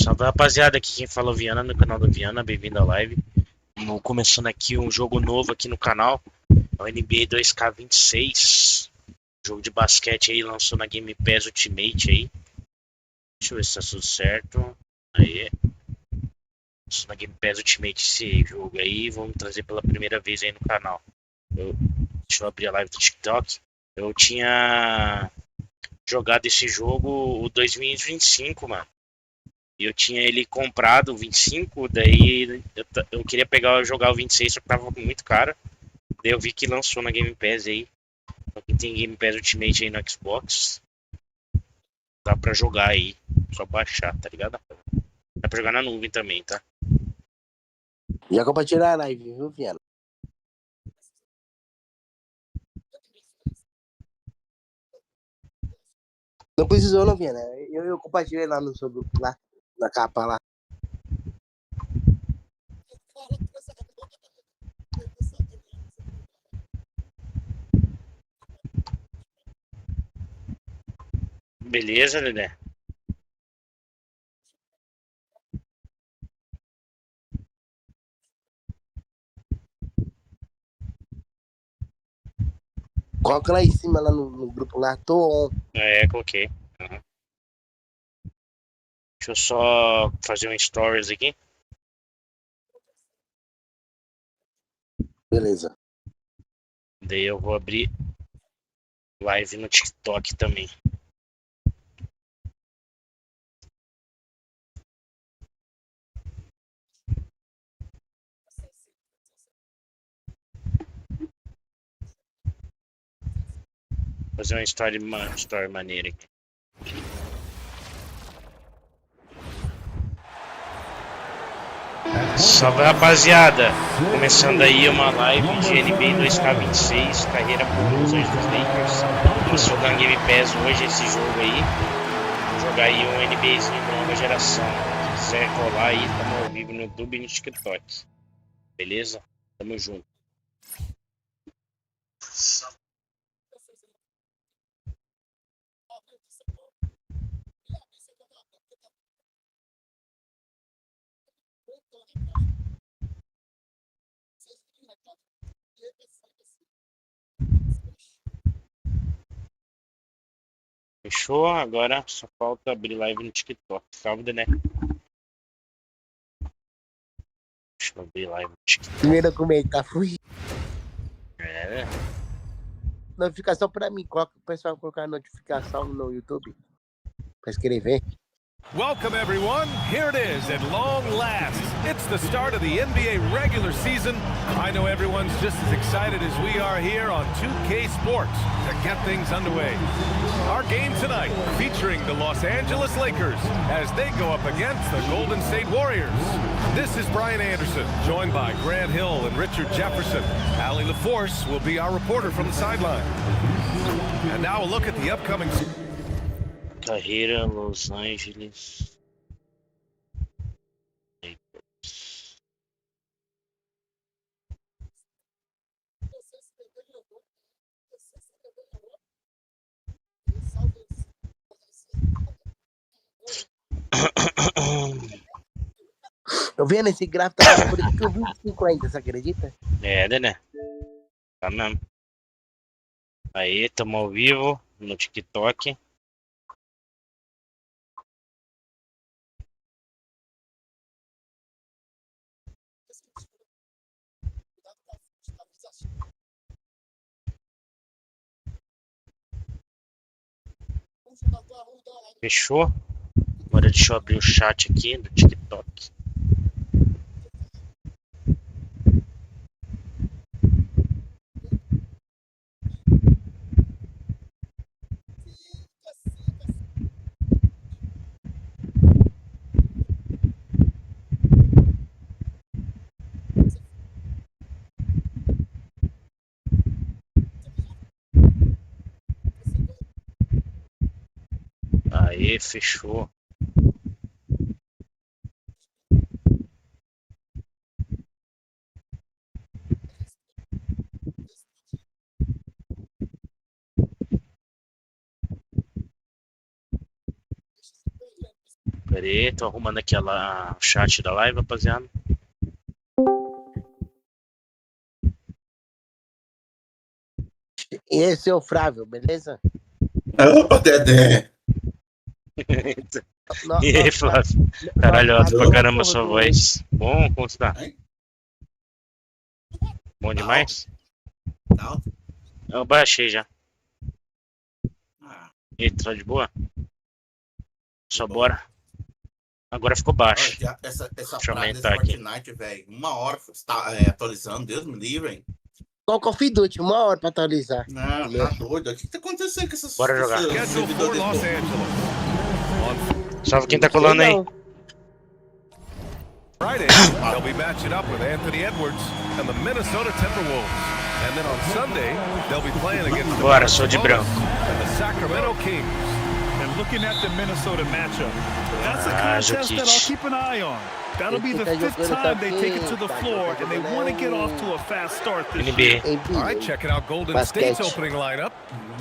Salve rapaziada, aqui quem fala é o Viana no canal do Viana, bem-vindo à live. Estamos começando aqui um jogo novo aqui no canal, é o NBA 2K26, jogo de basquete aí, lançou na Game Pass Ultimate aí. Deixa eu ver se tá tudo certo. Aí, lançou na Game Pass Ultimate esse jogo aí, vamos trazer pela primeira vez aí no canal. Deixa eu abrir a live do TikTok. Eu tinha jogado esse jogo o 2025, mano. Eu tinha ele comprado o 25, daí eu queria jogar o 26, só que tava muito caro. Daí eu vi que lançou na Game Pass aí. Pra quem tem Game Pass Ultimate aí no Xbox, dá pra jogar aí. Só baixar, tá ligado? Dá pra jogar na nuvem também, tá? Já compartilhar a live, viu, Viana? Não precisou, não, Viana. Eu compartilhei lá no seu grupo, lá, na capa lá. Beleza, Dedé? Coloca lá em cima, lá no grupo lá. Tô on. Coloquei. Uhum. Deixa eu só fazer um stories aqui. Beleza. Daí eu vou abrir live no TikTok também. Fazer uma story maneira aqui. Salve rapaziada! Começando aí uma live de NBA 2K26, Carreira por Los Angeles Lakers. Lançou na Game Pass hoje esse jogo aí. Vou jogar aí um NBAzinho de nova geração. Se quiser colar aí, tamo ao vivo no YouTube e no TikTok. Beleza? Tamo junto. Fechou? Agora só falta abrir live no TikTok. Salve, né? Deixa eu abrir live no TikTok. Primeiro comentar, fui. É. Notificação pra mim. Coloca o pessoal colocar notificação no YouTube. Pra escrever. Welcome, everyone. Here it is at long last. It's the start of the NBA regular season. I know everyone's just as excited as we are here on 2K Sports to get things underway. Our game tonight featuring the Los Angeles Lakers as they go up against the Golden State Warriors. This is Brian Anderson, joined by Grant Hill and Richard Jefferson. Allie LaForce will be our reporter from the sideline. And now a look at the upcoming... Carreira, Los Angeles. Eu vendo esse gráfico tá por aqui que eu vi 5 ainda, você acredita? Né? Tá mesmo. Aí, tamo ao vivo no TikTok. Fechou? Agora deixa eu abrir o chat aqui do TikTok. Aí, fechou. Pera aí, tô arrumando aqui o chat da live, rapaziada. E esse é o Flávio, beleza? Opa, Dedé. E aí, Flávio? Caralho, alto pra caramba a sua voz. Bom, como você tá? Bom demais? Não. Eu baixei já. E aí, tá de boa? Só bora. Agora ficou baixo. Essa Deixa eu parada desse aumentar aqui. Fortnite, velho. 1 hora atualizando, Deus me livre, hein? Qual Call of Duty? 1 hora pra atualizar. Não, tá doido. O que tá acontecendo com essas... Bora jogar. Scheduled for Los Angeles. Salve quem tá colando aí. Friday, they'll be matching up with Anthony Edwards and the Minnesota Timberwolves. And then on Sunday, they'll be playing against the Bora, sou de branco. and the Sacramento Kings. And looking at the Minnesota matchup, that's a contest that I'll keep an eye on. That'll be the 5th time they take it to the floor, and they want to get off to a fast start this year. NBA. All right, checking out Golden State's opening lineup.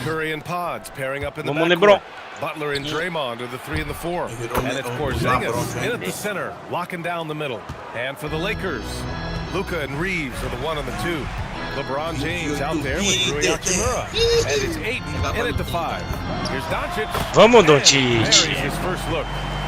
Curry and Pods pairing up in the Vamos, backcourt. LeBron. Butler and Draymond are the 3 and the 4. And it's Porzingis in at the center, locking down the middle. And for the Lakers, Luka and Reeves are the 1 and the 2. LeBron James out there with Rui Hachimura. And it's Ayton in at the 5. Here's Doncic. Vamos, And Doncic. there's his first look.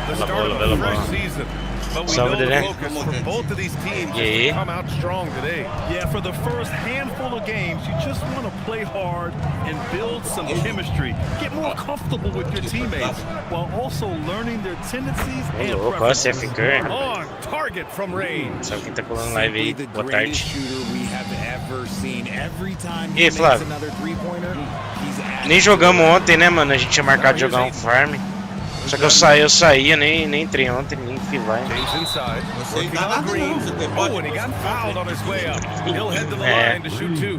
The Bela start bola, of bela a fresh bola. season. But we Salve, know the Dedé. focus for both of these teams E is aí? to come out strong today. Yeah, for the first handful of games, you just want to play hard and build some chemistry. Get more comfortable with your teammates while also learning their tendencies and Louco, ó, Steph preferences. Curry. On target from range. Sabe quem tá colando live aí? The Boa greatest tarde. shooter we have ever seen. Every time E he aí, makes Flávio? another three-pointer, he's adding Nem to jogamos it. ontem, né, mano? A gente tinha marcado de jogar um farm. Só que eu saía, nem entrei ontem, nem fui lá. James inside. Você Working tá on nada the green. não, você tem Oh, and he got fouled on his way up. He'll head to the É. line to shoot 2.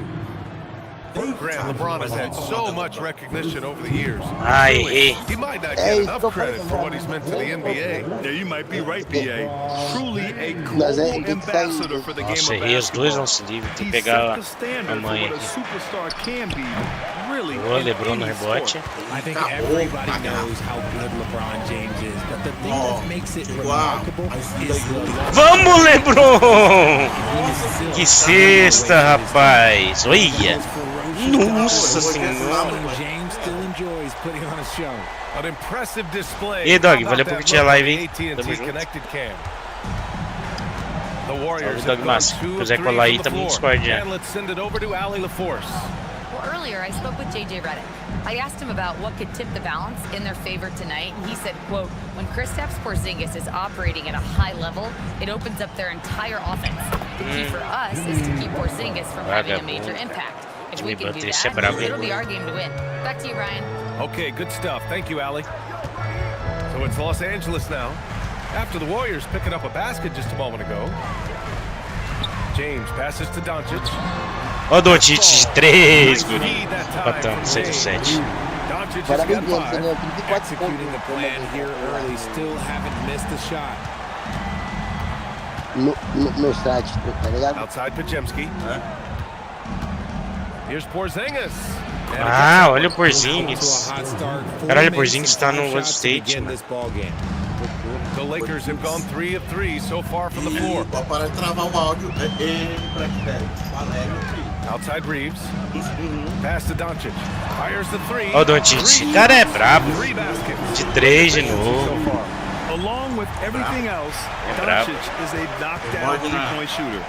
Grant, LeBron has had so much recognition over the years. Ah, Really, errei. he might not Hey, get enough go credit fight for him, what he's meant to the NBA. Yeah, you might be right, BA. Truly a Mas global aí, tem que sair. ambassador for the game Nossa, of errei os dois basketball. lances livres. Tem He que set pegar the a standard for mãe what a aqui. superstar can be, really, Boa, in LeBron no any rebote. sport. I think Acabou, everybody acabou. knows how good LeBron James is, but the thing that makes it igual. remarkable Mas is the love Vamos, LeBron! he is still Que finding cesta, ways rapaz! Olha! to Nossa ferocious senhora! talent. James still enjoys putting on a show. An impressive display. E aí, Dog, How about valeu por that curtir a look live, on hein? the Tamo AT&T junto. Connected Cam. The Warriors Salve, Dog have gone Massa. 2 Quiser of 3 colar aí, from the tamo no floor. Discord já. And let's send it over to Ali LaForce. Well, earlier I spoke with JJ Redick. I asked him about what could tip the balance in their favor tonight, and he said, quote, when Kristaps Porzingis is operating at a high level, it opens up their entire offense. The key for us is to keep Porzingis from having a major impact. If we can do Esse é that, brabo, hein? it'll be our game to win. Back to you, Ryan. Okay, good stuff. Thank you, Ali. So it's Los Angeles now. After the Warriors picking up a basket just a moment ago. James passes to Doncic. Ó, Doncic de 3, Nice guri. feed that time Patão, from 6 range. 7. Doncic has Parabéns, got Guilherme. Você 5. ganhou 34 Executing the plan here early, still haven't missed a shot. no site, tá ligado? Outside Pajemski. Here's Porzingis. And Ah, olha o To a Porzingis. hot start. Caralho, 4 Porzingis minutes tá and no 5 Golden shots to State, begin mano. this ball game. the Lakers have gone 3 of 3 so far from the floor. Pode parar de travar o áudio. Blackberry. Valério. Outside Reeves. Pass to Doncic. Fires the 3. Ó, o Doncic. O cara é brabo. 3 baskets. De 3 de So novo. far. Along with everything else, bravo. Doncic is a knockdown three-point shooter.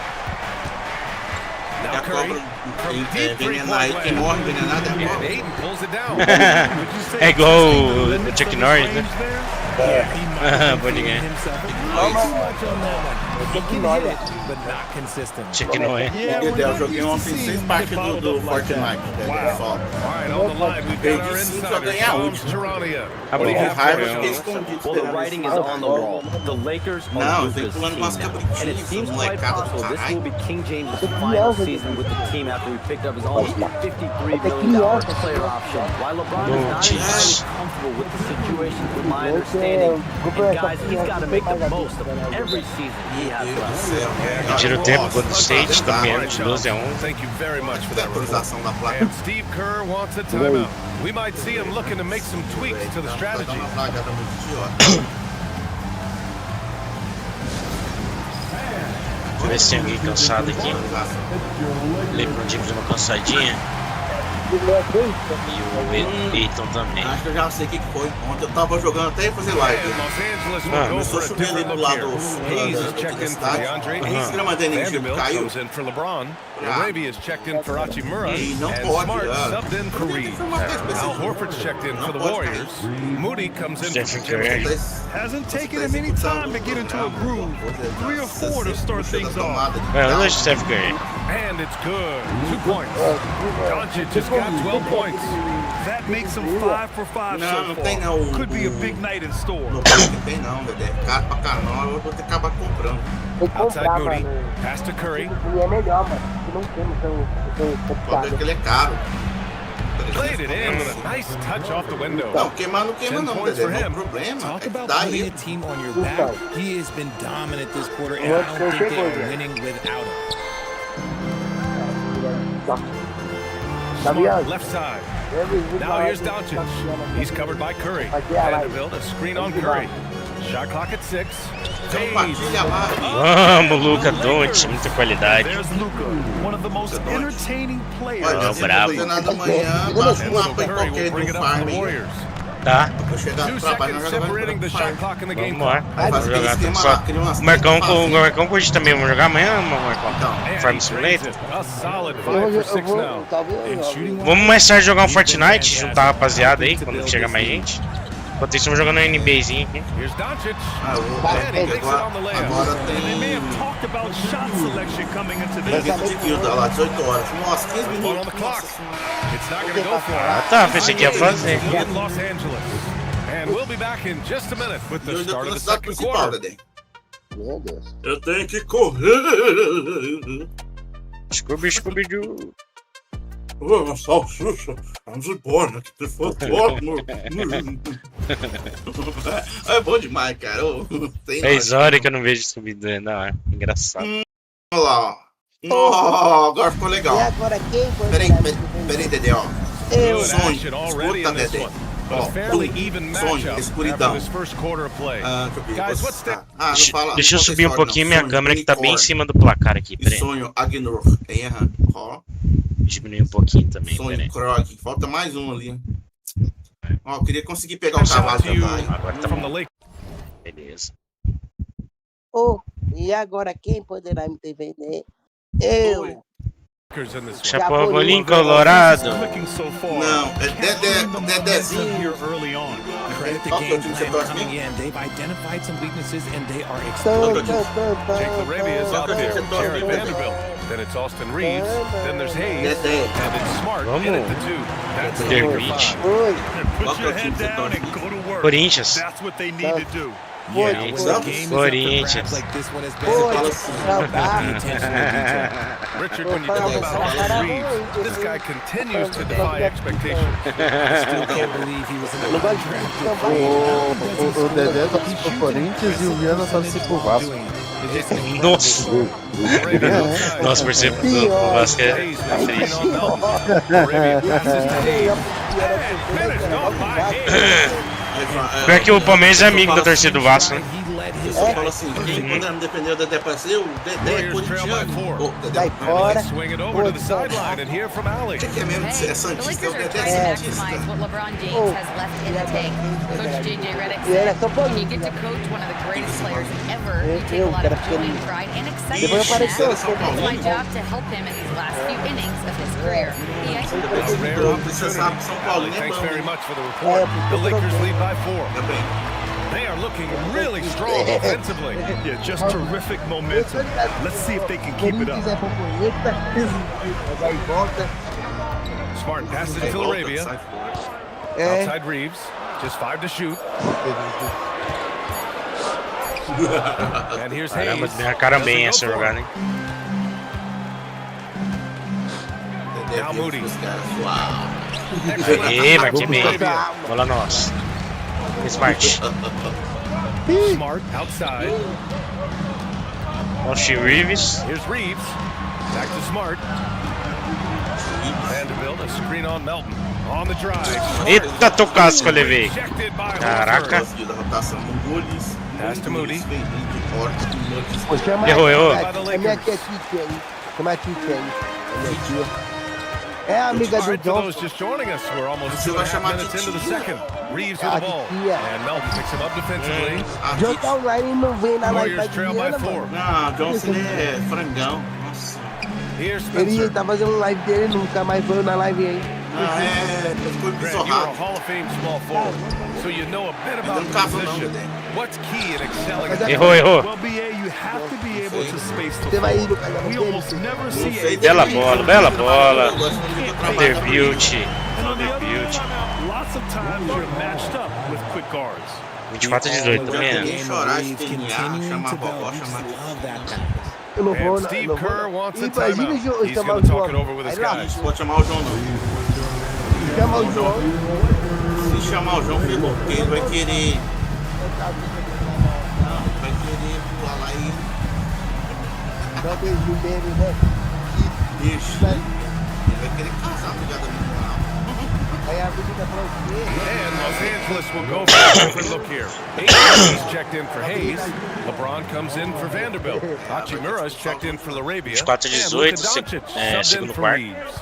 Now Já Curry cobra from deep envenenar aí. three-point Quem land. morre envenenado é And morre. Ayton pulls it down. É igual o Chuck Norris, né? Pode ganhar. But not consistent. Chuck Norris. Eu joguei ontem 6 partidas do Fortnite. Só. All right, on the line, we've got our Perdi 5 insider, ganhar a Shams última. Charania. Ah, What do you bom. have for Raiva, us? fiquei escondido. Well, the writing is on the wall. The Lakers Não, are eu tenho Luka's que pular team umas now. And it cabritinhas, seems quite molecada do possible this will be caralho. King James' final season with the team after he picked up his almost $53 million player option. While LeBron is not entirely comfortable with the situation, from my understanding, and guys, he's got to make the most of every season he has left. Tira o tempo, Golden State, tá ganhando de 12 a 1. Thank you very much for that report. Atualização da placa. And Steve Kerr wants a timeout. We might see him looking to make some tweaks to the strategy. A placa tá muito idiota. Deixa eu ver se tem alguém cansado aqui. Lebronzinho deu uma cansadinha. E o Eiton também. Acho que eu já sei o que foi. Ontem eu tava jogando até ia fazer live. Começou a chover ali do lado da cidade. Esse grama da energia caiu. Arabia is checked in for Hachimura, and Smart subbed in for Reed. Al Horford's checked in for the Warriors. Moody comes in for Jimmy. Hasn't taken him any time to get into a groove. 3 or 4 to start things off. And it's good. 2 points. Doncic just got 12 points. That makes him 5 for 5 so far. Could be a big night in store. Não tem não, Dedé. Caro pra caramba, eu vou ter que acabar comprando. Outside Moody. Pass to Curry. E é melhor, mano. Que não temos tão Pode ver que ele é caro. Played it in with a nice touch off the window. Não, queimar não queima não, Dedé. O problema Talk é que about tá putting aí. a team on your back. He has been dominant this quarter, and I don't think they are winning without him. Smart left side. Now here's Doncic. He's covered by Curry. Vanderbilt, a screen on Curry. Shot clock at 6. Compartilha lá. Vamos, Luca Doncic, muita qualidade. There's Luka, one of the most entertaining players. Olha, se não fazer nada amanhã, baixa um mapa em qualquer do farm aí. Tá? Eu chegar no 2 trabalho, seconds nós já separating the vamos shot farm. clock in the game Vamos lá. clock. Vai Vamos fazer aquele jogar esquema só. lá, cria umas O Marcão três com o Curti também. Vamos jogar amanhã, Marcão? And Farm he Simulator? drains it. A solid 5 for 6 now. And shooting Vamos mais tarde jogar um Fortnite, juntar a rapaziada aí, quando chegar mais gente. Enquanto isso, vamos jogando um NBAzinho aqui. Here's Doncic. Ah, And he makes it on the layup. agora They may have tem talked about shot selection coming into this. 20 de kill, tá lá, 18 horas. Nossa, 15 One on minutos. the clock. It's not going to go for Ah it. tá, pensei que ia fazer. In Los Angeles. And we'll be back in just a minute with the Eu ainda start tô of na the cidade second principal, quarter. Dedé. Meu Deus. Eu tenho que correr. Scooby-Doo. Ô, salsicha, vamos embora, que foi ótimo. É bom demais, cara. Ô, tem 10 horas que eu não vejo Scooby-Doo, não, é engraçado. Olha lá, ó. Oh, agora ficou legal. E agora quem foi? Peraí, Dedé, ó. Good Sonho, action already escuta, in this Dedé. one. A fairly even Sonho, matchup after escuridão. this first quarter of play. Ah, deixa eu ver. Guys, what's the... Não fala. Deixa eu não subir um conta pouquinho história, minha não. câmera que tá bem em Unicórnio. cima do placar aqui, E peraí. sonho Agnor. Tem errado. Ó, Diminuir um pouquinho também, peraí. sonho Krog. Falta mais um ali. Ó, eu queria conseguir pegar o cavalo to you também. Agora tá from the bom. Lakers. Beleza. Oh, e agora quem poderá me defender? Eu. In this one. Chapéu bolinho colorado. Clicking so far. Não, é Momentum Dedezinho. here early on. Credit the Qual que é o game time que você plan torce coming mesmo? in. They've identified some weaknesses and they are exploiting. Jake LaRavia is out there. Jared Vanderbilt. Then it's Austin Reeves. Then there's Hayes. Dedé. And it's Smart in at the 2. That's the They're number reach. 5. Oi. Put your head down and go to work. Corinthians. That's what they need to do. Yeah, Foi, when foi. the game is up for Corinthians. grabs like this one has been, Foi. Fala assim. pay attention to detail. Richard, when you talk about Austin Reeves, this guy continues to defy expectations. I still can't believe he was in the Não gosto de draft. também. O Dedé torce pro Corinthians e o Viana torce pro Vasco. Nossa. Nossa, por ser do Vasco é Hayes with a screen triste. on Melton. LaRavia passes to Hayes. Finished off by Hayes. Pior que o Palmeiras é amigo da torcida do Vasco, né? He led Eu his só falo assim, quem quando me defendeu o Dedé pra ser, o Dedé é Warriors trail by corintiano. 4. Ô, Dedé, Vai fora. Swing it over to the sideline and hear from Allie. o que é mesmo de ser Hey, the santista? É o Lakers are Dedé trying to santista. maximize what LeBron James has left in the tank. Coach JJ Redick E era said, só pra when you mim. get to coach one of the greatest players ever, you take a lot of joy, pride, and excitement Depois in that. apareceu It's my job to help him in these last few innings of his career. He Rare Você sabe que São Paulo Allie, nem é thanks bom. very much for the report. The Lakers lead by 4. Também. They are looking really strong offensively. Yeah, just terrific momentum. Let's see if they can keep it up. Corinthians é borboleta. Mas aí volta. Smart passes it to LaRavia. Sai fora. É. Outside Reeves. Just 5 to shoot. And here's Caramba, Hayes. minha cara bem Doesn't essa go for jogada, it. hein? Dedé Now viu Moody. os caras. Uau. Aê, marquei bem. Bola nossa. Smart. Smart outside. Austin Reeves. Here's Reeves. Back to Smart. Vanderbilt, a screen on Melton. On the drive. Eita, tocaço que eu levei. Rejected by Caraca. Horford. Conseguiu da rotação com Gullis. Pass to Moody. Errou. É minha tia Titi aí. Chama a Titi aí. É minha tia. É a amiga do John. Just joining us. We're almost 2.5 minutes into the second. Reeves with the ball. And Melton picks him up defensively. John tá online e não vem na live da Warriors trail by Diana, 4. mano. Não, Johnson é frangão. Nossa. Here's Ele Spencer. tá fazendo live dele, nunca mais foi na live aí. Ah, ficou Grant, you're a bizarrado. Hall of Fame small forward, so you know a bit about the position. What's key in excelling? Errou. Well, BA, you have to be able to space the Você vai ir floor. no casamento We dele? almost never see a Bela bola. Underbuilt. And on the other hand, lots of times you're matched up with quick guards. 24-18, tá vendo? Ninguém chorar, espernear, chamar a vovó, chamar Eu não vou, And Steve não Kerr vou. wants a Imagina timeout. He's chamar going o to João. talk it over with his Aí lá, guys. Pode chamar o João não. chama o João. Se chamar o João, ferrou, porque ele vai querer pular lá e Dá um beijinho dele, né? deixa. Ele vai querer casar, obrigado a mim. Aí a menina falou o quê? And Los Angeles will go for a different look here. Hayes checked in for Hayes. LeBron comes in for Vanderbilt. Hachimura's checked in for Laravia. 24-18, And Luka Doncic subbed in segundo for quarto. Reeves.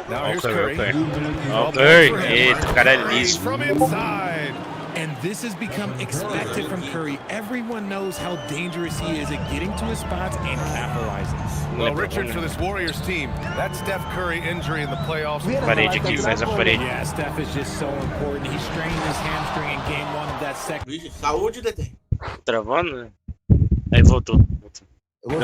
Now here's Ok. Curry. Eita, o cara é liso. From inside. And this has become expected from Curry. Everyone knows how dangerous he is at getting to his spots and capitalizing. Well, Richard, for this Warriors team, that Steph Curry injury in the playoffs. Parede aqui, faz a parede. Yeah, Steph is just so important. He strained his hamstring in game 1 of that second. Vixe, saúde, Detém. Travando, né? Aí voltou. Deu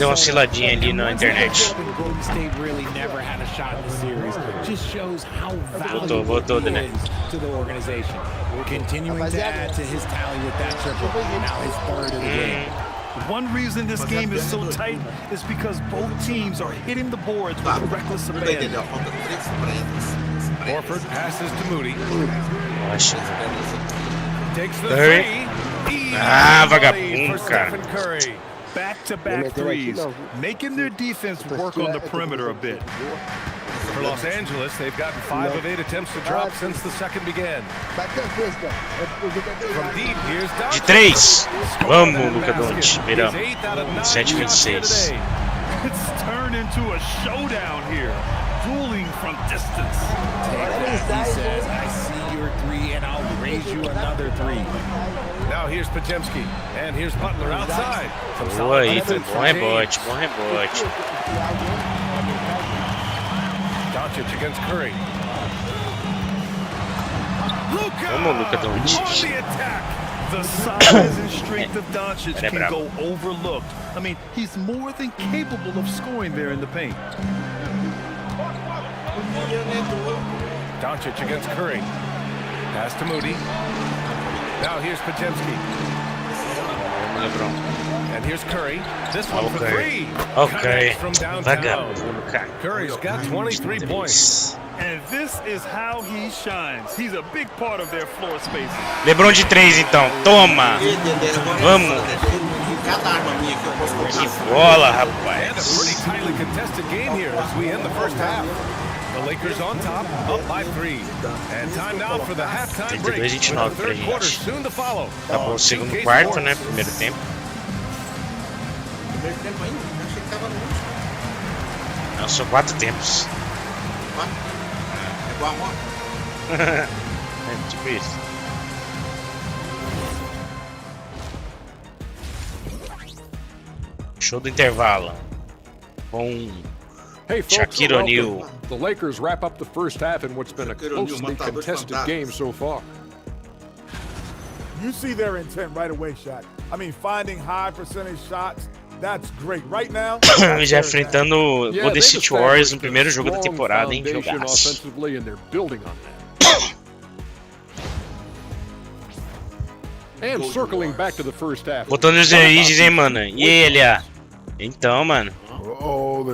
uma osciladinha ali na internet. Golden State really never had a shot in the series. Just shows how valuable Voltou, he né? is to the organization. Continuing to add to his tally with that triple. Now his third of the game. One reason this game is so tight is because both teams are hitting the boards with reckless Não tá abandon. entendendo, falta 3 prendas. Horford passes to Moody. Nossa. Takes the Curry. three. Ah, Easy vagabundo, for cara. Stephen Curry. Back-to-back threes, making their defense work on the perimeter a bit. For Los Angeles, they've gotten 5 of 8 attempts to drop since the second began. Bateu a cesta. From deep, here's De Doncic. 3. Scoring Vamos, that Luka basket. Doncic. His Viramos. 8th out of 9 7-26. shots today. It's turned into a showdown here, dueling from distance. Take that, he says. I see your 3 and I'll raise you another 3. Now here's Podziemski, and here's Butler outside. Some Boa, solid Ethan. defense Bom from rebote, Hayes. bom rebote. Doncic against Curry. Vamos, Luka On Doncic. the attack. The size and strength of Doncic Ele é can brabo. go overlooked. I mean, he's more than capable of scoring there in the paint. Doncic against Curry. Pass to Moody. Now here's Podziemski. LeBron. And here's Curry. This one for 3. Ok. Connects from downtown. Vagabundo, cara. Curry's got 23 points. And this is how he shines. He's a big part of their floor space. LeBron de 3, então. Toma. Vamos. Cada arma minha que eu posso Que colocar. bola, And a pretty rapaz. tightly contested game here as we end the first half. The Lakers on top, up by 3. And time now for the halftime break. With the 32-29 pra third quarter gente. soon to follow. Acabou o segundo quarto, né? Primeiro tempo. Primeiro tempo ainda, eu achei que tava no último. Não, são 4 tempos. É igual a moto. É tipo isso. Show do intervalo. Com Hey folks, Shaquille O'Neal. welcome. The Lakers wrap up the first half in what's been a Shaquille O'Neal, closely matador contested fantasma. game so far. You see their intent right away, Shaq. I mean, finding high percentage shots, that's great. Right now, já enfrentando o Yeah, Golden they've State Warriors no established a primeiro jogo da strong temporada, hein? foundation Jogaço. offensively, and they're building on that. And circling back to the first half. Botando os releases, hein, mano? E ele, Então, mano.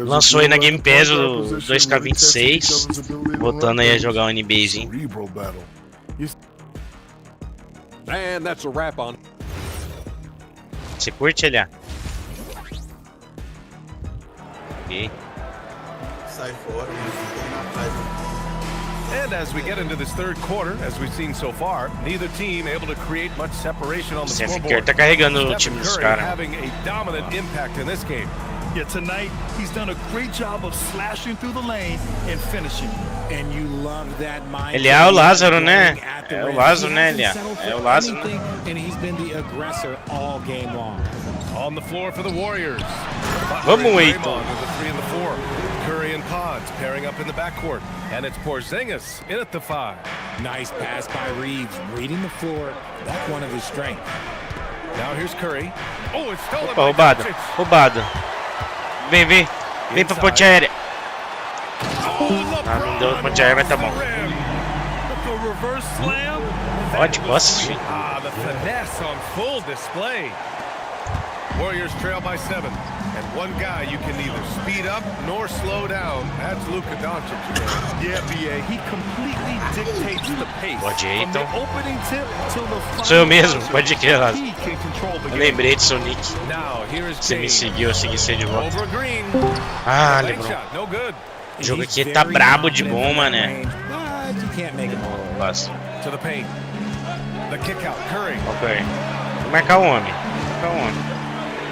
Lançou aí na Game Pass o 2K26. Voltando aí a jogar o NBAzinho. And that's a wrap on. Você curte, ele? Ok. Sai fora, mas fica aí na trás. And as we get into this third quarter, as we've seen so far, neither team able to create much separation on the scoreboard. Tá carregando o time dos caras. Having a dominant impact in this game. Yeah, tonight he's done a great job of slashing through the lane and finishing. And you love that mind. Ele é o Lázaro, né? É o Lázaro, né, ele é o Lázaro. And he's been the aggressor all game long. On the floor for the Warriors. Vamos, Eitan. The 3 and the 4. Curry and Pods pairing up in the backcourt. And it's Porzingis in at the 5. Nice pass by Reeves, reading the floor. That's one of his strengths. Now here's Curry. Oh, it's stolen. Opa, roubado. Vem pra ponte aérea. Não deu ponte aérea, mas tá bom. Pode, gosta. The finesse on full display. Warriors trail by 7. And one guy you can neither speed up nor slow down. That's Luka Doncic. Yeah, BA, he completely dictates the pace. Pode ir, então. From the opening tip till the final. Sou eu mesmo, pode ir, Lázaro. He can control the Eu game. lembrei de seu nick. Now, here is Você me James. seguiu, eu segui você de volta. Over Green. Ah, Bank lembrou. shot, no good. O jogo aqui tá brabo de bom, mané. But you can't make it all. Nossa. To the paint. The kick out, Curry. Ok. Vou marcar o homem.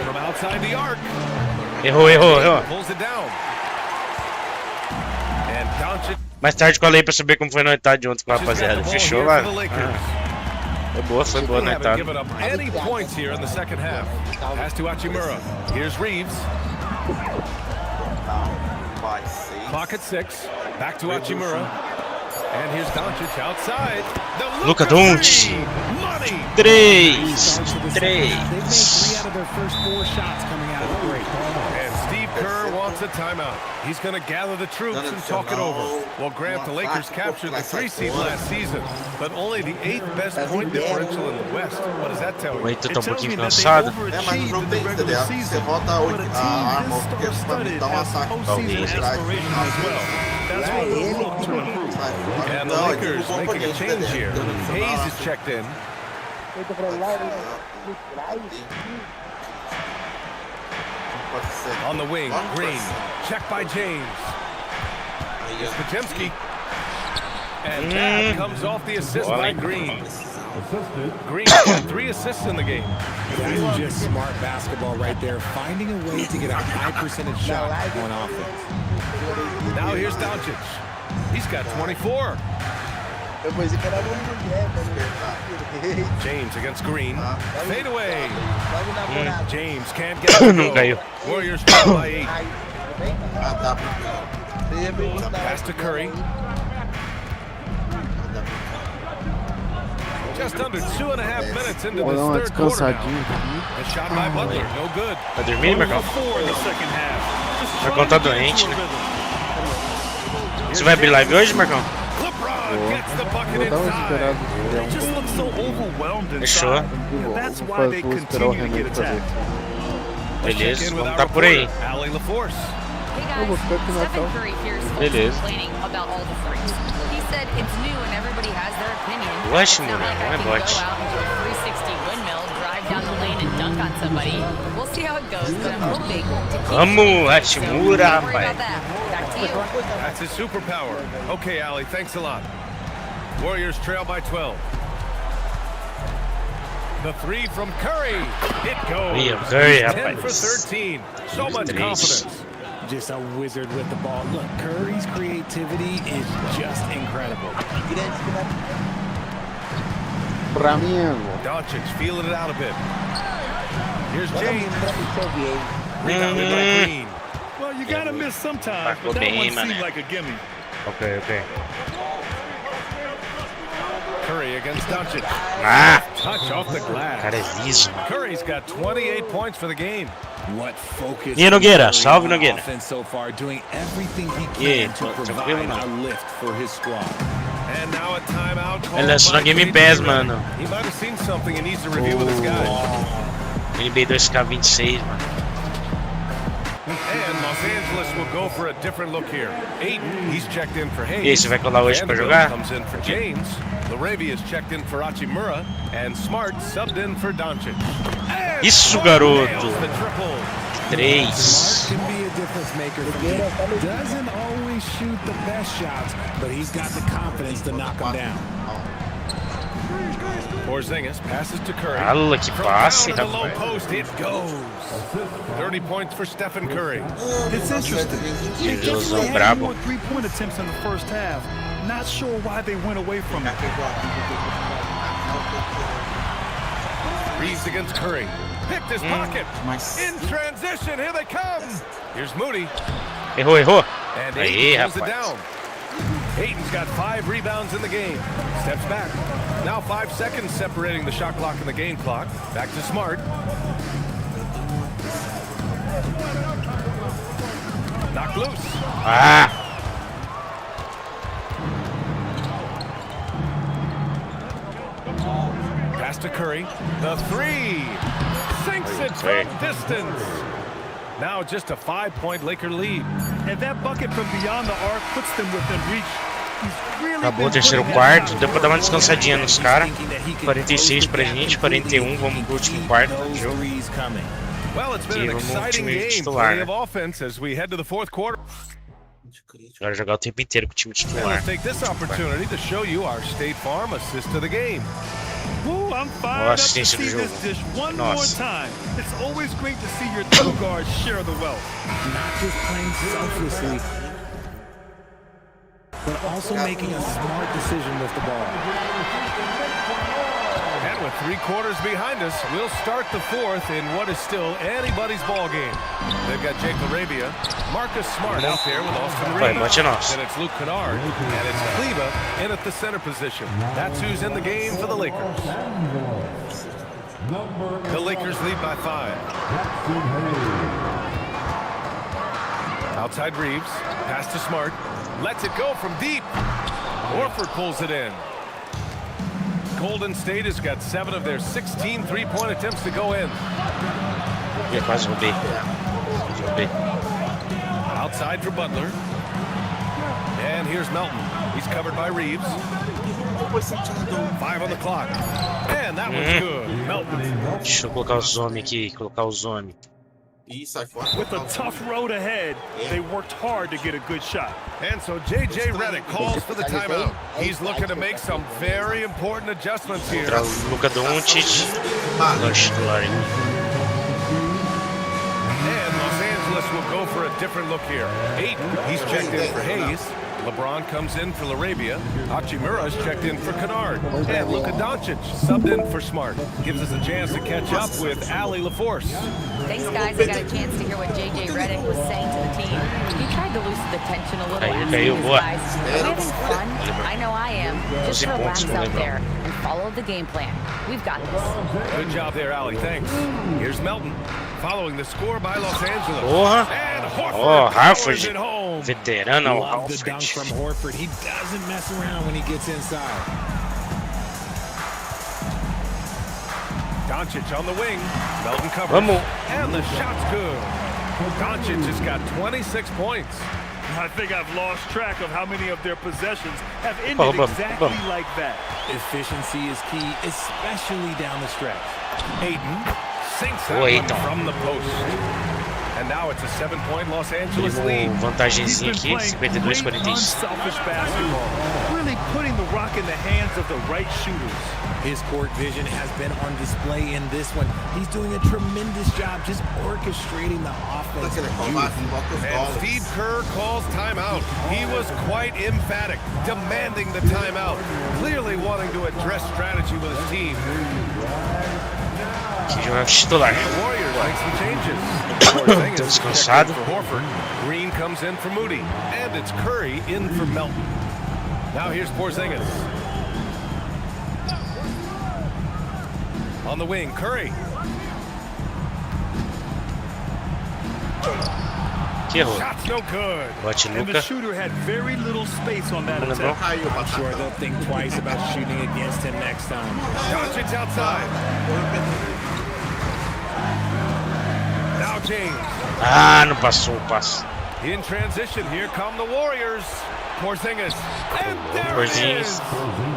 From outside the arc. Errou. Pulls it down. And Doncic. Mais tarde colei pra saber como foi a noitada ontem com a rapaziada. Fechou lá? Foi boa a noitada. Given up any points here in the second half. Pass to Hachimura. Here's Reeves. Clock at 6. Back to Hachimura. And here's Doncic outside. Luka Doncic. 3. And Steve Kerr wants a timeout. He's going to gather the troops and talk it over. Well, Grant, the Lakers captured the 3 seed last season, but only the 8th best point differential in the West. What does that tell you? O Eitan tá um pouquinho cansado. Mas o jogo tem isso, entendeu? Você volta a arma porque pra mim dá um ataque. And the Lakers making a change here. Hayes is checked in. On the wing, Green. Checked by James. Here's Potemski. And that comes off the assist by Green. Green got 3 assists in the game. That's just smart basketball right there, finding a way to get a high percentage shot on offense. Now here's Doncic. He's got 24. James against Green. Fade away. James can't get it. Não caiu. Warriors down by 8. Pass to Curry. Just under 2.5 minutes into this third quarter now. A shot by Butler, no good. Tá dormindo, Marcão? Marcão tá doente, né? Você vai abrir live hoje, Marcão? Vou dar uma esperada. Fechou. Vou esperar o Renan fazer. Beleza, vamos tá por aí. Eu vou ficar aqui na cal. Beleza. Rush, mulher, não é bot. Vamos, Hachimura, rapaz. That's his superpower. Okay, Ali, thanks a lot. Warriors trail by 12. The 3 from Curry. It goes. Curry, 10 for 13. So much confidence. Just a wizard with the ball. Look, Curry's creativity is just incredible. Doncic feeling it out a bit. Here's James. Rebounded by Green. Well, you gotta miss sometimes, but that one seemed like a gimme. Okay. Curry against Doncic. Touch off the glass. Cara, é liso. Curry's got 28 points for the game. What focus? E Nogueira, salve Nogueira. So far, doing everything he can to provide a lift for his squad. And now a timeout. Ele lançou na Game Pass, mano. He might have seen something and needs to review with his guys. NBA 2K26, mano. And Los Angeles will go for a different look here. Aiden, he's checked in for Hayes. E aí, você vai colar hoje pra jogar? Comes in for James. Laravia is checked in for Hachimura. And Smart subbed in for Doncic. Isso, garoto. 3. difference maker. Doesn't always shoot the best shots, but he's got the confidence to knock them down. Porzingis passes to Curry. Fala que passe, From down to the low rapaz. post, it goes. 30 points for Stephen Curry. It's interesting. They definitely had more three-point attempts in the first half. Not sure why they went away from it. Reeves against Curry. Picked his pocket. In transition, here they come. Here's Moody. Errou. And Aí, Ayton pulls it rapaz. down. Ayton's got 5 rebounds in the game. Steps back. Now 5 seconds separating the shot clock and the game clock. Back to Smart. Knocked loose. Ah! Pass to Curry. The 3. Sinks it from distance. Now just a 5-point Laker lead. And that bucket from beyond the arc puts them within reach. Acabou o terceiro quarto, deu pra dar uma descansadinha nos caras. 46 pra gente, 41, vamos pro último quarto do jogo. Well, it's been E an vamos pro exciting time game. titular, Plenty né? of offense as we head to the fourth quarter. Agora jogar o tempo inteiro com o time And titular. let's take this opportunity to show you our State Farm assist to the game. Ooh, I'm fired up to see assistência do this jogo. dish one more Nossa. time. It's always great to see your two guards share the wealth. Not just playing selflessly, but also making a smart decision with the ball. And with 3 quarters behind us, we'll start the fourth in what is still anybody's ball game. They've got Jake LaRavia, Marcus Smart out there with Austin Vai, Reeves. bate nosso. And it's Luke Kennard, and it's Kleba in at the center position. That's who's in the game for the Lakers. The Lakers lead by 5. Outside Reeves, pass to Smart, lets it go from deep. Horford pulls it in. Golden State has got 7 of their 16 three-point attempts to go in. Ih, quase roubei. Outside for Butler. And here's Melton. He's covered by Reeves. 5 on the clock. And that one's good. Melton. Deixa eu colocar os homens aqui, colocar os homens. With a tough road ahead, they worked hard to get a good shot. And so J.J. Redick calls for the timeout. He's looking to make some very important adjustments here. Contra o Luka Doncic. Lanche do Larry. And Los Angeles will go for a different look here. Ayton, he's checked in for Hayes. LeBron comes in for LaRavia. Hachimura's checked in for Kennard. And Luka Doncic subbed in for Smart. Gives us a chance to catch up with Allie LaForce. Thanks, guys. I got a chance to hear what J.J. Redick was saying to the team. He tried to loosen the tension a little, asking his guys, are we having fun? I know I am. Just relax out there and follow the game plan. We've got this. Good job there, Allie. Thanks. Here's Melton. Following the score by Los Angeles. Porra! And Oh, powers Harford. it home. Veterano, Love the dunk Harford. from Horford. He doesn't mess around when he gets inside. Doncic on the wing. Melton covers. Vamos. And the shot's good. Doncic has got 26 points. I think I've lost track of how many of their possessions have ended exactly like that. Efficiency is key, especially down the stretch. Ayton sinks that Boa, one Ayton. from the post. And now it's a 7-point Los Angeles lead. Vantagenzinha aqui, 52-46. Unselfish basketball, really putting the rock in the hands of the right shooters. His court vision has been on display in this one. He's doing a tremendous job just orchestrating the offense. And Steve Kerr calls timeout. He was quite emphatic, demanding the timeout, clearly wanting to address strategy with his team. Que jogar titular. The Warriors make some changes. Tô descansado. For Horford. Green comes in for Moody. And it's Curry in for Melton. Now here's Porzingis. On the wing, Curry. Que errou. Shot's no good. Bote And the Luka. shooter had very little space on that Vamos attempt. lembrar. I'm sure they'll think twice about shooting against him next time. Doncic outside. Now James. Ah, não passou o passo. In transition, here come the Warriors. Porzingis. And there it is.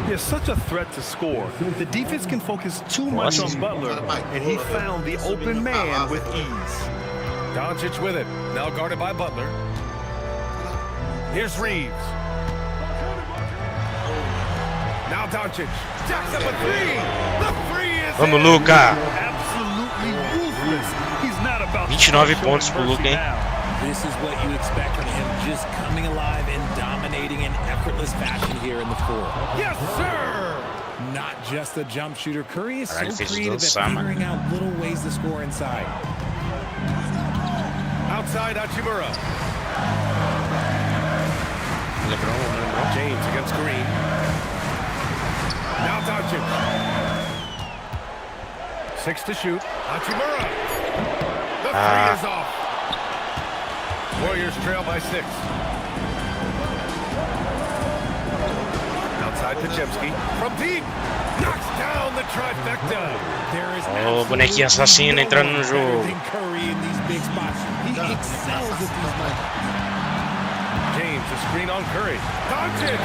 He is such a threat to score. The defense can focus too much on Butler, and he found the open man with ease. Doncic with it. Now guarded by Butler. Here's Reeves. Now Doncic. Jacks up a three. The three is Vamos, Luca. Absolutely ruthless. He's not about 29 pontos pro Luca, hein? This is what you expect from him, just coming alive and dominating in effortless fashion here in the floor. Yes, sir! Not just a jump shooter, Curry is so Caralho, fez creative dançar, at mano. figuring out little ways to score inside. Outside Hachimura. LeBron. James against Green. Now Doncic. 6 to shoot. Hachimura. The three is off. Warriors trail by 6. Outside Podziemski. From deep. Knocks down the trifecta. Oh, bonequinho assassino entrando no jogo. Curry in these big spots. He excels at these moments. James, a screen on Curry. Doncic.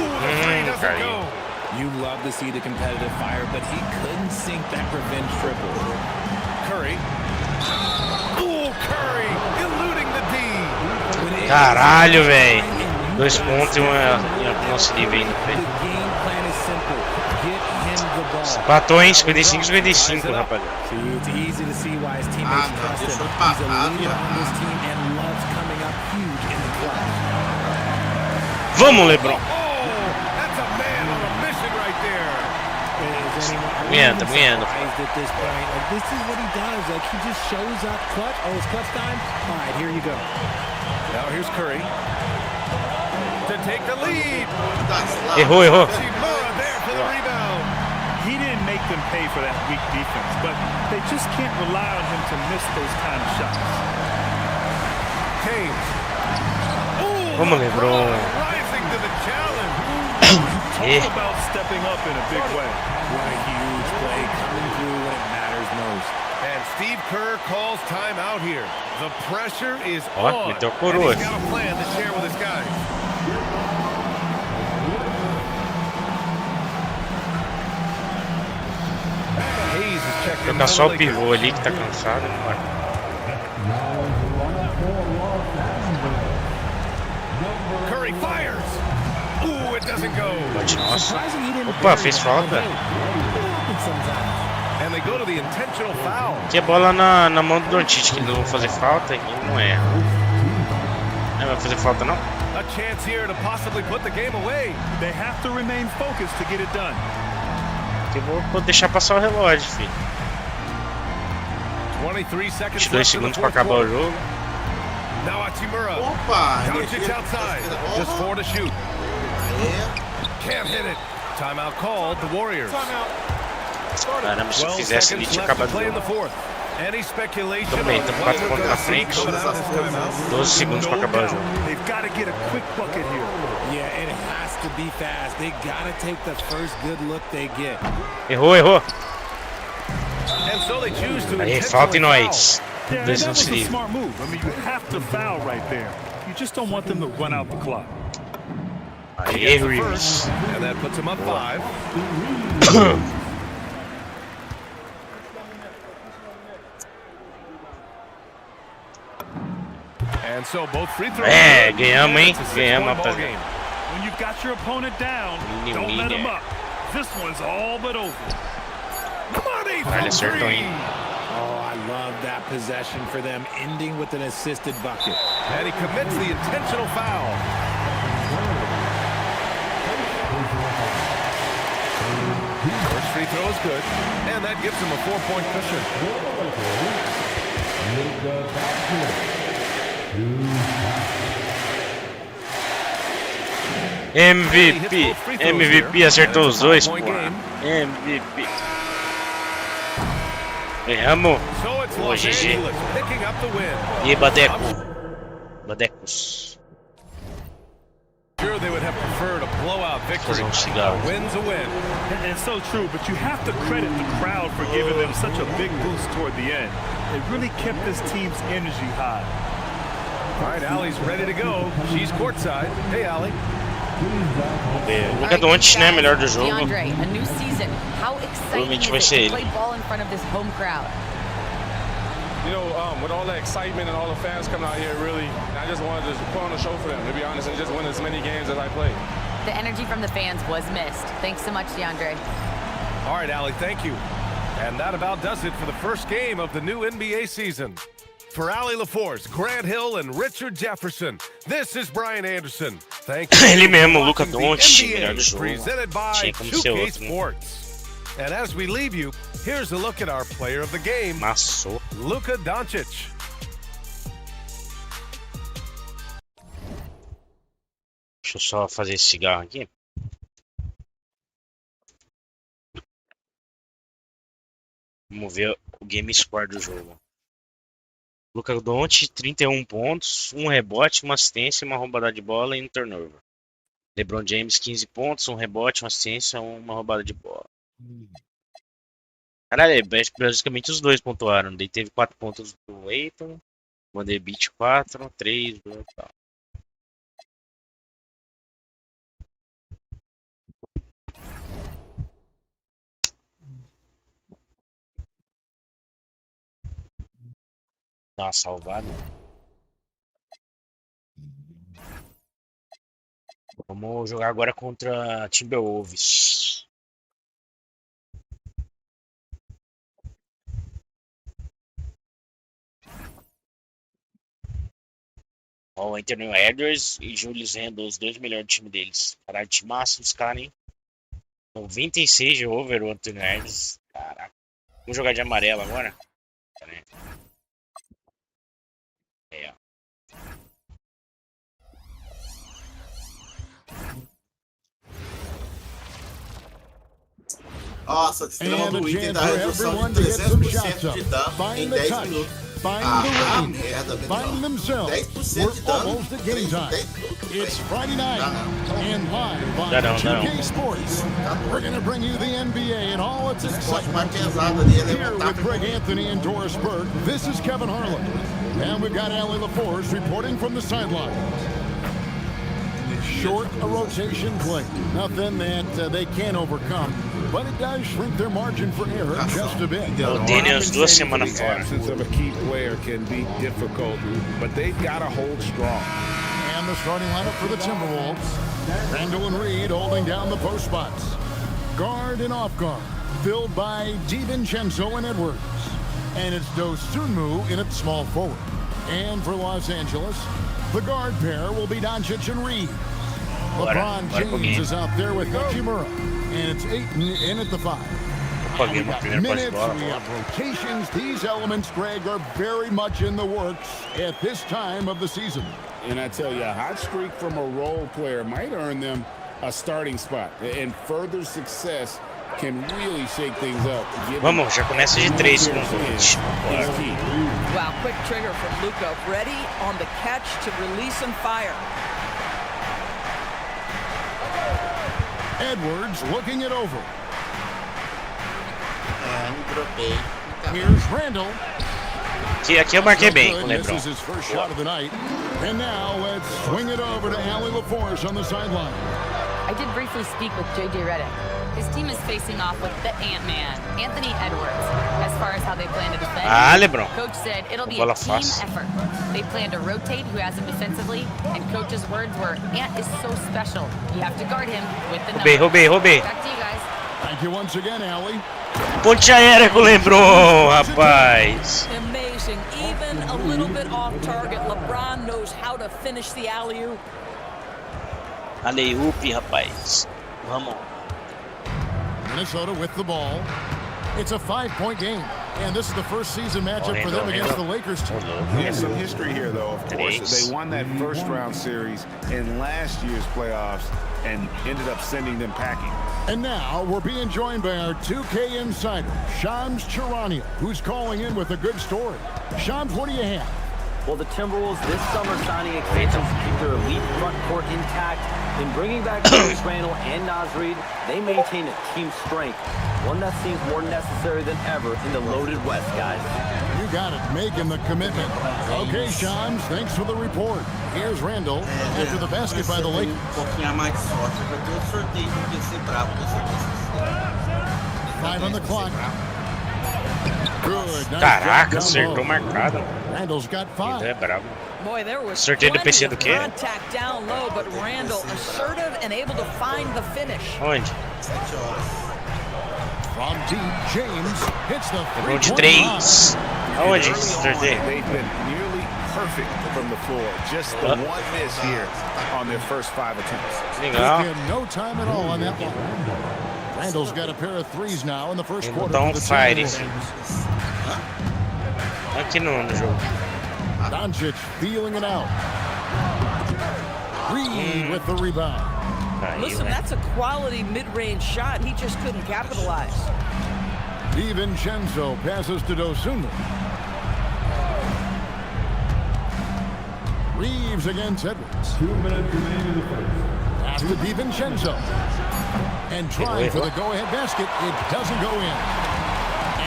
Ooh, the three doesn't go. You love to see the competitive fire, but he couldn't sink that revenge triple. Curry. Ooh, Curry eluding the D. Caralho, velho. 2 pontos e uma nossa livre ainda, velho. Empatou, hein? 55-55, rapaziada. Deixou empatado. Vamos, LeBron. Ganhando. This is what he does. Like, he just shows up clutch. Oh, it's clutch time? All right, here you go. Now here's Curry. To take the lead. Errou. There for the rebound. He didn't make them pay for that weak defense, but they just can't rely on him to miss those kind of shots. James. Vamos, LeBron. Rising to the challenge. Talk about stepping up in a big way. What a huge play coming through when it matters most. And Steve Kerr calls timeout here. The pressure is Ó, on. meteu And coroa. he's got a plan to share with his guys. Hayes is checking. Trocar só o pivô ali que tá cansado, não vai. Curry fires. Ooh, it doesn't go. Nossa. Opa, fez falta. And they go to the intentional foul. Aqui é bola na mão do Doncic, que eles vão fazer falta e ele não erra. Não vai fazer falta, não? A chance here to possibly put the game away. They have to remain focused to get it done. Eu vou deixar passar o relógio, filho. 23 seconds 22 segundos pra acabar o jogo. Now Hachimura. Opa! Doncic outside. Just 4 to shoot. Can't hit it. Timeout called. The Warriors. Caramba, se eu fizesse ali tinha acabado o jogo. Any speculation? Tudo bem, estamos 4 pontos na frente. 12 segundos pra acabar o jogo. They've got to get a quick bucket here. Yeah, it has to be fast. They got to take the first good look they get. Errou. And so they choose to Aí, falta em nós. Yeah, Dois that não was se a livre. smart move. I mean, you have to foul right there. You just don't want them to run out the clock. Aí, Reeves. And that puts him up 5. And so both free throws. É, ganhamos, hein? Ganhamos, rapaziada. When you've got your opponent down, don't let him up. This one's all but over. Money Caralho, from acertou, three. hein? Oh, I love that possession for them, ending with an assisted bucket. And he commits the intentional foul. First free throw is good, and that gives him a 4-point cushion. MVP acertou os dois, pô. MVP. Erramos. Ô, GG. E Badecos. Sure, they would have preferred a blowout victory. Fazer cigarro. Wins a win. It's so true, but you have to credit the crowd for giving them such a big boost toward the end. It really kept this team's energy high. All right, Allie's ready to go. She's courtside. Hey, Allie. Vamos ver. O Luka Doncic, né? Melhor do jogo. DeAndre, a new season. How exciting Provavelmente vai is ser it to ele. play ball in front of this home crowd? you know, with all the excitement and all the fans coming out here, really, I just wanted to put on a show for them, to be honest, and just win as many games as I played. The energy from the fans was missed. Thanks so much, DeAndre. All right, Allie, thank you. And that about does it for the first game of the new NBA season. For Allie LaForce, Grant Hill, and Richard Jefferson, this is Brian Anderson. Thank you. Ele mesmo, Luka Doncic, melhor do jogo. Presented by Tinha como ser 2K outro, né? Sports. And as we leave you, here's a look at our player of the game, Massou. Luka Doncic. Deixa eu só fazer esse cigarro aqui. Vamos ver o game score do jogo. Luka Doncic, 31 pontos, 1 rebote, 1 assistência, 1 roubada de bola e 1 turnover. LeBron James, 15 pontos, 1 rebote, 1 assistência, 1 roubada de bola. Caralho, basicamente os dois pontuaram. Daí teve 4 pontos do Aiton, Vanderbilt 4, 3, 2 e tal. Dá uma salvada. Vamos jogar agora contra Timberwolves. Ó, Anthony Edwards e Julius Randle, os dois melhores do time deles. Caralho, time massa dos caras, hein? 96 de over o Anthony Edwards. Caraca. Vamos jogar de amarelo agora? Pera aí. É, ó. Nossa, a estrela do Inter dá redução de 300% de dano em 10 minutos. Ah, merda, Find themselves. 10% de dano almost at game time. It's Friday night and live on Não. 2K Sports. We're going to bring you the NBA and all its excitement. Here with Greg Anthony and Doris Burke, this is Kevin Harlan. And we've got Allie LaForce reporting from the sideline. Short a rotation play. Nothing that they can't overcome. But it does shrink their margin for error just a bit. O Daniels 2 semanas The fora. absence of a key player can be difficult, but they've got to hold strong. And the starting lineup for the Timberwolves. Randall and Reed holding down the post spots. Guard and off guard, filled by DiVincenzo and Edwards. And it's Dosunmu in at small forward. And for Los Angeles, the guard pair will be Doncic and Reed. LeBron James is out there with Hachimura. And it's Ayton in at the 5. We got minutes, we have rotations. These elements, Greg, are very much in the works at this time of the season. And I tell you, a hot streak from a role player might earn them a starting spot. And further success can really shake things up. Vamos, já começa de 3 com 20. Wow, quick trigger from Luka. Ready on the catch to release and fire. Edwards looking it over. Here's Randall. Aqui eu marquei bem com o This LeBron. is his first shot of the night. And now let's swing it over to Allie LaForce on the sideline. I did briefly speak with JJ Redick. His team is facing off with the Ant-Man, Anthony Edwards. As far as how they plan to defend, LeBron. Coach said it'll be a team effort. They plan to rotate who has him defensively, and Coach's words were, Ant is so special. You have to guard him with the numbers. Roubei. Back to you guys. Thank you once again, Allie. Ponte aérea com o LeBron, rapaz. Amazing. Even a little bit off target, LeBron knows how to finish the alley-oop. Alley-oop, rapaz. Vamos. Minnesota with the ball. It's a 5-point game, and this is the first season matchup for them against the Lakers team. There's some history here, though, of course. They won that first-round series in last year's playoffs and ended up sending them packing. And now we're being joined by our 2K insider, Shams Charania, who's calling in with a good story. Shams, what do you have? Well, the Timberwolves this summer signing extensions to keep their elite front court intact. In bringing back Julius Randle and Naz Reid, they maintain a team strength, one that seems more necessary than ever in the loaded West, guys. You got it, making the commitment. Okay, Shams, thanks for the report. Here's Randle after the basket by the Lakers. 5 on the clock. Caraca, acertou marcado. É bravo. Boy, there was Sorteio do PC do quê? contact down low, but Randall assertive and able to find the finish. Onde? From deep, James hits the Gol de 3. Aonde esse sorteio? They've been nearly perfect from the floor. Just the one miss here on their first 5 attempts. Legal. No time at all on that one. Randall's got a pair of threes now in the first quarter. Botar fire, aqui no jogo. Doncic feeling it out. Reed with the rebound. Listen, that's a quality mid-range shot. He just couldn't capitalize. DiVincenzo passes to Dosunmu. Reeves against Edwards. 2 minutes remaining in the first. Pass to DiVincenzo. And trying for the go-ahead basket. It doesn't go in.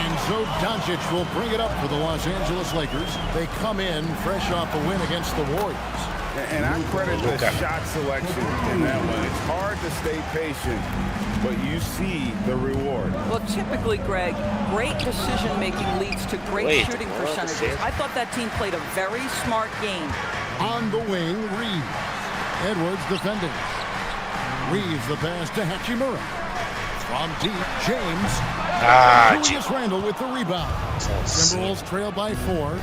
And so Doncic will bring it up for the Los Angeles Lakers. They come in fresh off a win against the Warriors. And I credit the shot selection in that one. It's hard to stay patient, but you see the reward. Well, typically, Greg, great decision-making leads to great shooting percentages. I thought that team played a very smart game. On the wing, Reeves. Edwards defending. Reeves the pass to Hachimura. From deep, James. Julius Randle with the rebound. Timberwolves trail by 4.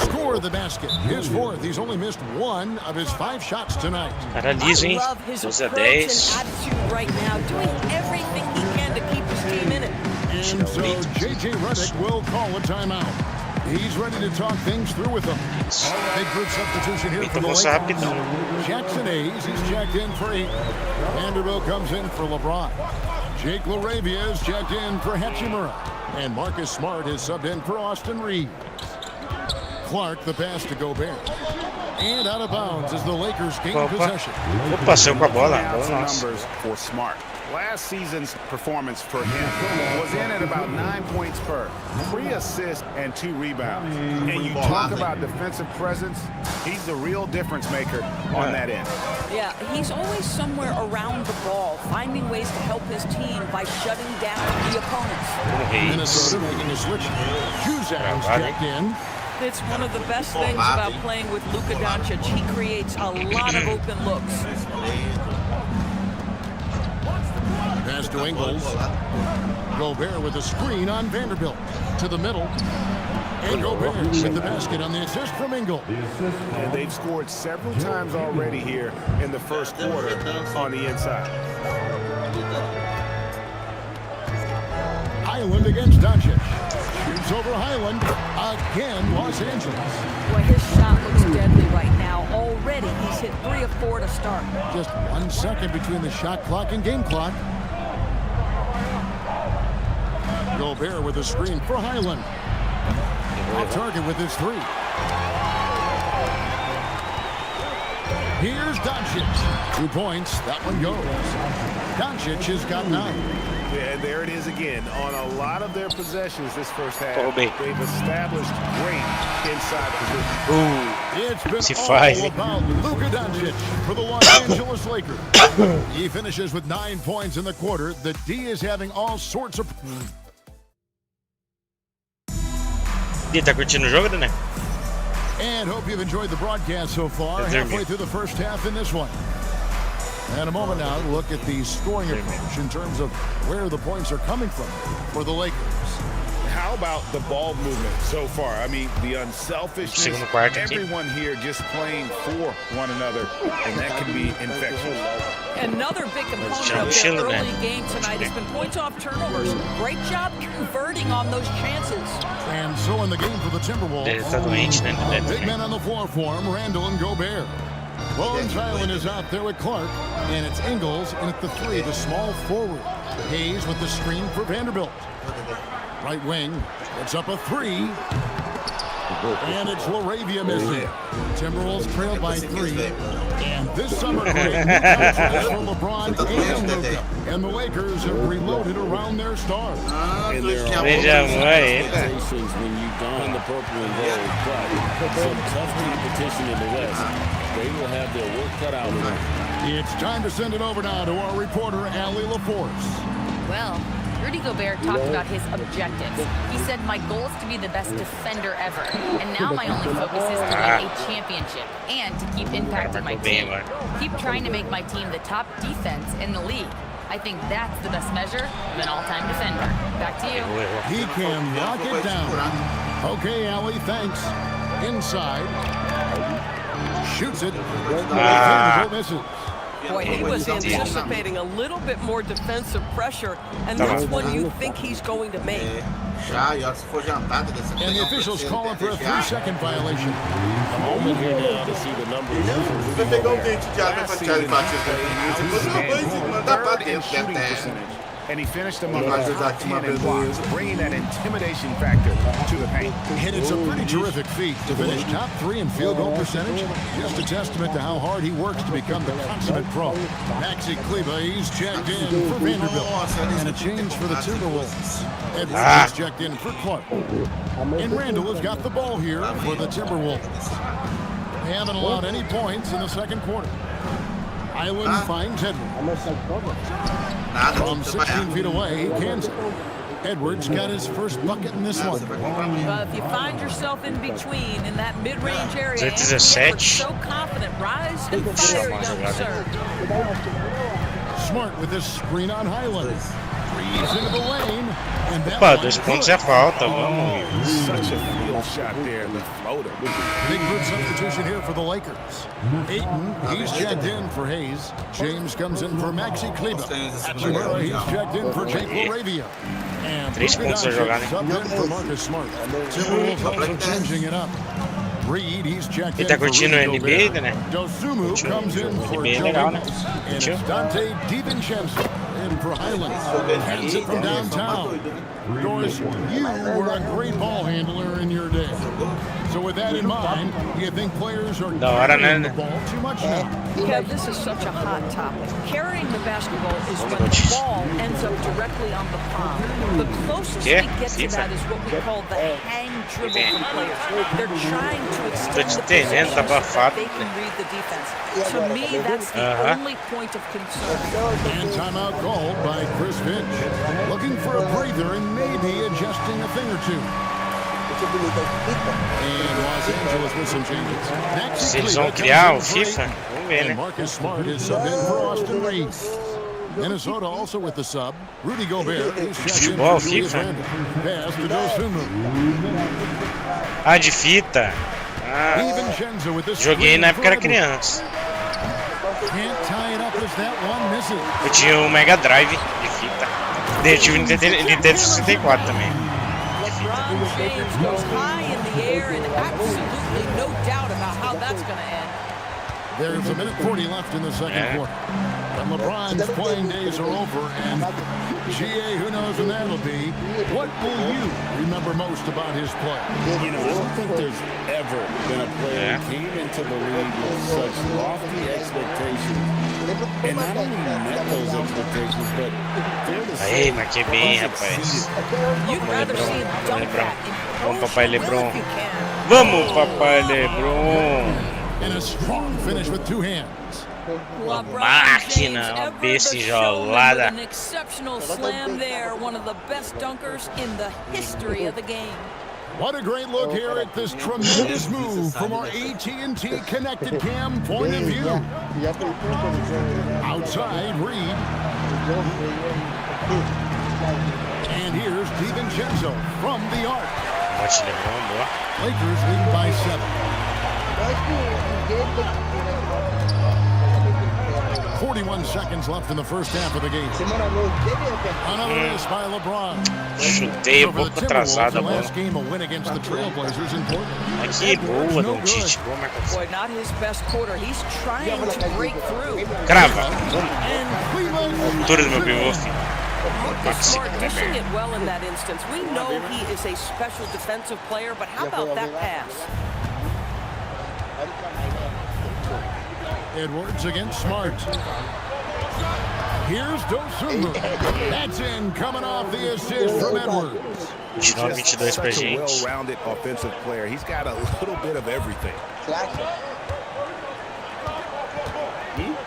Score the basket. His 4th. He's only missed 1 of his 5 shots tonight. I love his approach and attitude right now, doing everything he can to keep his team in it. And so J.J. Redick will call a timeout. He's ready to talk things through with them. Big group substitution here for the Lakers. Jackson Hayes, he's checked in for 8. Vanderbilt comes in for LeBron. Jake LaRavia is checked in for Hachimura. And Marcus Smart is subbed in for Austin Reeves. Clark, the pass to Gobert. And out of bounds as the Lakers gain possession. Passou com a bola. Numbers for Smart. Last season's performance for him was in at about 9 points per, 3 assists and 2 rebounds. And you talk about defensive presence, he's the real difference maker on that end. Yeah, he's always somewhere around the ball, finding ways to help his team by shutting down the opponents. Minnesota making a switch. Juzang's checked in. It's one of the best things about playing with Luka Doncic. He creates a lot of open looks. Pass to Ingles. Gobert with a screen on Vanderbilt. To the middle. And Gobert with the basket on the assist from Ingles. And they've scored several times already here in the first quarter on the inside. Highland against Doncic. Shoots over Highland. Again, Los Angeles. Boy, his shot looks deadly right now. Already, he's hit 3 of 4 to start. Just 1 second between the shot clock and game clock. Gobert with a screen for Highland. Off target with his 3. Here's Doncic. 2 points. That one goes. Doncic has got 9. And there it is again. On a lot of their possessions this first half, they've established great inside position. It's been all about Luka Doncic for the Los Angeles Lakers. He finishes with 9 points in the quarter. The D is having all sorts of... Tá curtindo o jogo, Daniel? And hope you've enjoyed the broadcast so far. Halfway through the first half in this one. And a moment now to look at the scoring approach in terms of where the points are coming from for the Lakers. How about the ball movement so far? I mean, the unselfishness, everyone here just playing for one another, and that can be infectious. Another big component of their early game tonight has been points off turnovers. Great job converting on those chances. And so in the game for the Timberwolves, big men on the floor for him, Randall and Gobert. Bones Island is out there with Clark, and it's Ingles in at the 3, the small forward. Hayes with the screen for Vanderbilt. Right wing, puts up a 3. And it's LaRavia missing. Timberwolves trail by 3. And this summer, great new contracts for LeBron and Luka. And the Lakers have reloaded around their stars. And there are expectations when you don the purple and gold, but some tough competition in the West. They will have their work cut out of them. It's time to send it over now to our reporter, Allie LaForce. Well, Rudy Gobert talked about his objectives. He said, my goal is to be the best defender ever. And now my only focus is to win a championship and to keep impacting my team. Keep trying to make my team the top defense in the league. I think that's the best measure of an all-time defender. Back to you. He can lock it down. Okay, Allie, thanks. Inside. Shoots it. Misses. Boy, he was anticipating a little bit more defensive pressure, and that's one you think he's going to make. And the officials call him for a 3-second violation. A moment here now to see the numbers. And he finished among the top 10 in blocks, bringing that intimidation factor to the paint. And it's a pretty terrific feat to finish top 3 in field goal percentage. Just a testament to how hard he works to become the consummate pro. Maxi Kleber, he's checked in for Vanderbilt. And a change for the Timberwolves. Edwards checked in for Clark. And Randall has got the ball here for the Timberwolves. They haven't allowed any points in the second quarter. Island finds Edwards. From 16 feet away, he cans it. Edwards got his first bucket in this one. If you find yourself in between in that mid-range area, This is a set. so confident, rise and fire, young sir. Smart with this screen on Highland. Breeze into the lane. Opa, 2 pontos é falta, vamos. Such a field shot there, the floater. Big good substitution here for the Lakers. Ayton, he's checked in for Hayes. James comes in for Maxi Kleber. Hachimura, he's checked in for Jake LaRavia. And 3 pontos a jogar, né? subbed in for Marcus Smart. Timberwolves also changing it up. Reed, he's checked in Tá for curtindo o Rudy NBA, Gobert. né? Dosumu comes in for NBA Joe legal, né? Ingles. And it's Dante DiVincenzo in for Highland. Hands it from downtown. Doris, you were a great ball handler in your day. So with that in mind, do you think players are carrying the ball too much now? Yeah, this is such a hot topic. Carrying the basketball is when the ball ends up directly on the palm. The closest we get to that is what we call the hang dribble from players. They're trying to extend the possession so that they can read the defense. To me, that's the only point of concern. And timeout called by Chris Finch. Looking for a breather and maybe adjusting a thing or two. And Los Angeles with some changes. Se eles vão criar o FIFA, vamos ver, né? Marcus Smart is subbed in for Austin Reeves. Minnesota also with the sub. Rudy Gobert is checked in for Julius Randle. Pass to Dosumu. Ah, de fita. Ah, joguei na época era criança. Eu tinha o Mega Drive de fita. Eu tive o Nintendo 64 também. LeBron James goes high in the air and absolutely no doubt about how that's going to end. There's a minute 40 left in the second quarter. And LeBron's playing days are over, and GA, who knows when that'll be. What will you remember most about his play? You know, I don't think there's ever been a player who came into the league with such lofty expectations. And not only met those expectations, but aí, marquei bem, rapaz. Vamos, papai LeBron. Vamos, papai LeBron. And a strong finish with 2 hands. Uma máquina, uma besta enjolada. An exceptional slam there, one of the best dunkers in the history of the game. What a great look here at this tremendous move from our AT&T Connected Cam point of view. Outside, Reed. And here's DiVincenzo from the arc. Lakers lead by 7. 41 seconds left in the first half of the game. Another miss by LeBron. Chutei um pouco atrasada a bola. Aqui, boa, Doncic. Boa marcação. Boy, not his best quarter. He's trying to break through. Crava. Altura do meu pivô, filho. Smart dishing it well in that instance. We know he is a special defensive player, but how about that pass? Edwards against Smart. Here's Dosumu. That's in, coming off the assist from Edwards. 29-22 pra gente. Well-rounded offensive player. He's got a little bit of everything.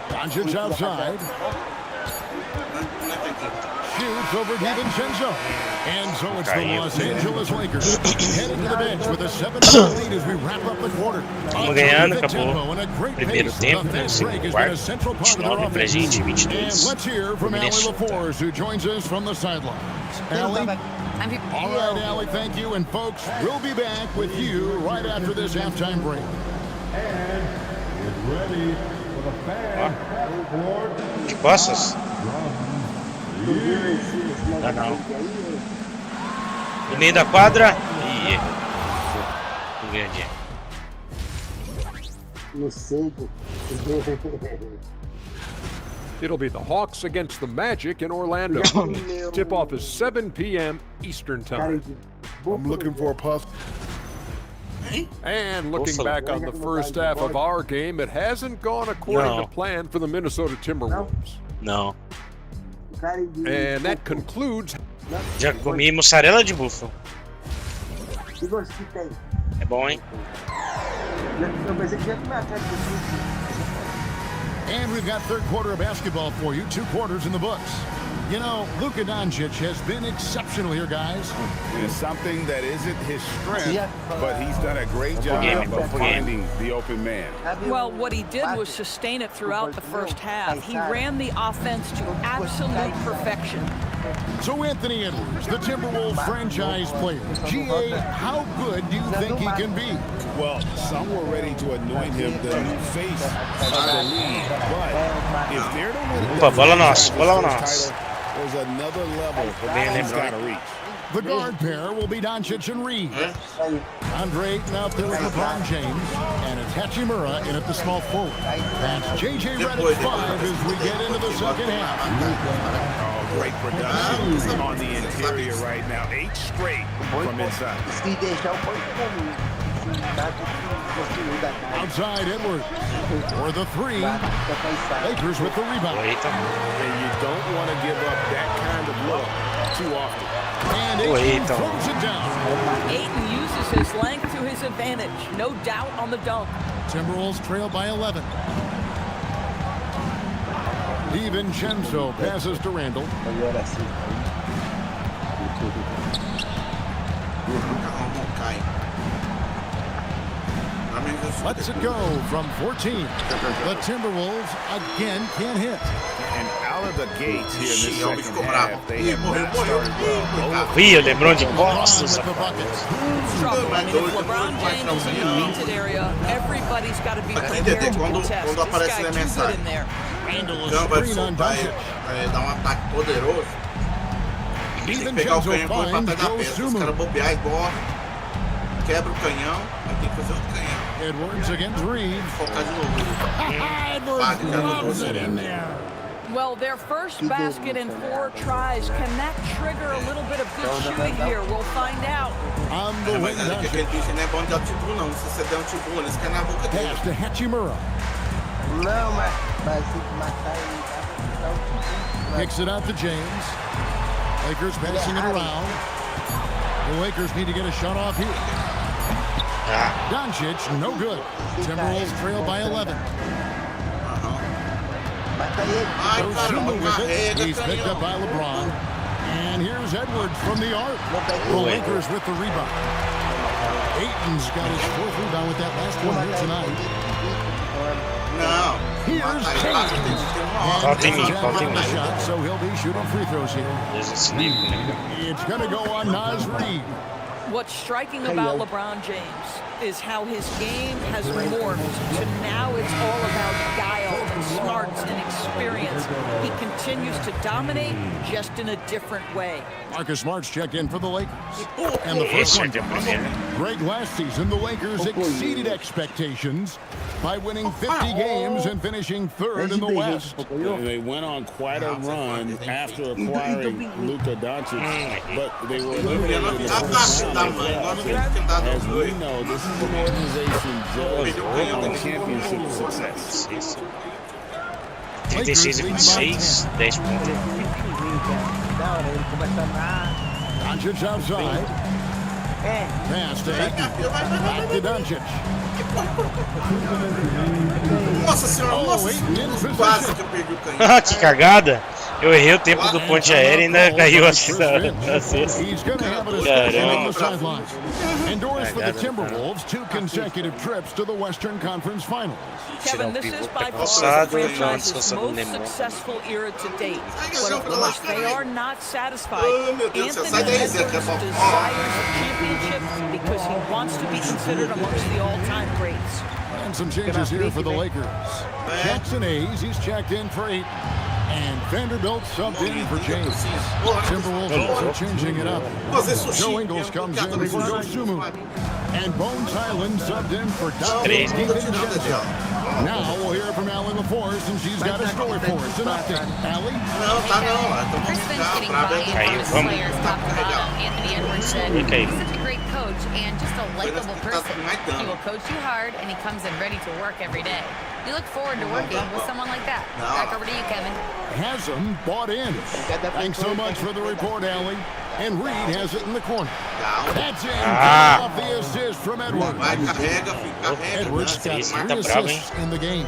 Doncic outside. disputes over DiVincenzo. And so it's the Los Angeles Lakers heading to the bench with a 7-point lead as we wrap up the quarter. Vamos ganhando, acabou o primeiro tempo, né? O segundo quarto, 29 pra gente, 22. And let's hear from Allie LaForce, who joins us from the sidelines. Allie? All right, Allie, thank you. And folks, we'll be back with you right after this halftime break. De costas? Não. No meio da quadra. Ih, não ganha dinheiro. No cego. It'll be the Hawks against the Magic in Orlando. Tip-off is 7 p.m. Eastern Time. I'm looking for a puff. And looking back on the first half of our game, it hasn't gone according to plan for the Minnesota Timberwolves. Não. And that concludes... Já comi mussarela de búfalo. É bom, hein? And we've got third quarter of basketball for you. 2 quarters in the books. You know, Luka Doncic has been exceptional here, guys. It's something that isn't his strength, but he's done a great job of finding the open man. Well, what he did was sustain it throughout the first half. He ran the offense to absolute perfection. So Anthony Edwards, the Timberwolves franchise player. GA, how good do you think he can be? Well, some were ready to anoint him the new face of the league, but if they're to win the title, there's another level he's got to reach. The guard pair will be Doncic and Reed. Andre Ayton out there with LeBron James, and it's Hachimura in at the small forward. That's J.J. Redick 5 as we get into the second half. Oh, great production on the interior right now. 8 straight from inside. Outside Edwards for the 3. Lakers with the rebound. And you don't want to give up that kind of look too often. And Ayton throws it down. Ayton uses his length to his advantage. No doubt on the dunk. Timberwolves trail by 11. DiVincenzo passes to Randall. Lets it go from 14. The Timberwolves again can't hit. And out of the gates here in this second half, they have not started well. LeBron de costas. Trouble. I mean, if LeBron James is in the painted area, everybody's got to be prepared to contest. This guy too good in there. Randall is screen on Doncic. Dá ataque poderoso. Tem que pegar o canhão e pôr pra trás da peça. Os caras bobear igual. Quebra o canhão, aí tem que fazer outro canhão. Edwards against Reed. Focar de novo. Edwards loves it in there. Well, their first basket in 4 tries. Can that trigger a little bit of good shooting here? We'll find out. On the wing, Doncic. Ele disse não é bom de dar título não. Se você der título, eles querem na boca dele. Pass to Hachimura. Não, mas tem que matar ele. Kicks it out to James. Lakers passing it around. The Lakers need to get a shot off here. Doncic, no good. Timberwolves trail by 11. Dosunmu with it. He's picked up by LeBron. And here's Edwards from the arc. The Lakers with the rebound. Ayton's got his 4th rebound with that last one here tonight. No. Here's Kane. And the shot, so he'll be shooting free throws here. It's going to go on Naz Reid. What's striking about LeBron James is how his game has morphed to now it's all about guile and smarts and experience. He continues to dominate just in a different way. Marcus Smart's checked in for the Lakers. And the first one. Greg, last season, the Lakers exceeded expectations by winning 50 games and finishing 3rd in the West. They went on quite a run after acquiring Luka Doncic, but they were eliminated in the first round. As we know, this is an organization judged on championship success. 36 e 26, 10 pontos. Doncic outside. Pass to Ayton. Back to Doncic. Nossa senhora, quase que eu perdi o canhão. Que cagada. Eu errei o tempo do ponte aéreo e ainda caiu a cesta. Caramba. Endorse for the Timberwolves 2 consecutive trips to the Western Conference Finals. Kevin, this is by far the franchise's most successful era to date. But of course, they are not satisfied. Anthony Edwards desires a championship because he wants to be considered amongst the all-time greats. And some changes here for the Lakers. Jackson Hayes, he's checked in for 8. And Vanderbilt subbed in for James. Timberwolves also changing it up. Joe Ingles comes in for Dosumu. And Bones Highland subbed in for Dante. Now we'll hear from Allie LaForce, and she's got a story for us. An update. Allie? Chris Finn's getting buy-in from his players top to bottom. Anthony Edwards said he's such a great coach and just a likable person. He will coach you hard, and he comes in ready to work every day. We look forward to working with someone like that. Back over to you, Kevin. Hasn't bought in. Thanks so much for the report, Allie. And Reed has it in the corner. That's in. Off the assist from Edwards. Edwards got 3 assists in the game.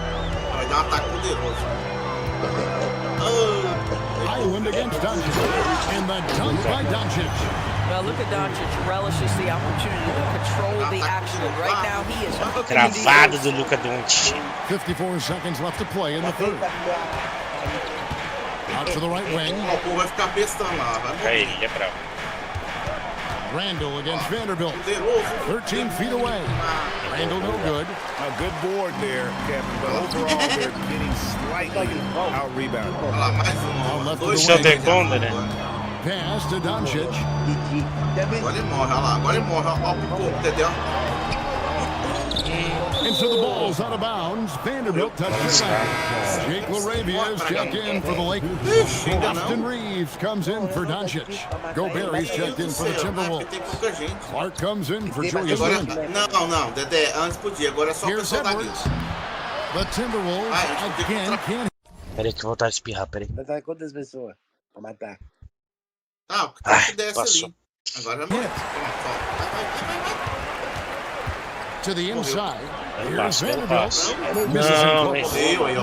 Highland against Doncic. And the dunk by Doncic. Well, look at Doncic relishes the opportunity to control the action. Right now, he is Travado do Luka Doncic. 54 seconds left to play in the third. Out to the right wing. Randall against Vanderbilt. 13 feet away. Randall no good. A good board there, Kevin, but overall they're getting slightly out-rebounded. Pass to Doncic. And so the ball's out of bounds. Vanderbilt touches it. Jake LaRavia is checked in for the Lakers. Austin Reeves comes in for Doncic. Gobert's checked in for the Timberwolves. Clark comes in for Julius Randle. Here's Edwards. The Timberwolves again can't. Peraí que eu vou voltar a espirrar, peraí. Matar quantas pessoas? Pra matar. Ah, o cara que desce ali. Agora vai. To the inside. Here's Vanderbilt.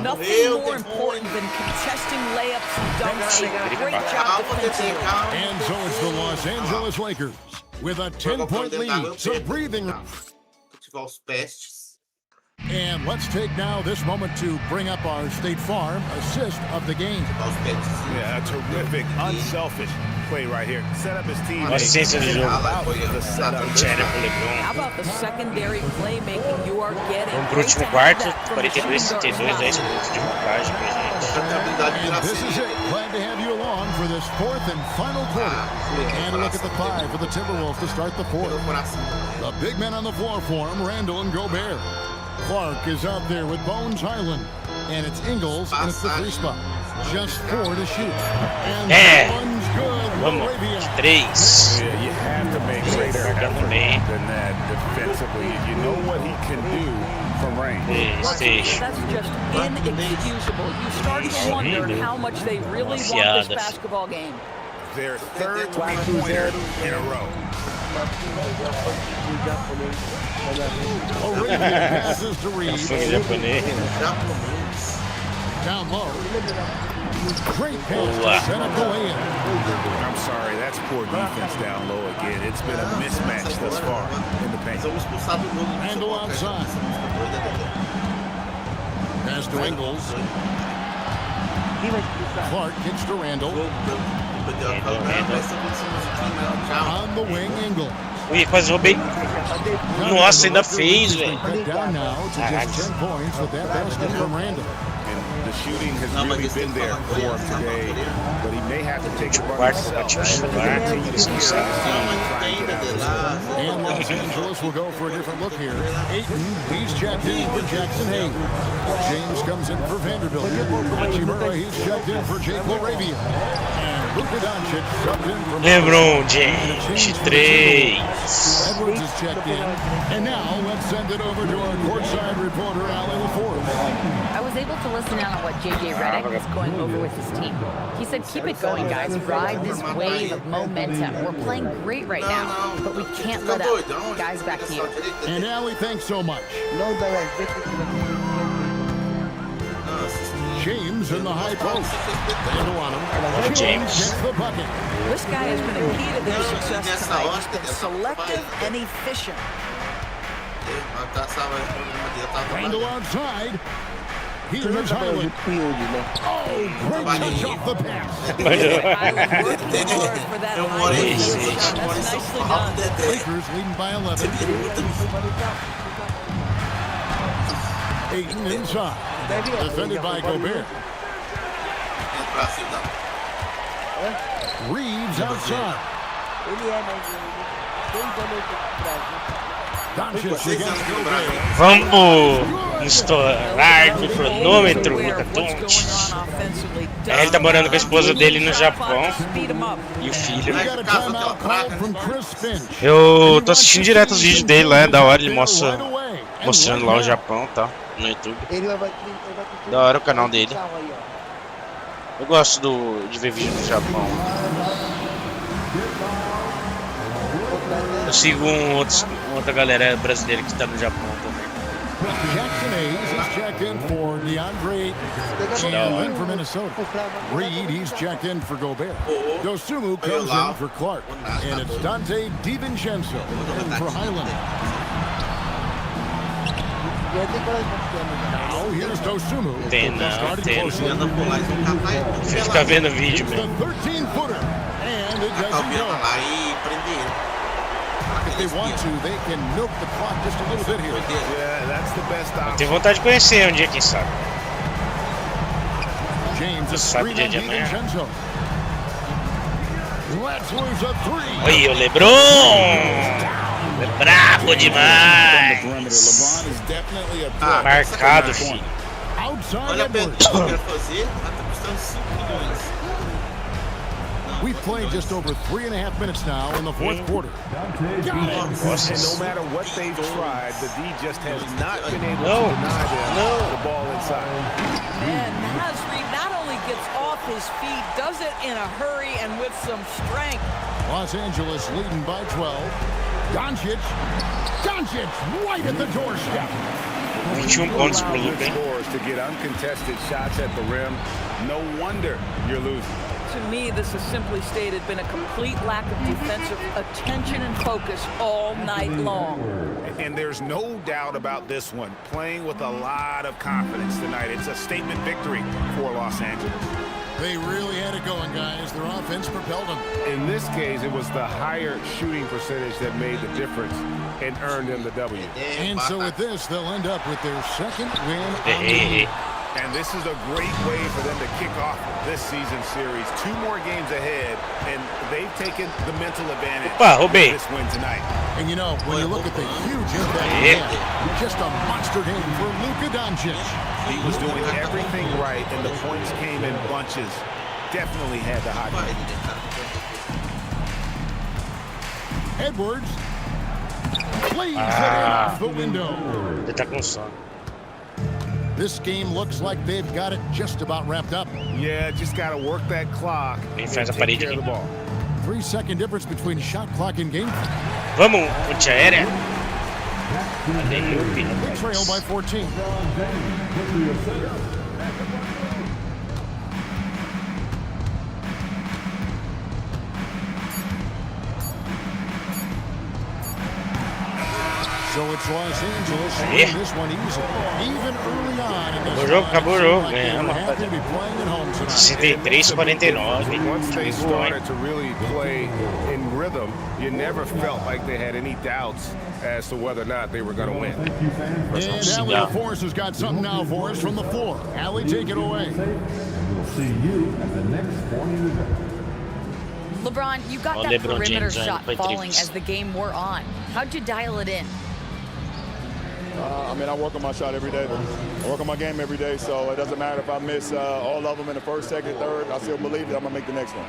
Nothing more important than contesting layups and dunks. Great job defensively. And so it's the Los Angeles Lakers with a 10-point lead. So breathing. And let's take now this moment to bring up our State Farm assist of the game. Yeah, a terrific, unselfish play right here. Set up his team. How about the secondary playmaking you are getting? Vamos pro último quarto, 42-32, 10 minutos de montagem pra gente. And this is it. Glad to have you along for this fourth and final quarter. And a look at the 5 for the Timberwolves to start the fourth. The big men on the floor for him, Randall and Gobert. Clark is out there with Bones Highland, and it's Ingles, and it's the 3 spot. Just 4 to shoot. And one's good. Vamos, 3. Yeah, you have to make greater effort than that defensively. You know what he can do from range. That's just inexcusable. You start to wonder how much they really want this basketball game. Their third three-pointer in a row. Passes to Reed. Down low. Great pass to set up the lay-in. I'm sorry, that's poor defense down low again. It's been a mismatch thus far in the paint. Randall outside. Pass to Ingles. Clark kicks to Randall. On the wing, Ingles. Ui, quase roubei. Nossa, ainda fez, velho. The shooting has really been there for him today, but he may have to take a run himself. And Los Angeles will go for a different look here. Ayton, he's checked in for Jackson Hayes. James comes in for Vanderbilt. Hachimura, he's checked in for Jake LaRavia. And Luka Doncic subbed in for LeBron James, 3. Edwards is checked in. And now let's send it over to our courtside reporter, Allie LaForce. I was able to listen in on what J.J. Redick is going over with his team. He said, keep it going, guys. Ride this wave of momentum. We're playing great right now, but we can't let up. Guys, back to you. And Allie, thanks so much. James in the high post. Handle on him. James gets the bucket. This guy has been a key to their success tonight. He's been selective and efficient. Handle outside. Here's Highland. Oh, great touch off the pass. Lakers leading by 11. Ayton inside. Defended by Gobert. Reeves outside. Vamos estourar o cronômetro, Luka Doncic. Ele tá morando com a esposa dele no Japão e o filho. Eu tô assistindo direto os vídeos dele lá, é da hora, ele mostrando lá o Japão, tá, no YouTube. Da hora o canal dele. Eu gosto de ver vídeo do Japão. Eu sigo outra galera brasileira que tá no Japão também. Jackson Hayes is checked in for DeAndre and for Minnesota. Reed, he's checked in for Gobert. Dosumu comes in for Clark. And it's Dante DiVincenzo in for Highland. Now here's Dosumu. Tem. Fica vendo o vídeo, velho. 13-footer. And it doesn't go. If they want to, they can milk the clock just a little bit here. Yeah, that's the best option. Tenho vontade de conhecer um dia, quem sabe. James is sabe dia de amanhã. Let's lose a three. Oi, o LeBron! É brabo demais! Marcado, filho. Olha a pergunta que eu quero fazer, ela tá custando 5 milhões. We've played just over 3.5 minutes now in the fourth quarter. And no matter what they've tried, the D just has not been able to deny them the ball inside. And Nasri not only gets off his feet, does it in a hurry and with some strength. Los Angeles leading by 12. Doncic right at the doorstep. 21 pontos pro Luka, hein? To get uncontested shots at the rim, no wonder you're losing. To me, this has simply stated been a complete lack of defensive attention and focus all night long. And there's no doubt about this one. Playing with a lot of confidence tonight. It's a statement victory for Los Angeles. They really had it going, guys. Their offense propelled them. In this case, it was the higher shooting percentage that made the difference and earned them the W. And so with this, they'll end up with their second win on the year. And this is a great way for them to kick off this season series. 2 more games ahead, and they've taken the mental advantage of this win tonight. And you know, when you look at the huge impact he had, just a monster game for Luka Doncic. He was doing everything right, and the points came in bunches. Definitely had the hot hand. Edwards plays it off the window. This game looks like they've got it just about wrapped up. Yeah, just got to work that clock and take care of the ball. 3-second difference between shot clock and game. Vamos, ponte aérea. Trail by 14. So it's Los Angeles winning this one easily. Even early on in this Acabou o jogo, ganhamos, rapaziada. 63-49. Once they started to really play in rhythm, you never felt like they had any doubts as to whether or not they were going to win. And Allie LaForce has got something now for us from the floor. Allie, take it away. We'll see you at the next morning event. LeBron, you got that perimeter shot falling as the game wore on. How'd you dial it in? I mean, I work on my shot every day. I work on my game every day, so it doesn't matter if I miss all of them in the first, second, third. I still believe that I'm going to make the next one.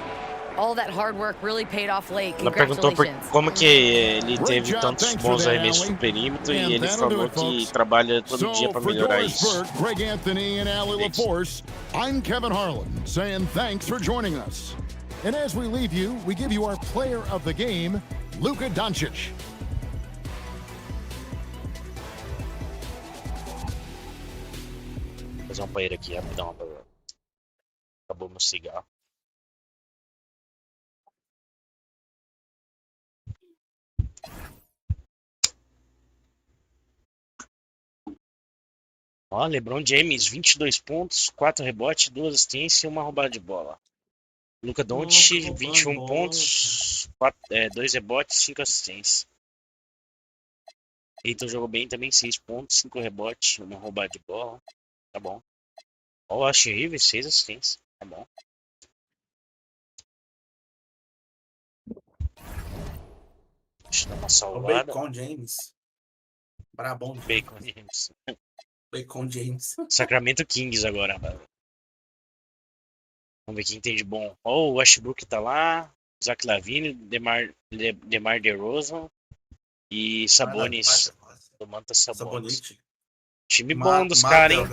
All that hard work really paid off late. Ela perguntou como que ele teve tantos bons arremessos no perímetro e ele falou que trabalha todo dia para melhorar isso. Greg Anthony and Allie LaForce, I'm Kevin Harlan saying thanks for joining us. And as we leave you, we give you our player of the game, Luka Doncic. Vou fazer um banheiro aqui, rapidão. Acabou meu cigarro. Ó, LeBron James, 22 pontos, 4 rebotes, 2 assistências e uma roubada de bola. Luka Doncic, 21 pontos, 2 rebotes, 5 assistências. Eiton jogou bem também, 6 pontos, 5 rebotes, uma roubada de bola. Tá bom. Ó, o Austin Rivers, 6 assistências. Tá bom. Deixa eu dar uma salvada. Bacon James. Brabão. Bacon James. Bacon James. Sacramento Kings agora. Vamos ver quem tem de bom. Ó, o Westbrook tá lá. Zach LaVine, DeMar DeRozan e Sabonis. Tomanta Sabonis. Time bom dos caras, hein?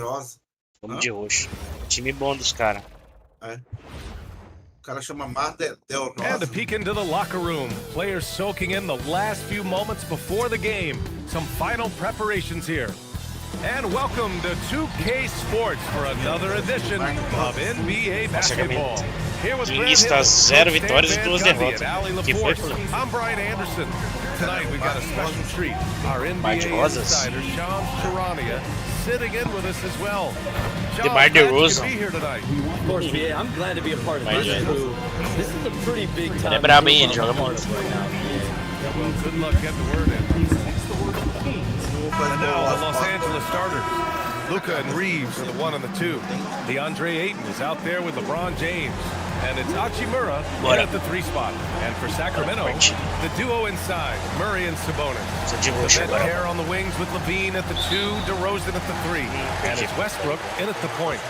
Vamos de roxo. Time bom dos caras. É. O cara chama Mar Del Rosa. And a peek into the locker room. Players soaking in the last few moments before the game. Some final preparations here. And welcome to 2K Sports for another edition of NBA basketball. Here with King está 0 vitórias e 2 derrotas. Que foi? I'm Brian Anderson. Tonight we've got a special treat. Our NBA insider, Sean Charania, sitting in with us as well. DeMar DeRozan. Of course, yeah, I'm glad to be a part of this crew. This is a pretty big time. Ele é brabo, hein? Ele joga muito. Well, good luck getting the word in. And now the Los Angeles starters. Luka and Reeves are the 1 and the 2. DeAndre Ayton is out there with LeBron James. And it's Hachimura at the 3 spot. And for Sacramento, the duo inside, Murray and Sabonis. The pair on the wings with Levine at the 2, DeRozan at the 3. And it's Westbrook in at the point.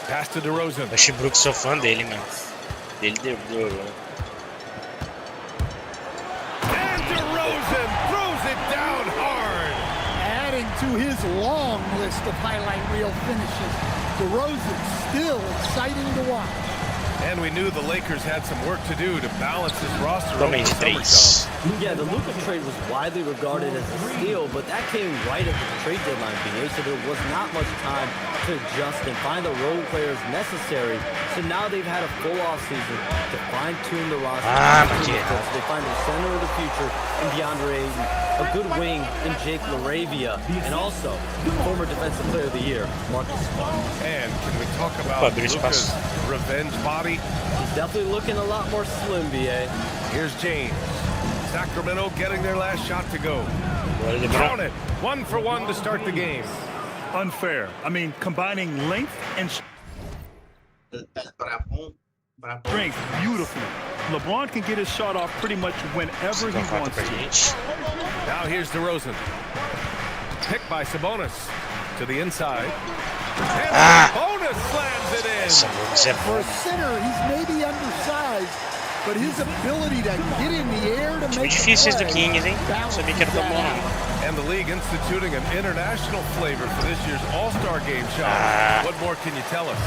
Pass to DeRozan. Westbrook, sou fã dele, mano. Ele deu. To his long list of highlight reel finishes, DeRozan still exciting to watch. And we knew the Lakers had some work to do to balance this roster over the summer. Yeah, the Luka trade was widely regarded as a steal, but that came right at the trade deadline, BA, so there was not much time to adjust and find the role players necessary. So now they've had a full offseason to fine-tune the roster. They find the center of the future in DeAndre Ayton, a good wing in Jake LaRavia, and also former Defensive Player of the Year, Marcus Smart. And can we talk about Luka's revenge body? He's definitely looking a lot more slim, BA. Here's James. Sacramento getting their last shot to go. Count it. 1 for 1 to start the game. Unfair. I mean, combining length and strength beautifully. LeBron can get his shot off pretty much whenever he wants to. Now here's DeRozan. Picked by Sabonis to the inside. And Sabonis slams it in. For a center, he's maybe undersized, but his ability to get in the air to make difíceis do Kings, hein? Sabia que era tão bom. And the league instituting an international flavor for this year's All-Star Game shot. What more can you tell us?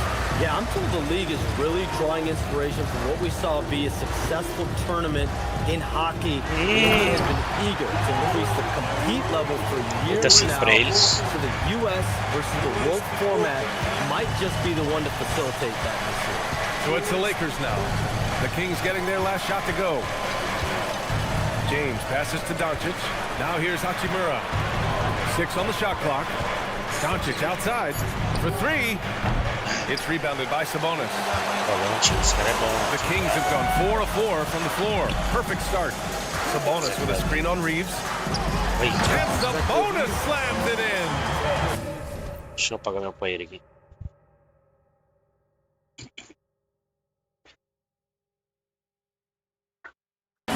Yeah, I'm told the league is really drawing inspiration from what we saw be a successful tournament in hockey. They have been eager to increase the compete level for years now. So the U.S. versus the world format might just be the one to facilitate that this year. So it's the Lakers now. The Kings getting their last shot to go. James passes to Doncic. Now here's Hachimura. 6 on the shot clock. Doncic outside for 3. It's rebounded by Sabonis. The Kings have gone 4 of 4 from the floor. Perfect start. Sabonis with a screen on Reeves. And Sabonis slams it in. Deixa eu apagar meu player aqui.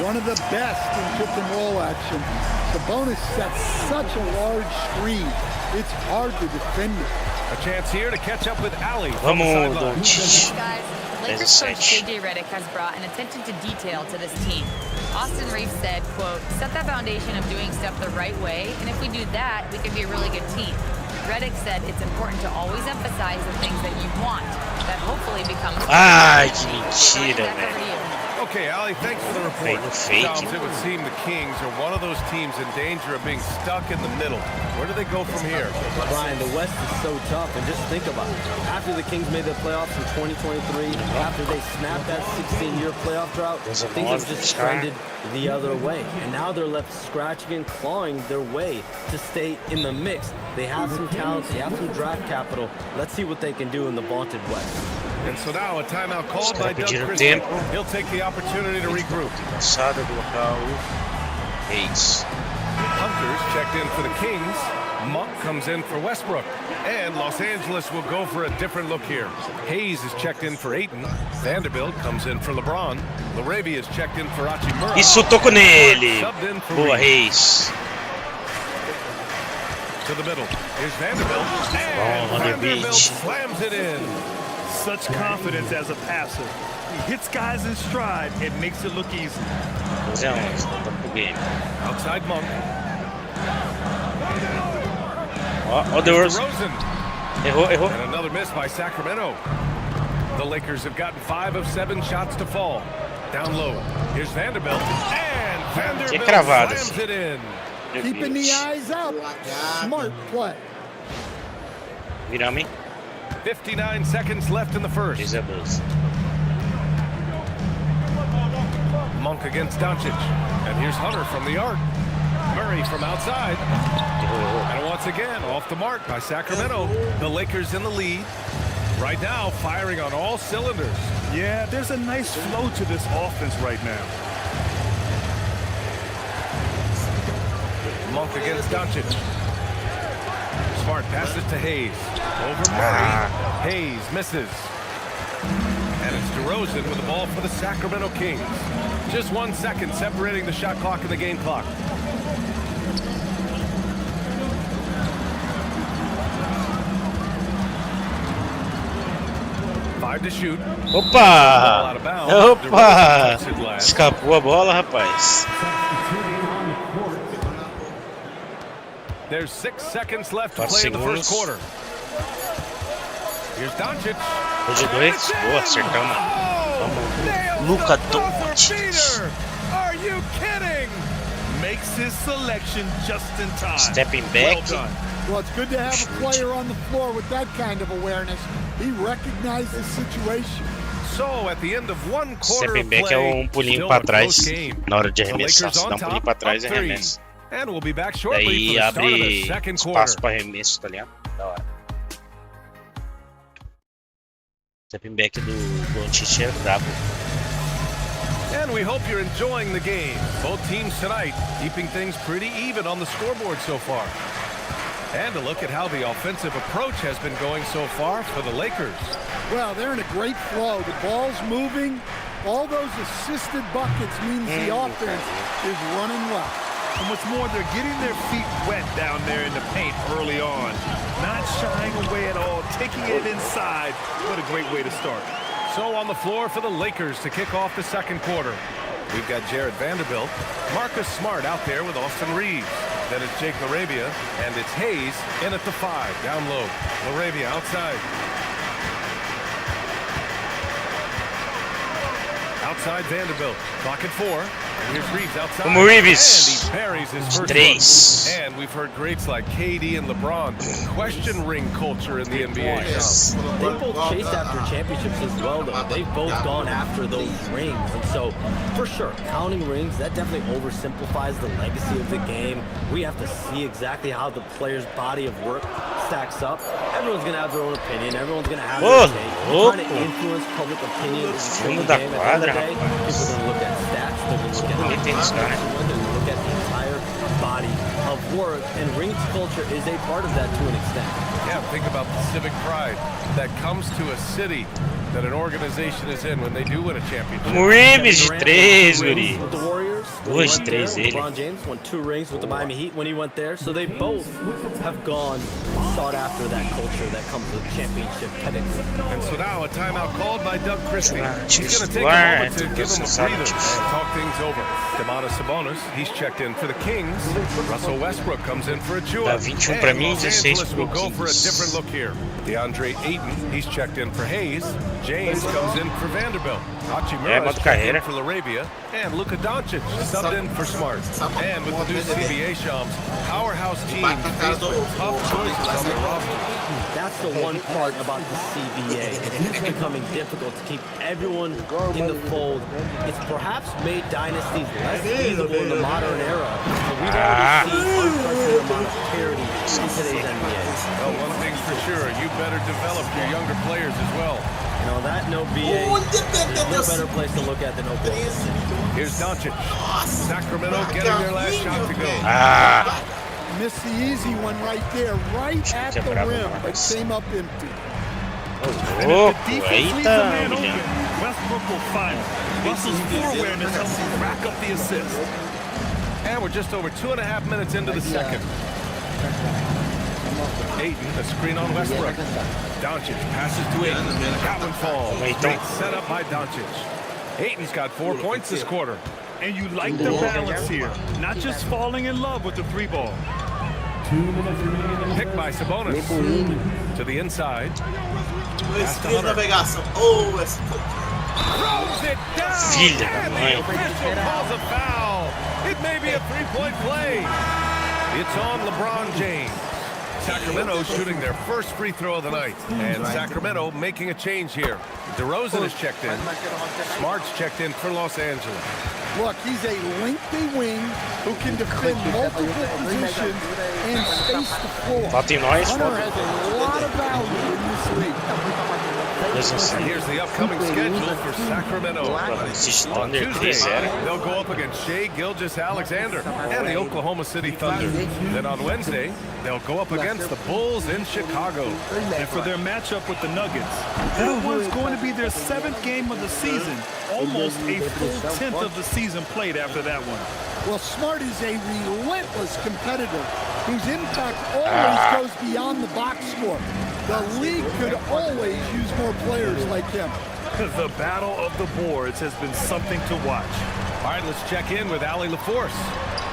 One of the best in pick and roll action. Sabonis sets such a large screen. It's hard to defend it. A chance here to catch up with Ali. Vamos, guys. Lakers coach JJ Redick has brought an attention to detail to this team. Austin Reeves said, quote, set that foundation of doing stuff the right way, and if we do that, we can be a really good team. Redick said it's important to always emphasize the things that you want. That hopefully becomes... Ai, que mentira, velho. Okay, Ali, thanks for the report. Charles, it would seem the Kings are one of those teams in danger of being stuck in the middle. Where do they go from here? Brian, the West is so tough, and just think about it. After the Kings made the playoffs in 2023, after they snapped that 16-year playoff drought, things have just trended the other way. And now they're left scratching and clawing their way to stay in the mix. They have some talent, they have some draft capital. Let's see what they can do in the vaunted West. And so now a timeout called by Doug Christie. He'll take the opportunity to regroup. Hunters checked in for the Kings. Monk comes in for Westbrook. And Los Angeles will go for a different look here. Hayes is checked in for Ayton. Vanderbilt comes in for LeBron. Laravia is checked in for Hachimura. Isso, tocou nele. Boa, Hayes. To the middle. Here's Vanderbilt. And Vanderbilt slams it in. Such confidence as a passer. He hits guys in stride and makes it look easy. Outside Monk. Oh, there was. And another miss by Sacramento. The Lakers have gotten 5 of 7 shots to fall. Down low. Here's Vanderbilt. And Vanderbilt slams it in. Keeping the eyes up. Smart play. Virame. 59 seconds left in the first. Monk against Doncic. And here's Hunter from the arc. Murray from outside. And once again, off the mark by Sacramento. The Lakers in the lead. Right now, firing on all cylinders. Yeah, there's a nice flow to this offense right now. Monk against Doncic. Smart passes to Hayes. Over Murray. Hayes misses. And it's DeRozan with the ball for the Sacramento Kings. Just 1 second separating the shot clock and the game clock. Five to shoot. Opa! Opa! Escapou a bola, rapaz. There's 6 seconds left to play in the first quarter. Here's Doncic. Hoje dois. Boa, acertamos. Vamos. Luka Doncic. Are you kidding? Makes his selection just in time. Stepping back. Well, it's good to have a player on the floor with that kind of awareness. He recognized the situation. So, at the end of one quarter Stepping back é pulinho para trás na hora de arremessar. Se dá pulinho para trás e arremessa. And we'll be back shortly for the start of the second quarter. Espaço para arremesso, tá ligado? Da hora. Stepping back do Doncic é brabo. And we hope you're enjoying the game. Both teams tonight keeping things pretty even on the scoreboard so far. And a look at how the offensive approach has been going so far for the Lakers. Well, they're in a great flow. The ball's moving. All those assisted buckets means the offense is running well. And what's more, they're getting their feet wet down there in the paint early on. Not shying away at all, taking it inside. What a great way to start. So on the floor for the Lakers to kick off the second quarter. We've got Jared Vanderbilt, Marcus Smart out there with Austin Reeves. Then it's Jake Laravia, and it's Hayes in at the 5, down low. Laravia outside. Outside Vanderbilt, clock at 4. And here's Reeves outside. Como Reeves. And he buries his first one. And we've heard greats like KD and LeBron question ring culture in the NBA. Yes. They both chased after championships as well, though. They've both gone after those rings. And so, for sure, counting rings, that definitely oversimplifies the legacy of the game. We have to see exactly how the player's body of work stacks up. Everyone's going to have their own opinion. Everyone's going to have their take. Trying to influence public opinion in the game at the end of the day. People are going to look at stats. They're going to look at look at the entire body of work, and rings culture is a part of that to an extent. Yeah, think about the civic pride that comes to a city that an organization is in when they do win a championship. Reeves de 3, guri. With the Warriors, 2 de 3 ele. LeBron James won 2 rings with the Miami Heat when he went there, so they both have gone sought after that culture that comes with championship pedigree. And so now a timeout called by Doug Christie. He's going to take a moment to give him a breather and talk things over. Demonis Sabonis, he's checked in for the Kings. Russell Westbrook comes in for a chew-up. And Los Angeles will go for a different look here. DeAndre Ayton, he's checked in for Hayes. James comes in for Vanderbilt. Hachimura checked in for LaRavia. And Luka Doncic subbed in for Smart. And with the new CBA Shams, powerhouse teams faced with tough choices on their roster. That's the one part about the CBA. It's becoming difficult to keep everyone in the fold. It's perhaps made dynasties less feasible in the modern era. But we've already seen an unprecedented amount of parity in today's NBA. Well, one thing's for sure, you better develop your younger players as well. And on that note, BA, there's no better place to look at than Oklahoma City. Here's Doncic. Sacramento getting their last shot to go. Missed the easy one right there, right at the rim, but came up empty. And if the defense leaves a man open, Westbrook will find him. Russell's floor awareness helps him rack up the assist. And we're just over 2.5 minutes into the second. Ayton, a screen on Westbrook. Doncic passes to Ayton. That one falls. Great set up by Doncic. Ayton's got 4 points this quarter. And you like the balance here, not just falling in love with the three ball. 2 minutes remaining. Picked by Sabonis. To the inside. Pass to Hunter. Throws it down. And the official calls a foul. It may be a three-point play. It's on LeBron James. Sacramento shooting their first free throw of the night. And Sacramento making a change here. DeRozan is checked in. Smart's checked in for Los Angeles. Look, he's a lengthy wing who can defend multiple positions and space the floor. Hunter has a lot of value in this league. And here's the upcoming schedule for Sacramento. On Tuesday, they'll go up against Shai Gilgeous-Alexander and the Oklahoma City Thunder. Then on Wednesday, they'll go up against the Bulls in Chicago. And for their matchup with the Nuggets, that one's going to be their 7th game of the season. Almost a full 10th of the season played after that one. Well, Smart is a relentless competitor whose impact always goes beyond the box score. The league could always use more players like him. The battle of the boards has been something to watch. All right, let's check in with Allie LaForce.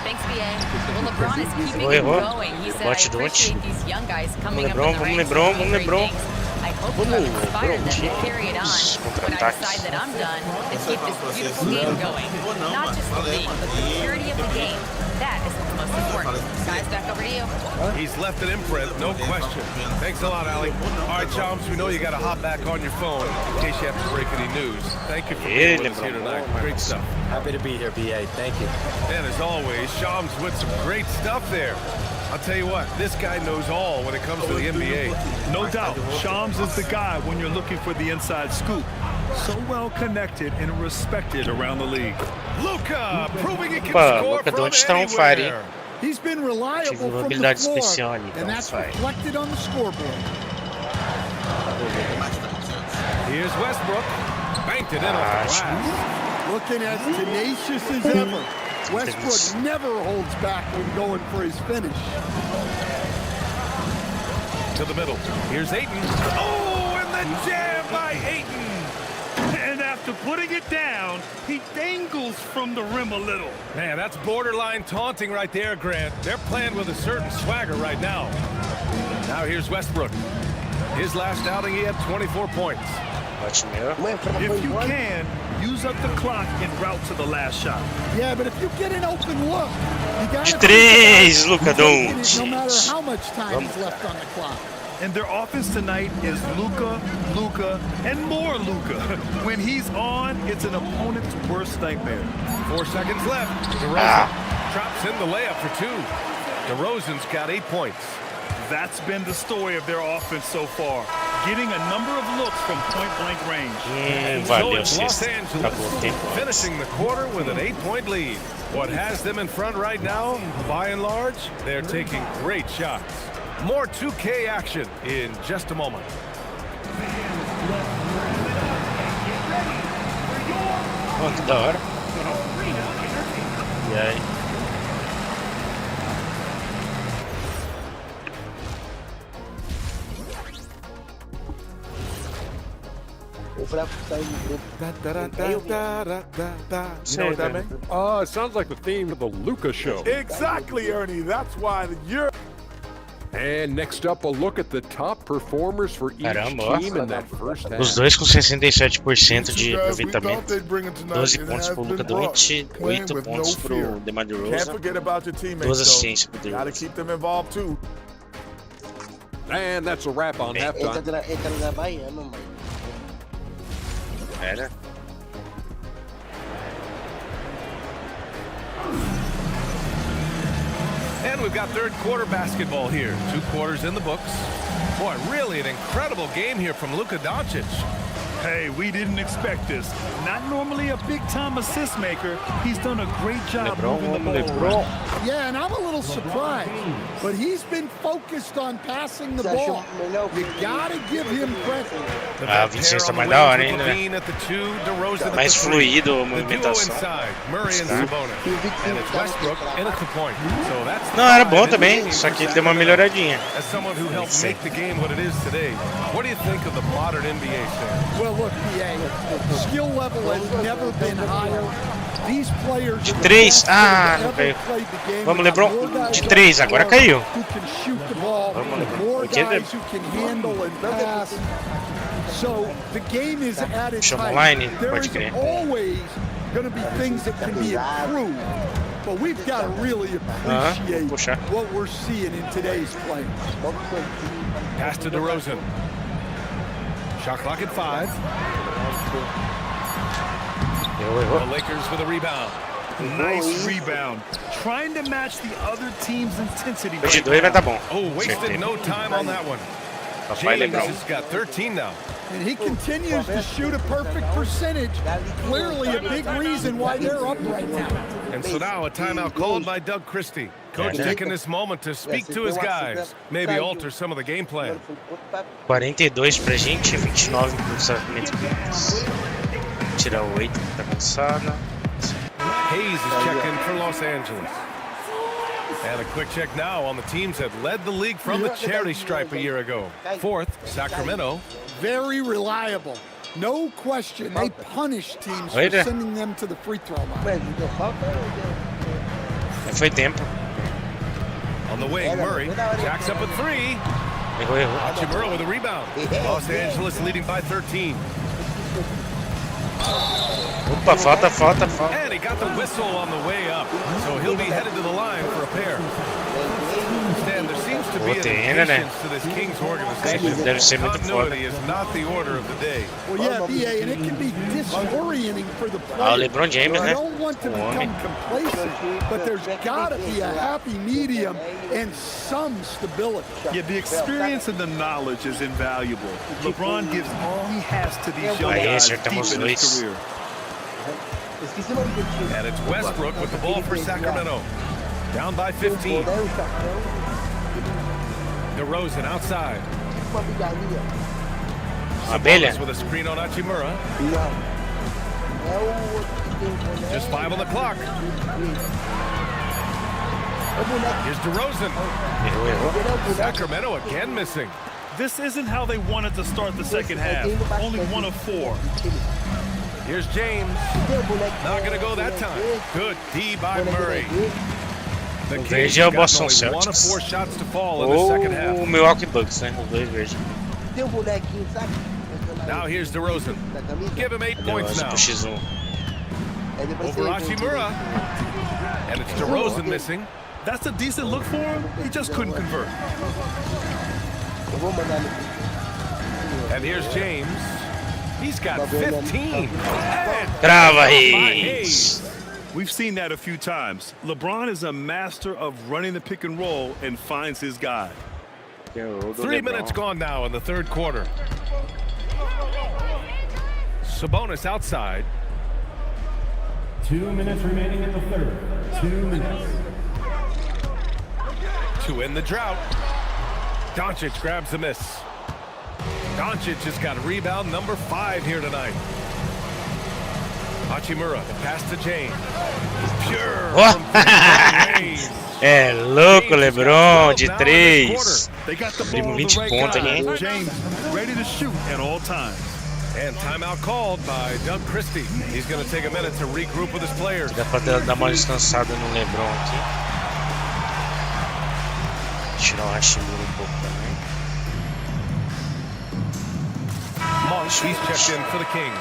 Thanks, BA. Well, LeBron is keeping it going. He said, I appreciate these young guys coming up in the ranks and doing great things. I hope you have inspired them to carry it on. When I decide that I'm done, to keep this beautiful game going. Not just the league, but the purity of the game. That is what's most important. Guys, back over to you. He's left an imprint, no question. Thanks a lot, Allie. All right, Chomps, we know you got to hop back on your phone in case you have to break any news. Thank you for being with us here tonight. Great stuff. Happy to be here, BA. Thank you. And as always, Shams with some great stuff there. I'll tell you what, this guy knows all when it comes to the NBA. No doubt, Shams is the guy when you're looking for the inside scoop. So well connected and respected around the league. Luka proving he can score from anywhere. He's been reliable from the floor, and that's reflected on the scoreboard. Here's Westbrook. Banked it in off the glass. Looking as tenacious as ever. Westbrook never holds back when going for his finish. To the middle. Here's Ayton. Oh, and the jam by Ayton. And after putting it down, he dangles from the rim a little. Man, that's borderline taunting right there, Grant. They're playing with a certain swagger right now. Now here's Westbrook. His last outing, he had 24 points. If you can, use up the clock en route to the last shot. Yeah, but if you get an open look, you got to três, Luka Doncic. No matter how much time is left on the clock. And their offense tonight is Luka, and more Luka. When he's on, it's an opponent's worst nightmare. 4 seconds left. DeRozan drops in the layup for 2. DeRozan's got 8 points. That's been the story of their offense so far, getting a number of looks from point-blank range. And so it's Los Angeles finishing the quarter with an 8-point lead. What has them in front right now, by and large, they're taking great shots. More 2K action in just a moment. Oh, que da hora. E aí? You know what that means? It sounds like the theme of the Luca show. Exactly, Ernie. That's why you're... And next up, a look at the top performers for each team in that first half. Os dois com 67% de aproveitamento. 12 pontos pro Luka Doncic, 8 pontos pro DeMar DeRozan, 2 assistências pro DeRozan. And that's a wrap on halftime. Era. And we've got third quarter basketball here. 2 quarters in the books. Boy, really an incredible game here from Luka Doncic. Hey, we didn't expect this. Not normally a big-time assist maker. He's done a great job moving the ball around. Yeah, and I'm a little surprised, but he's been focused on passing the ball. You gotta give him credit. A Vicência tá mais da hora ainda, né? Mais fluido a movimentação. Não, era bom também, só que ele deu uma melhoradinha. As someone who helped make the game what it is today, what do you think of the modern NBA standard? Well, look, PA, skill level has never been higher. These players de 3, não caiu. Vamos, LeBron. De 3, agora caiu. Vamos, LeBron. So the game is at its Chama height. online, There pode is crer. always going to be things that can be improved, but we've got to really appreciate what we're seeing in today's play. Pass to DeRozan. Shot clock at 5. The Lakers with a rebound. Nice rebound. Trying to match the other team's intensity. Oh, wasted no time on that one. James has got 13 now. And he continues to shoot a perfect percentage. Clearly a big reason why they're up right now. And so now a timeout called by Doug Christie. Coach taking this moment to speak to his guys. Maybe alter some of the game plan. 42 pra gente, 29 pro lançamento deles. Tirar o 8, tá cansado. Hayes is checking for Los Angeles. And a quick check now on the teams that led the league from the charity stripe a year ago. 4th, Sacramento. Very reliable. No question. They punish teams for sending them to the free throw line. Foi tempo. On the wing, Murray jacks up a 3. Hachimura with a rebound. Los Angeles leading by 13. Opa, falta. And he got the whistle on the way up, so he'll be headed to the line for a pair. Stan, there seems to be an impatience to this Kings organization. Continuity is not the order of the day. Well, yeah, BA, and it can be disorienting for the player. LeBron James, I don't want to become complacent, but there's got to be a happy medium and some stability. Yeah, the experience and the knowledge is invaluable. LeBron gives all he has to these young guys deep in his career. And it's Westbrook with the ball for Sacramento. Down by 15. DeRozan outside. Sabonis with a screen on Hachimura. Just 5 on the clock. Here's DeRozan. Sacramento again missing. This isn't how they wanted to start the second half. Only 1 of 4. Here's James. Not going to go that time. Good D by Murray. The Kings got only 1 of 4 shots to fall in the second half. O Milwaukee Bucks, né? Os dois verdes. Now here's DeRozan. Give him 8 points now. Over Hachimura. And it's DeRozan missing. That's a decent look for him. He just couldn't convert. And here's James. He's got 15. Brava, Hayes. We've seen that a few times. LeBron is a master of running the pick and roll and finds his guy. 3 minutes gone now in the third quarter. Sabonis outside. 2 minutes remaining in the third. 2 minutes. To end the drought. Doncic grabs the miss. Doncic has got rebound number 5 here tonight. Hachimura, pass to James. Pure. É louco, LeBron, de 3. Abrimos 20 pontos aqui. James ready to shoot at all times. And timeout called by Doug Christie. He's going to take a minute to regroup with his players. Dá pra dar uma descansada no LeBron aqui. Tirar o Hashimura pouco também. Monk, he's checked in for the Kings.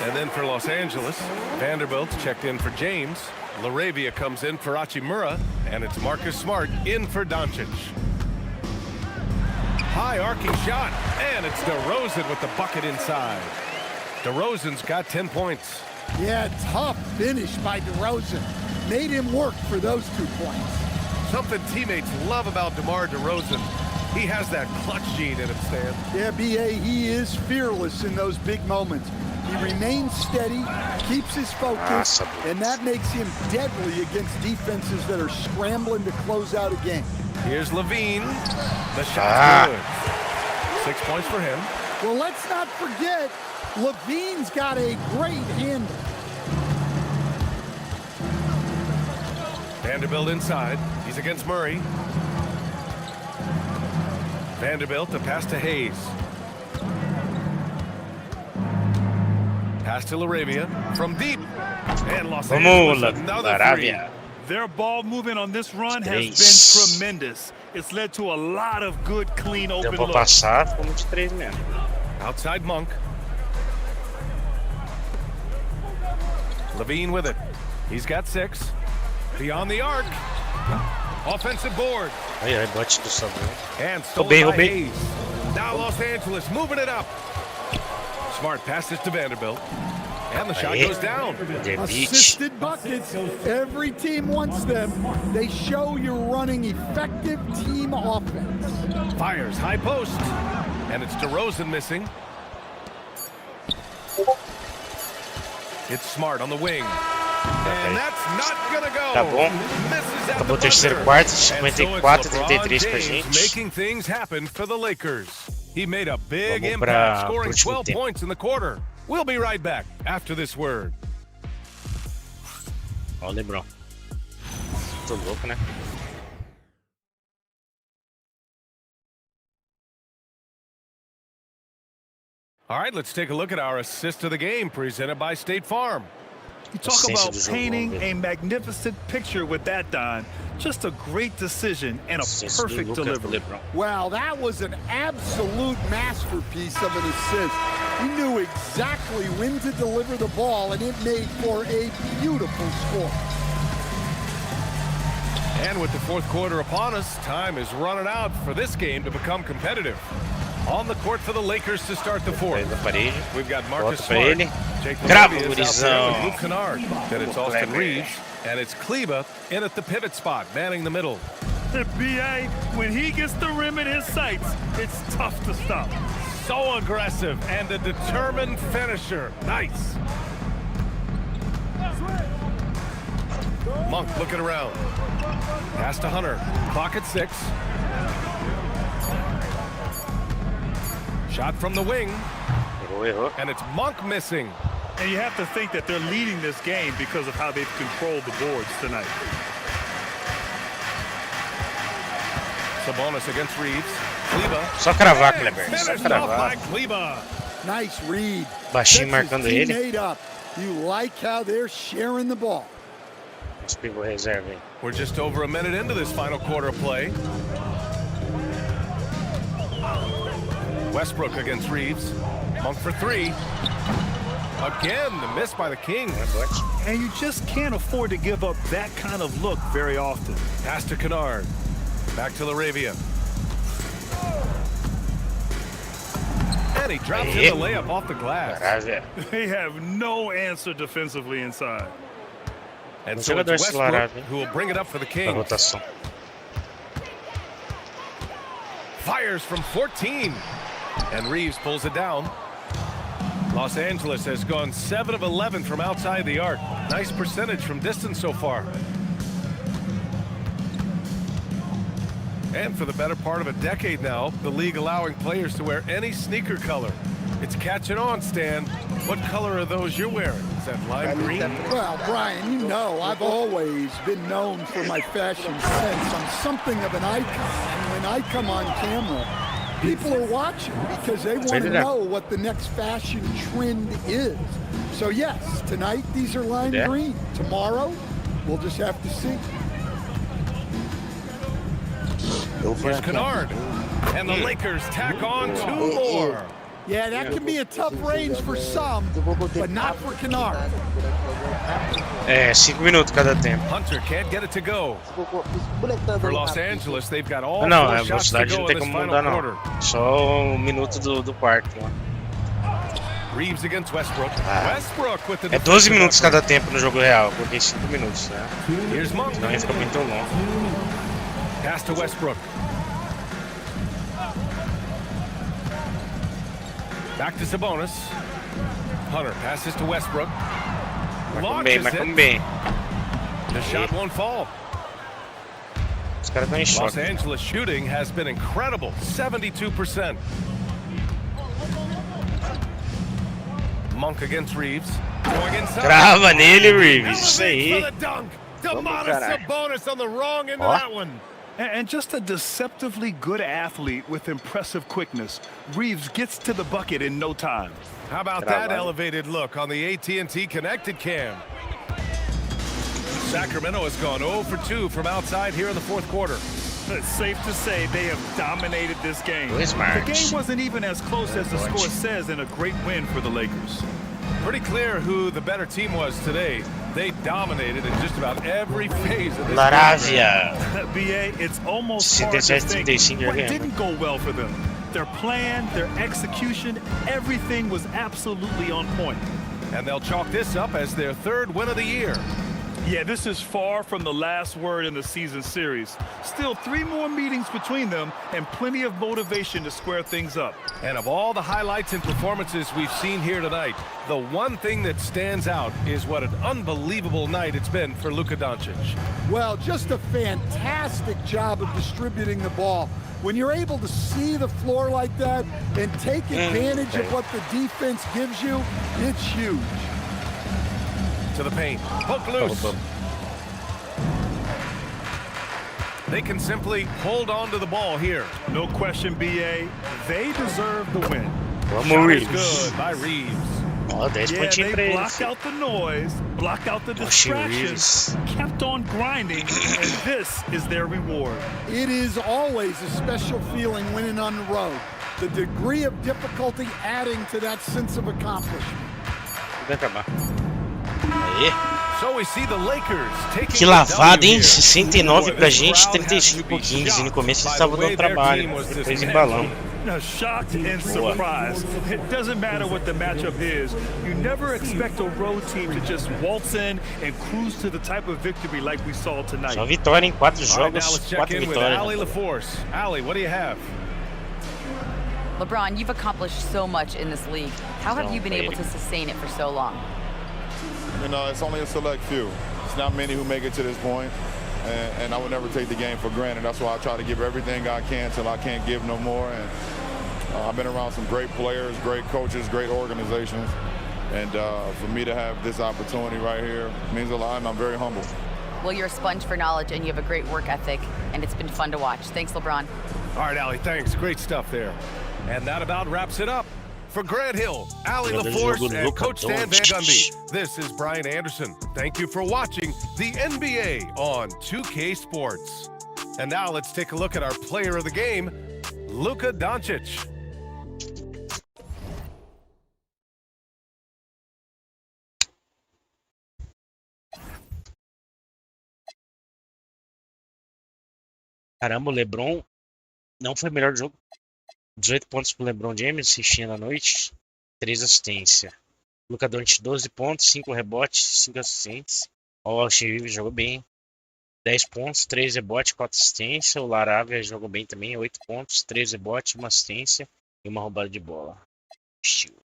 And then for Los Angeles, Vanderbilt's checked in for James. LaRavia comes in for Hachimura. And it's Marcus Smart in for Doncic. High arcing shot, and it's DeRozan with the bucket inside. DeRozan's got 10 points. Yeah, tough finish by DeRozan. Made him work for those 2 points. Something teammates love about DeMar DeRozan. He has that clutch gene in him, Stan. Yeah, B.A., he is fearless in those big moments. He remains steady, keeps his focus, and that makes him deadly against defenses that are scrambling to close out a game. Here's Levine. The shot's good. 6 points for him. Well, let's not forget, Levine's got a great handle. Vanderbilt inside. He's against Murray. Vanderbilt, the pass to Hayes. Pass to LaRavia from deep. And Los Angeles, another three. Their ball movement on this run has been tremendous. It's led to a lot of good, clean, open looks. Outside Monk. Levine with it. He's got 6. Beyond the arc. Offensive board. And stolen by Hayes. Now Los Angeles moving it up. Smart passes to Vanderbilt. And the shot goes down. Assisted buckets. Every team wants them. They show you're running effective team offense. Fires high post. And it's DeRozan missing. It's Smart on the wing. And that's not gonna go. Tá bom. Acabou o terceiro quarto, 54-33 pra gente. Making things happen for the Lakers. He made a big impact, scoring 12 points in the quarter. We'll be right back after this word. Ó, o LeBron. Tô louco, né? All right, let's take a look at our assist of the game presented by State Farm. You talk about painting a magnificent picture with that, Don. Just a great decision and a perfect delivery. Wow, that was an absolute masterpiece of an assist. He knew exactly when to deliver the ball, and it made for a beautiful score. And with the fourth quarter upon us, time is running out for this game to become competitive. On the court for the Lakers to start the fourth. We've got Marcus Smart, Jake LaRavia, Luke Kennard. Then it's Austin Reeves, and it's Kleba in at the pivot spot, manning the middle. The BA, when he gets the rim in his sights, it's tough to stop. So aggressive and a determined finisher. Nice. Monk looking around. Pass to Hunter. Clock at 6. Shot from the wing. And it's Monk missing. And you have to think that they're leading this game because of how they've controlled the boards tonight. Sabonis against Reeves. Kleba. Só cravar, Kleber. Só cravar. Nice read. Baixinho marcando ele. You like how they're sharing the ball. Os pivô reserva, hein? We're just over a minute into this final quarter of play. Westbrook against Reeves. Monk for 3. Again, the miss by the Kings. And you just can't afford to give up that kind of look very often. Pass to Kennard. Back to LaRavia. And he drops in the layup off the glass. They have no answer defensively inside. And so it's Westbrook who will bring it up for the Kings. Fires from 14. And Reeves pulls it down. Los Angeles has gone 7 of 11 from outside the arc. Nice percentage from distance so far. And for the better part of a decade now, the league allowing players to wear any sneaker color. It's catching on, Stan. What color are those you're wearing? Is that lime green? Well, Brian, you know I've always been known for my fashion sense. I'm something of an icon. And when I come on camera, People are watching because they want to know what the next fashion trend is. So yes, tonight these are lime green. Tomorrow, we'll just have to see. Here's Kennard. And the Lakers tack on 2 more. Yeah, that can be a tough range for some, but not for Kennard. 5 minutos cada tempo. Hunter can't get it to go. For Los Angeles, they've got all Não, 4 a shots to velocidade go não in tem this como final mudar, quarter. não. Só 1 minuto do quarto. Reeves against Westbrook. Westbrook with the É 12 minutos cada tempo no jogo real. Coloquei 5 minutos, né? Here's Monk. Senão ia ficar muito longo. Pass to Westbrook. Back to Sabonis. Hunter passes to Westbrook. Launches it. The shot won't fall. Os caras estão em choque. Los Angeles shooting has been incredible, 72%. Monk against Reeves. Going inside. Trava nele, Reeves. Isso aí. Sabonis on the wrong end of that one. And just a deceptively good athlete with impressive quickness. Reeves gets to the bucket in no time. How about that elevated look on the AT&T connected cam? Sacramento has gone 0 for 2 from outside here in the fourth quarter. It's safe to say they have dominated this game. The game wasn't even as close as the score says in a great win for the Lakers. Pretty clear who the better team was today. They dominated in just about every phase of this Laravia. BA, it's almost hard to think what didn't go well for them. Their plan, their execution, everything was absolutely on point. And they'll chalk this up as their 3rd win of the year. Yeah, this is far from the last word in the season series. Still 3 more meetings between them and plenty of motivation to square things up. And of all the highlights and performances we've seen here tonight, the one thing that stands out is what an unbelievable night it's been for Luka Doncic. Well, just a fantastic job of distributing the ball. When you're able to see the floor like that and take advantage of what the defense gives you, it's huge. To the paint. Poke loose. They can simply hold on to the ball here. No question, BA. They deserve the win. Shot is good by Reeves. Ó, 10 pontinhos pra block out the noise, block out the distractions, kept on grinding, and this is their reward. It is always a special feeling winning on the road. The degree of difficulty adding to that sense of accomplishment. Vai acabar. Aê. So we see the Lakers taking Que lavada, hein? 69 pra gente, 35 pro 15. No começo eles estavam dando trabalho, depois embalamos. Shocked and surprised. It doesn't matter what the matchup is. You never expect a road team to just waltz in and cruise to the type of victory like we saw tonight. Só vitória em 4 All right, now jogos, let's check 4 in with vitórias. Allie LaForce. Allie, what do you have? LeBron, you've accomplished so much in this league. How have you been able to sustain it for so long? You know, it's only a select few. It's not many who make it to this point, and I would never take the game for granted. That's why I try to give everything I can till I can't give no more. And I've been around some great players, great coaches, great organizations, and for me to have this opportunity right here means a lot, and I'm very humble. Well, you're a sponge for knowledge, and you have a great work ethic, and it's been fun to watch. Thanks, LeBron. All right, Allie, thanks. Great stuff there. And that about wraps it up. For Grant Hill, Allie LaForce, and Coach Stan Van Gundy, this is Brian Anderson. Thank you for watching the NBA on 2K Sports. And now let's take a look at our player of the game, Luka Doncic. Caramba, o LeBron não foi o melhor jogo. 18 pontos pro LeBron James, assistindo à noite. 3 assistências. Luka Doncic, 12 pontos, 5 rebotes, 5 assistências. O Alcheville jogou bem. 10 pontos, 3 rebotes, 4 assistências. O Laravia jogou bem também. 8 pontos, 3 rebotes, 1 assistência e uma roubada de bola. Estilo.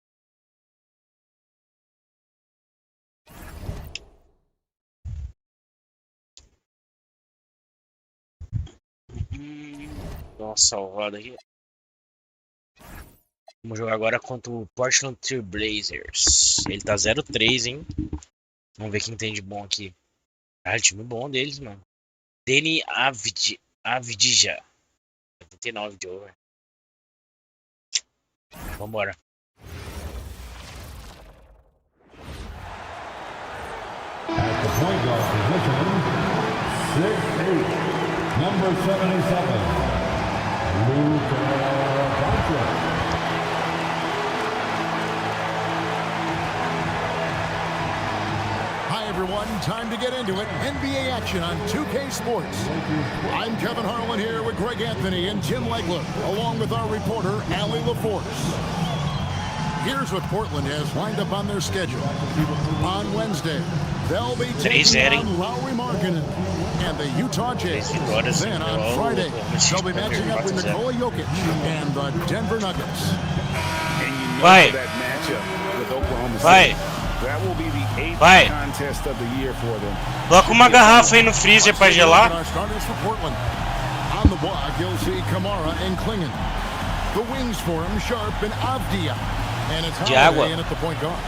Nossa, salvada aqui. Vamos jogar agora contra o Portland Trail Blazers. Ele tá 0-3, hein? Vamos ver quem tem de bom aqui. Ah, time bom deles, mano. Deni Avdija. 79 de over. Vambora. At the point guard position, 6'8", number 77, Luka Doncic. Hi everyone, time to get into it. NBA action on 2K Sports. I'm Kevin Harlan here with Greg Anthony and Jim Legler, along with our reporter, Allie LaForce. Here's what Portland has lined up on their schedule. On Wednesday, they'll be taking on Lauri Markkanen and the Utah Jazz. Then on Friday, they'll be matching up with Nikola Jokic and the Denver Nuggets. And you know that matchup with Oklahoma City. That will be the 8th contest of the year for them. Coloca uma garrafa aí no freezer pra gelar. Our starters for Portland. On the block, you'll see Kamara and Klingon. The wings for him, Sharp and Avdia. And it's Holiday in at the point guard.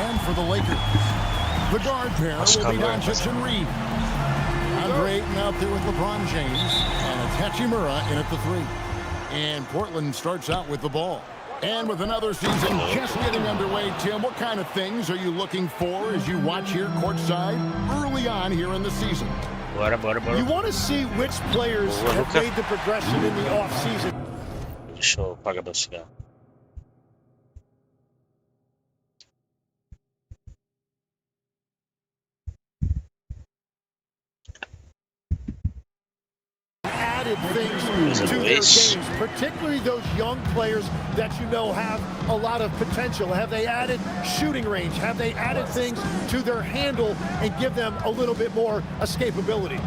And for the Lakers, the guard pair will be Doncic and Reed. Andre Ayton out there with LeBron James. And it's Hachimura in at the 3. And Portland starts out with the ball. And with another season just getting underway, Tim, what kind of things are you looking for as you watch here courtside early on here in the season? You want to see which players have made the progression in the off-season. Deixa eu apagar meu cigarro. Added things to their games, particularly those young players that you know have a lot of potential. Have they added shooting range? Have they added things to their handle and give them a little bit more escapability?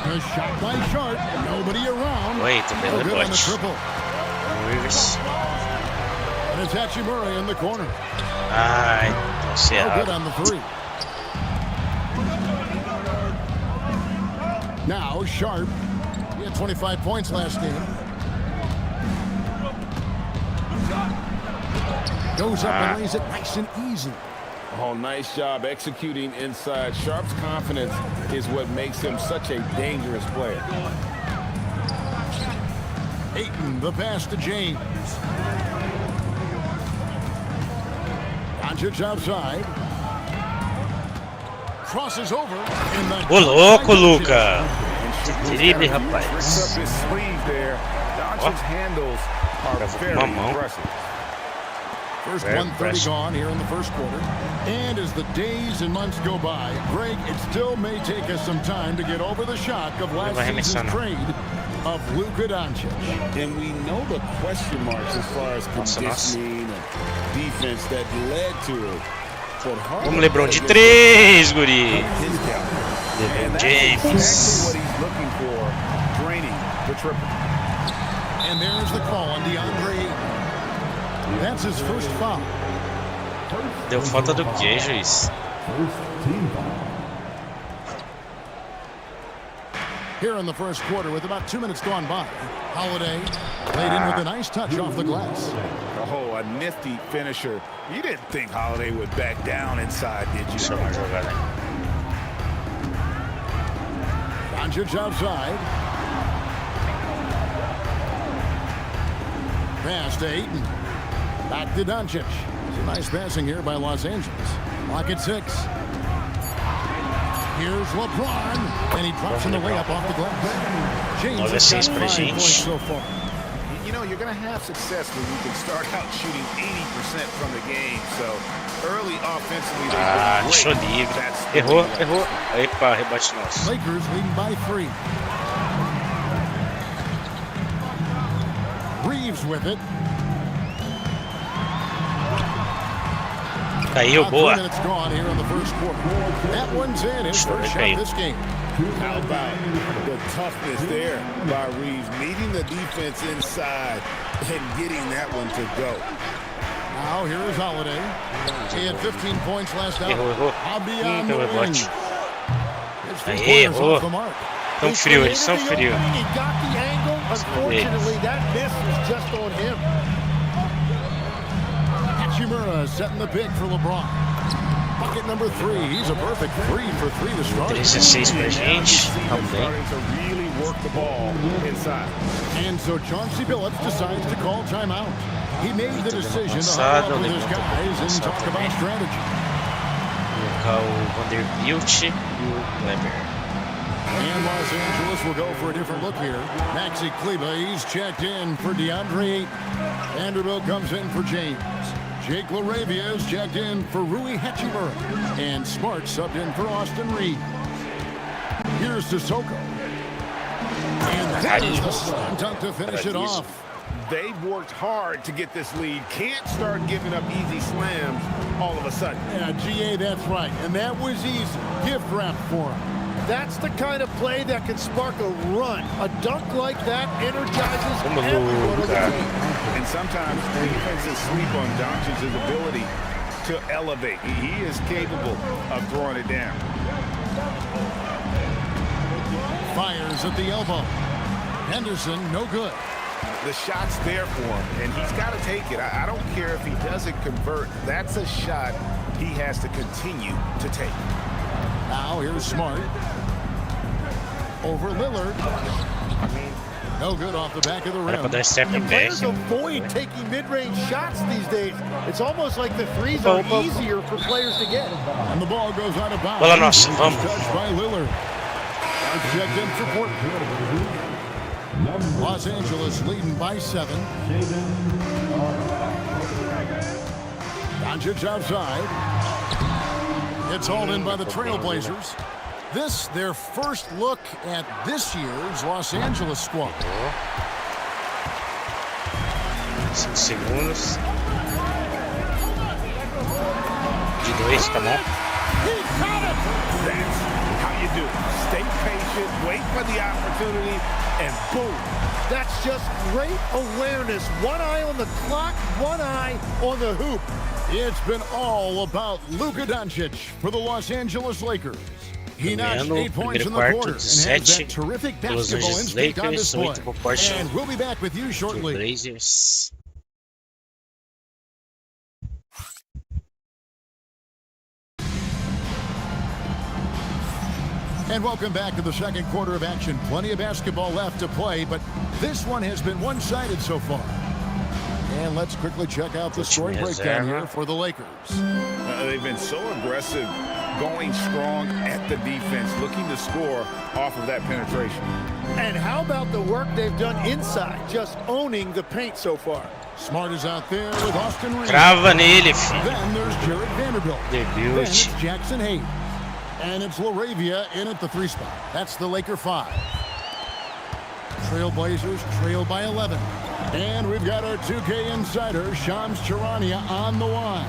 A shot by Sharp, nobody around. Wait, também no é good on the triple. Rivers. And it's Hachimura in the corner. Ai, no good on the 3. Now Sharp. He had 25 points last game. Goes up and lays it nice and easy. Oh, nice job executing inside. Sharp's confidence is what makes him such a dangerous player. Ayton, the pass to James. Doncic outside. Crosses over. Ô louco, Luca! Drible, rapaz. First 1:30 gone here in the first quarter. And as the days and months go by, Greg, it still may take us some time to get over the shock of last season's trade of Luka Doncic. And we know the question marks as far as conditioning and defense that led to it. Vamos, LeBron de 3, guri. LeBron James. And there's the call on DeAndre. That's his first foul. Deu falta do quê, juiz? Here in the first quarter with about 2 minutes gone by. Holiday laid in with a nice touch off the glass. Oh, a nifty finisher. You didn't think Holiday would back down inside, did you? Doncic outside. Pass to Ayton. Back to Doncic. Some nice passing here by Los Angeles. Lock at 6. Here's LeBron. And he drops in the layup off the glass. James has got 5 points so far. You know, you're going to have success when you can start out shooting 80% from the game. So, early offensively, deixou livre. Errou. Epa, rebate nosso. Lakers leading by 3. Reeves with it. Caiu, boa. Minutes gone here in the first quarter. That one's in his first shot this game. How about the toughness there by Reeves, meeting the defense inside and getting that one to go. Now here is Holiday. He had 15 points last night. I'll be on the wing. Errou. Tão frio, eles são frios. He got the angle. Unfortunately, that miss was just on him. Hachimura setting the pick for LeBron. Bucket number 3. He's a perfect 3 for 3 to start. 16 pra gente. Também. And so Chauncey Billups decides to call timeout. He made the decision to huddle up with his guys and talk about strategy. Colocar o Vanderbilt e o Kleber. And Los Angeles will go for a different look here. Maxi Kleba, he's checked in for DeAndre. Vanderbilt comes in for James. Jake LaRavia is checked in for Rui Hachimura. And Smart subbed in for Austin Reed. Here's Sissoko. And that is the slam dunk to finish it off. They've worked hard to get this lead. Can't start giving up easy slams all of a sudden. Yeah, GA, that's right. And that was easy. Gift wrap for him. That's the kind of play that can spark a run. A dunk like that energizes everyone on the team. And sometimes defenses sleep on Doncic's ability to elevate. He is capable of throwing it down. Fires at the elbow. Henderson, no good. The shot's there for him, and he's got to take it. I don't care if he doesn't convert. That's a shot he has to continue to take. Now here's Smart. Over Lillard. No good off the back of the rim. Players avoid taking mid-range shots these days. It's almost like the threes are easier for players to get. And the ball goes out of bounds. Bola nossa, vamos. Touched by Lillard. Checked in for Portland. Los Angeles leading by 7. Doncic outside. It's hauled in by the Trailblazers. This, their first look at this year's Los Angeles squad. 5 segundos. De 2, tá bom? That's how you do it. Stay patient, wait for the opportunity, and boom. That's just great awareness. One eye on the clock, one eye on the hoop. It's been all about Luka Doncic for the Los Angeles Lakers. He notched 8 points in the quarter and has that terrific basketball instinct on display. And we'll be back with you shortly. And welcome back to the second quarter of action. Plenty of basketball left to play, but this one has been one-sided so far. And let's quickly check out the scoring breakdown here for the Lakers. They've been so aggressive, going strong at the defense, looking to score off of that penetration. And how about the work they've done inside, just owning the paint so far? Smart is out there with Austin Reed. Crava nele, filho. Then there's Jared Vanderbilt. Then it's Jackson Hayes. And it's LaRavia in at the 3 spot. That's the Laker 5. Trailblazers trail by 11. And we've got our 2K insider, Shams Charania, on the line.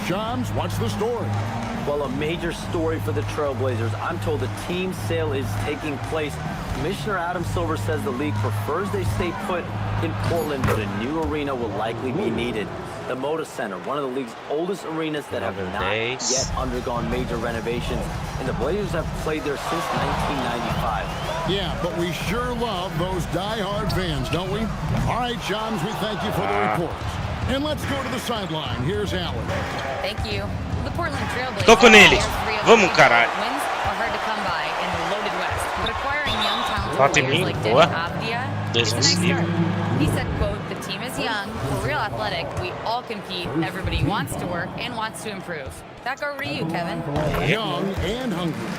Shams, what's the story? Well, a major story for the Trailblazers. I'm told the team sale is taking place. Commissioner Adam Silver says the league prefers they stay put in Portland, but a new arena will likely be needed. The Moda Center, one of the league's oldest arenas that have not yet undergone major renovations, and the Blazers have played there since 1995. Yeah, but we sure love those die-hard fans, don't we? All right, Shams, we thank you for the report. And let's go to the sideline. Here's Allen. Thank you. The Portland Trailblazers. Toco nele. Vamos, caralho. Wins are hard to come by in the loaded West, but acquiring young talented Bate players mim, like boa. Danny Avdia is a nice start. He said, quote, "The team is young, we're real athletic, we all compete, everybody wants to work and wants to improve." Back over to you, Kevin. Young and hungry.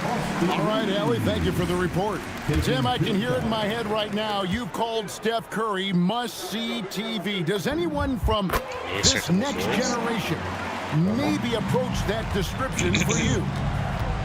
All right, Allie, thank you for the report. Tim, I can hear it in my head right now. You've called Steph Curry must-see TV. Does anyone from this next generation maybe approach that description for you?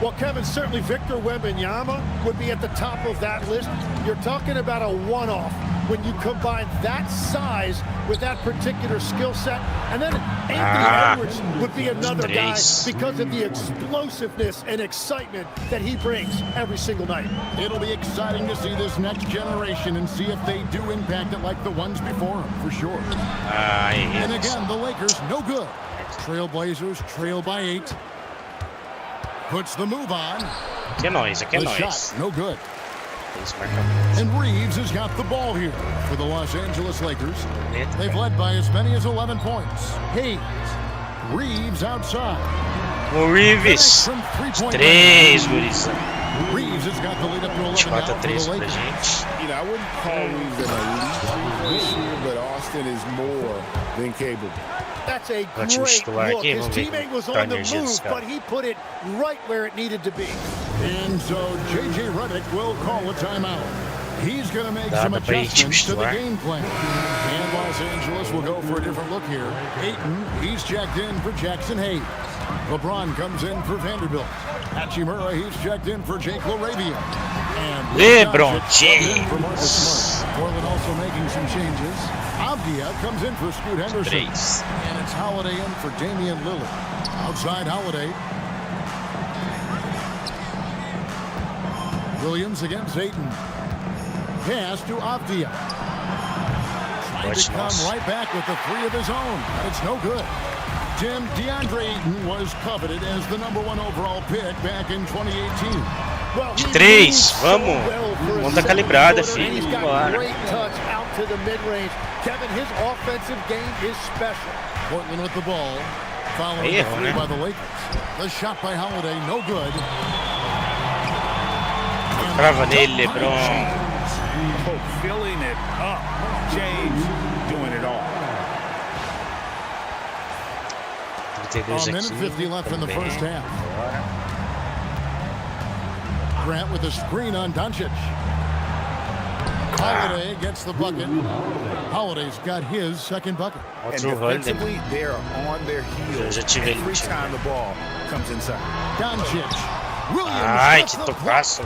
Well, Kevin, certainly Victor Wembanyama would be at the top of that list. You're talking about a one-off when you combine that size with that particular skill set. And then Anthony Edwards would be another guy because of the explosiveness and excitement that he brings every single night. It'll be exciting to see this next generation and see if they do impact it like the ones before them, for sure. And again, the Lakers, no good. Trailblazers trail by 8. Puts the move on. Que nóis, que the nóis. Shot, no good. And Reeves has got the ball here for the Los Angeles Lakers. They've led by as many as 11 points. Hayes. Reeves outside. O Reeves. 3, gurizão. Reeves has got the lead up to 11 now for the 4-3 pra Lakers. gente. You know, I wouldn't call Reeves an elite this year, but Austin is more than capable. That's a Ótimo great titular look. aqui, His vamos ver teammate was como tá a on the energia desse move, cara. but he put it right where it needed to be. And so J.J. Redick will call a timeout. He's going to make some Dá pra ir time adjustments to the titular. game plan. And Los Angeles will go for a different look here. Ayton, he's checked in for Jackson Hayes. LeBron comes in for Vanderbilt. Hachimura, he's checked in for Jake LaRavia. And LeBron James. For Marcus Smart. Portland also making some changes. Avdia comes in for Scoot Henderson. And it's Holiday in for Damian Lillard. Outside Holiday. Williams against Ayton. Pass to Avdia. Trying to come right back with the 3 of his own. It's no good. DeAndre Ayton was coveted as the #1 overall pick back in 2018. Well, De 3, vamos. Onda calibrada, He's filho. got Bora. great touch out to the mid-range. Kevin, his offensive game is special. Portland with the ball. Following Aí the errou, 3 né? by the Lakers. The shot by Holiday, no good. Crava nele, LeBron. Filling it up. James doing it all. 32 A minute aqui. 50 left in the Também. first half. Grant with a screen on Doncic. Holiday gets the bucket. Holiday's got his second bucket. And Outro Holiday. defensively, they're on their heels Já tive ele. every time the ball comes inside. Doncic. Williams. Ai, gets que the tocaço.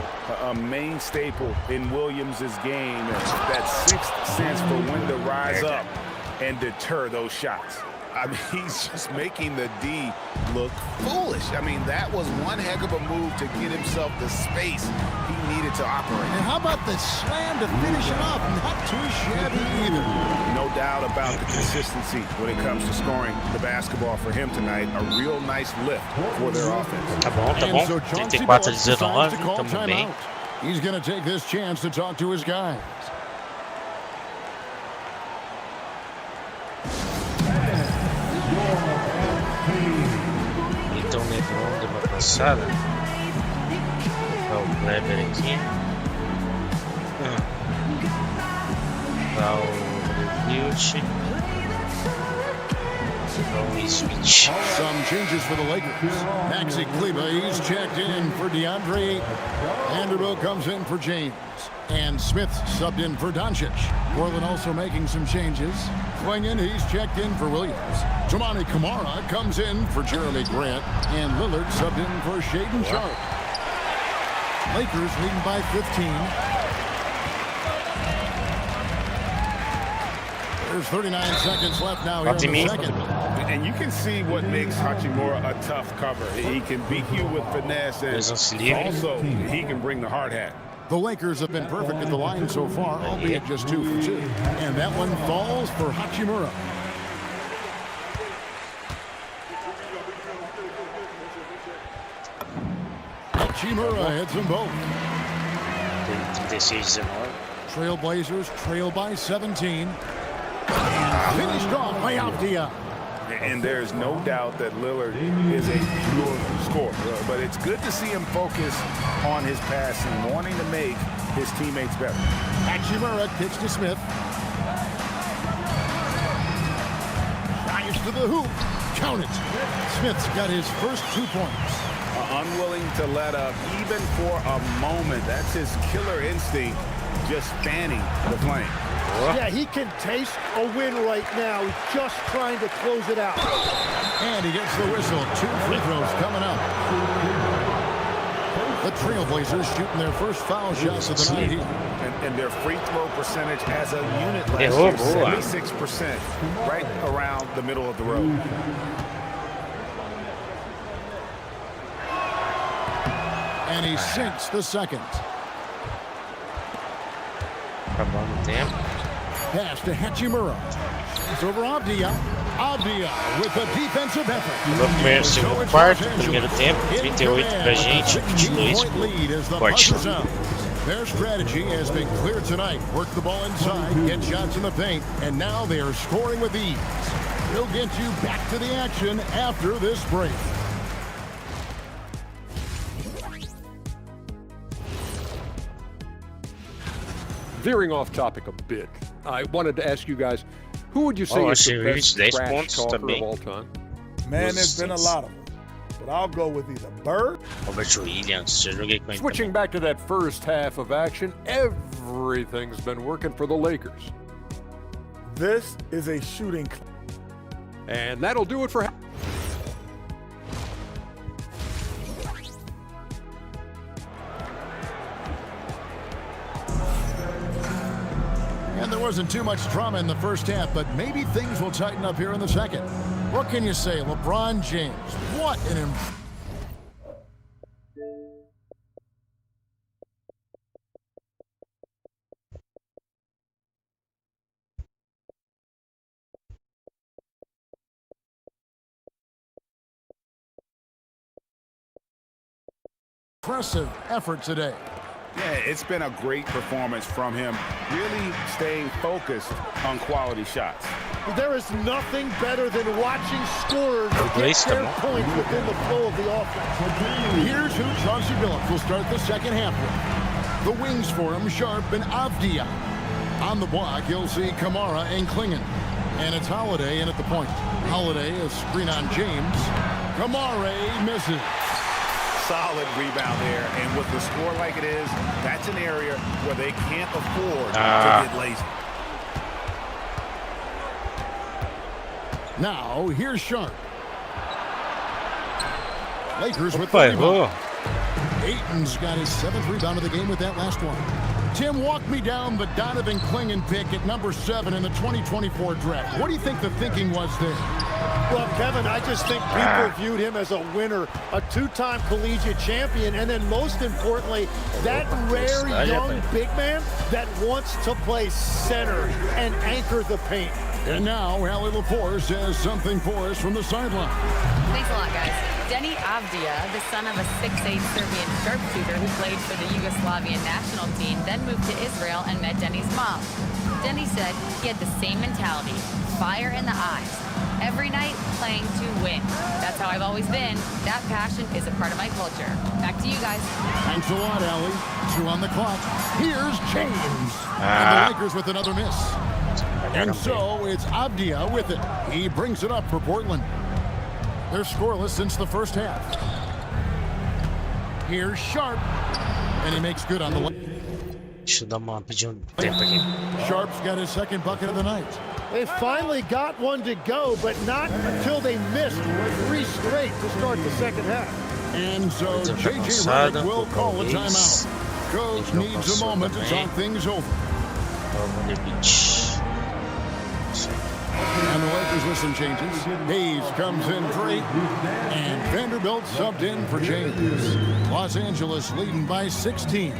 A main staple in Williams' game is that sixth sense for when to rise up and deter those shots. I mean, he's just making the D look foolish. I mean, that was one heck of a move to get himself the space he needed to operate. And how about the slam to finish it off? Not too shabby either. No doubt about the consistency when it comes to scoring the basketball for him tonight. A real nice lift for their offense. Tá bom, tá And bom. so Chauncey 34 a Billups decides 19, to call tamo bem. timeout. He's going to take this chance to talk to his guys. Então LeBron deu uma passada. Tá o Kleber aqui. Tá o Hilt. Tá o Smith. Some changes for the Lakers. Maxi Kleber, he's checked in for DeAndre. Vanderbilt comes in for James. And Smith subbed in for Doncic. Portland also making some changes. Clingan, he's checked in for Williams. Toumani Camara comes in for Jeremy Grant. And Lillard subbed in for Shaedon Sharpe. Lakers leading by 15. There's 39 seconds left now here in the second. And you can see what makes Hachimura a tough cover. He can beat you with finesse, and also he can bring the hard hat. The Lakers have been perfect at the line so far, albeit just 2 for 2. And that one falls for Hachimura. Hachimura heads them both. 36-19. Trailblazers trail by 17. Finished off by Avdia. And there's no doubt that Lillard is a pure scorer. But it's good to see him focus on his passing, wanting to make his teammates better. Hachimura kicks to Smith. Fires to the hoop. Count it. Smith's got his first 2 points. Unwilling to let up even for a moment. That's his killer instinct, just fanning the flame. Yeah, he can taste a win right now. He's just trying to close it out. And he gets the whistle. 2 free throws coming up. The Trailblazers shooting their first foul shots of the night here. And their free throw percentage as a unit last year, 76%, right around the middle of the road. And he sinks the second. Acabando o tempo. Pass to Hachimura. It's over Avdia. Avdia with a defensive effort. No primeiro, segundo quarto, primeiro tempo, 38 pra gente, 22 pro Forte. Their strategy has been clear tonight. Work the ball inside, get shots in the paint, and now they are scoring with ease. We'll get you back to the action after this break. Veering off topic a bit, I wanted to ask you guys, who would you say is the best trash talker of all time? Man, there's been a lot of them, but I'll go with either Bird. Switching back to that first half of action, everything's been working for the Lakers. This is a shooting. And that'll do it for... And there wasn't too much drama in the first half, but maybe things will tighten up here in the second. What can you say? LeBron James, what an impressive effort today. Yeah, it's been a great performance from him, really staying focused on quality shots. There is nothing better than watching scorers get their points within the flow of the offense. Here's who Chauncey Billups will start the second half with. The wings for him, Sharp and Avdia. On the block, you'll see Kamara and Klingon. And it's Holiday in at the point. Holiday, a screen on James. Kamara misses. Solid rebound there, and with the score like it is, that's an area where they can't afford to get lazy. Now, here's Sharp. Lakers with the rebound. Ayton's got his 7th rebound of the game with that last one. Tim, walk me down the Donovan Klingon pick at number 7 in the 2024 draft. What do you think the thinking was there? Well, Kevin, I just think people viewed him as a winner, a 2-time collegiate champion, and then most importantly, that rare young big man that wants to play center and anchor the paint. And now, Allie LaForce has something for us from the sideline. Thanks a lot, guys. Denny Avdia, the son of a 6'8" Serbian sharpshooter who played for the Yugoslavian national team, then moved to Israel and met Denny's mom. Denny said he had the same mentality, fire in the eyes. Every night, playing to win. That's how I've always been. That passion is a part of my culture. Back to you guys. Thanks a lot, Allie. 2 on the clock. Here's James. And the Lakers with another miss. And so it's Avdia with it. He brings it up for Portland. They're scoreless since the first half. Here's Sharp. And he makes good on the Sharp's got his second bucket of the night. They finally got one to go, but not until they missed 3 straight to start the second half. And so J.J. Redick will call a timeout. Coach needs a moment to talk things over. And the Lakers with some changes. Hayes comes in 3. And Vanderbilt subbed in for James. Los Angeles leading by 16.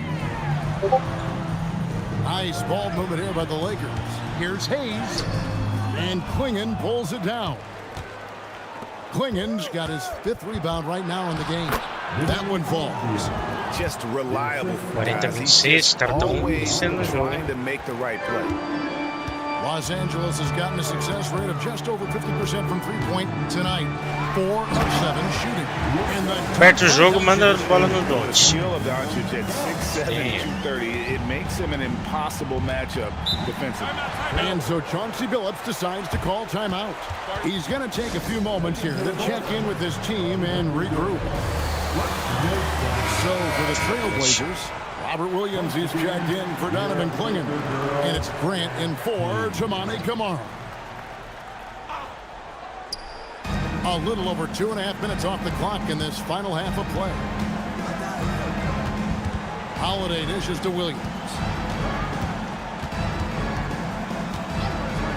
Nice ball movement here by the Lakers. Here's Hayes. And Klingon pulls it down. Klingon's got his 5th rebound right now in the game. That one falls. Just reliable. 46, always trying to make the right play. Los Angeles has gotten a success rate of just over 50% from three-point tonight. 4 of 7 shooting. Aperta o jogo, manda a bola no Don't. Skill of Doncic at 6'7", 230. It makes him an impossible matchup defensively. And so Chauncey Billups decides to call timeout. He's going to take a few moments here to check in with his team and regroup. So for the Trailblazers, Robert Williams is checked in for Donovan Klingon. And it's Grant in 4, Tamani Kamara. A little over 2.5 minutes off the clock in this final half of play. Holiday dishes to Williams.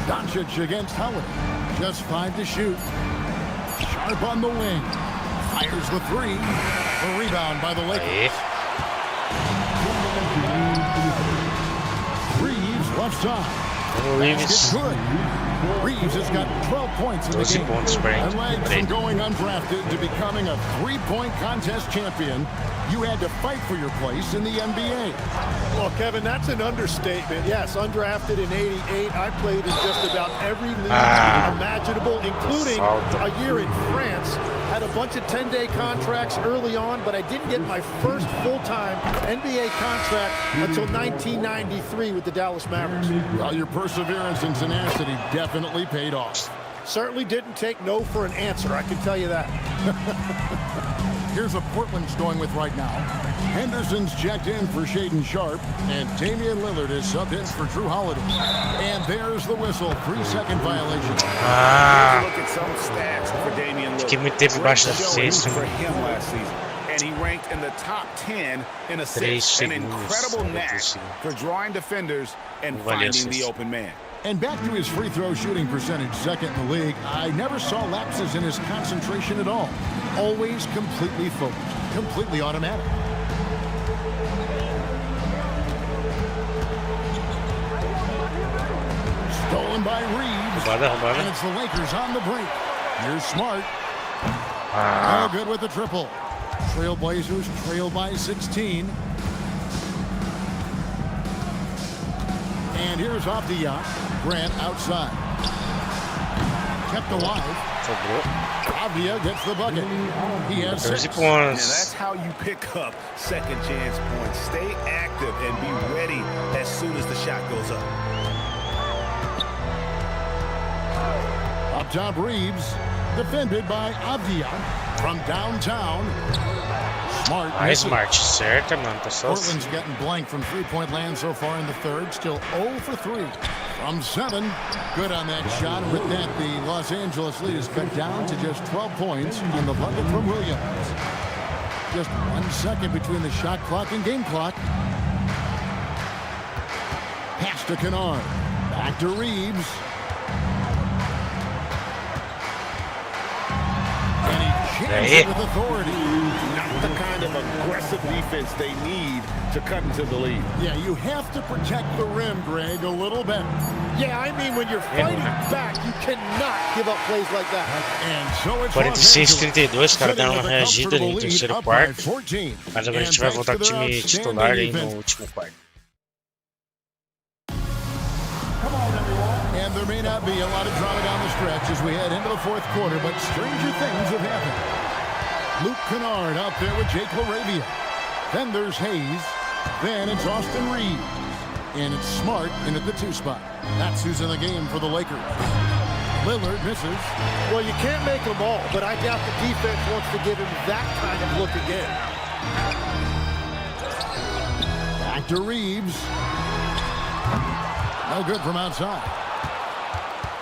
Doncic against Holiday. Just 5 to shoot. Sharp on the wing. Fires the 3. The rebound by the Lakers. Reeves left side. Reeves good. Reeves has got 12 points in the game. And legs from going undrafted to becoming a 3-point contest champion, you had to fight for your place in the NBA. Well, Kevin, that's an understatement. Yes, undrafted in '88. I played in just about every league imaginable, including a year in France. Had a bunch of 10-day contracts early on, but I didn't get my first full-time NBA contract until 1993 with the Dallas Mavericks. Well, your perseverance and tenacity definitely paid off. Certainly didn't take no for an answer, I can tell you that. Here's what Portland's going with right now. Henderson's checked in for Shaedon Sharpe, and Damian Lillard is subbed in for Drew Holiday. And there's the whistle, 3-second violation. Look at some stats for Damian Lillard. Fiquei muito tempo embaixo da cesta. For him last season. And he ranked in the top 10 in assists. An incredible knack for drawing defenders and finding the open man. And back to his free throw shooting percentage, second in the league. I never saw lapses in his concentration at all. Always completely focused, completely automatic. Stolen by Reeves. And it's the Lakers on the break. Here's Smart. No good with the triple. Trailblazers trail by 16. And here's Avdia. Grant outside. Kept alive. Avdia gets the bucket. He has 6. Now that's how you pick up second chance points. Stay active and be ready as soon as the shot goes up. Up top, Reeves. Defended by Avdia from downtown. Smart. Nice march, certo, mano. Portland's getting blank from three-point land so far in the third. Still 0 for 3 from 7. Good on that shot. With that, the Los Angeles lead is cut down to just 12 points on the bucket from Williams. Just 1 second between the shot clock and game clock. Pass to Kennard. Back to Reeves. With authority. Not the kind of aggressive defense they need to cut into the lead. Yeah, you have to protect the rim, Greg, a little better. Yeah, I mean, when you're fighting back, you cannot give up plays like that. And so it's 46-32, os caras deram uma reagida ali no terceiro quarto. Mas agora a gente vai voltar com o time titular aí no último quarto. And there may not be a lot of drama down the stretch as we head into the fourth quarter, but stranger things have happened. Luke Kennard out there with Jake LaRavia. Then there's Hayes. Then it's Austin Reeves. And it's Smart in at the 2 spot. That's who's in the game for the Lakers. Lillard misses. Well, you can't make them all, but I doubt the defense wants to give him that kind of look again. Back to Reeves. No good from outside.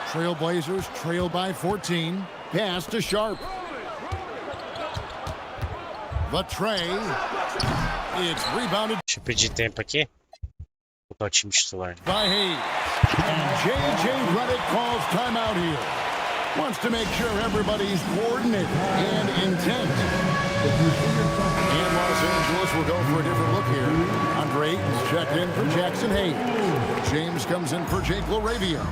Trailblazers trail by 14. Pass to Sharpe. The tray. It's rebounded. Deixa eu pedir tempo aqui. Vou botar o time titular. By Hayes. And J.J. Redick calls timeout here. Wants to make sure everybody's coordinated and intent. And Los Angeles will go for a different look here. Andre Ayton's checked in for Jackson Hayes. James comes in for Jake LaRavia.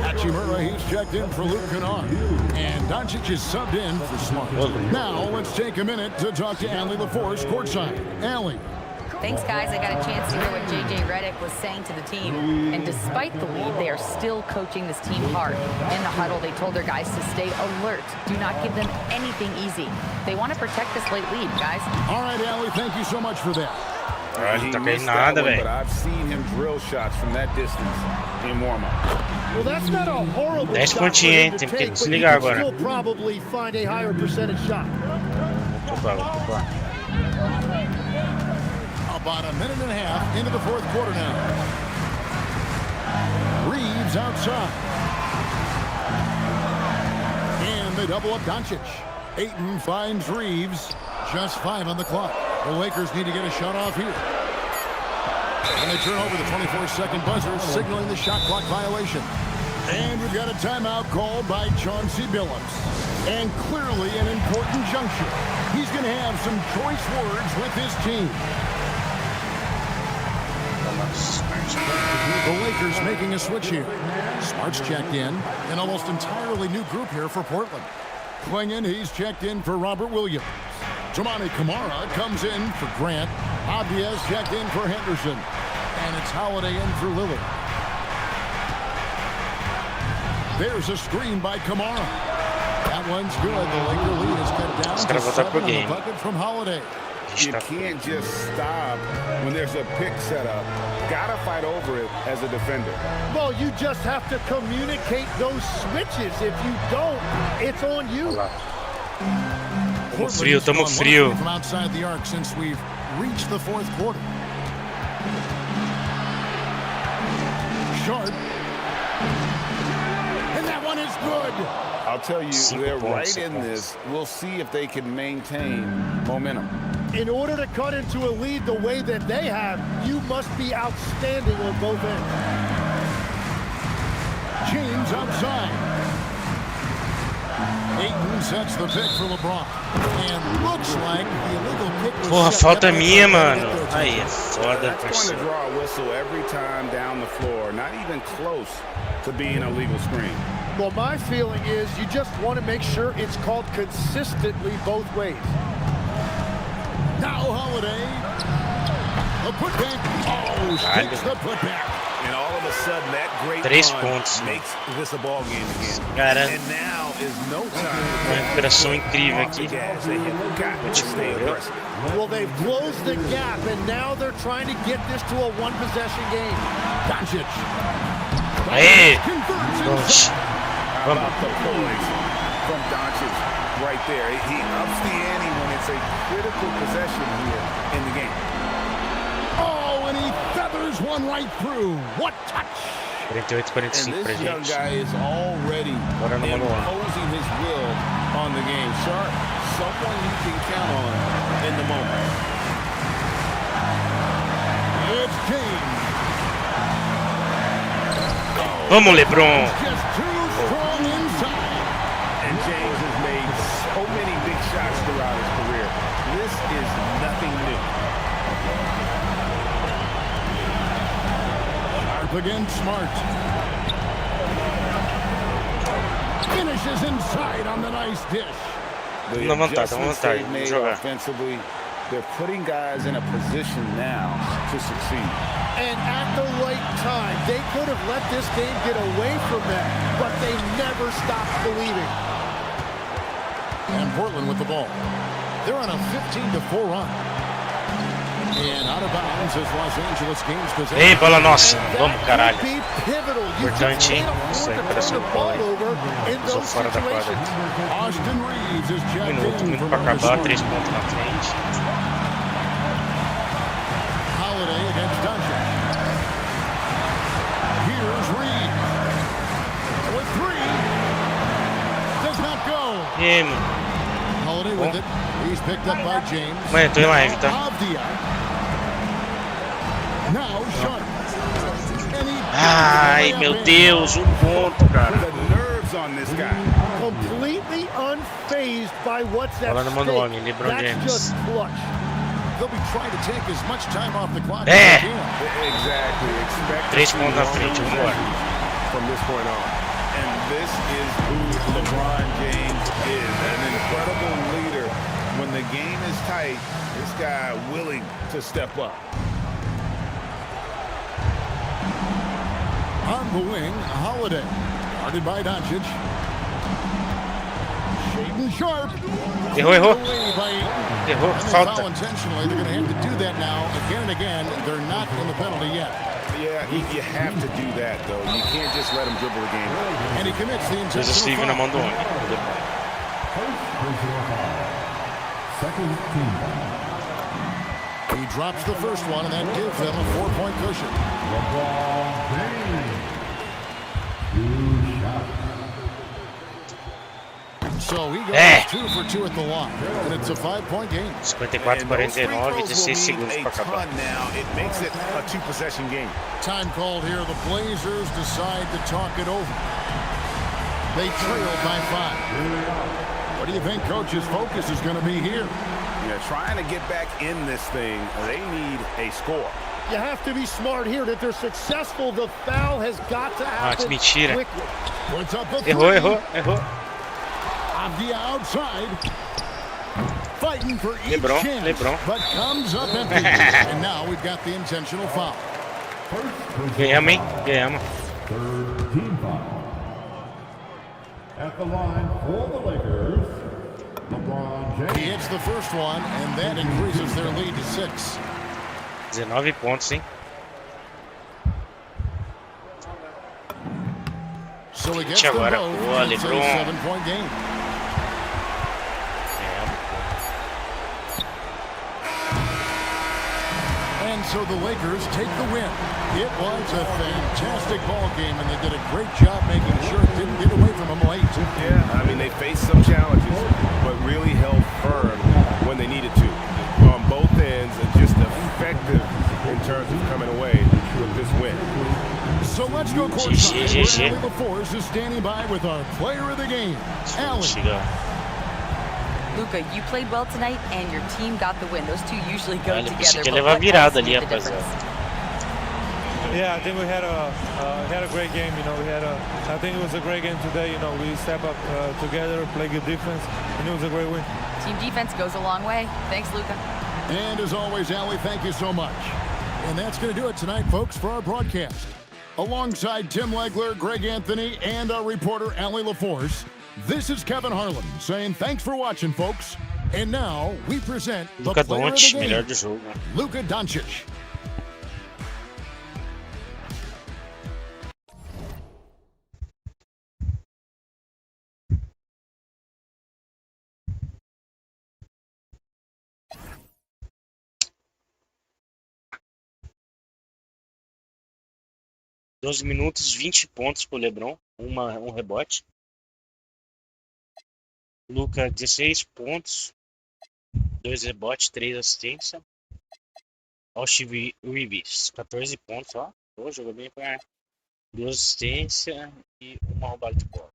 Hachimura, he's checked in for Luke Kennard. And Doncic is subbed in for Smart. Now, let's take a minute to talk to Allie LaForce courtside. Allie. Thanks, guys. I got a chance to hear what J.J. Redick was saying to the team. And despite the lead, they are still coaching this team hard. In the huddle, they told their guys to stay alert. Do not give them anything easy. They want to protect this late lead, guys. All right, Allie, thank you so much for that. Tá caindo nada, velho. But I've seen him drill shots from that distance in warm-up. Well, that's not a horrible 10 shot pontinhos, hein? Tem que desligar agora. You'll probably find a higher percentage shot. About a minute and a half into the fourth quarter now. Reeves outside. And they double up Doncic. Ayton finds Reeves. Just 5 on the clock. The Lakers need to get a shot off here. And they turn over the 24-second buzzer, signaling the shot clock violation. And we've got a timeout called by Chauncey Billups. And clearly an important juncture. He's going to have some choice words with his team. The Lakers making a switch here. Smart's checked in. An almost entirely new group here for Portland. Klingin, he's checked in for Robert Williams. Toumani Camara comes in for Grant. Avdia's checked in for Henderson. And it's Holiday in for Lillard. There's a screen by Camara. That one's good. The Laker lead is cut down to 7 on the bucket from Holiday. You can't just stop when there's a pick set up. Gotta fight over it as a defender. Well, you just have to communicate those switches. If you don't, it's on you. Tamo frio. From outside the arc since we've reached the fourth quarter. Short. And that one is good. I'll tell you, they're right in this. We'll see if they can maintain momentum. In order to cut into a lead the way that they have, you must be outstanding on both ends. James outside. Ayton sets the pick for LeBron. And looks like the illegal pick was Porra, falta minha, mano. Aí, é foda, That's going to draw a whistle every time down the floor. Not even close to being a legal screen. Well, my feeling is you just want to make sure it's called consistently both ways. Now Holiday. A putback. Oh, sticks the putback. And all of a sudden, that great 3 run pontos. makes this a ball game again. Cara, And now is no time. uma recuperação incrível aqui. Well, they've closed the gap, and now they're trying to get this to a one-possession game. Doncic. Aê! Converts How about the poise from Doncic right there? He ups the ante when it's a critical possession here in the game. Oh, and he feathers one right through. What touch! 48-45 pra This young gente. guy is already Bora no mano a mano. imposing his will on the game. Sharp, someone you can count on in the moment. It's James. Vamos, LeBron! Just too strong inside. And James has made so many big shots throughout his career. This is nothing new. Sharp against Smart. Finishes inside on the nice dish. The Uma vantagem, adjustments they've vamos made jogar. offensively, they're putting guys in a position now to succeed. And at the right time, they could have let this game get away from them, but they never stopped believing. And Portland with the ball. They're on a 15-4 run. And out of bounds is Los Angeles Games possession. Ei, bola nossa! Vamos, caralho! Be pivotal. You Importante, hein? just Isso aí, can't coração afford de to bola turn the aí. ball over in Usou those fora da quadra. situations. Austin Reeves is checked Minuto in from pra acabar, under 3 center. pontos na frente. Holiday against Doncic. Here's Reeves. With 3. Does not go. E aí, mano? Holiday with it. He's picked up by James. Mano, tô em live, tá? Now Sharp. And he Ai, meu Deus, ponto, cara. The nerves on this guy. Completely unfazed by what's at Bola na mão do stake. homem, LeBron That's James. just clutch. They'll be trying to take as much time off the clock as É. they can. Exactly. Expect 3 pontos na frente, vamos embora. from this point on. And this is who LeBron James is. An incredible leader. When the game is tight, this guy willing to step up. On the wing, Holiday. Guarded by Doncic. Shaden Sharp. Errou, errou. Away by Ayton. Errou, And they falta. foul intentionally. They're going to have to do that now again and again. They're not in the penalty yet. Yeah, you have to do that, though. You can't just let him dribble the game. And he commits the Fez o Steve na intentional mão do homem. Second team. He drops the first one, and that gives them a 4-point cushion. LeBron James. 2 shots. So he goes É. 2 for 2 at the line, and it's a 5-point game. 54-49, 16 segundos pra acabar. Now it makes it a 2-possession game. Time called here. The Blazers decide to talk it over. They trail by 5. What do you think Coach's focus is going to be here? Yeah, trying to get back in this thing, they need a score. You have to be smart here. That they're successful, the foul has got to Ah, que happen mentira. quickly. Puts up a 3. Errou. On the outside. Fighting for each chance, LeBron. but comes up empty. And now we've got the intentional foul. Ganhamos, hein? Ganhamos. Third team foul. At the line for the Lakers, LeBron James. He hits the first one, and that increases their lead to 6. 19 pontos, hein? So he gets them both. It's a 7-point game. And so the Lakers take the win. It was a fantastic ball game, and they did a great job making sure it didn't get away from them late. Yeah, I mean, they faced some challenges, but really held firm when they needed to. On both ends, and just effective in terms of coming away with this win. So let's go courtside. Allie LaForce is standing by with our player of the game, Allie. Luka, you played well tonight, and your team got the win. Those two usually go together. Yeah, I think we had a great game. You know, I think it was a great game today. You know, we step up together, play good defense, and it was a great win. Team defense goes a long way. Thanks, Luka. And as always, Allie, thank you so much. And that's going to do it tonight, folks, for our broadcast. Alongside Tim Legler, Greg Anthony, and our reporter, Allie LaForce, this is Kevin Harlan saying thanks for watching, folks. And now we present the player of the game, Luka Doncic. Doze minutos, 20 pontos pro LeBron, rebote. Luka, 16 pontos, 2 rebotes, 3 assistências. Ó, o Steve Reeves, 14 pontos, ó. Pô, jogou bem pra 2 assistências e uma roubada de bola.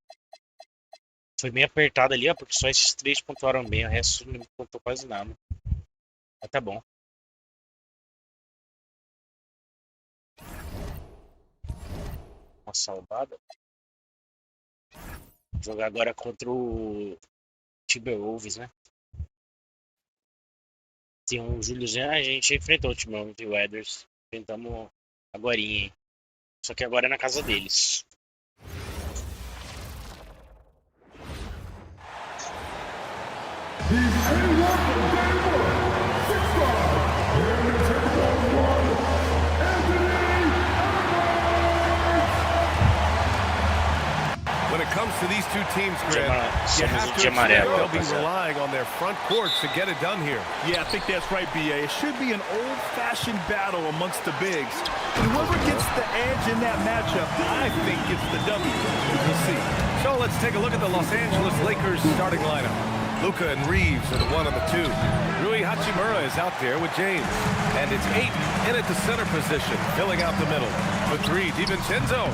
Foi bem apertado ali, ó, porque só esses 3 pontuaram bem, o resto não pontuou quase nada. Mas tá bom. Uma salvada. Vou jogar agora contra o Timberwolves, né? Tem um Júliozinho. A gente enfrentou o Timberwolves e o Edwards. Enfrentamos agorinha, hein? Só que agora é na casa deles. When it comes to these two teams, Greg, you have to expect they'll be relying on their front courts to get it done here. Yeah, I think that's right, B.A. It should be an old-fashioned battle amongst the bigs. And whoever gets the edge in that matchup, I think gets the W. We'll see. So let's take a look at the Los Angeles Lakers starting lineup. Luka and Reeves are the 1 and the 2. Rui Hachimura is out there with James. And it's Ayton in at the center position, filling out the middle. For 3, DiVincenzo.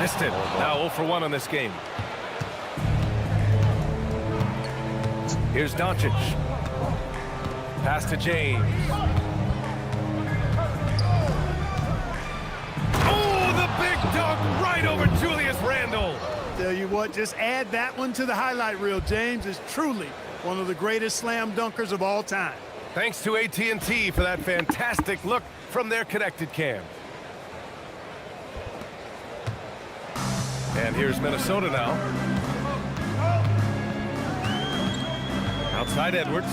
Missed it. Now 0 for 1 on this game. Here's Doncic. Pass to James. Oh, the big dunk right over Julius Randle. Tell you what, just add that one to the highlight reel. James is truly one of the greatest slam dunkers of all time. Thanks to AT&T for that fantastic look from their connected cam. And here's Minnesota now. Outside Edwards.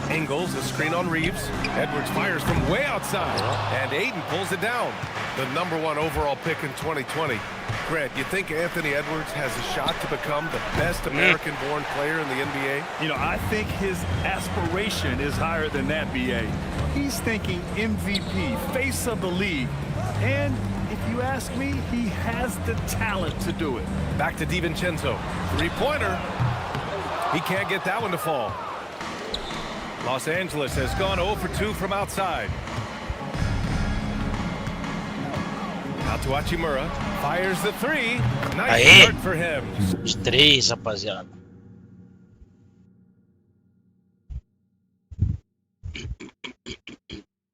Ingles, a screen on Reeves. Edwards fires from way outside. And Ayton pulls it down. The #1 overall pick in 2020. Greg, you think Anthony Edwards has a shot to become the best American-born player in the NBA? You know, I think his aspiration is higher than that, B.A. He's thinking MVP, face of the league. And if you ask me, he has the talent to do it. Back to DiVincenzo. 3-pointer. He can't get that one to fall. Los Angeles has gone 0 for 2 from outside. Out to Hachimura. Fires the 3. Nice start for him. Os 3, rapaziada.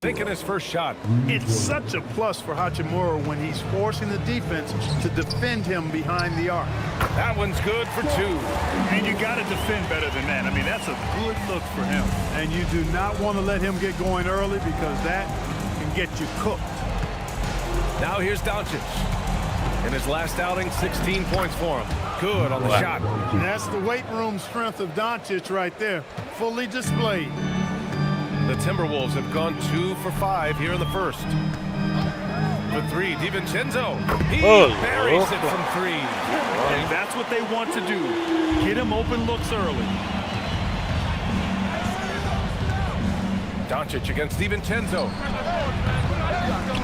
Taking his first shot. It's such a plus for Hachimura when he's forcing the defense to defend him behind the arc. That one's good for 2. And you got to defend better than that. I mean, that's a good look for him. And you do not want to let him get going early because that can get you cooked. Now here's Doncic. In his last outing, 16 points for him. Good on the shot. And that's the weight room strength of Doncic right there. Fully displayed. The Timberwolves have gone 2 for 5 here in the first. For 3, DiVincenzo. He buries it from 3. And that's what they want to do. Get him open looks early. Doncic against DiVincenzo.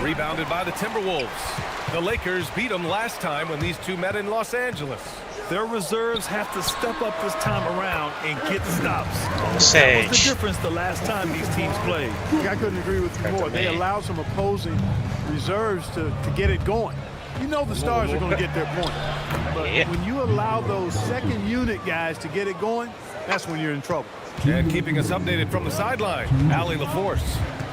Rebounded by the Timberwolves. The Lakers beat them last time when these two met in Los Angeles. Their reserves have to step up this time around and get stops. That was the difference the last time these teams played. I couldn't agree with you more. They allow some opposing reserves to get it going. You know the stars are going to get their point. But when you allow those second unit guys to get it going, that's when you're in trouble. And keeping us updated from the sideline, Allie LaForce.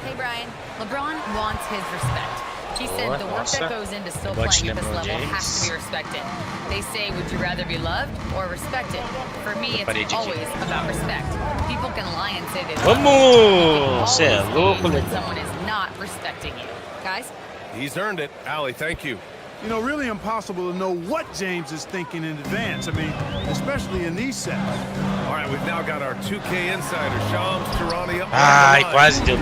Hey, Brian. LeBron wants his respect. He said the work that goes into still playing at this level has to be respected. They say, would you rather be loved or respected? For me, it's always about respect. People can lie and say they love you. When someone is not respecting you. Guys? He's earned it. Allie, thank you. You know, really impossible to know what James is thinking in advance. I mean, especially in these sets. All right, we've now got our 2K insider, Shams Charania.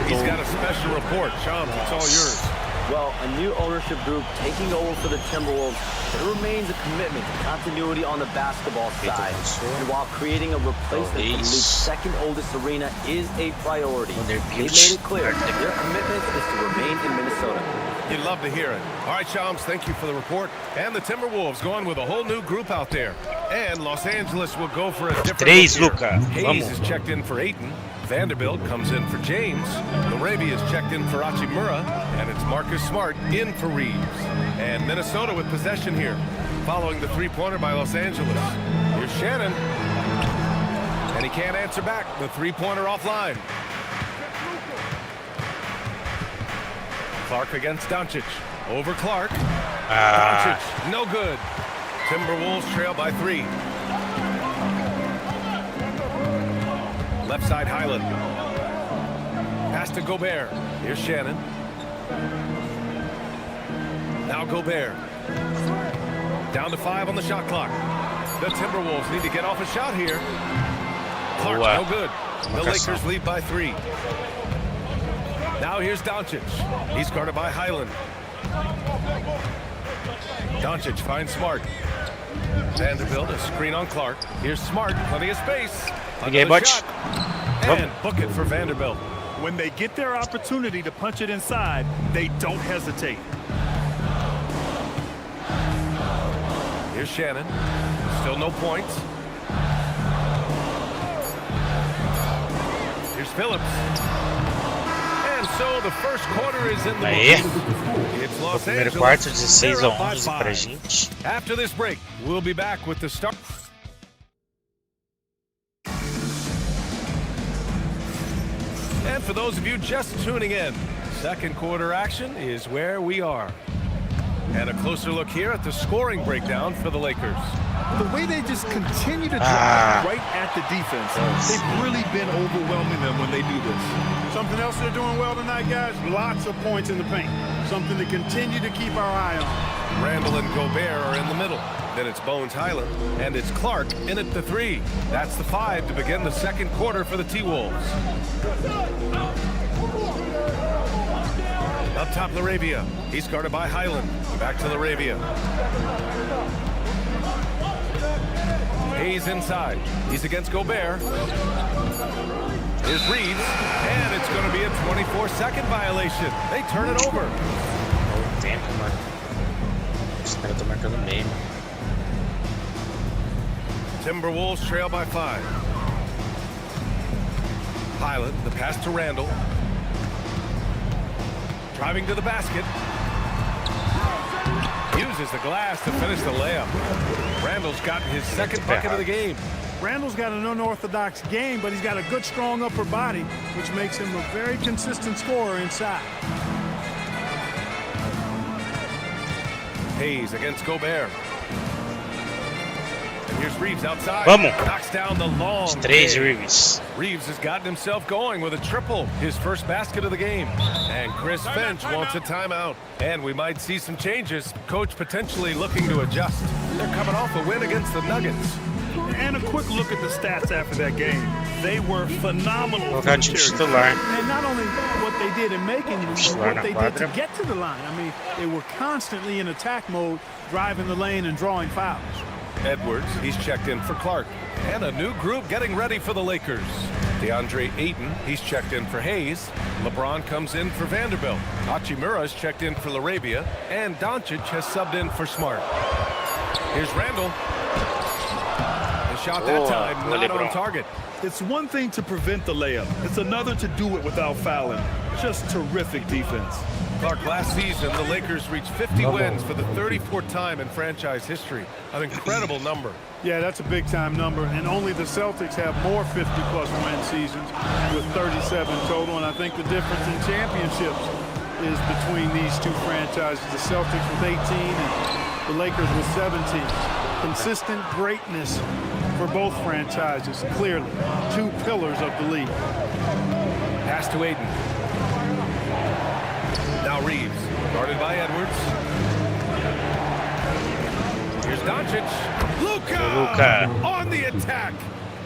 He's got a special report. Shams, it's all yours. Well, a new ownership group taking over for the Timberwolves. There remains a commitment to continuity on the basketball side. And while creating a replacement for the league's second oldest arena is a priority, they made it clear their commitment is to remain in Minnesota. You'd love to hear it. All right, Shams, thank you for the report. And the Timberwolves going with a whole new group out there. And Los Angeles will go for a different look here. Hayes is checked in for Ayton. Vanderbilt comes in for James. Laravia is checked in for Hachimura. And it's Marcus Smart in for Reeves. And Minnesota with possession here, following the three-pointer by Los Angeles. Here's Shannon. And he can't answer back. The three-pointer offline. Clark against Doncic. Over Clark. Doncic, no good. Timberwolves trail by 3. Left side Highland. Pass to Gobert. Here's Shannon. Now Gobert. Down to 5 on the shot clock. The Timberwolves need to get off a shot here. Clark, no good. The Lakers lead by 3. Now here's Doncic. He's guarded by Highland. Doncic finds Smart. Vanderbilt, a screen on Clark. Here's Smart, plenty of space. Shot. And book it for Vanderbilt. When they get their opportunity to punch it inside, they don't hesitate. Here's Shannon. Still no points. Here's Phillips. And so the first quarter is in the books. It's Los Primeiro Angeles. quarto, 16-11 pra gente. After this break, we'll be back with the start. And for those of you just tuning in, second quarter action is where we are. And a closer look here at the scoring breakdown for the Lakers. The way they just continue to drive right at the defense, they've really been overwhelming them when they do this. Something else they're doing well tonight, guys, lots of points in the paint. Something to continue to keep our eye on. Randall and Gobert are in the middle. Then it's Bones Highland, and it's Clark in at the 3. That's the 5 to begin the second quarter for the T-Wolves. Up top, Laravia. He's guarded by Highland. Back to Laravia. Hayes inside. He's against Gobert. Here's Reeves, and it's going to be a 24-second violation. They turn it over. Tempo, mano. Os caras estão marcando meio. Timberwolves trail by 5. Highland, the pass to Randall. Driving to the basket. Uses the glass to finish the layup. Randall's got his second bucket of the game. Randall's got an unorthodox game, but he's got a good, strong upper body, which makes him a very consistent scorer inside. Hayes against Gobert. Here's Reeves outside. Vamos. Knocks down the long Os 3 hit. Reeves. Reeves has gotten himself going with a triple, his first basket of the game. And Chris Finch wants a timeout. And we might see some changes. Coach potentially looking to adjust. They're coming off a win against the Nuggets. And a quick look at the stats after that game. They were phenomenal. Colocar time titular. And not only what they did in making it, but what they did to get to the line. I mean, they were constantly in attack mode, driving the lane and drawing fouls. Edwards, he's checked in for Clark. And a new group getting ready for the Lakers. DeAndre Ayton, he's checked in for Hayes. LeBron comes in for Vanderbilt. Hachimura's checked in for Larabia. And Doncic has subbed in for Smart. Here's Randall. The shot that time, not on target. It's one thing to prevent the layup. It's another to do it without fouling. Just terrific defense. Clark, last season, the Lakers reached 50 wins for the 34th time in franchise history. An incredible number. Yeah, that's a big-time number, and only the Celtics have more 50-plus win seasons with 37 total, and I think the difference in championships is between these two franchises, the Celtics with 18 and the Lakers with 17. Consistent greatness for both franchises, clearly. Two pillars of the league. Pass to Ayton. Now Reeves, guarded by Edwards. Here's Doncic. Luka on the attack.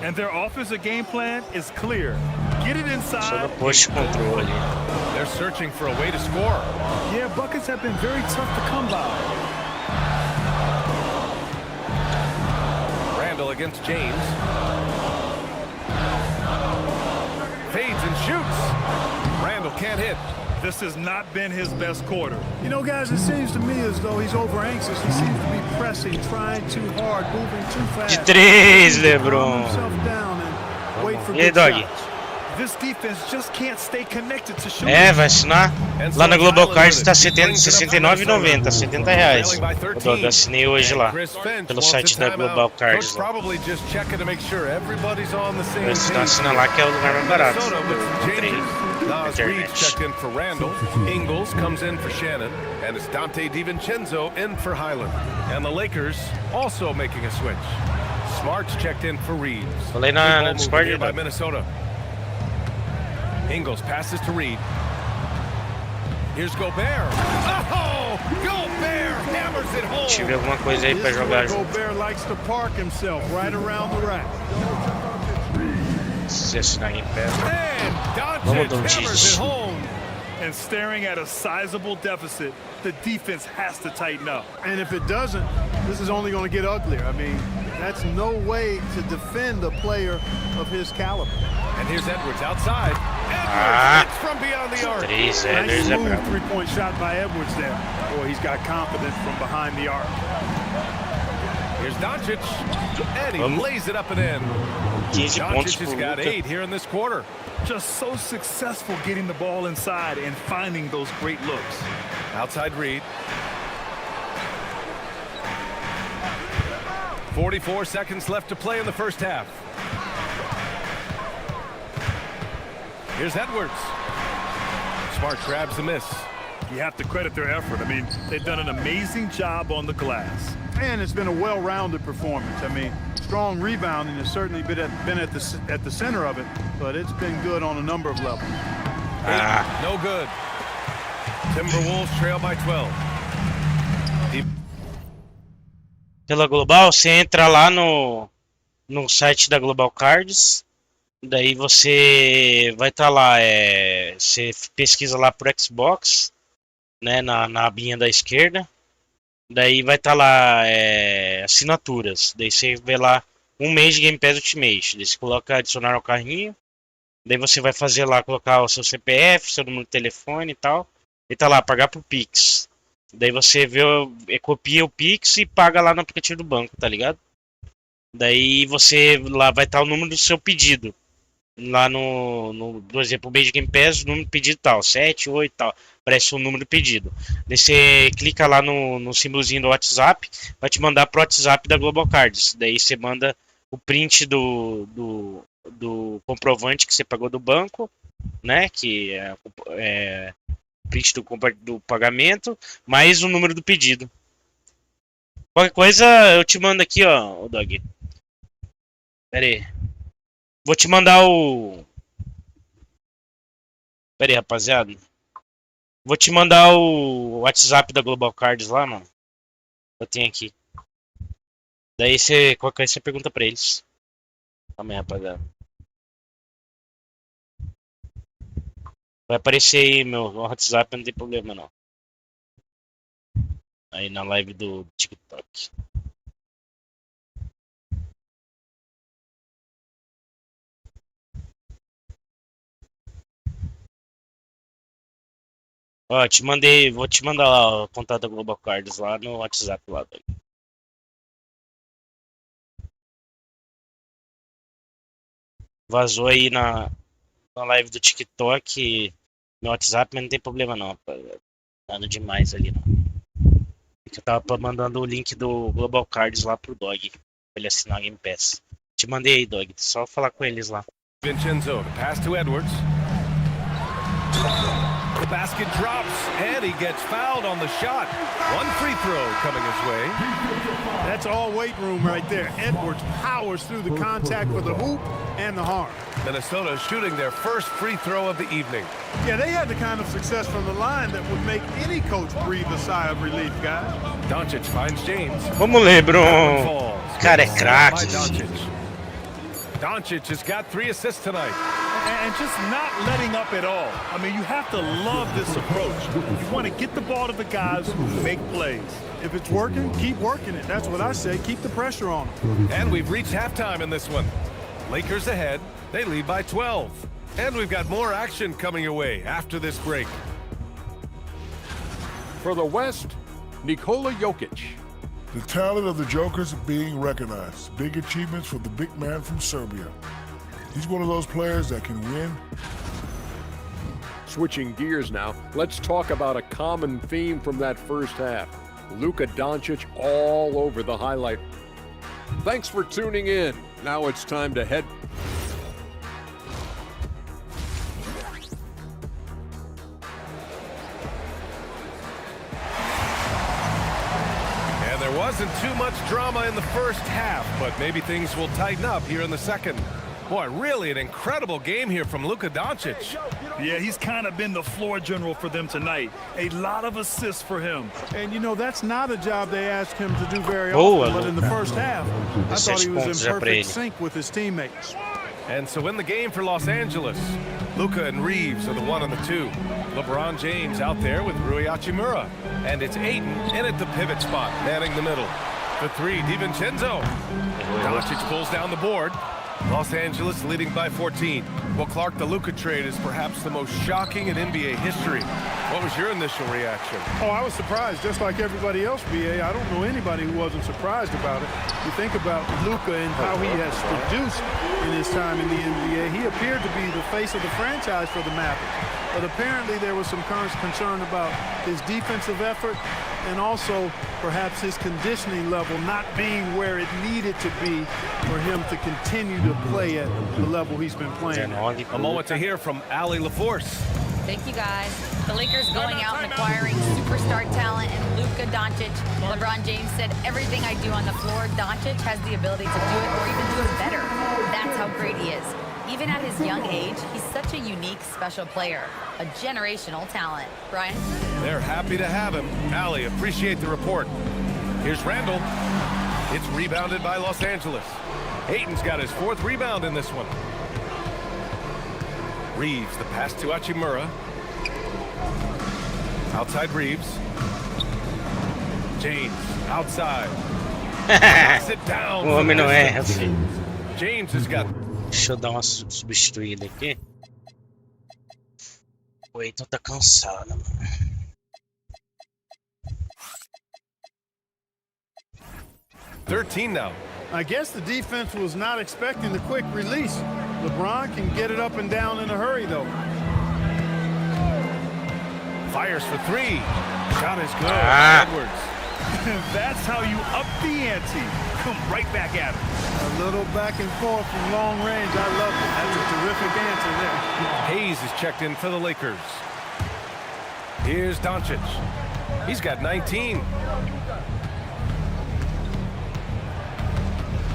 And their offensive game plan is clear. Get it inside. They're searching for a way to score. Yeah, buckets have been very tough to come by. Randall against James. Fades and shoots. Randall can't hit. This has not been his best quarter. You know, guys, it seems to me as though he's over-anxious. He seems to be pressing, trying too hard, moving too fast. De 3, LeBron. E aí, Dog? This defense just can't stay connected to shooting. É, vai assinar. Lá na Global Cards está R$69,90, R$70. O Dog, assinei hoje lá, pelo site da Global Cards. Vai assinar lá que é o lugar mais barato. Nas Reed checked in for Randall. Ingles comes in for Shannon. And it's Dante DiVincenzo in for Highland. And the Lakers also making a switch. Smart's checked in for Reeves. Falei na Discord by Minnesota. Ingles passes to Reed. Here's Gobert. Oh, Gobert hammers it home. Deixa eu ver alguma coisa aí pra jogar junto. Gobert likes to park himself right around the rack. Se assinar em pé. Vamos, Doncic. And staring at a sizable deficit, the defense has to tighten up. And if it doesn't, this is only going to get uglier. I mean, that's no way to defend a player of his caliber. And here's Edwards outside. Edwards hits from beyond the arc. Nice smooth three-point shot by Edwards there. Boy, he's got confidence from behind the arc. Here's Doncic, and he lays it up and in. Doncic has got 8 here in this quarter. Just so successful getting the ball inside and finding those great looks. Outside Reed. 44 seconds left to play in the first half. Here's Edwards. Smart grabs the miss. You have to credit their effort. I mean, they've done an amazing job on the glass. And it's been a well-rounded performance. I mean, strong rebounding has certainly been at the center of it, but it's been good on a number of levels. No good. Timberwolves trail by 12. Pela Global, você entra lá no site da Global Cards. Daí você vai estar lá, você pesquisa lá por Xbox, né, na abinha da esquerda. Daí vai estar lá assinaturas. Daí você vê lá 1 mês de Game Pass Ultimate. Daí você coloca adicionar ao carrinho. Daí você vai fazer lá, colocar o seu CPF, seu número de telefone e tal. E tá lá, pagar por Pix. Daí você copia o Pix e paga lá no aplicativo do banco, tá ligado? Daí você lá vai estar o número do seu pedido. Lá por exemplo, o mês de Game Pass, o número de pedido tal, 7, 8 tal, aparece o número de pedido. Daí você clica lá no símbolozinho do WhatsApp, vai te mandar pro WhatsApp da Global Cards. Daí você manda o print do comprovante que você pagou do banco, né, que é print do pagamento, mais o número do pedido. Qualquer coisa eu te mando aqui, ó, Doug. Pera aí. Vou te mandar o... Pera aí, rapaziada. Vou te mandar o WhatsApp da Global Cards lá, mano. Eu tenho aqui. Daí você... Qualquer coisa você pergunta pra eles. Calma aí, rapaziada. Vai aparecer aí meu WhatsApp, não tem problema não. Aí na live do TikTok. Ó, te mandei, vou te mandar lá o contato da Global Cards lá no WhatsApp lá. Vazou aí na live do TikTok, no WhatsApp, mas não tem problema não, rapaziada. Nada demais ali não. Eu tava mandando o link do Global Cards lá pro Dog, pra ele assinar a Game Pass. Te mandei aí, Dog, só falar com eles lá. Vincenzo, pass to Edwards. The basket drops, and he gets fouled on the shot. One free throw coming his way. That's all weight room right there. Edwards powers through the contact for the hoop and the harm. Minnesota shooting their first free throw of the evening. Yeah, they had the kind of success from the line that would make any coach breathe a sigh of relief, guys. Doncic finds James. Vamos, LeBron. Cara, é craque. Doncic has got 3 assists tonight. And just not letting up at all. I mean, you have to love this approach. You want to get the ball to the guys who make plays. If it's working, keep working it. That's what I say. Keep the pressure on them. And we've reached halftime in this one. Lakers ahead. They lead by 12. And we've got more action coming your way after this break. For the West, Nikola Jokic. The talent of the Jokers being recognized. Big achievements for the big man from Serbia. He's one of those players that can win. Switching gears now, let's talk about a common theme from that first half. Luka Doncic all over the highlight. Thanks for tuning in. Now it's time to head. And there wasn't too much drama in the first half, but maybe things will tighten up here in the second. Boy, really an incredible game here from Luka Doncic. Yeah, he's kind of been the floor general for them tonight. A lot of assists for him. And, you know, that's not a job they asked him to do very often. But in the first half, I thought he was in perfect sync with his teammates. And so in the game for Los Angeles, Luka and Reeves are the 1 and the 2. LeBron James out there with Rui Hachimura. And it's Ayton in at the pivot spot, manning the middle. The 3, DiVincenzo. Doncic pulls down the board. Los Angeles leading by 14. Well, Clark, the Luka trade is perhaps the most shocking in NBA history. What was your initial reaction? Oh, I was surprised, just like everybody else, BA. I don't know anybody who wasn't surprised about it. You think about Luka and how he has produced in his time in the NBA. He appeared to be the face of the franchise for the Mavericks. But apparently there was some concern about his defensive effort and also perhaps his conditioning level not being where it needed to be for him to continue to play at the level he's been playing. A moment to hear from Allie LaForce. Thank you, guys. The Lakers going out and acquiring superstar talent and Luka Doncic. LeBron James said, everything I do on the floor, Doncic has the ability to do it or even do it better. That's how great he is. Even at his young age, he's such a unique, special player. A generational talent. Brian? They're happy to have him. Allie, appreciate the report. Here's Randall. It's rebounded by Los Angeles. Ayton's got his 4th rebound in this one. Reeves, the pass to Hachimura. Outside Reeves. James, outside. Pass it down. O homem não erra, filho. James has got... Deixa eu dar uma substituída aqui. O Ayton tá cansado, mano. Now. I guess the defense was not expecting the quick release. LeBron can get it up and down in a hurry, though. Fires for 3. Shot is good. Edwards. That's how you up the ante. Come right back at him. A little back and forth from long range. I love it. That's a terrific answer there. Hayes is checked in for the Lakers. Here's Doncic. He's got 19.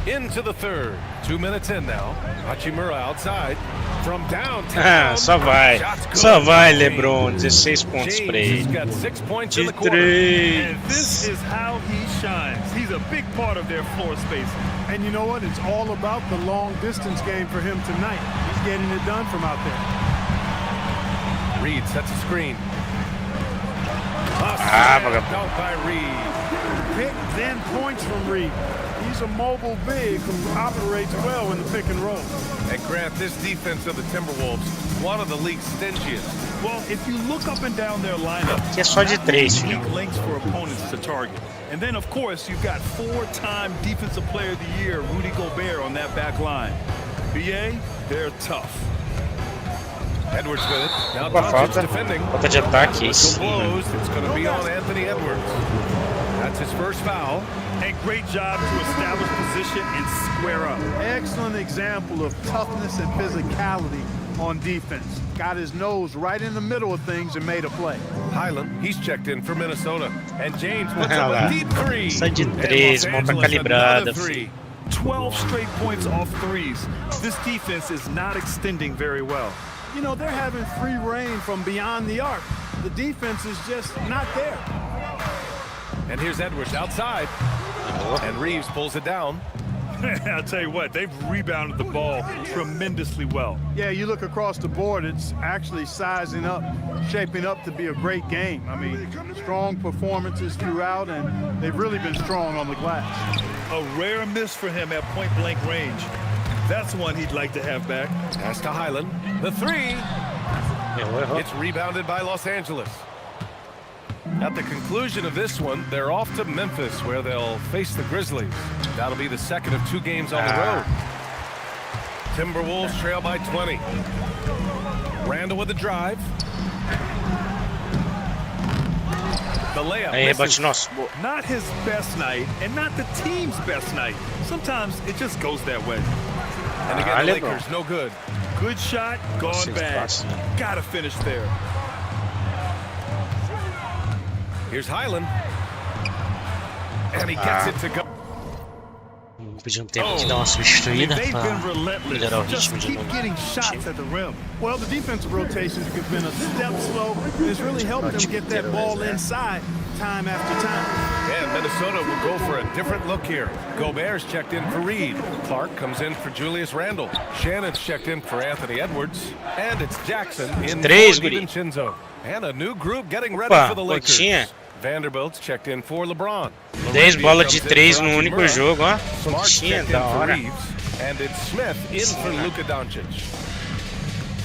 into the third. 2 minutes in now. Hachimura outside. From downtown. Só vai, LeBron. 16 pontos pra ele. De 3. And this is how he shines. He's a big part of their floor space. And you know what? It's all about the long distance game for him tonight. He's getting it done from out there. Reed sets a screen. Out by Reed. Pick, then points from Reed. He's a mobile big who operates well in the pick and roll. And Grant, this defense of the Timberwolves, one of the league's stingiest. Well, if you look up and down their lineup, que é só de 3, filho. weak links for opponents to target. And then, of course, you've got 4-time Defensive Player of the Year, Rudy Gobert, on that back line. BA, they're tough. Edwards with it. Now falta de ataque. It's going to be on Anthony Edwards. That's his first foul. A great job to establish position and square up. Excellent example of toughness and physicality on defense. Got his nose right in the middle of things and made a play. Highland, he's checked in for Minnesota. And James puts up a deep three. Sai de 3, mão tá calibrada. 12 straight points off threes. This defense is not extending very well. You know, they're having free reign from beyond the arc. The defense is just not there. And here's Edwards outside. And Reeves pulls it down. I'll tell you what, they've rebounded the ball tremendously well. Yeah, you look across the board, it's actually sizing up, shaping up to be a great game. I mean, strong performances throughout, and they've really been strong on the glass. A rare miss for him at point-blank range. That's one he'd like to have back. Pass to Highland. The three. It's rebounded by Los Angeles. At the conclusion of this one, they're off to Memphis, where they'll face the Grizzlies. That'll be the second of 2 games on the road. Timberwolves trail by 20. Randall with the drive. The layup. Not his best night, and not the team's best night. Sometimes it just goes that way. And again, the Lakers, no good. Good shot, gone bad. Gotta finish there. Here's Highland. And he gets it to go. Pediu tempo de dar uma substituída They've pra been relentless. melhorar o Just ritmo de keep novo. getting shots at the rim. Well, the defensive rotations have been a step slow, and it's really helped them get that ball inside time after time. And Minnesota will go for a different look here. Gobert's checked in for Reed. Clark comes in for Julius Randle. Shannon's checked in for Anthony Edwards. And it's Jackson in for DiVincenzo. And a new group getting ready for the Lakers. Vanderbilt's checked in for LeBron. 10 bolas de 3 no único jogo, ó. Tinha da hora. And it's Smith in for Luka Doncic.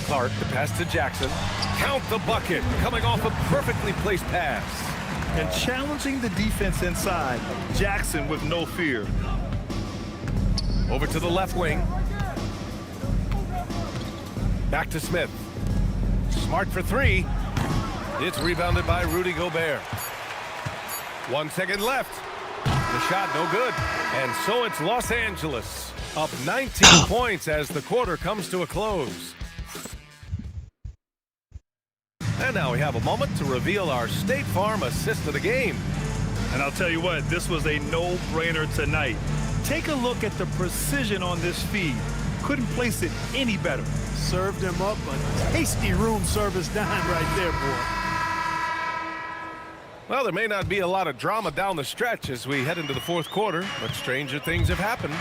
Clark, the pass to Jackson. Count the bucket, coming off a perfectly placed pass. And challenging the defense inside, Jackson with no fear. Over to the left wing. Back to Smith. Smart for 3. It's rebounded by Rudy Gobert. 1 second left. The shot no good. And so it's Los Angeles up 19 points as the quarter comes to a close. And now we have a moment to reveal our State Farm assist of the game. And I'll tell you what, this was a no-brainer tonight. Take a look at the precision on this feed. Couldn't place it any better. Served him up a tasty room service dime right there, boy. Well, there may not be a lot of drama down the stretch as we head into the fourth quarter, but stranger things have happened.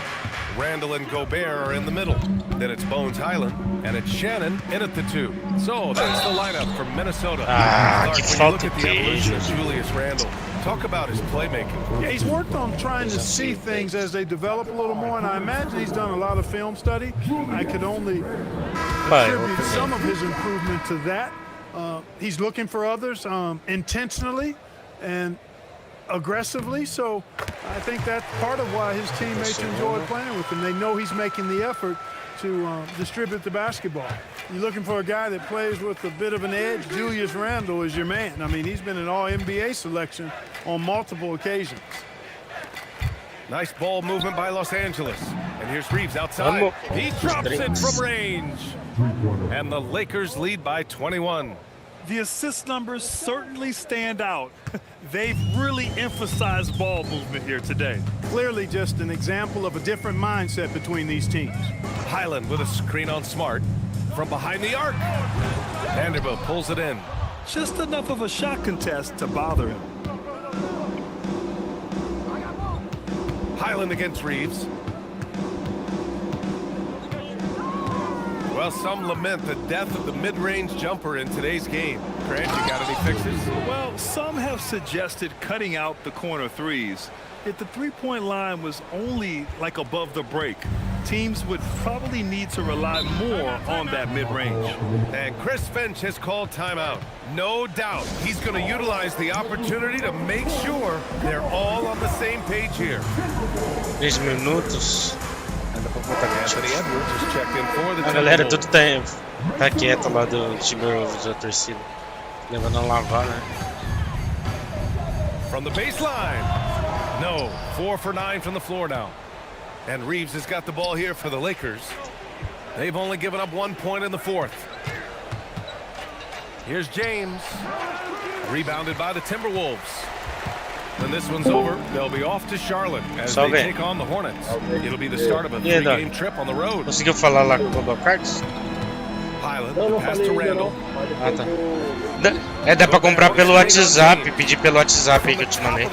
Randall and Gobert are in the middle. Then it's Bones Highland, and it's Shannon in at the 2. So that's the lineup from Minnesota. Clark, when you look at the evolution of Julius Randall, talk about his playmaking. Yeah, he's worked on trying to see things as they develop a little more, and I imagine he's done a lot of film study. I could only attribute some of his improvement to that. He's looking for others intentionally and aggressively, so I think that's part of why his teammates enjoy playing with him. They know he's making the effort to distribute the basketball. You're looking for a guy that plays with a bit of an edge. Julius Randle is your man. I mean, he's been an All-NBA selection on multiple occasions. Nice ball movement by Los Angeles. And here's Reeves outside. He drops it from range. And the Lakers lead by 21. The assist numbers certainly stand out. They've really emphasized ball movement here today. Clearly just an example of a different mindset between these teams. Highland with a screen on Smart from behind the arc. Vanderbilt pulls it in. Just enough of a shot contest to bother him. Highland against Reeves. Well, some lament the death of the mid-range jumper in today's game. Grant, you got any fixes? Well, some have suggested cutting out the corner threes. If the three-point line was only like above the break, teams would probably need to rely more on that mid-range. And Chris Finch has called timeout. No doubt he's going to utilize the opportunity to make sure they're all on the same page here. 10 minutos. Edwards checked in for the a galera tudo tá quieta lá do Timberwolves, da torcida. Levando a lavar, né? From the baseline. No, 4 for 9 from the floor now. And Reeves has got the ball here for the Lakers. They've only given up 1 point in the fourth. Here's James. Rebounded by the Timberwolves. When this one's over, they'll be off to Charlotte as they take on the Hornets. It'll be the start of a 3-game trip on the road. Conseguiu falar lá com o Cards? Highland, pass to Randall. Ah, tá. Dá pra comprar pelo WhatsApp, pedir pelo WhatsApp aí que eu te mandei.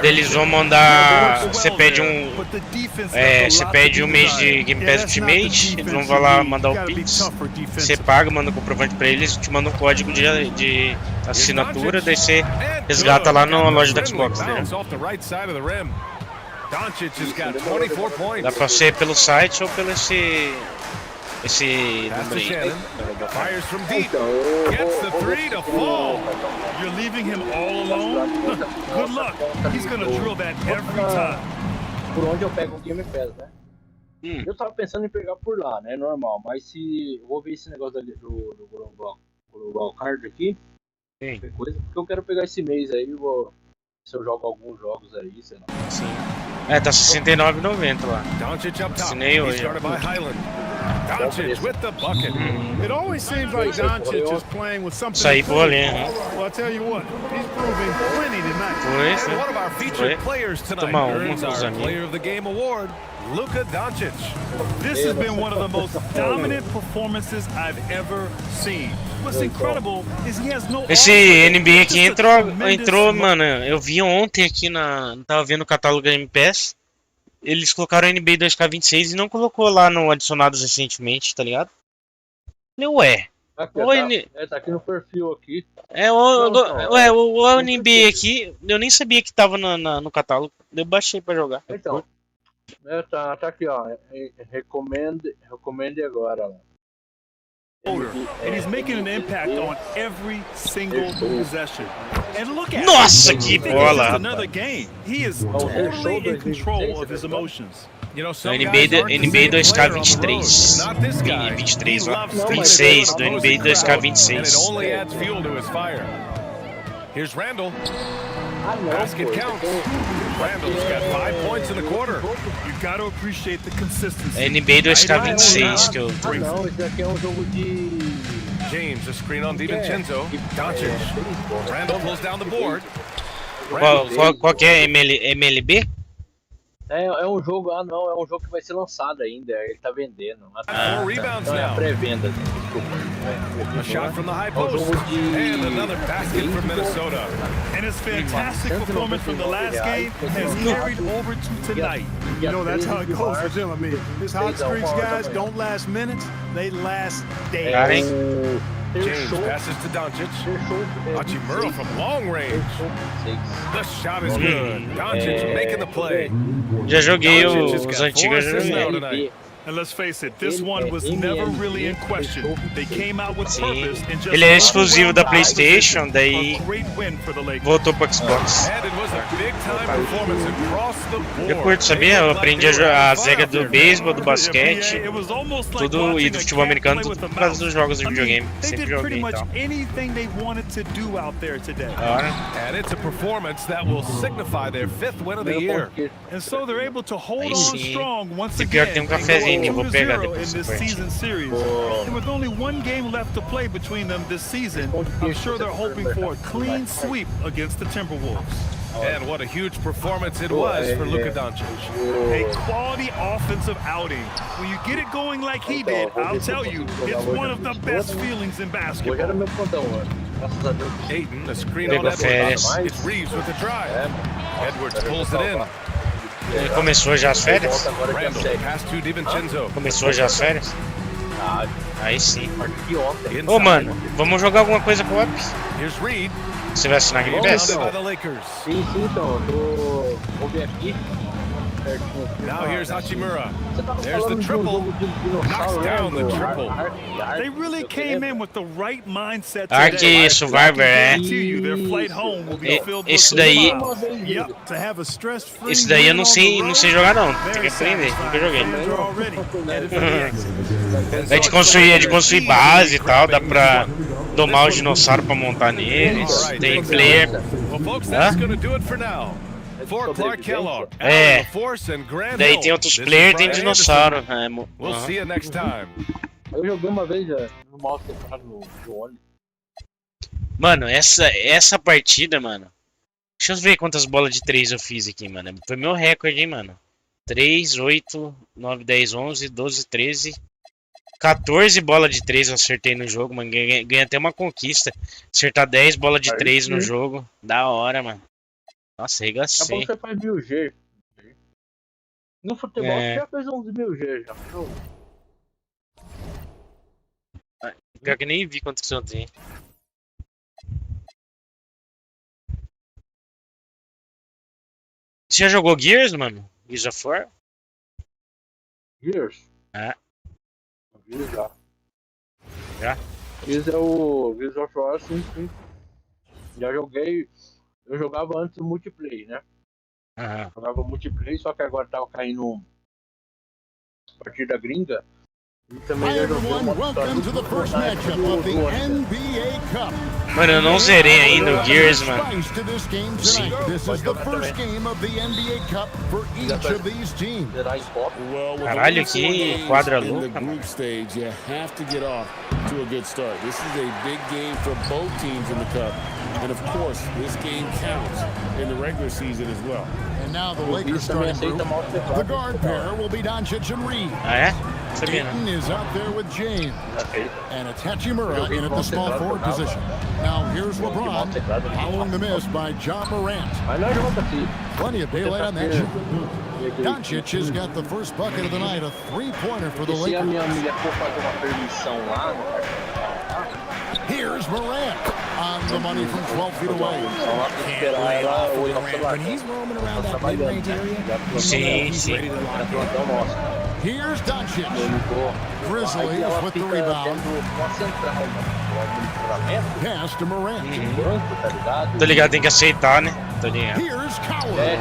Eles vão mandar. Você pede um mês de Game Pass Ultimate, eles vão lá mandar o Pix. Você paga, manda o comprovante pra eles, te manda um código de assinatura, daí você resgata lá na loja do Xbox. Né? Dá pra ser pelo site ou pelo esse número aí. Fires from deep. Gets the three to fall. You're leaving him all alone? Good luck. He's gonna drill that every time. Por onde eu pego o Game Pass, né? Eu tava pensando em pegar por lá, né? Normal. Mas se eu vou ver esse negócio do Global Card aqui, coisa, porque eu quero pegar esse mês aí, se eu jogo alguns jogos aí, sei lá. Sim. Tá R$69,90 lá. Assinei hoje. Doncic with the bucket. It always seems like Doncic is playing with something. Saí por ali, né? Well, I tell you what, he's proving plenty tonight. And one of our featured players tonight earns our Player of the Game award, Luka Doncic. This has been one of the most dominant performances I've ever seen. What's incredible is he has no. Esse NBA aqui entrou, mano. Eu vi ontem aqui tava vendo o catálogo da Game Pass. Eles colocaram o NBA 2K26 e não colocou lá no adicionados recentemente, tá ligado? Ué. Tá aqui no perfil aqui. O NBA aqui, eu nem sabia que tava no catálogo. Eu baixei pra jogar. Então, tá aqui, ó. Recomende agora, ó. And he's making an impact on every single possession. And look at Nossa, que bola! Another game. He is totally in control of his emotions. NBA 2K23. 23, ó. 26 do NBA 2K26. Only adds fuel to his fire. Here's Randall. Basket counts. Randall's got 5 points in the quarter. You got to appreciate the consistency. NBA 2K26 que eu. Não, esse aqui é um jogo de. James, a screen on DiVincenzo. Doncic. Randall pulls down the board. Qual que é? MLB? É um jogo, é um jogo que vai ser lançado ainda, ele tá vendendo. Rebounds now. É a pré-venda, A shot from the high post, and another basket from Minnesota. And his fantastic performance from the last game has carried over to tonight. You know, that's how it goes for him. I mean, his hot streaks, guys, don't last minutes, they last days. James passes to Doncic. Hachimura from long range. The shot is good. Doncic making the play. Já joguei os antigos. And let's face it, this one was never really in question. They came out with purpose and just ele é exclusivo da PlayStation, daí voltou pro Xbox. Eu curto, sabia? Eu aprendi as regras do beisebol, do basquete, tudo, e do futebol americano, tudo por causa dos jogos de videogame. Sempre joguei e tal. And it's a performance that will signify their 5th win of the year. And so they're able to hold on strong once again. Tem um cafezinho Vini, vou pegar 2-0 depois in dessa this season partida. series. And with only one game left to play between them this season, I'm sure they're hoping for a clean sweep against the Timberwolves. And what a huge performance it was for Luka Doncic. A quality offensive outing. When you get it going like he did, I'll tell you, it's one of the best feelings in basketball. Ayton, the screen on Edwards. It's Reeves with the drive. Edwards pulls it in. Ele começou já as férias? Randall, pass to DiVincenzo. Começou já as férias? Aí sim. Ô, mano, vamos jogar alguma coisa com o Up? Here's Reed. Você vai assinar Game Pass? Sim, então, vou ver aqui. Now here's Hachimura. There's the triple. Knocks down the triple. They really came in with the right mindset Ark Survivor, esse daí eu não sei jogar não, tem que aprender, nunca joguei. É de construir base e tal, dá pra domar os dinossauros pra montar neles, tem player. É, daí tem outros players, tem dinossauro. We'll see you next time. Eu joguei uma vez no mouse separado no ônibus. Mano, essa partida, mano. Deixa eu ver quantas bolas de 3 eu fiz aqui, mano. Foi meu recorde, hein, mano. 3, 8, 9, 10, 11, 12, 13. 14 bolas de 3 eu acertei no jogo, mano. Ganhei até uma conquista. Acertar 10 bolas de 3 no jogo. Da hora, mano. Nossa, arregacei. Você faz 1000G. No futebol você já fez uns 1000G já. Pior que nem vi quanto que você tem. Você já jogou Gears, mano? Gears of War? Gears? É. Gears já. Já? Gears é o Gears of War, sim. Já joguei. Eu jogava antes o multiplayer, né? Jogava multiplayer, só que agora tava caindo partida gringa. Hi everyone, welcome to the first matchup of the NBA Cup. Mano, eu não zerei ainda o Gears, mano. Sim. This is the first game of the NBA Cup for each of these teams. Caralho, que quadra louca. Group stage, you have to get off to a good start. This is a big game for both teams in the Cup. And of course, this game counts in the regular season as well. And now the Lakers starting group. The guard pair will be Doncic and Reed. Ayton is out there with James. And it's Hachimura in at the small forward position. Now here's LeBron following the miss by John Morant. Plenty of daylight on that shot. Doncic has got the first bucket of the night, a three-pointer for the Lakers. Here's Morant on the money from 12 feet away. Can't lay it off with Morant. When he's roaming around that mid-range area, he's ready to lock in. Here's Doncic. Grizzlies with the rebound. Pass to Morant. Tô ligado, tem que aceitar, né? Tô ligado.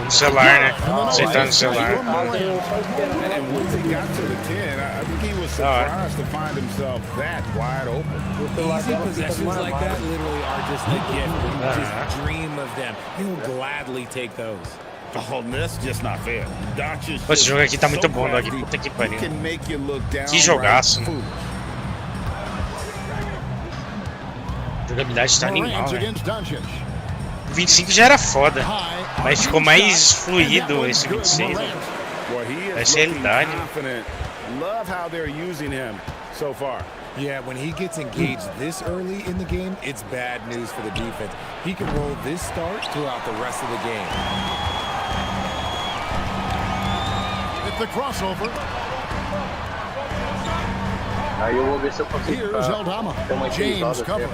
No celular, né? Aceitar no celular. And once he got to the 10, I think he was surprised to find himself that wide open. Easy possessions like that literally are just a gift. You just dream of them. You'll gladly take those. Oh, that's just not fair. Pô, esse jogo aqui tá muito bom, Dog. Puta que pariu. Que jogaço, mano. A jogabilidade tá animal, né? 25 já era foda, mas ficou mais fluido esse 26, né? Vai ser realidade. Love how they're using him so far. Yeah, when he gets engaged this early in the game, it's bad news for the defense. He can roll this start throughout the rest of the game. It's the crossover. Aí eu vou ver se eu consigo. Here's Eldama. James covered.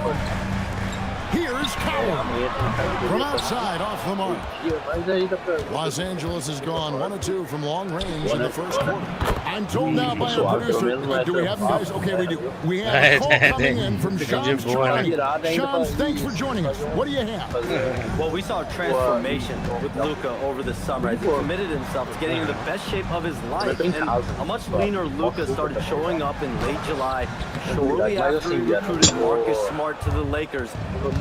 Here's Coward. From outside, off the mark. Los Angeles has gone 1 of 2 from long range in the first quarter. I'm told now by our producer, do we have them, guys? Okay, we do. We have a call coming in from Sean's Chile. Sean, thanks for joining us. What do you have? Well, we saw a transformation with Luka over the summer. He committed himself to getting in the best shape of his life. And a much leaner Luka started showing up in late July, shortly after he recruited Marcus Smart to the Lakers.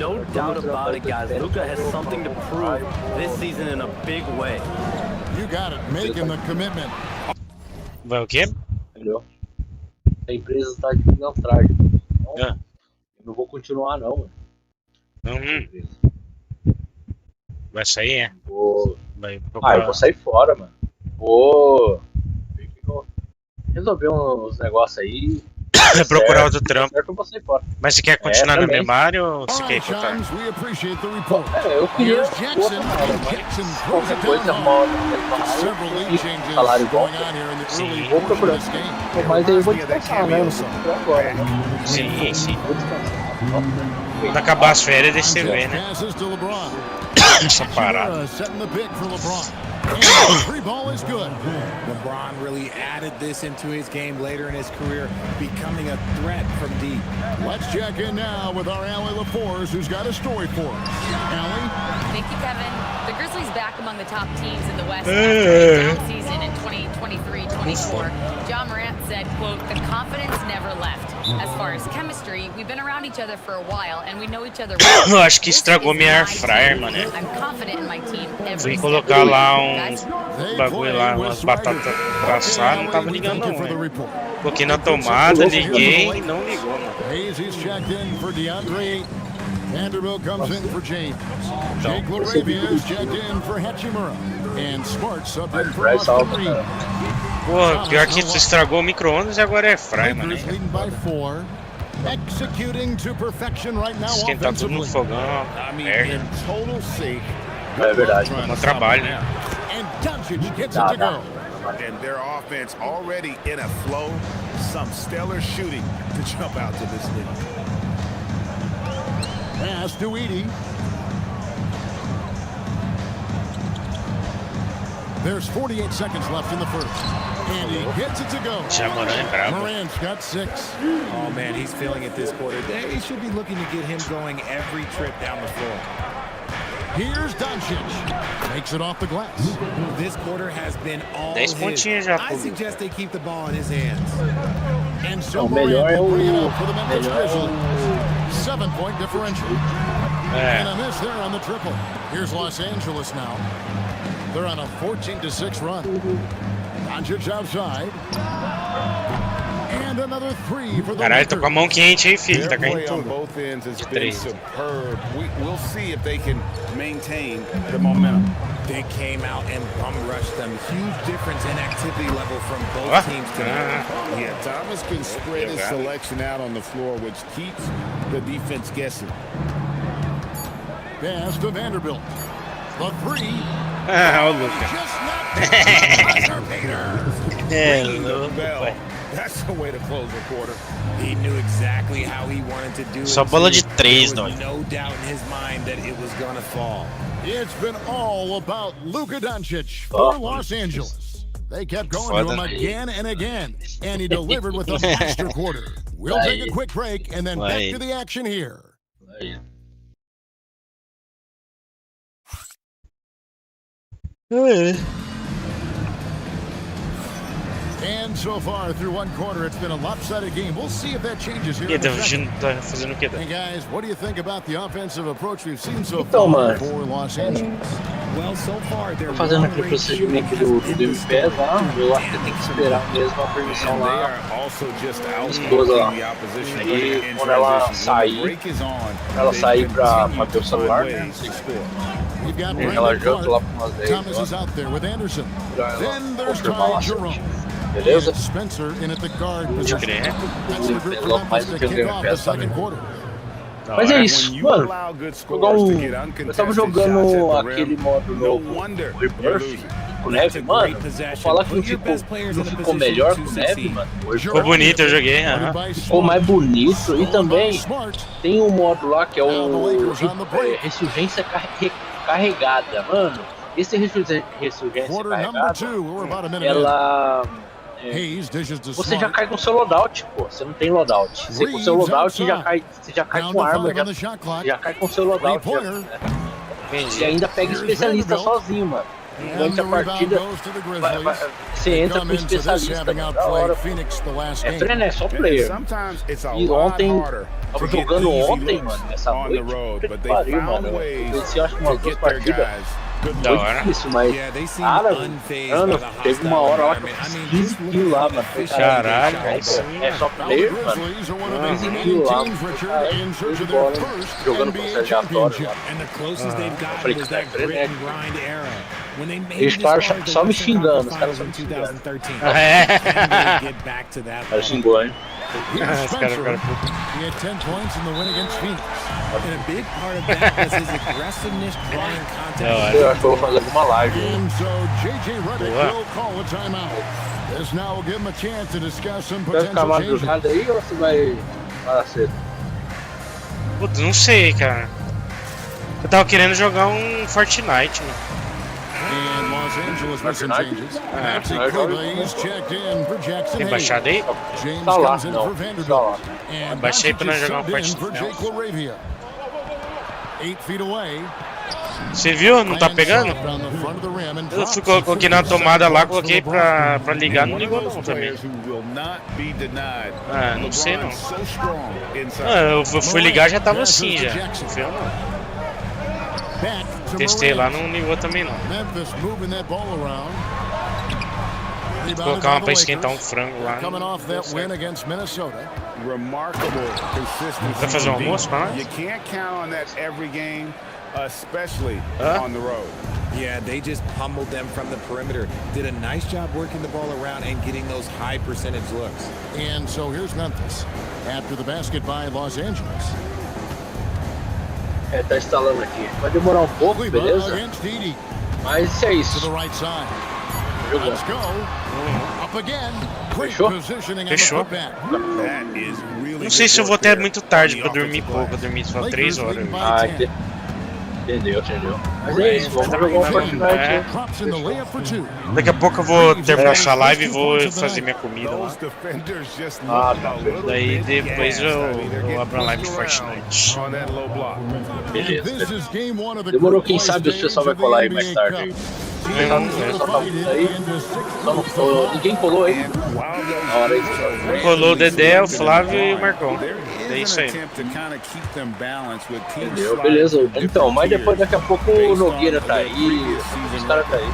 No doubt about it, guys. Luka has something to prove this season in a big way. You got it. Making the commitment. Vai o quê? entendeu? A empresa está de pilantragem. Então, eu não vou continuar, não, mano. Vai sair, é? Vai eu vou sair fora, mano. Vou resolver uns negócios aí. Procurar outro trampo. Eu vou sair fora. Mas você quer continuar na mesma área ou você quer ir pra outra? Eu queria qualquer coisa rola, salário bom. Sim. Vou procurar. Mas aí eu vou descansar, né? Agora. Sim, sim. Quando acabar as férias, deixa você ver, né? Essa parada. Free ball is good. LeBron really added this into his game later in his career, becoming a threat from deep. Let's check in now with our Allie LaForce, who's got a story for us. Allie? Thank you, Kevin. The Grizzlies back among the top teams in the West after a down season in 2023-24. John Morant said, quote, the confidence never left. As far as chemistry, we've been around each other for a while and we know each other well. Eu acho que estragou minha air fryer, mano. I'm confident in my team. Fui colocar lá bagulho lá, umas batatas pra assar, não tava ligando não, velho. Coloquei na tomada, liguei e não ligou, mano. Hayes checked in for DeAndre. Vanderbilt comes in for James. Jake LaRavia is checked in for Hachimura. And Smart subbed in for Austin Reed. Pô, pior que estragou o micro-ondas e agora é fry, mano. Executing to perfection right now. Esquentar tudo no fogão, merda. É verdade. Dá trabalho, né? And Doncic gets it to go. And their offense already in a flow. Some stellar shooting to jump out to this league. Pass to Edey. There's 48 seconds left in the first. And he gets it to go. Morant's got 6. Oh, man, he's feeling it this quarter. They should be looking to get him going every trip down the floor. Here's Doncic. Takes it off the glass. This quarter has been all his. I suggest they keep the ball in his hands. And so Morant will bring it up for the Memphis Grizzlies. 7-point differential. And a miss there on the triple. Here's Los Angeles now. They're on a 14-6 run. Doncic outside. And another 3 for the Caralho, tô com a mão quente, hein, filho? Tá caindo tudo. Both ends has been superb. We'll see if they can maintain the momentum. They came out and bum rushed them. Huge difference in activity level from both teams tonight. Yeah, Thomas can spread his selection out on the floor, which keeps the defense guessing. Pass to Vanderbilt. The 3. Oh, Luca. That's the way to close the quarter. He knew exactly how he wanted to do it. Só bola de 3, dói. No doubt in his mind that it was going to fall. It's been all about Luka Doncic for Los Angeles. They kept going to him again and again, and he delivered with a master quarter. We'll take a quick break and then back to the action here. And so far through one quarter, it's been a lopsided game. We'll see if that changes here. Hey guys, what do you think about the offensive approach we've seen so far for Los Angeles? Well, so far they're fazendo aquele procedimento do MPS lá, eu acho que tem que esperar mesmo a permissão lá. A esposa lá. E quando ela sair pra ver o celular, ela janta lá por umas 10 Thomas is out there with Anderson. Then there's confirmar lá. Beleza? Spencer in at the guard position. That's the group for Memphis to kick off the second quarter. Mas é isso, mano. Eu tava jogando aquele modo novo, o Rebirth, com o Neve, mano. Vou falar que não ficou melhor com o Neve, mano. Ficou bonito, eu joguei. Ficou mais bonito. E também tem um modo lá que é o Ressurgência Carregada, mano. Esse Ressurgência Carregada, ela... você já cai com o seu loadout, pô. Você não tem loadout. Você com o seu loadout você já cai com arma, já cai com o seu loadout. E ainda pega especialista sozinho, mano. Durante a partida, você entra com especialista. Da hora, é treino, é só player. E ontem, tava jogando ontem, mano, essa noite. Que pariu, mano. Eu venci acho que umas 2 partidas. Da hora. Difícil, mas, cara, mano, teve uma hora lá que eu fiz 15 quilos lá, mano. Caralho, é só player, mano. 15 quilos lá, mano. De bola, jogando processo aleatório lá. Eu falei que isso é frenético. Eles estavam só me xingando, os caras só me xingando. Ela xingou, hein? Os caras ficaram putos. He had 10 points in the win against Phoenix. And a big part of that was his aggressiveness drawing contact. Eu acho que eu vou fazer alguma live. And so J.J. Redick will call a timeout. This now will give him a chance to discuss some Vai ficar potential changes. madrugada aí ou você vai parar cedo? Putz, não sei, cara. Eu tava querendo jogar um Fortnite, mano. And Los Angeles with some changes. Maxi Kleber's checked in for Jackson Tem Hayes. baixado aí? James Tá lá, comes in não. for Vanderbilt. And Baixei pra nós Doncic jogar um subbed in for Fortnite. Jake LaRavia. 8 feet away. Você viu? Não tá pegando? Eu fui, coloquei na tomada lá, coloquei pra ligar, não ligou não também. Ah, não sei não. Ah, eu fui ligar, já tava assim já. Não fui eu não. Testei lá, não ligou também não. Vou colocar uma pra esquentar um frango lá. Vai fazer um almoço pra nós? You can't count on that every game, especially on the road. Yeah, they just pummeled them from the perimeter. Did a nice job working the ball around and getting those high percentage looks. And so here's Memphis after the basket by Los Angeles. É, tá instalando aqui. Vai demorar um pouco, beleza? Mas é isso. Let's go. Up again. Great positioning on the putback. Não sei se eu vou até muito tarde pra dormir pouco. Eu dormi só 3 horas. Ah, entendeu. Mas é isso, vamos jogar um Fortnite. Daqui a pouco eu vou terminar essa live e vou fazer minha comida lá. Ah, tá. Daí depois eu abro a live de Fortnite. Beleza. Demorou, quem sabe o pessoal vai colar aí mais tarde. Ninguém colou aí. Na hora aí. Colou o Dedé, o Flávio e o Marcão. É isso aí. Entendeu? Beleza. Então, mas depois daqui a pouco o Nogueira tá aí. Os caras tá aí.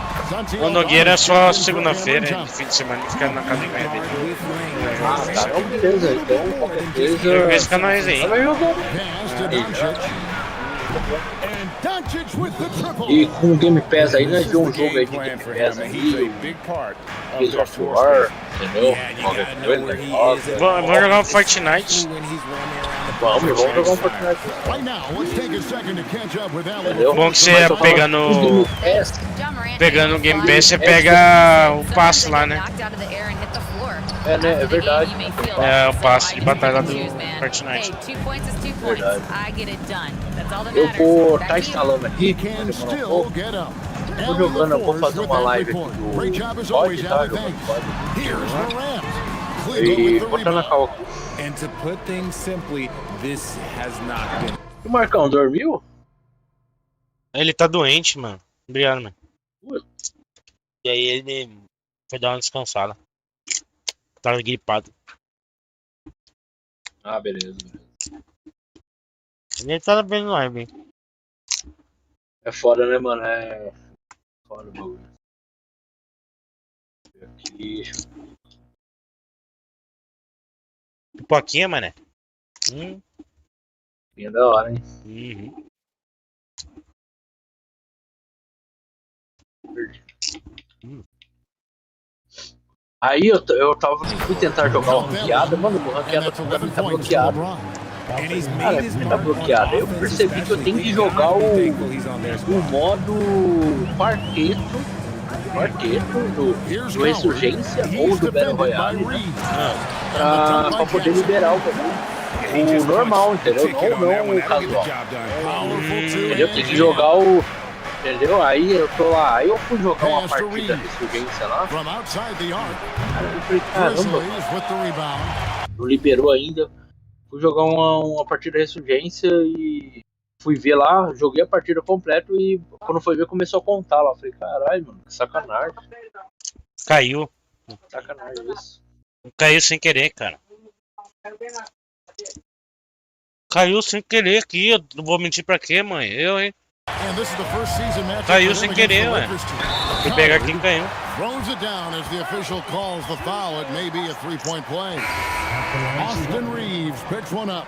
O Nogueira é só segunda-feira, fim de semana, ele fica na casa de manhã dele. Ah, tá. Então, beleza. Então, qualquer coisa. Eu vejo com nós aí. E com o Game Pass aí, nós vimos um jogo aí de Game Pass aí. Gears of War, entendeu? Vamos jogar um Fortnite. Vamos jogar um Fortnite. Entendeu? Bom que você é pegando o Game Pass, você pega o passe lá, né? É, né? É verdade. É o passe de batalha do Fortnite. Verdade. Eu vou estar instalando aqui. Tô jogando, eu vou fazer uma live aqui do Pode, tá? E botar na cal aqui. And to put things simply, this has not been. O Marcão dormiu? Ele tá doente, mano. Obrigado, mano. E aí ele foi dar uma descansada. Tava gripado. Ah, beleza. Ele tá vendo live, hein? É foda, né, mano? É foda o bagulho. Aqui. Pipoquinha, mané. Bem da hora, hein? Aí eu fui tentar jogar uma ranqueada, mano, o ranqueada tá bloqueado. Cara, tá bloqueado. Eu percebi que eu tenho que jogar o modo quarteto do Ressurgência ou do Battle Royale, né? Pra poder liberar o normal, entendeu? Não o casual. Entendeu? Tem que jogar o... Entendeu? Aí eu tô lá, aí eu fui jogar uma partida de Ressurgência lá. Aí eu falei, caramba, não liberou ainda. Fui jogar uma partida de Ressurgência e fui ver lá, joguei a partida completa e quando foi ver começou a contar lá. Eu falei, caralho, mano, que sacanagem. Caiu. Sacanagem isso. Caiu sem querer, cara. Caiu sem querer aqui, eu não vou mentir pra quê, mãe? Eu, hein? And this is the first season match. Caiu sem querer, ué. Vou pegar quem ganhou. Throws it down as the official calls the foul. It may be a three-point play. Austin Reeves picks one up.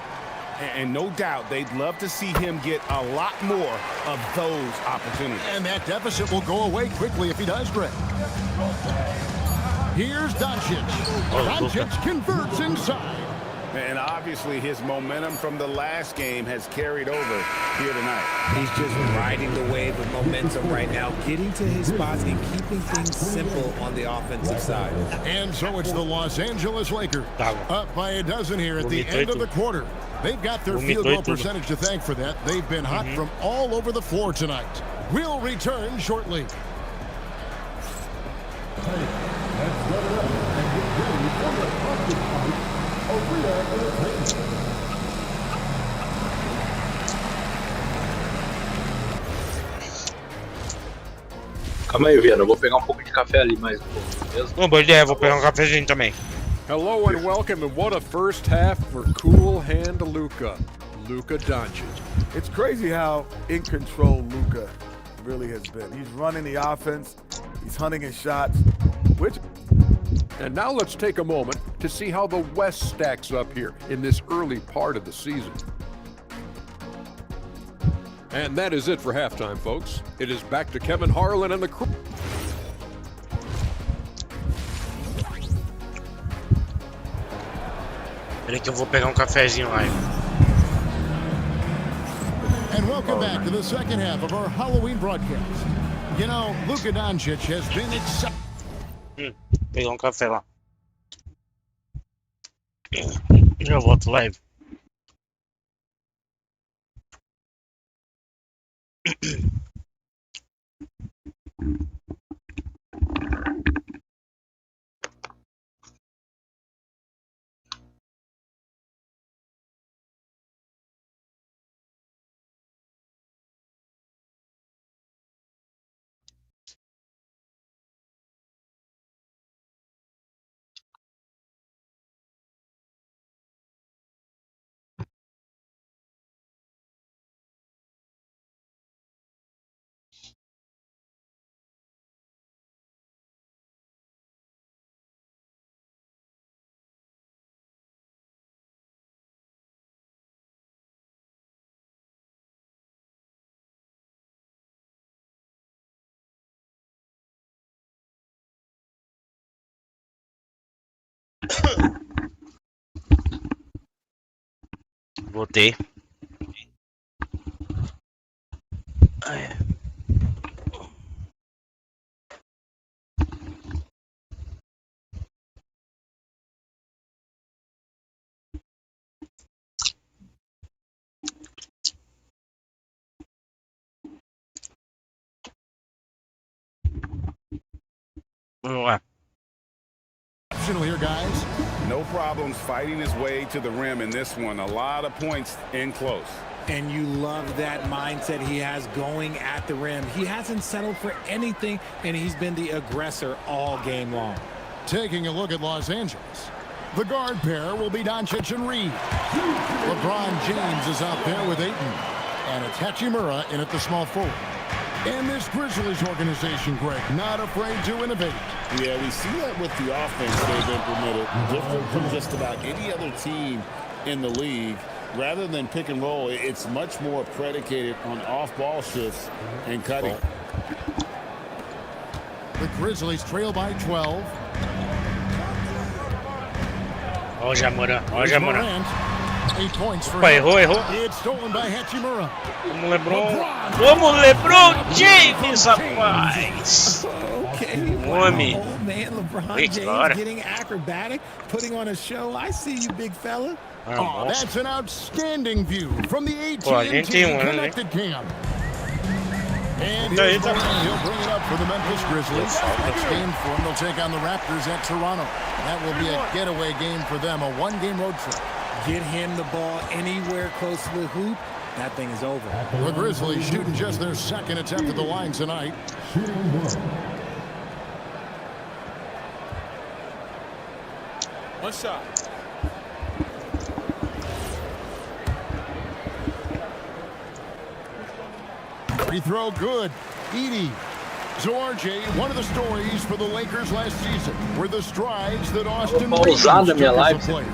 And no doubt they'd love to see him get a lot more of those opportunities. And that deficit will go away quickly if he does, Greg. Here's Doncic. Doncic converts inside. And obviously his momentum from the last game has carried over here tonight. He's just riding the wave of momentum right now, getting to his spots and keeping things simple on the offensive side. And so it's the Los Angeles Lakers up by a dozen here at the end of the quarter. They've got their field goal percentage to thank for that. They've been hot from all over the floor tonight. We'll return shortly. Calma aí, Viana, eu vou pegar um pouco de café ali mais um pouco, beleza? Boa ideia, vou pegar cafezinho também. Hello and welcome, and what a first half for cool hand Luka Doncic. It's crazy how in control Luka really has been. He's running the offense, he's hunting his shots, And now let's take a moment to see how the West stacks up here in this early part of the season. And that is it for halftime, folks. It is back to Kevin Harlan and the crew. Peraí que eu vou pegar cafezinho lá. And welcome back to the second half of our Halloween broadcast. You know, Luka Doncic has been excited. Pegar café lá. Já volto live. Voltei. Vamos lá. Here, guys. No problems fighting his way to the rim in this one. A lot of points in close. And you love that mindset he has going at the rim. He hasn't settled for anything, and he's been the aggressor all game long. Taking a look at Los Angeles. The guard pair will be Doncic and Reed. LeBron James is out there with Ayton. And it's Hachimura in at the small forward. And this Grizzlies organization, Greg, not afraid to innovate. Yeah, we see that with the offense they've implemented, different from just about any other team in the league. Rather than pick and roll, it's much more predicated on off-ball shifts and cutting. The Grizzlies trail by 12. Ó, Jamora. Ó, Jamora. 8 points for Opa, errou. It's stolen by Hachimura. Vamos, LeBron. Vamos, LeBron James, rapaz. Homem. Oh, man, LeBron James getting acrobatic, putting on a show. I see you, big fella. Oh, that's an outstanding view from the AT&T connected cam. And he'll bring it up for the Memphis Grizzlies. Next game for them, they'll take on the Raptors at Toronto. That will be a getaway game for them, a one-game road trip. Get him the ball anywhere close to the hoop. That thing is over. The Grizzlies shooting just their second attempt at the line tonight. One shot. Free throw good. Edie. So RJ, one of the stories for the Lakers last season were the strides that Austin Reeves took as a player.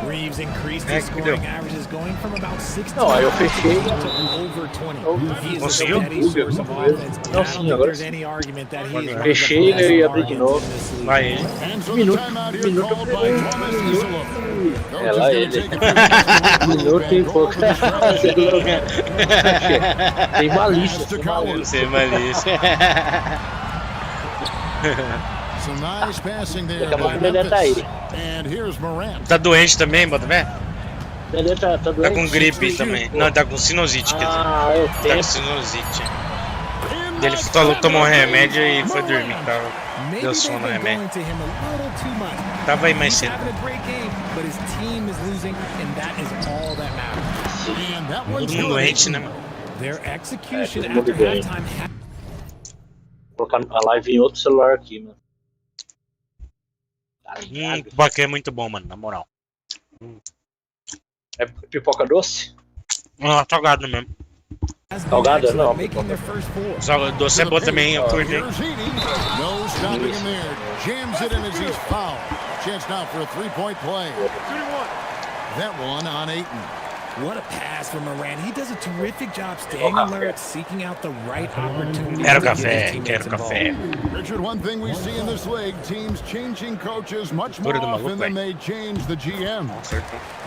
Reeves increased his scoring averages going from about 16 Não, aí eu fechei. to over 20. He is a Conseguiu? steady source of offense. I don't think there's any argument that he is one of the Fechei best e abri de guards novo. in this league. Vai ele. And so the Minuto, timeout here minuto called by eu Thomas peguei. Isola. Coach É is lá going ele. to take a few minutes Minuto e to pouco. go over the stretch. Tem malícia. Pass to Coward. Sem malícia. Some nice passing there Daqui a by pouco o Dedé tá Memphis. aí. And here's Morant. Tá doente também, bota fé? Dedé tá doente. Tá com gripe também. Não, tá com sinusite, quer dizer. Ah, eu Tá tenho. com sinusite. Ele falou que tomou um remédio e foi dormir. Tava, deu sono no remédio. Tava aí mais cedo. And that Todo one's mundo good. doente, né, mano? Their execution todo mundo after bem. halftime. Vou colocar a live em outro celular aqui, mano. Pipoca é muito bom, mano, na moral. É pipoca doce? Ah, salgado mesmo. Salgada? Não. Salgado doce é bom também, eu curto, hein? No stopping him there. Jams it in as he's fouled. Chance now for a three-point play. That one on Ayton. What a pass from Morant. He does a terrific job staying alert, seeking out the right opportunity. Quero café, quero café. Richard, one thing we see in this league, teams changing coaches much more often than they change the GM.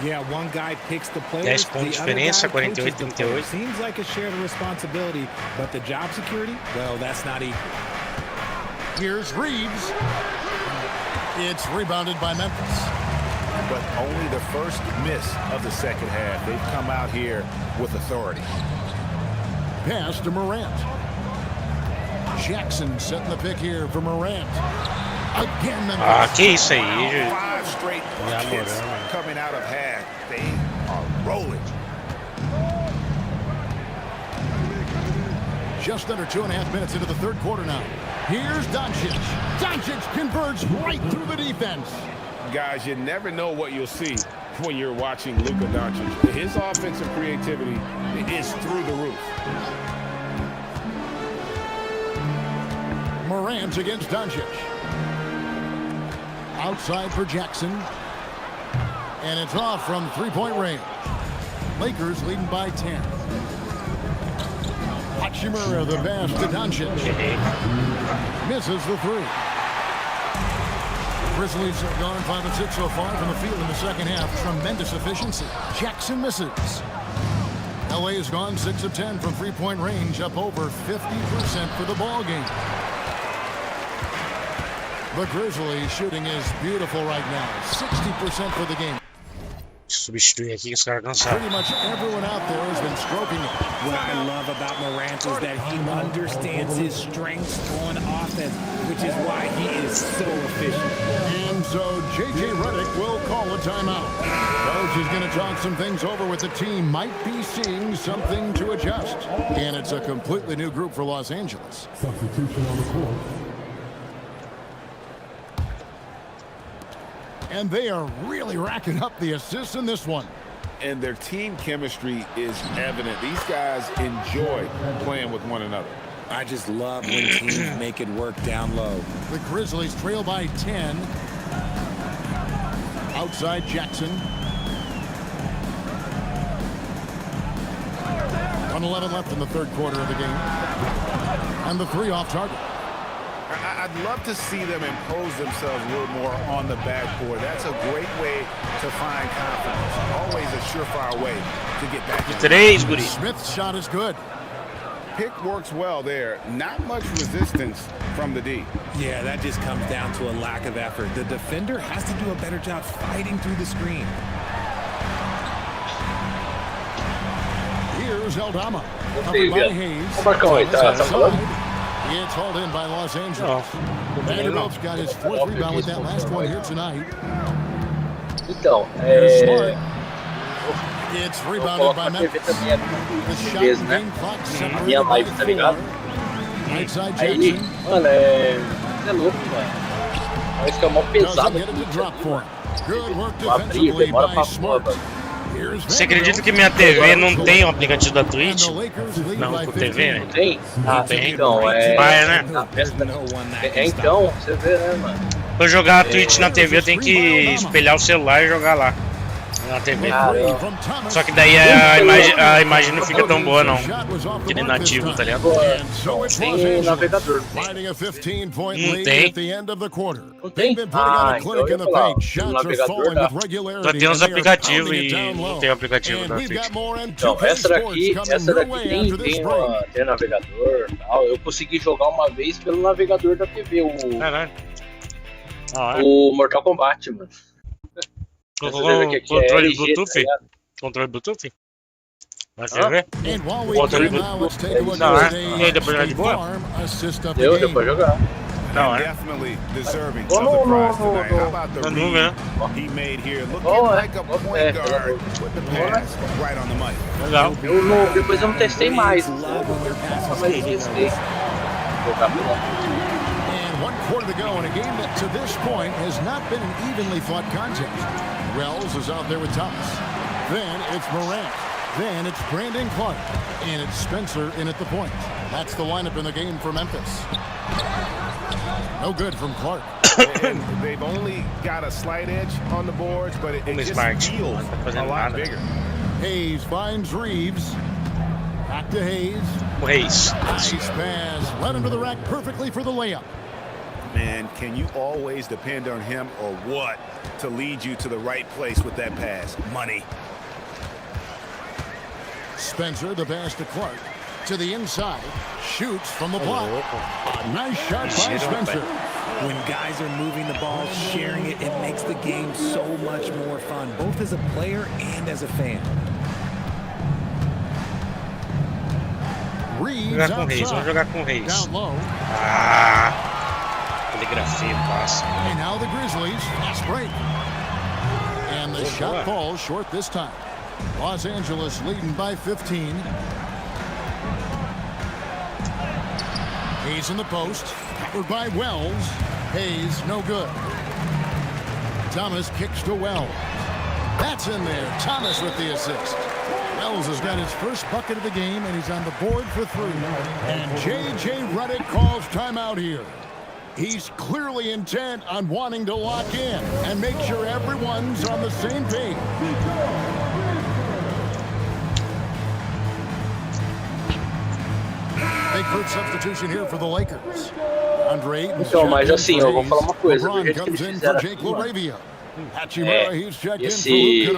Yeah, one guy picks the 10 players, pontos de the other guy diferença, coaches the 48, players. 38. Seems like a shared responsibility, but the job security, well, that's not equal. Here's Reeves. It's rebounded by Memphis. But only the first miss of the second half. They've come out here with authority. Pass to Morant. Jackson setting the pick here for Morant. Again, Memphis. Ah, que isso aí, Five straight buckets coming out of half. They are rolling. Just under 2.5 minutes into the third quarter now. Here's Doncic. Doncic converts right through the defense. Guys, you never know what you'll see when you're watching Luka Doncic. His offensive creativity is through the roof. Morant against Doncic. Outside for Jackson. And it's off from three-point range. Lakers leading by 10. Hachimura, the pass to Doncic. Misses the three. Grizzlies have gone 5 and 6 so far from the field in the second half. Tremendous efficiency. Jackson misses. LA has gone 6 of 10 from three-point range, up over 50% for the ball game. The Grizzlies shooting is beautiful right now. 60% for the game. Substituir aqui que os caras cansaram. Pretty much everyone out there has been stroking it. What I love about Morant is that he understands his strengths on offense, which is why he is so efficient. And so J.J. Redick will call a timeout. Coach is going to talk some things over with the team. Might be seeing something to adjust. And it's a completely new group for Los Angeles. Substitution on the court. And they are really racking up the assists in this one. And their team chemistry is evident. These guys enjoy playing with one another. I just love when teams make it work down low. The Grizzlies trail by 10. Outside Jackson. 1:11 left in the third quarter of the game. And the three off target. I'd love to see them impose themselves a little more on the backboard. That's a great way to find confidence. Always a surefire way to get back. Today's goodie. Smith's shot is good. Pick works well there. Not much resistance from the D. Yeah, that just comes down to a lack of effort. The defender has to do a better job fighting through the screen. Here's Aldama. Covered by Hayes. It's hauled in by Los Angeles. Vanderbilt's got his fourth rebound with that last one here tonight. Então, It's rebounded by Memphis. The shot game clock separated by 4. Outside Jackson. Mano, é louco, mano. Parece que é mó pesado. Doesn't get it to drop for him. Good work defensively by Smart. Você acredita que minha TV não tem o aplicativo da Twitch? Não, com TV, né? Tem? Não tem. Então, Vai, né? Então, você vê, né, mano? Pra jogar a Twitch na TV, eu tenho que espelhar o celular e jogar lá. Na TV. Só que daí a imagem não fica tão boa, não. Aquele nativo, tá ligado? Tem navegador. Não tem. Não tem? Ah, então eu ia falar. O navegador dá. Só tem uns aplicativos e não tem o aplicativo da Twitch. Então, essa daqui tem navegador e tal. Eu consegui jogar uma vez pelo navegador da TV, o Mortal Kombat, mano. Controle Bluetooth? Controle Bluetooth? Vai ver? Controle Bluetooth? Não, é? E aí, depois jogar de boa? Deu pra jogar. Não, é? Na nuvem, né? Legal. Depois eu não testei mais. Mas eu testei. Jogar melhor. One quarter to go in a game that to this point has not been an evenly fought contest. Wells is out there with Thomas. Then it's Morant. Then it's Brandon Clark. And it's Spencer in at the point. That's the lineup in the game for Memphis. No good from Clark. And they've only got a slight edge on the boards, but it just feels a lot bigger. Hayes finds Reeves. Back to Hayes. Hayes. Nice pass. Led him to the rack perfectly for the layup. Man, can you always depend on him or what to lead you to the right place with that pass? Money. Spencer, the pass to Clark. To the inside. Shoots from the block. A nice shot by Spencer. When guys are moving the ball, sharing it, it makes the game so much more fun, both as a player and as a fan. Reeves Vamos jogar com Reis. Down low. Telegrafia, passe. And now the Grizzlies fast break. And the shot falls short this time. Los Angeles leading by 15. Hayes in the post. Covered by Wells. Hayes, no good. Thomas kicks to Wells. That's in there. Thomas with the assist. Wells has got his first bucket of the game, and he's on the board for 3. And J.J. Redick calls timeout here. He's clearly intent on wanting to lock in and make sure everyone's on the same page. Big hurt substitution here for the Lakers. Andre Ayton. Então, mas assim, eu vou falar uma coisa. Do jeito que eles fizeram aqui, esse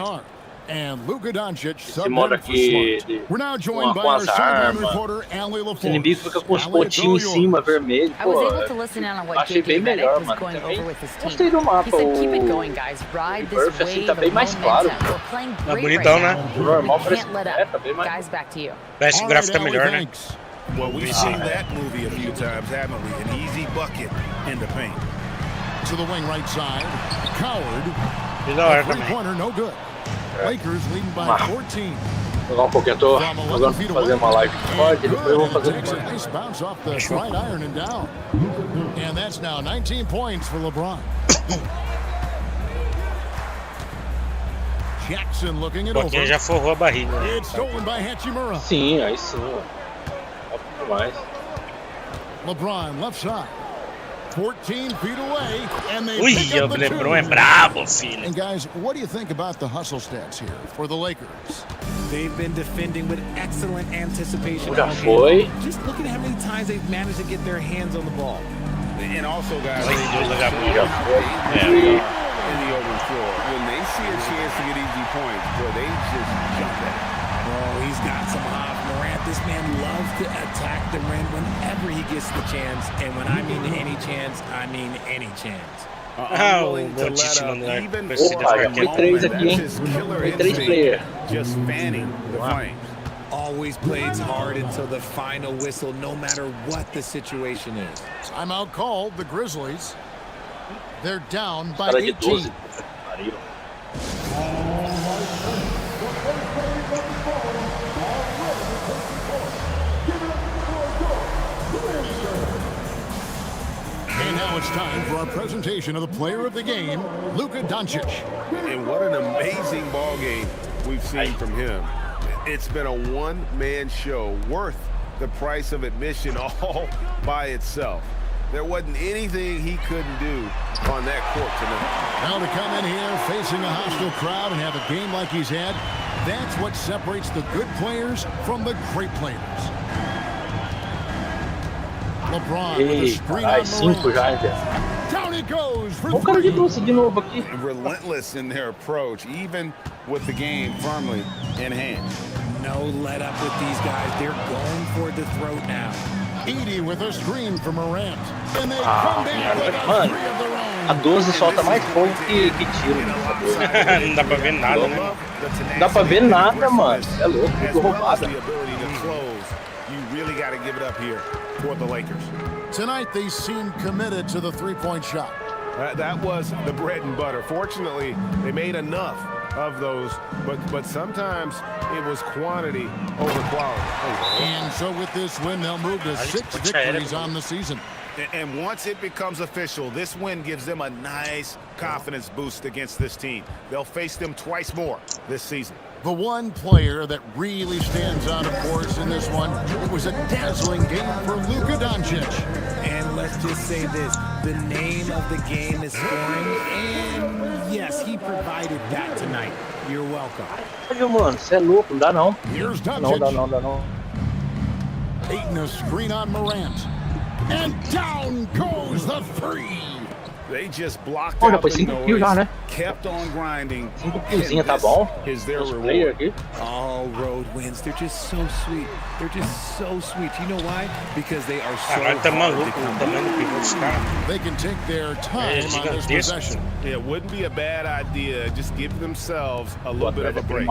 modo aqui com as armas, os inimigos ficam com os pontinhos em cima, vermelho. Pô, achei bem melhor, mano. Também gostei do mapa. O Burf assim tá bem mais claro. Tá bonitão, né? O normal parece tá bem mais. Parece que o gráfico tá melhor, né? Well, we've seen that movie a few times, haven't we? An easy bucket in the paint. To the wing right side. Coward. Three-pointer, no good. Lakers leading by 14. Jogar pouquinho, eu tô agora fazendo uma live forte, depois eu vou fazer nice bounce off the slide iron and down. And that's now 19 points for LeBron. Jackson looking it over. Já forrou a barriga. It's stolen by Hachimura. Sim, aí sim. Mais. LeBron left side. 14 feet away, and they Ui, pick up o the LeBron é brabo, filho. And guys, what do you think about the hustle stats here for the Lakers? They've been defending with excellent anticipation. Já foi. Just looking at how many times they've managed to get their hands on the ball. And also, guys, Já foi. in the open floor, when they see a chance to get easy points, boy, they just jump at it. Oh, he's got some hop. Morant, this man loves to attack the rim whenever he gets the chance. And when I mean any chance, I mean any chance. I'm willing to let up even for his killer instinct, just fanning the flames. Always plays hard until the final whistle, no matter what the situation is. Timeout called, the Grizzlies. They're down by 18. And now it's time for our presentation of the player of the game, Luka Doncic. And what an amazing ball game we've seen from him. It's been a one-man show worth the price of admission all by itself. There wasn't anything he couldn't do on that court tonight. Now to come in here facing a hostile crowd and have a game like he's had, that's what separates the good players from the great players. LeBron with a screen on Morant. Down he goes for three. Relentless in their approach, even with the game firmly in hand. No let up with these guys. They're going for the throat now. Edie with a screen for Morant. And they come back with a three of their own. A 12 solta mais fogo que tiro. Não dá pra ver nada, né? Não dá pra ver nada, mano. É louco, muito roubada. You really got to give it up here for the Lakers. Tonight they seem committed to the three-point shot. That was the bread and butter. Fortunately, they made enough of those, but sometimes it was quantity over quality. And so with this win, they'll move to 6 victories on the season. And once it becomes official, this win gives them a nice confidence boost against this team. They'll face them twice more this season. The one player that really stands out, of course, in this one, it was a dazzling game for Luka Doncic. And let's just say this, the name of the game is scoring, and yes, he provided that tonight. You're welcome. Mano, você é louco, não dá não. Here's Doncic. Não. Aiton a screen on Morant. And down goes the three. They just blocked out the noise, kept on grinding. Tá bom. Is their reward. All road wins. They're just so sweet. They're just so sweet. You know why? Because they are so hard to come back. They can take their time on this possession. It wouldn't be a bad idea. Just give themselves a little bit of a break.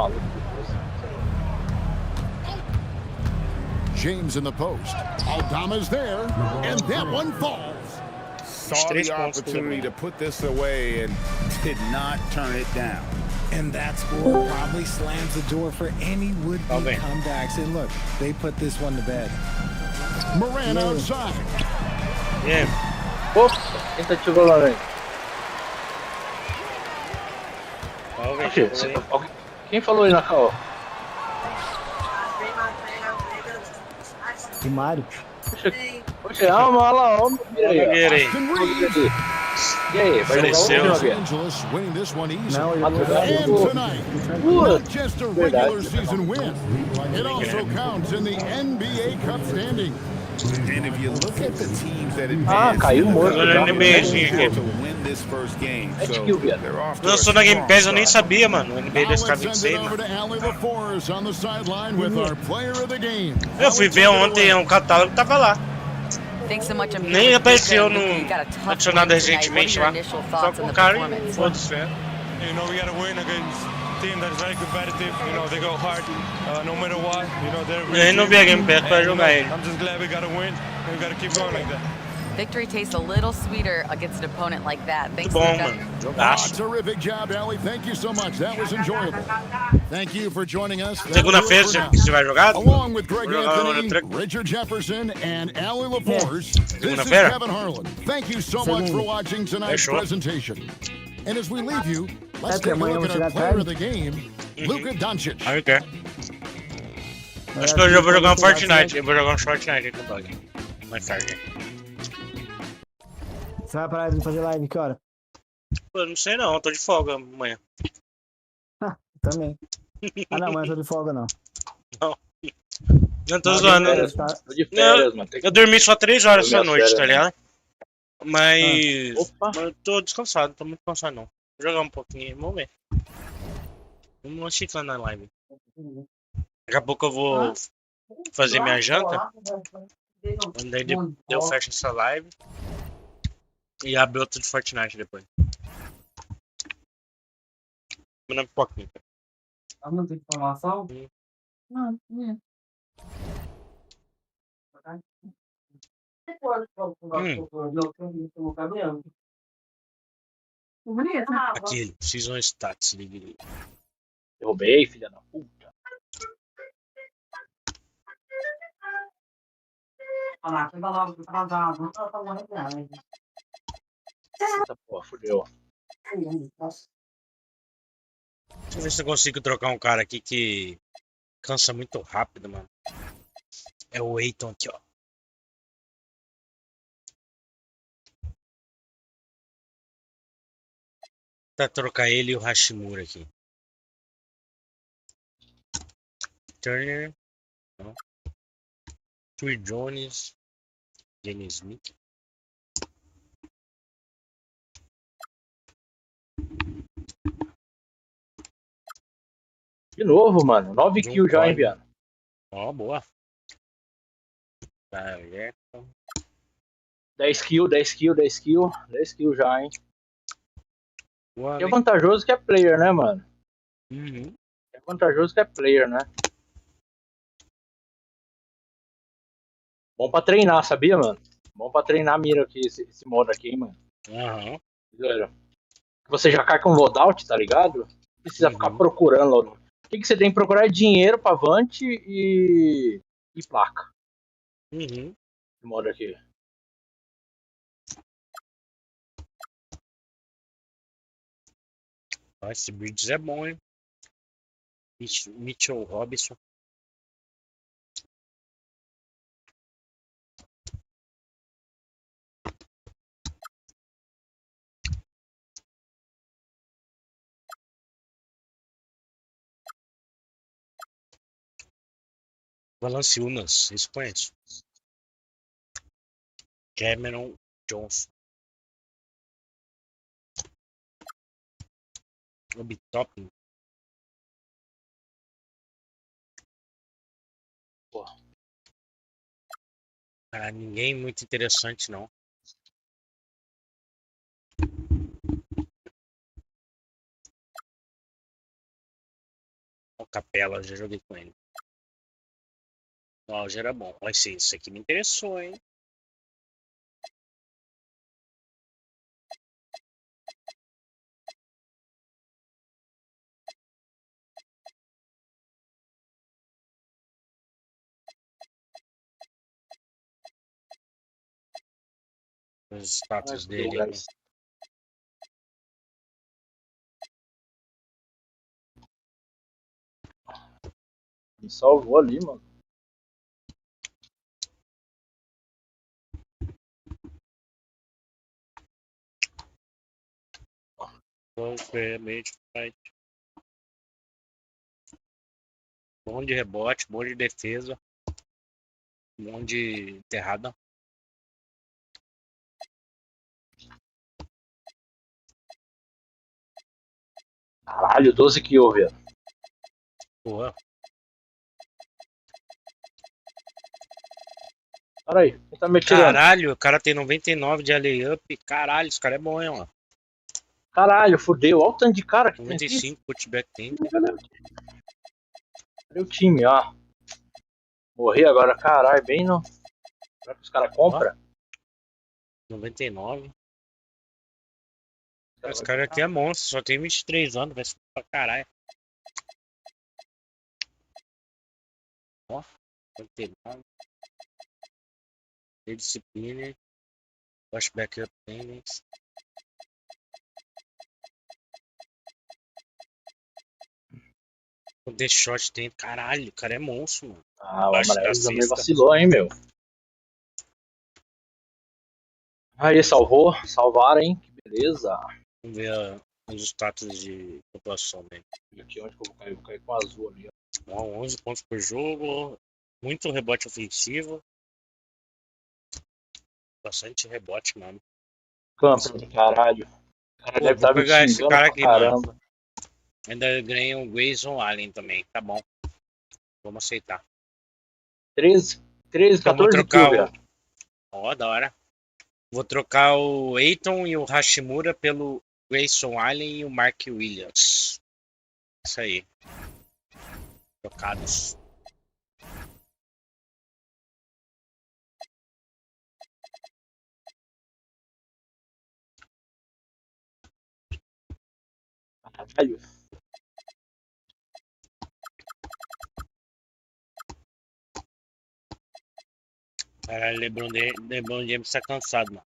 James in the post. Aldama's there, and that one falls. Saw the opportunity to put this away and did not turn it down. And that score probably slams the door for any would-be comebacks. And look, they put this one to bed. Morant outside. Yeah. Opa, quem tá te rolando aí? Quem falou aí na cal? E Mário. Poxa, olha lá, olha aí. E aí, vai jogar outro Angeles winning this one easy. Não, and tonight, not just a regular season win, it also counts in the NBA Cup standing. And if you look at the teams that advanced to win this first game, so they're off to a Lançou na Game Pass, eu nem sabia, mano. O NBA 2K26, mano. Eu fui ver ontem um catálogo, tava lá. Nem apareceu no adicionado recentemente lá. Só com o cara e foda-se. You know, we gotta win against a team that is very competitive. You know, they go hard no matter what. You know, they're really. Eu não vi a Game Pass pra jogar ele. I'm just glad we gotta win and we gotta keep going like that. Victory tastes a little sweeter against an opponent like that. Thanks, Bom, Luka. mano. Terrific job, Allie. Thank you so much. That was enjoyable. Thank you for joining us. Segunda-feira você vai jogar? Along with Greg Anthony, Richard Jefferson, and Allie LaForce, this is Kevin Harlan. Thank you so much for watching tonight's presentation. And as we leave you, let's take a look at our player of the game, Luka Doncic. Ok. Acho que hoje eu vou jogar um Fortnite. Eu vou jogar um Fortnite aqui com o Dog. Mais tarde. Você vai parar de fazer live que hora? Pô, não sei não, eu tô de folga amanhã. Também. Ah não, mas eu tô de folga não. Não. Não tô zoando. Eu dormi só 3 horas essa noite, tá ligado? Mas eu tô descansado, não tô muito cansado não. Vou jogar um pouquinho, vamos ver. Vamos chifrar na live. Daqui a pouco eu vou fazer minha janta. Daí eu fecho essa live. E abro outro de Fortnite depois. Comendo pipoquinha. Não tem informação? Não. Aquele, Season Stats, liga. Derrubei, filha da puta. Eita porra, fudeu. Deixa eu ver se eu consigo trocar um cara aqui que cansa muito rápido, mano. É o Eiton aqui, ó. Tá trocar ele e o Hashimura aqui. Turner. Não. Trey Jones. Jenny Smith. De novo, mano. 9 kills já, hein, viado. Ó, boa. Tá, 10 kills, 10 kills, 10 kills. 10 kills já, hein. Boa, E é vantajoso que é player, né, mano? Uhum. É vantajoso que é player, né? Bom pra treinar, sabia, mano? Bom pra treinar a mira aqui, esse modo aqui, hein, mano. Aham. Você já cai com loadout, tá ligado? Não precisa ficar procurando loadout. O que você tem que procurar é dinheiro, pavante e placa. Uhum. Esse modo aqui. Esse Bridges é bom, hein? Mitchell Robinson. Valanciunas, isso conheço. Cameron Johnson. Obi Toppin. Cara, ninguém muito interessante, não. O Capela, já joguei com ele. O Alger era bom. Olha, isso aqui me interessou, hein? Os status dele. Né? Me salvou ali, mano. Bom de rebote, bom de defesa. Bom de enterrada. Caralho, 12 kills, velho. Porra. Peraí, quem tá me atirando? Caralho, o cara tem 99 de alley-up. Caralho, esse cara é bom, hein, ó. Caralho, fudeu. Olha o tanto de cara que 95, putback tem. Cadê o time, ó? Morri agora, caralho, bem no... Será que os caras compram? 99. Esse cara aqui é monstro, só tem 23 anos, vai ser pra caralho. Ó, 99. Tem disciplina. Flashback up tennis. O The Shot tem. Caralho, o cara é monstro, mano. Ah, o amarelo também vacilou, hein, meu. Aí, salvou. Salvaram, hein. Que beleza. Vamos ver os status de pontuação dele. Aqui onde que eu vou cair? Vou cair com o azul ali, ó. 11 pontos por jogo. Muito rebote ofensivo. Bastante rebote, mano. Campo do caralho. O cara deve estar me pegar esse cara aqui, caramba. mano. Ainda ganhei o Grayson Allen também, tá bom. Vamos aceitar. 13, 14 kills. Ó, da hora. Vou trocar o Eiton e o Hashimura pelo Grayson Allen e o Mark Williams. Isso aí. Trocados. Caralho. Caralho, LeBron James tá cansado, mano.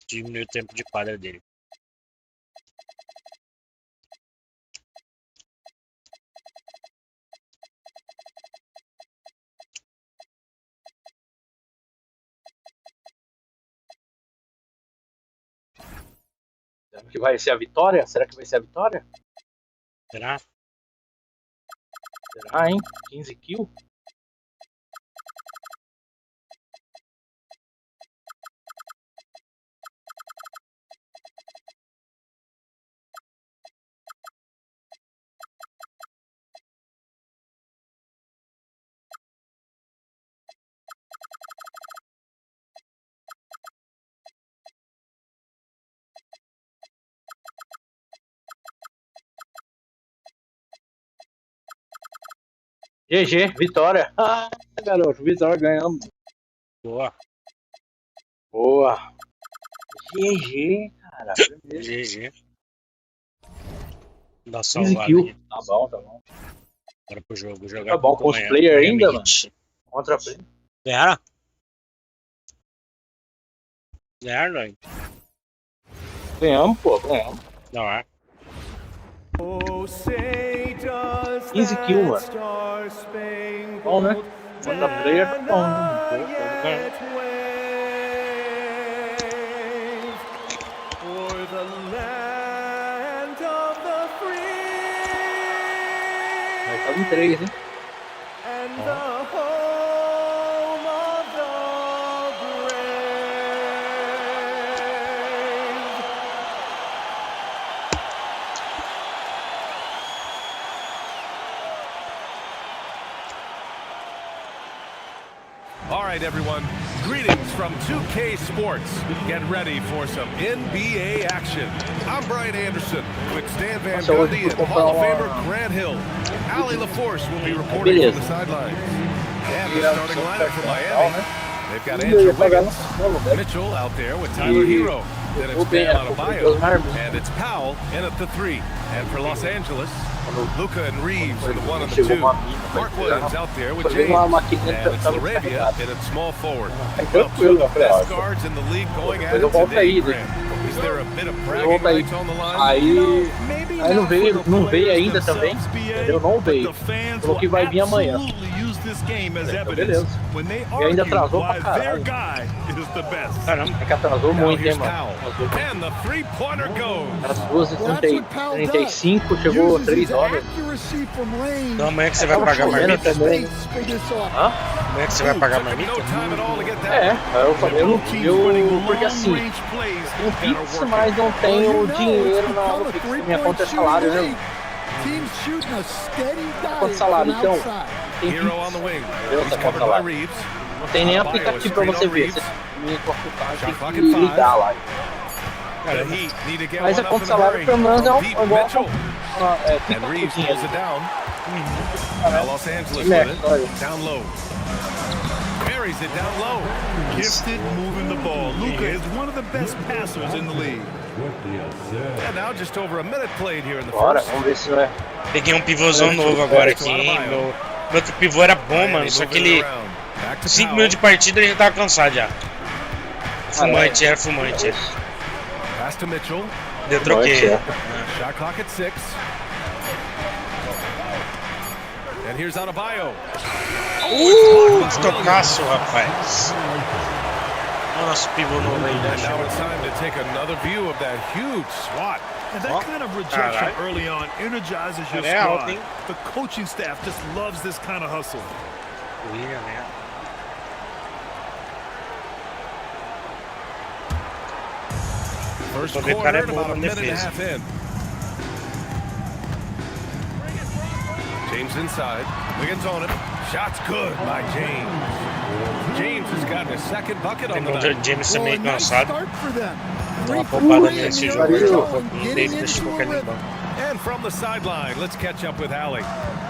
Diminuiu o tempo de quadra dele. que vai ser a vitória? Será que vai ser a vitória? Será? Será, hein? 15 kills? GG, vitória. Ah, garoto, vitória, ganhamos. Boa. Boa. GG, cara. GG. Dá 15 salvada kills. aí. Tá bom, tá bom. Bora pro jogo. Jogar Tá bom, com os player ainda, mano. Contra player. Ganharam? Ganharam, não? Ganhamos, pô, ganhamos. Não é? 15 kills, mano. Bom, né? Contra player tá bom, né? Vai estar em 3, hein? All right, everyone. Greetings from 2K Sports. Get ready for some NBA action. I'm Brian Anderson with Stan Van Gundy and Hall of Famer Grant Hill. Allie LaForce will be reporting from the sidelines. And the starting lineup for Miami. They've got Andrew Wiggins, Mitchell out there with Tyler Hero. Then it's Bam Adebayo, and it's Powell in at the 3. And for Los Angeles, Luka and Reeves in the 1 and the 2. Mark Williams out there with James, and it's Laravia in at small forward. Well, two of the best guards in the league going at it today, Grant. Is there a bit of bragging rights on the line? Aí não veio ainda também. Entendeu? Não veio. Falou que vai vir amanhã. Então, beleza. E ainda atrasou pra caralho. Caramba, é que atrasou muito, hein, mano? Às 2h35 chegou 3 horas. Então amanhã que você vai pagar a marmita? Também. Hã? Amanhã que você vai pagar a marmita? Eu falei, porque assim, tenho Pix, mas não tenho dinheiro no Pix. Minha conta é salário, né? Conta salário, então tem Pix. Essa conta salário. Não tem nem aplicativo pra você ver. Você tem que ligar lá. Mas a conta salário pelo menos é igual fica com dinheiro. Los Angeles with it. Down low. Carries it down low. Gifted moving the ball. Luka is one of the best passers in the league. And now just over a minute played here in the Bora, first. vamos ver se vai. Peguei um pivôzão novo agora aqui, hein? Meu outro pivô era bom, mano. Só que ele. 5 minutos de partida ele já tava cansado já. Fumante, era fumante. Pass to Mitchell. Eu troquei. Shot clock at 6. And here's Adebayo. Estocaço, rapaz. Nosso pivô novo aí, né? Now it's time to take another view of that huge swat. And that kind of rejection early on energizes your squad. The coaching staff just loves this kind of hustle. First quarter, about a minute and a half in. James inside. Wiggins on it. Shot's good by James. James has gotten his second bucket on the night. James também cansado. Dá uma poupada nesse jogo. Não teve, deixa qualquer nível. And from the sideline, let's catch up with Allie.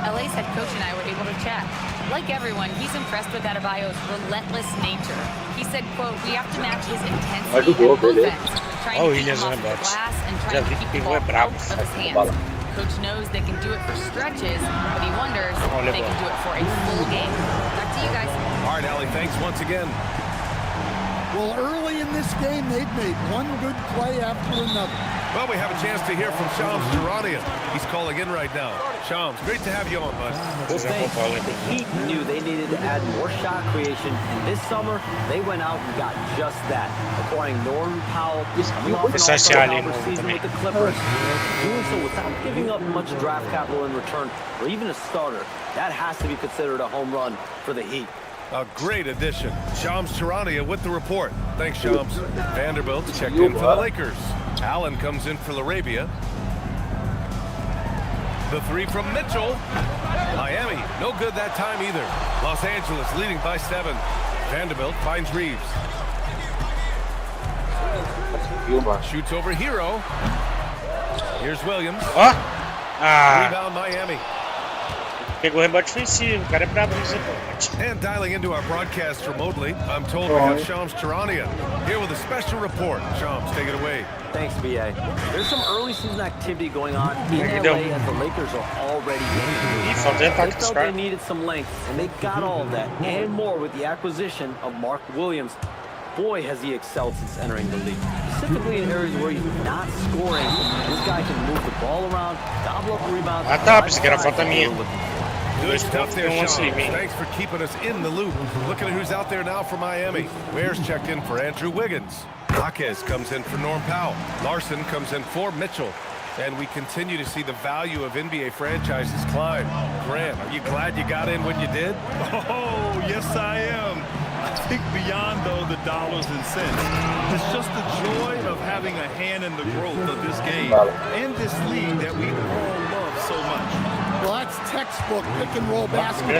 LA's head coach and I were able to chat. Like everyone, he's impressed with Adebayo's relentless nature. He said, quote, we have to match his intensity and offense, trying to keep him off the glass and trying to keep the ball out of his hands. Coach knows they can do it for stretches, but he wonders if they can do it for a full game. Back to you guys. All right, Allie, thanks once again. Well, early in this game, they've made one good play after another. Well, we have a chance to hear from Shams Charania. He's calling in right now. Shams, great to have you on, bud. Well, thanks. The Heat knew they needed to add more shot creation, and this summer, they went out and got just that. Acquiring Norman Powell, coming off an all-star season with the Clippers, doing so without giving up much draft capital in return, or even a starter. That has to be considered a home run for the Heat. A great addition. Shams Charania with the report. Thanks, Shams. Vanderbilt checked in for the Lakers. Allen comes in for LaRavia. The three from Mitchell. Miami, no good that time either. Los Angeles leading by 7. Vanderbilt finds Reeves. Shoots over Hero. Here's Williams. Rebound Miami. Pegou rebote ofensivo, o cara é brabo nesse rebote. And dialing into our broadcast remotely, I'm told we have Shams Charania here with a special report. Shams, take it away. Thanks, B.A. There's some early season activity going on in L.A. as the Lakers are already winning. They felt they needed some length, and they got all of that and more with the acquisition of Mark Williams. Boy, has he excelled since entering the league. Specifically in areas where he's not scoring, this guy can move the ball around, gobble up rebounds. Pensei que era falta minha. Good stuff there, Shams. Thanks for keeping us in the loop. Looking at who's out there now for Miami. Ware's checked in for Andrew Wiggins. Jaquez comes in for Norm Powell. Larson comes in for Mitchell. And we continue to see the value of NBA franchises climb. Grant, are you glad you got in when you did? Oh, yes, I am. I think beyond, though, the dollars and cents, it's just the joy of having a hand in the growth of this game and this league that we all love so much. Well, that's textbook pick-and-roll basketball.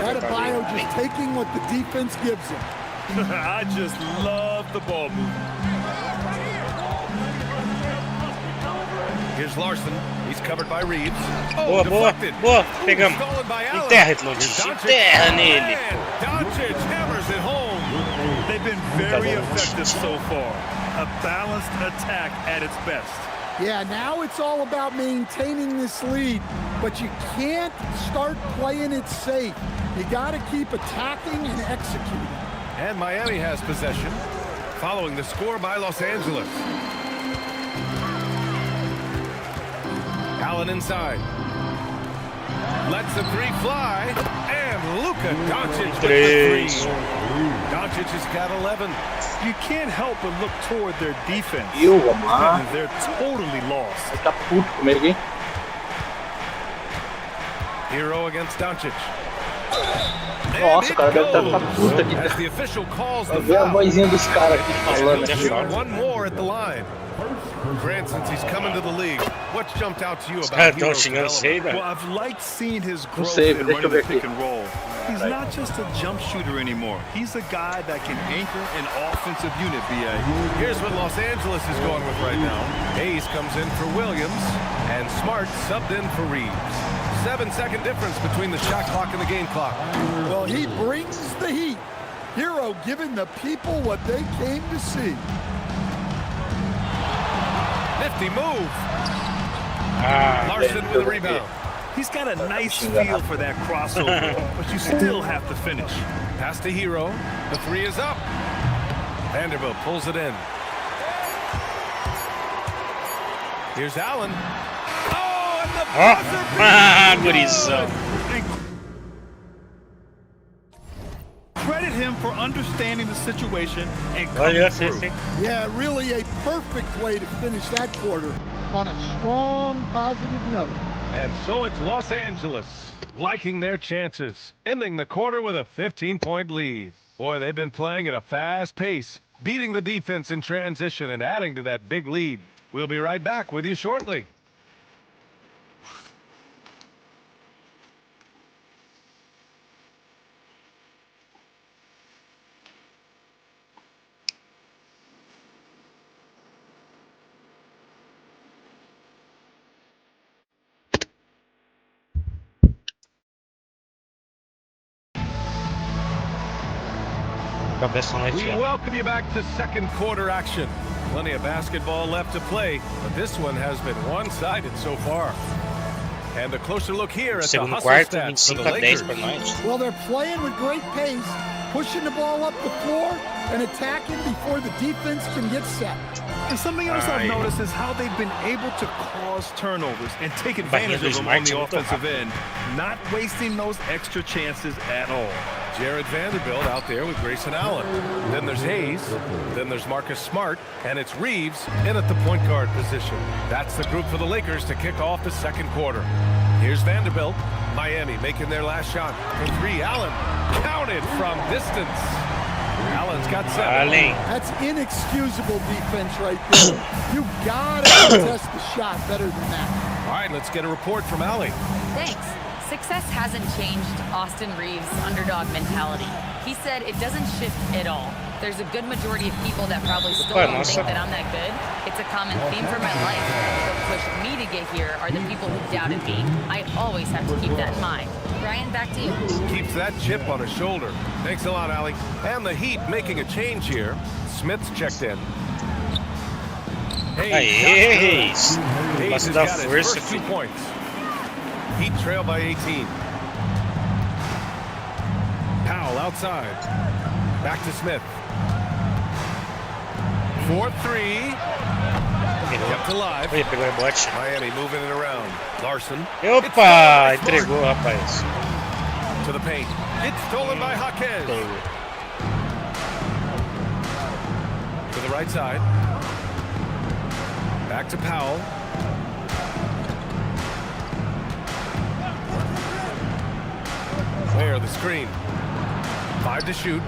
Adebayo just taking what the defense gives him. I just love the ball movement. Here's Larson. He's covered by Reeves. Boa, boa, boa. Pegamos. Enterra, Atlântico. Enterra nele. Doncic hammers it home. They've been very effective so far. A balanced attack at its best. Yeah, now it's all about maintaining this lead, but you can't start playing it safe. You got to keep attacking and executing. And Miami has possession, following the score by Los Angeles. Allen inside. Lets the three fly, and Luka Doncic with the 3. Doncic has got 11. You can't help but look toward their defense. They're totally lost. Hero against Doncic. Nossa, o cara deve estar com a puta aqui. As the official calls the Ver a vozinha dos caras aqui falando. One more at the line. Grant, since he's coming to the league, what's jumped out to you about Hero's development? Well, I've liked seeing his growth in running the pick and roll. He's not just a jump shooter anymore. He's a guy that can anchor an offensive unit, B.A. Here's what Los Angeles is going with right now. Hayes comes in for Williams, and Smart subbed in for Reeves. 7-second difference between the shot clock and the game clock. Well, he brings the heat. Hero giving the people what they came to see. Nifty move. Larson with a rebound. He's got a nice feel for that crossover, but you still have to finish. Pass to Hero. The 3 is up. Vanderbilt pulls it in. Here's Allen. Oh, and the buzzer beater. Credit him for understanding the situation and coming through. Yeah, really a perfect way to finish that quarter on a strong, positive note. And so it's Los Angeles liking their chances, ending the quarter with a 15-point lead. Boy, they've been playing at a fast pace, beating the defense in transition and adding to that big lead. We'll be right back with you shortly. We welcome you back to second quarter action. Plenty of basketball left to play, but this one has been one-sided so far. And a closer look here at the hustle stats for the Lakers. Well, they're playing with great pace, pushing the ball up the floor and attacking before the defense can get set. And something else I've noticed is how they've been able to cause turnovers and take advantage of them on the offensive end, not wasting those extra chances at all. Jared Vanderbilt out there with Grayson Allen. Then there's Hayes. Then there's Marcus Smart. And it's Reeves in at the point guard position. That's the group for the Lakers to kick off the second quarter. Here's Vanderbilt. Miami making their last shot. For 3, Allen. Counted from distance. Allen's got 7. That's inexcusable defense right there. You gotta contest the shot better than that. All right, let's get a report from Allie. Thanks. Success hasn't changed Austin Reeves' underdog mentality. He said it doesn't shift at all. There's a good majority of people that probably still don't think that I'm that good. It's a common theme for my life. What pushed me to get here are the people who doubted me. I always have to keep that in mind. Brian, back to you. Keeps that chip on his shoulder. Thanks a lot, Allie. And the Heat making a change here. Smith's checked in. Hayes has got his first 2 points. Heat trail by 18. Powell outside. Back to Smith. 4-3. Kept alive. Miami moving it around. Larson. Opa! Entregou, rapaz. To the paint. It's stolen by Jaquez. To the right side. Back to Powell. There, the screen. 5 to shoot.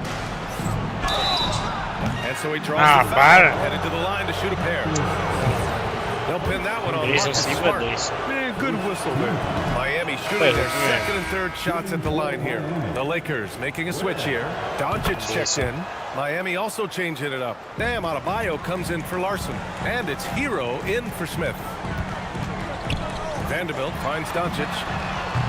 And so he draws the foul, headed to the line to shoot a pair. They'll pin that one on Marcus Smart. Man, good whistle there. Miami shooting their second and third shots at the line here. The Lakers making a switch here. Doncic checks in. Miami also changing it up. Bam Adebayo comes in for Larson. And it's Hero in for Smith. Vanderbilt finds Doncic.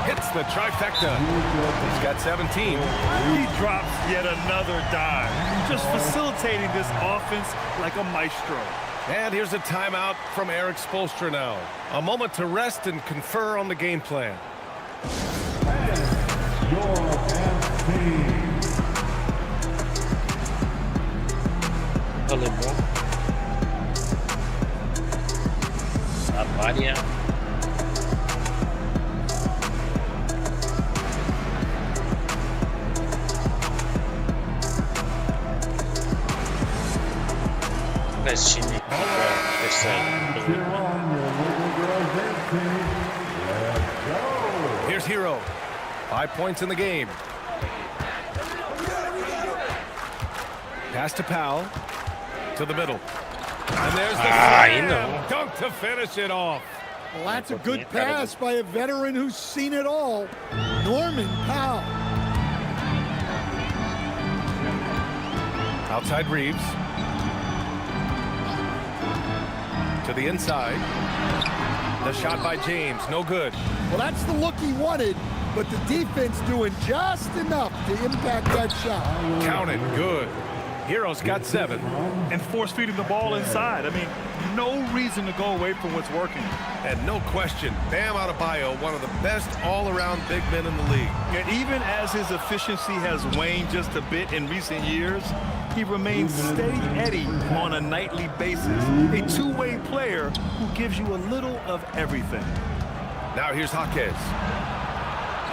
Hits the trifecta. He's got 17. He drops yet another dime. Just facilitating this offense like a maestro. And here's a timeout from Eric Spoelstra now. A moment to rest and confer on the game plan. Alemão. Avaria. Here's Hero. 5 points in the game. Pass to Powell. To the middle. And there's the dunk to finish it off. Well, that's a good pass by a veteran who's seen it all. Norman Powell. Outside Reeves. To the inside. The shot by James, no good. Well, that's the look he wanted, but the defense doing just enough to impact that shot. Counted, good. Hero's got 7. And force feeding the ball inside. I mean, no reason to go away from what's working. And no question, Bam Adebayo, one of the best all-around big men in the league. And even as his efficiency has waned just a bit in recent years, he remains steady Eddie on a nightly basis. A two-way player who gives you a little of everything. Now here's Jaquez.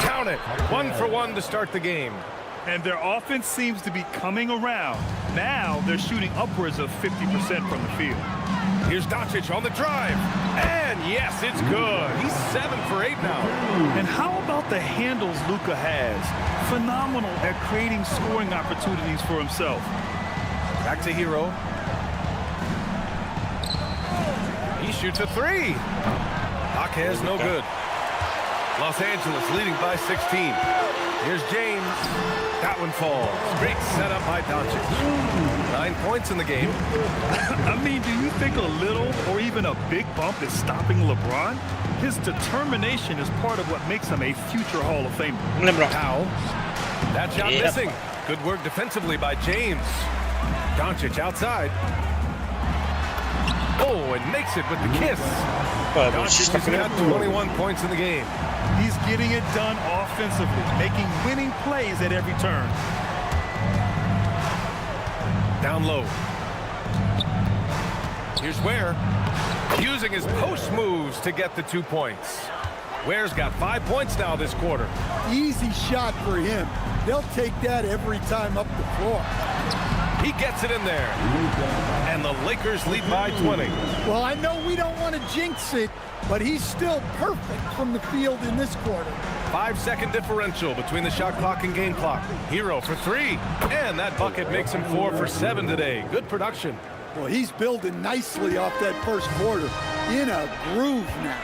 Count it. 1 for 1 to start the game. And their offense seems to be coming around. Now they're shooting upwards of 50% from the field. Here's Doncic on the drive. And yes, it's good. He's 7 for 8 now. And how about the handles Luka has? Phenomenal at creating scoring opportunities for himself. Back to Hero. He shoots a 3. Jaquez, no good. Los Angeles leading by 16. Here's James. That one falls. Great setup by Doncic. 9 points in the game. I mean, do you think a little or even a big bump is stopping LeBron? His determination is part of what makes him a future Hall of Famer. Powell. That shot missing. Good work defensively by James. Doncic outside. Oh, and makes it with the kiss. Doncic has got 21 points in the game. He's getting it done offensively, making winning plays at every turn. Down low. Here's Ware. Using his post moves to get the 2 points. Ware's got 5 points now this quarter. Easy shot for him. They'll take that every time up the floor. He gets it in there. And the Lakers lead by 20. Well, I know we don't want to jinx it, but he's still perfect from the field in this quarter. 5-second differential between the shot clock and game clock. Hero for 3. And that bucket makes him 4 for 7 today. Good production. Well, he's building nicely off that first quarter. In a groove now.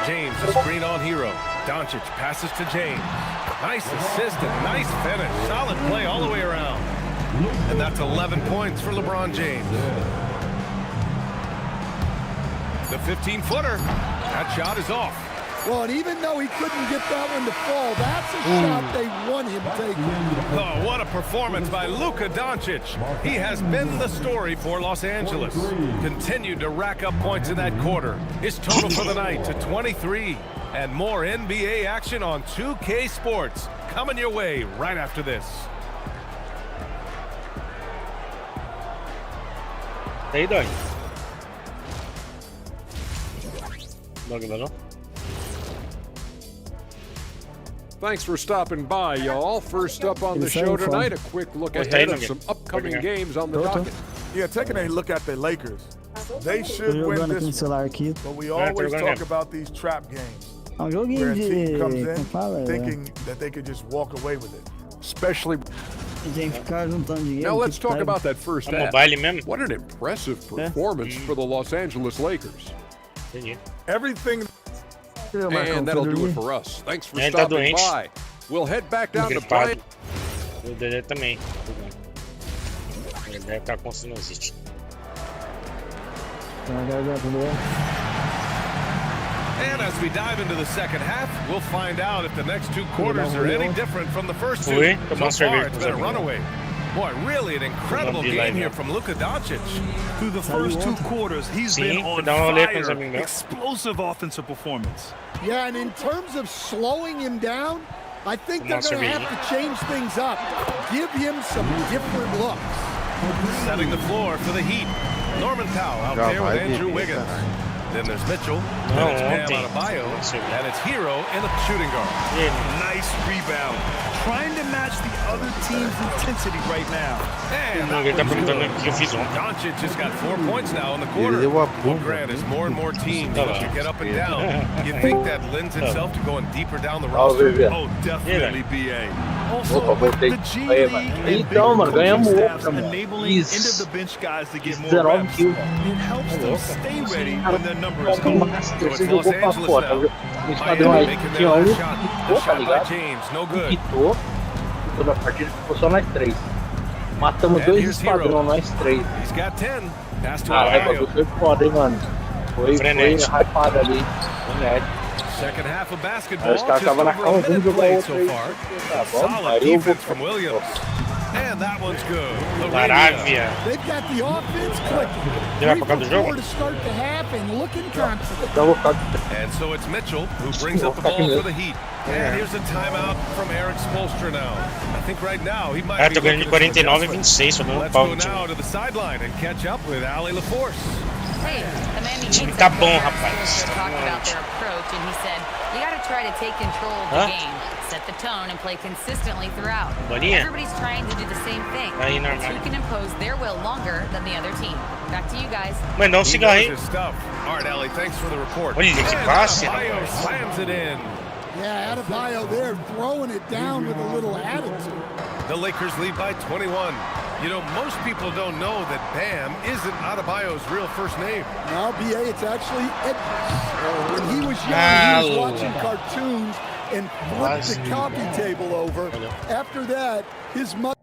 James, a screen on Hero. Doncic passes to James. Nice assist and nice finish. Solid play all the way around. And that's 11 points for LeBron James. The 15-footer. That shot is off. Well, and even though he couldn't get that one to fall, that's a shot they want him taking. Oh, what a performance by Luka Doncic. He has been the story for Los Angeles. Continued to rack up points in that quarter. His total for the night to 23. And more NBA action on 2K Sports. Coming your way right after this. Hey, Doug. Doug, Thanks for stopping by, y'all. First up on the show tonight, a quick look ahead of some upcoming games on the docket. Yeah, taking a look at the Lakers. They should win this one, but we always talk about these trap games. Where a team comes in thinking that they could just walk away with it. Especially... Now let's talk about that first half. What an impressive performance for the Los Angeles Lakers. Everything... And that'll do it for us. Thanks for stopping by. We'll head back down to Bryant. O Dedé também. Ele deve estar com sinusite. And as we dive into the second half, we'll find out if the next 2 quarters are any different from the first 2. So far, it's been a runaway. Boy, really an incredible game here from Luka Doncic. Through the first 2 quarters, he's been on fire. Explosive offensive performance. Yeah, and in terms of slowing him down, I think they're going to have to change things up. Give him some different looks. Setting the floor for the Heat. Norman Powell out there with Andrew Wiggins. Then there's Mitchell, then it's Bam Adebayo, and it's Hero in the shooting guard. Nice rebound. Trying to match the other team's intensity right now. And Doncic just got 4 points now in the quarter. Well, Grant, as more and more teams look to get up and down, you think that lends itself to going deeper down the roster? Oh, definitely, BA. Also, with the G League and big staffs enabling end-of-the-bench guys to get more reps, it helps them stay ready when their number is called. So it's Los Angeles now. Miami making their last shot. The shot by James, no good. Toda a partida ficou só nós 3. Matamos 2 esquadrões, nós 3. He's got 10. Pass to Caralho, foi foda, hein, mano. Foi hypado ali. Second half of basketball. Os caras estavam na cama, vamos jogar outro aí. Tá bom, solid defense from Williams. And that one's good. Maravilha. They've got the offense clicking. 3-for-4 to start the half and looking confident. And so it's Mitchell who brings up the ball for the Heat. And here's a timeout from Eric Spoelstra now. I think right now he might be looking at 49-26, Let's go now to the sideline and catch up with Ali LaForce. Hey, the Miami Heat Tá bom, rapaz. talked about their approach, and he said, you got to try to take control of the game, set the tone, and play consistently throughout. Everybody's trying to do the same thing. It's who can impose their will longer than the other team. Back to you guys. Mas não siga aí. All right, Ali, thanks for the report. Olha que passe, Adebayo slams it in. Yeah, Adebayo there throwing it down with a little attitude. The Lakers lead by 21. You know, most people don't know that Bam isn't Adebayo's real first name. No, BA, it's actually Edwards. When he was young, he was watching cartoons and flipped the coffee table over. After that, his mother...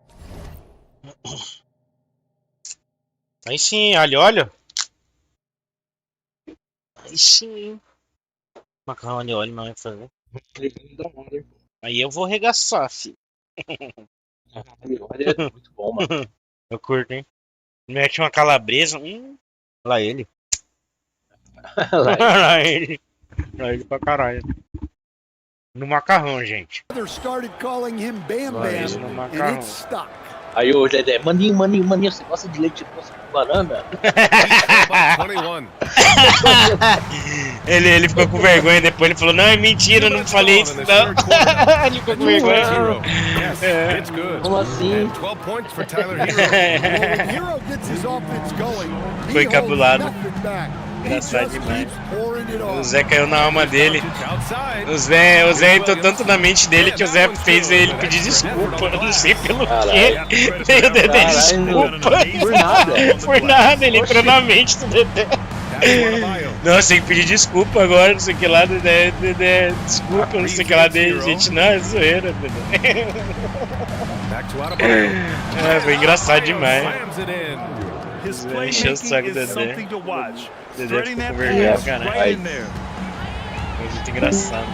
Aí sim, olha. Aí sim. Macarrão de óleo não vai fazer. Aí eu vou arregaçar, filho. É muito bom, mano. Eu curto, hein? Mete uma calabresa. Lá ele. Lá ele. Lá ele pra caralho. No macarrão, gente. Started calling him Bam Bam, and it stuck. Aí o Dedé, maninho, você gosta de leite doce com banana? ele ficou com vergonha depois, ele falou, não, é mentira, eu não falei isso não. Ele ficou com vergonha. Como assim? Foi cabulado. Engraçado demais. O Zé caiu na alma dele. O Zé entrou tanto na mente dele que o Zé fez ele pedir desculpa. Eu não sei pelo quê. Veio o Dedé desculpa. Por nada, ele entrou na mente do Dedé. Nossa, tem que pedir desculpa agora, não sei o que lá, Dedé. Desculpa, não sei o que lá dele. Gente, não, é zoeira, Dedé. Foi engraçado demais. Encheu o saco do Dedé. Dedé ficou com vergonha, caralho. Foi muito engraçado.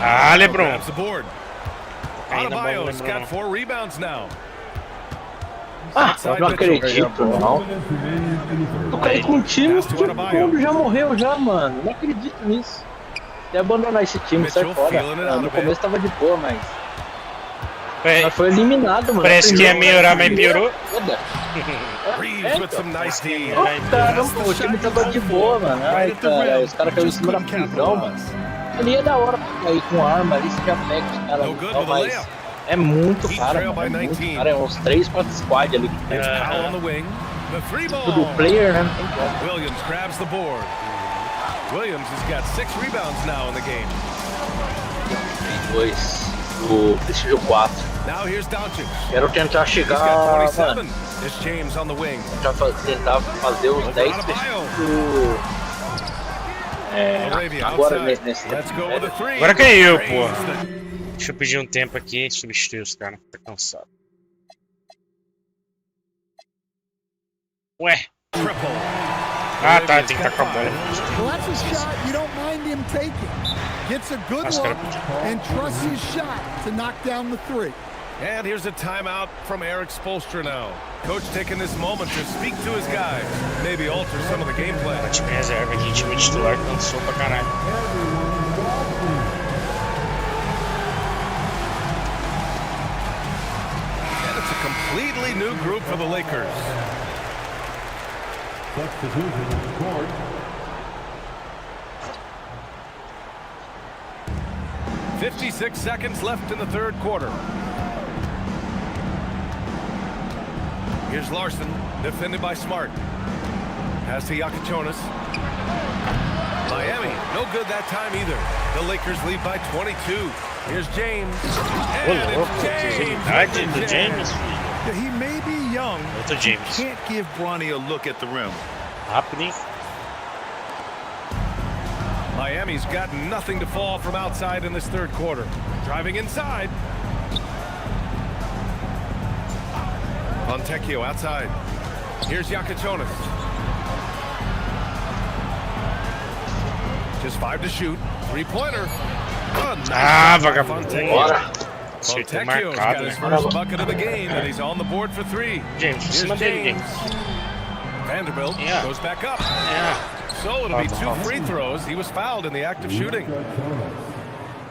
Ah, LeBron. Ah, eu não acredito, não. Eu caí com um time que o mundo já morreu já, mano. Não acredito nisso. Até abandonar esse time, sai fora. No começo tava de boa, mas foi eliminado, mano. Parece que ia melhorar, mas piorou. Caramba, o time tava de boa, mano. Ai, cara, os caras caíram em cima da prisão, mano. Ali é da hora pra cair com arma, ali você já pega os caras. Então, mas é muito cara, mano. É muito cara, é uns 3, 4 squad ali. Tudo player, né? Williams grabs the board. Williams has got 6 rebounds now in the game. 2. Deixa eu 4. Quero tentar chegar, mano. Tentar fazer os 10 agora nesse tempo. Agora caiu, pô. Deixa eu pedir um tempo aqui e substituir os caras. Tá cansado. Ué. Ah, tá, tem que estar com a bola. Gets a good look and trusts his shot to knock down the 3. And here's a timeout from Eric Spoelstra now. Coach taking this moment to speak to his guys. Maybe alter some of the game plan. O time reserva aqui, time titular cansou pra caralho. And it's a completely new group for the Lakers. Substitution scored. 56 seconds left in the third quarter. Here's Larson, defended by Smart. Pass to Yakichonis. Miami, no good that time either. The Lakers lead by 22. Here's James. And it's James. He may be young, but James can't give Bronny a look at the rim. Happening. Miami's got nothing to fall from outside in this third quarter. Driving inside. Fontecchio outside. Here's Yakichonis. Just 5 to shoot. 3-pointer. Vagabundo. Fontecchio's got his first bucket of the game, and he's on the board for 3. James. Vanderbilt goes back up. So it'll be 2 free throws. He was fouled in the act of shooting.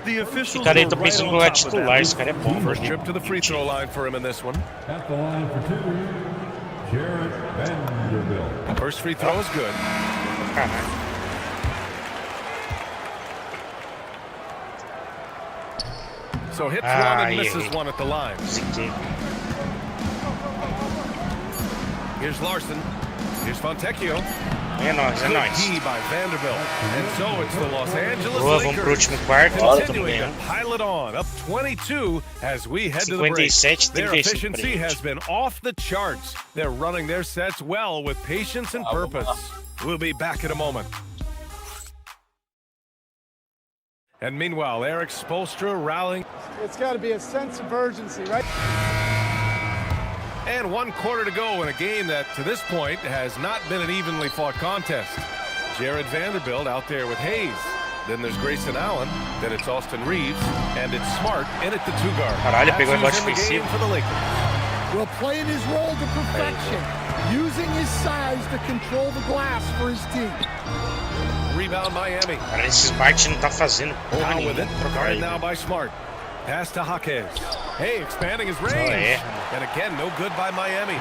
The officials cara aí tá pensando no titular, esse cara é bom. First trip to the free throw line for him in this one. At the line for 2, Jared Vanderbilt. First free throw is good. So hits one and misses one at the line. Here's Larson. Here's Fontecchio. É nóis. By Vanderbilt. And so it's the Los Angeles Boa, vamos pro último quarto. continuing to pile it on, up 22 as we head to the break. Their efficiency has been off the charts. They're running their sets well with patience and purpose. We'll be back in a moment. And meanwhile, Eric Spoelstra rallying. It's got to be a sense of urgency, right? And 1 quarter to go in a game that, to this point, has not been an evenly fought contest. Jared Vanderbilt out there with Hayes. Then there's Grayson Allen. Then it's Austin Reeves. And it's Smart in at the 2 guard. Caralho, pegou embaixo ofensivo for the Lakers. Will playing his role to perfection, using his size to control the glass for his team. Rebound Miami. Cara, esse Smart não tá fazendo porra with nenhuma. it. Guarded now by Smart. Pass to Jaquez. Hey, expanding his range. And again, no good by Miami.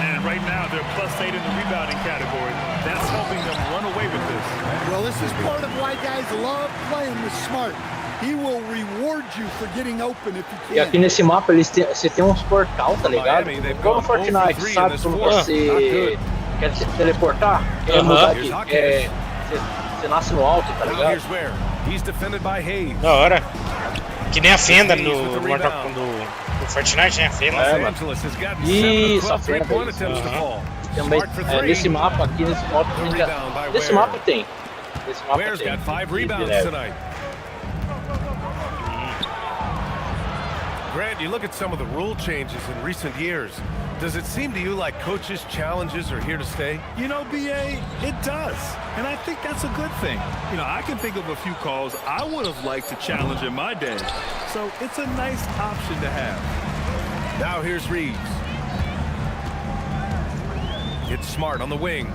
And right now, they're +8 in the rebounding category. That's helping them run away with this. Well, this is part of why guys love playing with Smart. He will reward you for getting open if you can. E aqui nesse mapa você tem uns portal, tá ligado? Igual no Fortnite, sabe? Quando você quer se teleportar, quer mudar aqui, você nasce no alto, tá ligado? Da hora. Que nem a fenda no Fortnite, né? A fenda. Isso, a fenda. Também nesse mapa aqui, nesse mapa tem. Nesse mapa tem. Grant, you look at some of the rule changes in recent years. Does it seem to you like coaches' challenges are here to stay? You know, BA, it does. And I think that's a good thing. You know, I can think of a few calls I would have liked to challenge in my day. So it's a nice option to have. Now here's Reeves. It's Smart on the wing.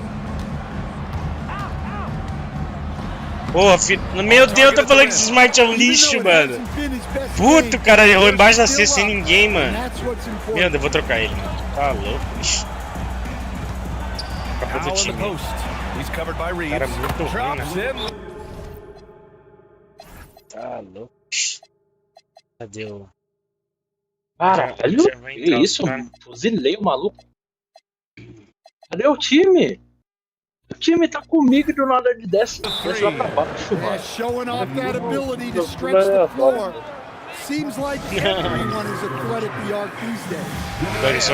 Porra, meu Deus, eu tô falando que esse Smart é um lixo, mano. Puta, o cara errou embaixo da C sem ninguém, mano. Meu Deus, eu vou trocar ele. Tá louco, bicho. Acabou do time. Cara, muito ruim, né? Tá louco. Cadê o... Caralho, que isso? Fuzilei o maluco. Cadê o time? O time tá comigo e do nada ele desce lá pra baixo, mano. Showing off that ability to stretch the floor. Seems like everyone is a threat at the arc these days. Let's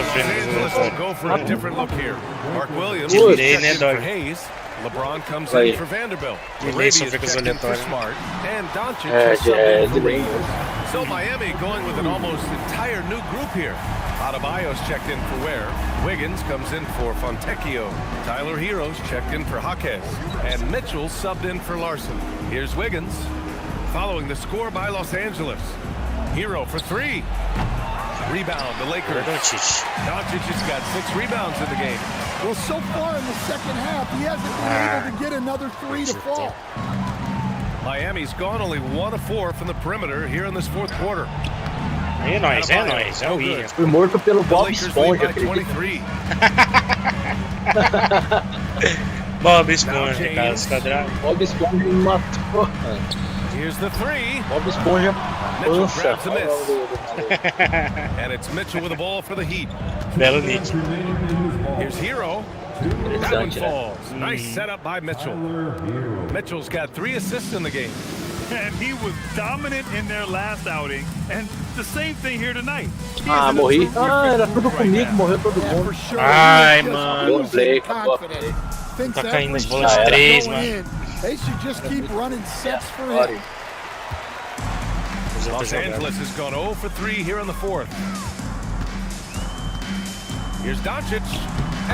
go for a different look here. Mark Williams checks in for Hayes. LeBron comes in for Vanderbilt. Arabia's checked in for Smart. And Doncic is subbed in for Reeves. So Miami going with an almost entire new group here. Adebayo's checked in for Ware. Wiggins comes in for Fontecchio. Tyler Hero's checked in for Jaquez. And Mitchell subbed in for Larson. Here's Wiggins. Following the score by Los Angeles. Hero for three. Rebound, the Lakers. Doncic has got 6 rebounds in the game. Well, so far in the second half, he hasn't been able to get another 3 to fall. Miami's gone only 1 of 4 from the perimeter here in this fourth quarter. É nóis, é nóis, é o Williams. Fui morto pelo Bob Esponja. Bob Esponja, caso quadrado. Bob Esponja me matou. Here's the 3. Bob Esponja. Mitchell grabs a miss. And it's Mitchell with the ball for the Heat. Belo Nick. Here's Hero. That one falls. Nice setup by Mitchell. Mitchell's got 3 assists in the game. And he was dominant in their last outing. And the same thing here tonight. Morri. Era tudo comigo, morreu todo mundo. Ai, mano. Tá caindo as bolas de 3, mano. They should just keep running sets for him. Los Angeles has gone 0 for 3 here in the fourth. Here's Doncic,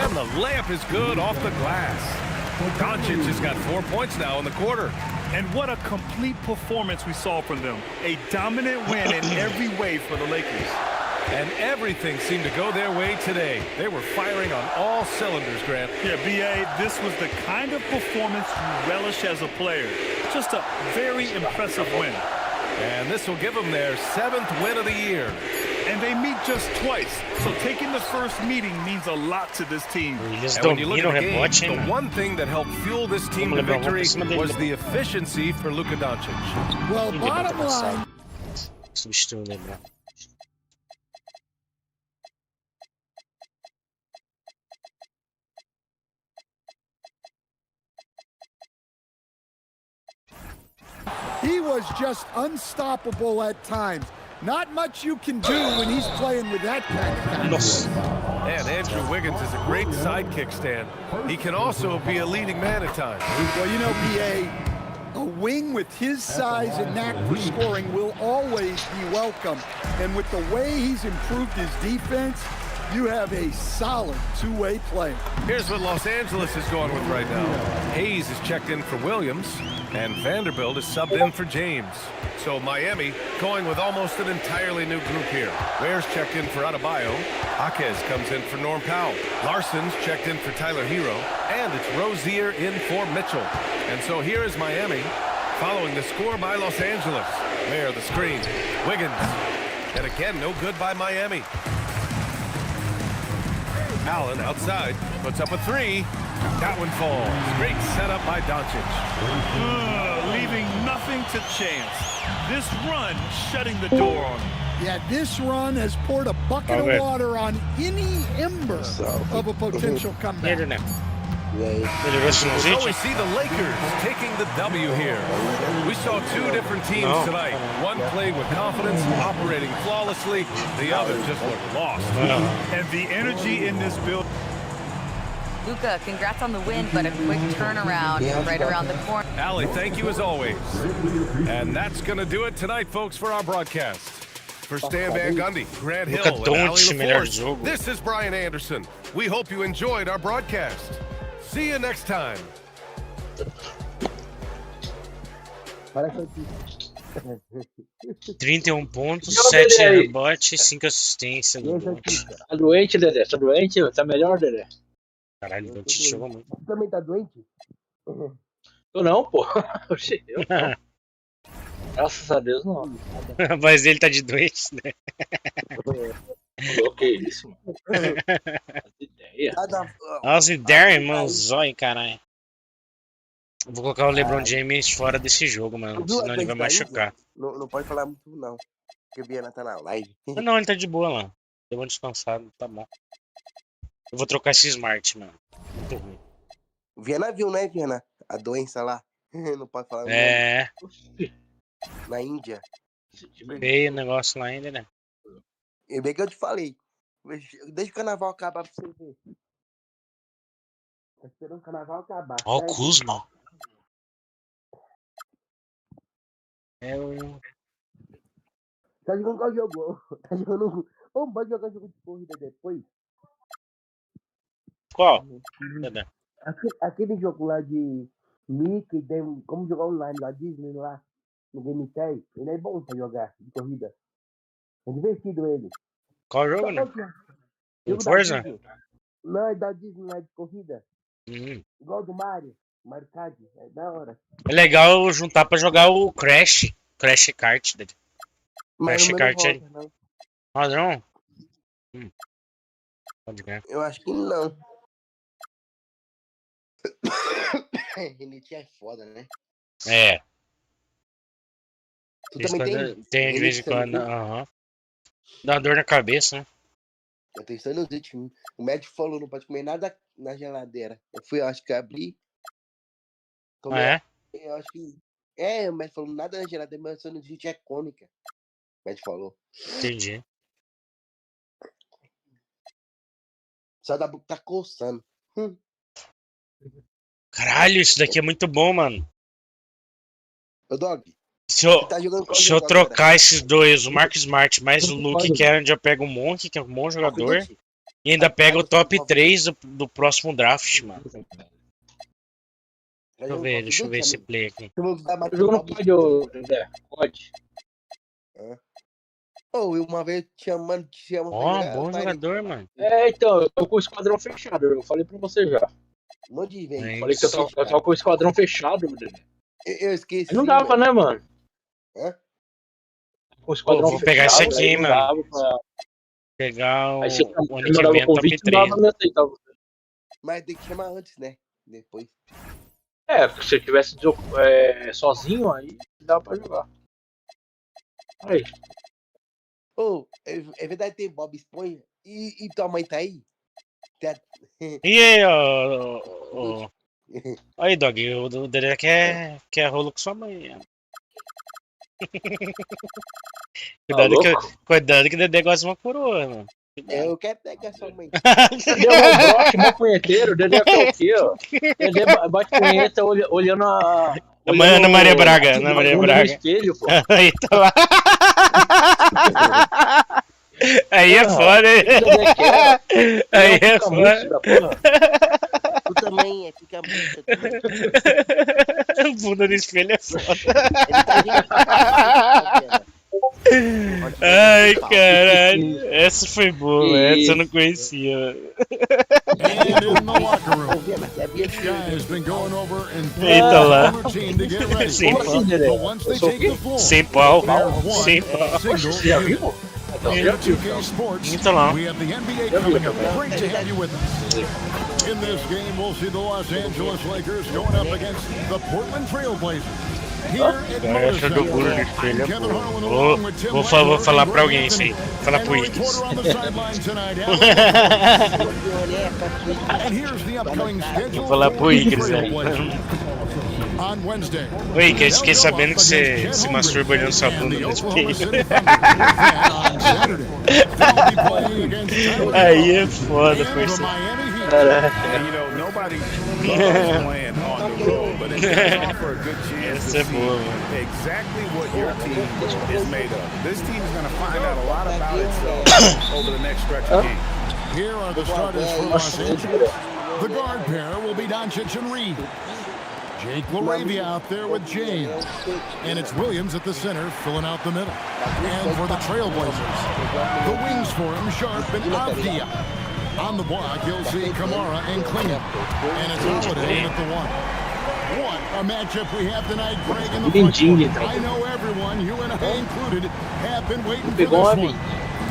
and the layup is good off the glass. Doncic has got 4 points now in the quarter. And what a complete performance we saw from them. A dominant win in every way for the Lakers. And everything seemed to go their way today. They were firing on all cylinders, Grant. Yeah, B.A., this was the kind of performance you relish as a player. Just a very impressive win. And this will give them their 7th win of the year. And they meet just twice, so taking the first meeting means a lot to this team. And when you look at the game, the one thing that helped fuel this team to victory was the efficiency for Luka Doncic. Well, bottom line... He was just unstoppable at times. Not much you can do when he's playing with that kind of guy. And Andrew Wiggins is a great sidekick stand. He can also be a leading man at times. Well, you know, B.A., a wing with his size and knack for scoring will always be welcome. And with the way he's improved his defense, you have a solid two-way play. Here's what Los Angeles is going with right now. Hayes is checked in for Williams, and Vanderbilt is subbed in for James. So Miami going with almost an entirely new group here. Ware's checked in for Adebayo. Jaquez comes in for Norm Powell. Larson's checked in for Tyler Hero. And it's Rozier in for Mitchell. And so here is Miami following the score by Los Angeles. There, the screen. Wiggins. And again, no good by Miami. Allen outside, puts up a three. That one falls. Great setup by Doncic. Leaving nothing to chance. This run shutting the door on him. Yeah, this run has poured a bucket of water on any ember of a potential comeback. So we see the Lakers taking the W here. We saw two different teams tonight. One played with confidence, operating flawlessly. The other just looked lost. And the energy in this build. Luka, congrats on the win, but a quick turnaround right around the corner. Allie, thank you as always. And that's going to do it tonight, folks, for our broadcast. For Stan Van Gundy, Grant Hill, and Allie LaForce, this is Brian Anderson. We hope you enjoyed our broadcast. See you next time. 31 pontos, 7 rebotes, 5 assistências. Tá doente, Dedé? Tá doente? Tá melhor, Dedé? Caralho, o Doncic jogou muito. Você também tá doente? Eu não, pô. Eu não. Graças a Deus, não. A voz dele tá de doente, né? Que isso, mano. As ideias, irmão, zóio, caralho. Vou colocar o LeBron James fora desse jogo, mano. Senão ele vai machucar. Não pode falar muito, não. Porque o Viana tá na live. Não, ele tá de boa lá. Deu uma descansada, tá bom. Eu vou trocar esse Smart, mano. Muito ruim. O Viana viu, né, Viana? A doença lá. Não pode falar. É. Na Índia. Veio o negócio lá ainda, né? E bem que eu te falei. Deixa o carnaval acabar pra você ver. Tá esperando o carnaval acabar. Ó o Kuzma. É o... Tá jogando qual jogo? Tá jogando... Ô, pode jogar jogo de corrida depois? Qual? Aquele jogo lá de Mickey, como jogar online lá, Disney lá, no Game 10, ele é bom pra jogar de corrida. É divertido ele. Qual jogo, né? Forza? Não, é da Disney, não é de corrida. Igual do Mario Kart, é da hora. É legal juntar pra jogar o Crash Kart dele. Mas Crash Kart aí. Padrão? Pode ver. Eu acho que não. Renite é foda, né? É. Tu também tem de vez em quando. Dá dor na cabeça, né? Eu tenho sinusite. O médico falou não pode comer nada na geladeira. Eu fui, acho que abri. Eu acho que. O médico falou nada na geladeira, mas a sinusite é cônica. O médico falou. Entendi. Só da boca tá coçando. Caralho, isso daqui é muito bom, mano. Ô, Dog. Se eu trocar esses dois, o Marcus Smart mais o Luke, que é onde eu pego o Monk, que é um bom jogador, e ainda pego o top 3 do próximo draft, mano. Deixa eu ver esse play aqui. O jogo não pode, Dedé. Pode. Uma vez te chamando. Bom jogador, mano. Então, eu tô com o esquadrão fechado. Eu falei pra você já. Um monte de vez. Falei que eu tava com o esquadrão fechado, Dedé. Eu esqueci. Não dava, né, mano? Com o esquadrão vou pegar esse aqui, mano. Pegar o Nick top 3. Mas tem que chamar antes, né? Depois. Se você tivesse sozinho, aí dá pra jogar. Aí. É verdade, tem Bob Esponja? E tua mãe tá aí? E aí, ó. Aí, Dog, o Dedé quer rolo com sua mãe. Cuidado que o Dedé gosta de uma coroa, mano. Eu quero pegar sua mãe. Dedé é um broche, mó punheteiro. Dedé é o quê, ó? Dedé bate punheta olhando a... Ana Maria Braga. Ana Maria Braga. Espelho, pô. Aí tá lá. Aí é foda, hein? Aí é foda. Tu também fica muito. Bunda no espelho é foda. Ai, caralho. Essa foi boa, essa eu não conhecia. Eita lá. Sem pau. Sem pau. Já viu? In 2K Sports, we have the NBA coming up. Great to have you with us. In this game, we'll see the Los Angeles Lakers going up against the Portland Trailblazers. Vou falar pra alguém isso aí. Falar pro Wiggins. Vou falar pro Wiggins, né? Oi, que eu fiquei sabendo que você se masturba olhando sua bunda no espelho. Aí é foda, parceiro. Essa é boa, mano. Exactly what your team is made of. This team is going to find out a lot about itself over the next stretch of games. Here are the starters for Los Angeles. The guard pair will be Doncic and Reed. Jake LaRavia out there with James. And it's Williams at the center, filling out the middle. And for the Trailblazers, the wings for him, Sharp and Avdia. On the block, you'll see Kamara and Klingon. And it's Holiday at the one. What a matchup we have tonight, Greg, in the front court. I know everyone, you and I included, have been waiting for this one.